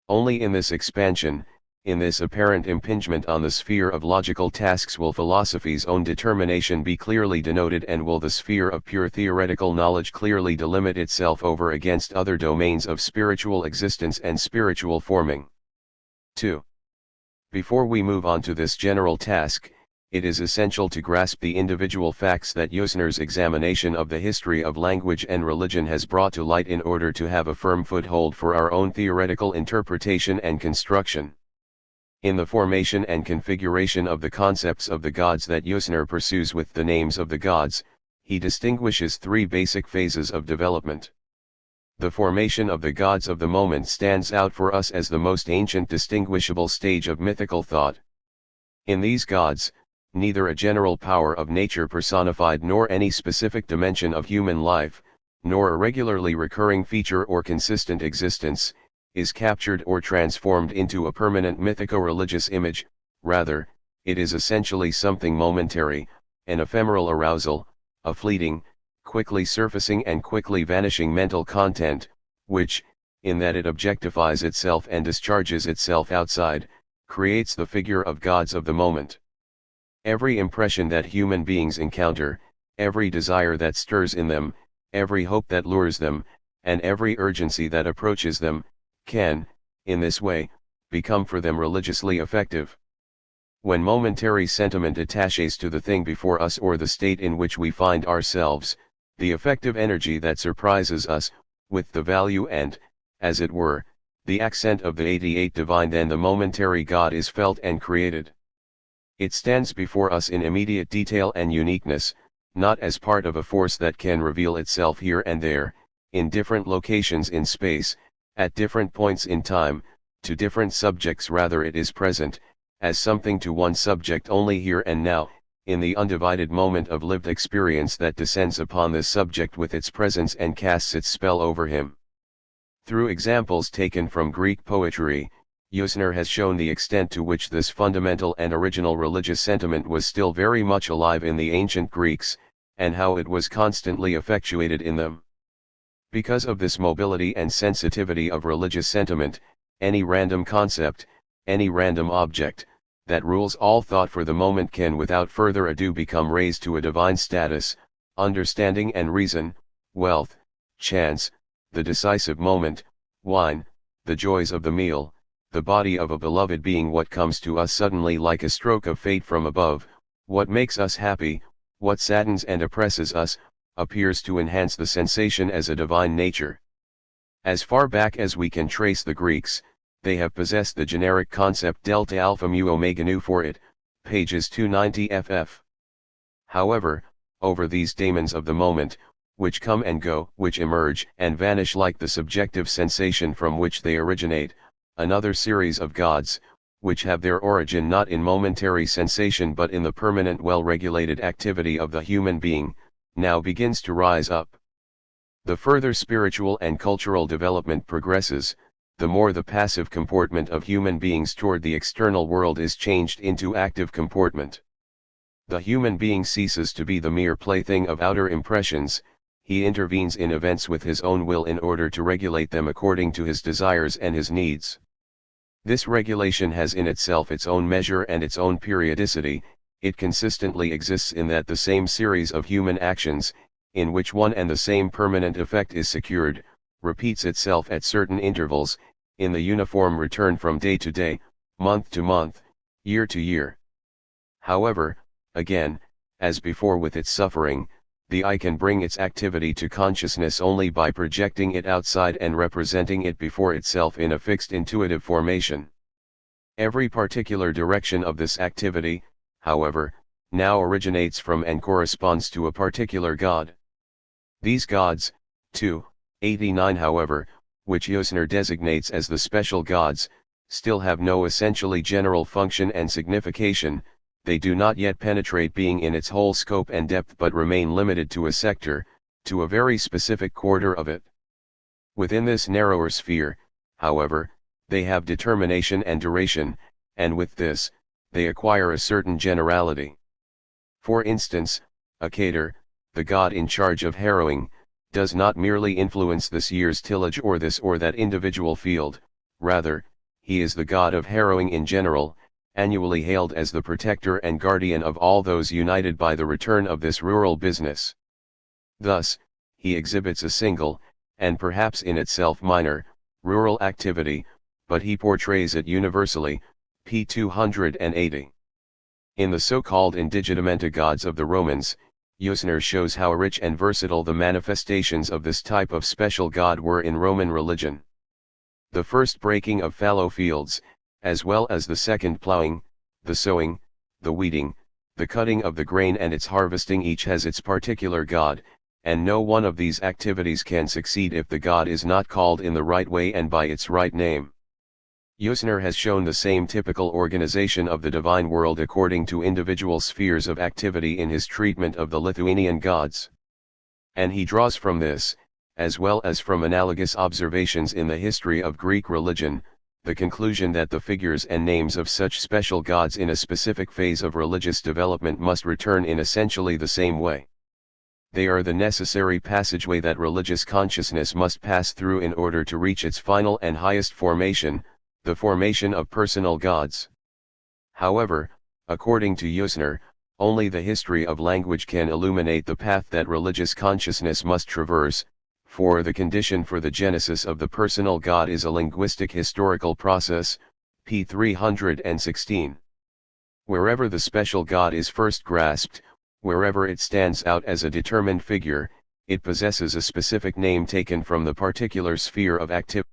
Only in this expansion, in this apparent impingement on the sphere of logical tasks, will philosophy's own determination be clearly denoted, and will the sphere of pure theoretical knowledge clearly delimit itself over against other domains of spiritual existence and spiritual forming. 2. Before we move on to this general task, it is essential to grasp the individual facts that Usner's examination of the history of language and religion has brought to light in order to have a firm foothold for our own theoretical interpretation and construction. In the formation and configuration of the concepts of the gods that Usner pursues with the names of the gods, he distinguishes three basic phases of development. The formation of the gods of the moment stands out for us as the most ancient distinguishable stage of mythical thought. In these gods, neither a general power of nature personified nor any specific dimension of human life, nor a regularly recurring feature or consistent existence, is captured or transformed into a permanent mythico-religious image. Rather, it is essentially something momentary, an ephemeral arousal, a fleeting, quickly surfacing and quickly vanishing mental content, which, in that it objectifies itself and discharges itself outside, creates the figure of gods of the moment. Every impression that human beings encounter, every desire that stirs in them, every hope that lures them, and every urgency that approaches them, can, in this way, become for them religiously effective. When momentary sentiment attaches to the thing before us or the state in which we find ourselves, the effective energy that surprises us, with the value and, as it were, the accent of the 88 divine, then the momentary God is felt and created. It stands before us in immediate detail and uniqueness, not as part of a force that can reveal itself here and there, in different locations in space, at different points in time, to different subjects. Rather, it is present, as something to one subject only here and now, in the undivided moment of lived experience that descends upon this subject with its presence and casts its spell over him. Through examples taken from Greek poetry, Usner has shown the extent to which this fundamental and original religious sentiment was still very much alive in the ancient Greeks, and how it was constantly effectuated in them. Because of this mobility and sensitivity of religious sentiment, any random concept, any random object, that rules all thought for the moment can without further ado become raised to a divine status. Understanding and reason, wealth, chance, the decisive moment, wine, the joys of the meal, the body of a beloved being, what comes to us suddenly like a stroke of fate from above, what makes us happy, what saddens and oppresses us, appears to enhance the sensation as a divine nature. As far back as we can trace the Greeks, they have possessed the generic concept delta alpha mu omega nu for it, pages 290 ff. However, over these daemons of the moment, which come and go, which emerge and vanish like the subjective sensation from which they originate, another series of gods, which have their origin not in momentary sensation but in the permanent well-regulated activity of the human being, now begins to rise up. The further spiritual and cultural development progresses, the more the passive comportment of human beings toward the external world is changed into active comportment. The human being ceases to be the mere plaything of outer impressions, he intervenes in events with his own will in order to regulate them according to his desires and his needs. This regulation has in itself its own measure and its own periodicity. It consistently exists in that the same series of human actions, in which one and the same permanent effect is secured, repeats itself at certain intervals, in the uniform return from day to day, month to month, year to year. However, again, as before with its suffering, the eye can bring its activity to consciousness only by projecting it outside and representing it before itself in a fixed intuitive formation. Every particular direction of this activity, however, now originates from and corresponds to a particular god. These gods, 289 however, which Yosner designates as the special gods, still have no essentially general function and signification. They do not yet penetrate being in its whole scope and depth but remain limited to a sector, to a very specific quarter of it. Within this narrower sphere, however, they have determination and duration, and with this, they acquire a certain generality. For instance, a Cater, the god in charge of harrowing, does not merely influence this year's tillage or this or that individual field, rather, he is the god of harrowing in general, annually hailed as the protector and guardian of all those united by the return of this rural business. Thus, he exhibits a single, and perhaps in itself minor, rural activity, but he portrays it universally, p. 280. In the so-called indigitamenta gods of the Romans, Yosner shows how rich and versatile the manifestations of this type of special god were in Roman religion. The first breaking of fallow fields, as well as the second plowing, the sowing, the weeding, the cutting of the grain and its harvesting each has its particular god, and no one of these activities can succeed if the god is not called in the right way and by its right name. Yosner has shown the same typical organization of the divine world according to individual spheres of activity in his treatment of the Lithuanian gods. And he draws from this, as well as from analogous observations in the history of Greek religion, the conclusion that the figures and names of such special gods in a specific phase of religious development must return in essentially the same way. They are the necessary passageway that religious consciousness must pass through in order to reach its final and highest formation, the formation of personal gods. However, according to Yosner, only the history of language can illuminate the path that religious consciousness must traverse, for the condition for the genesis of the personal god is a linguistic historical process, p. 316. Wherever the special god is first grasped, wherever it stands out as a determined figure, it possesses a specific name taken from the particular sphere of activity.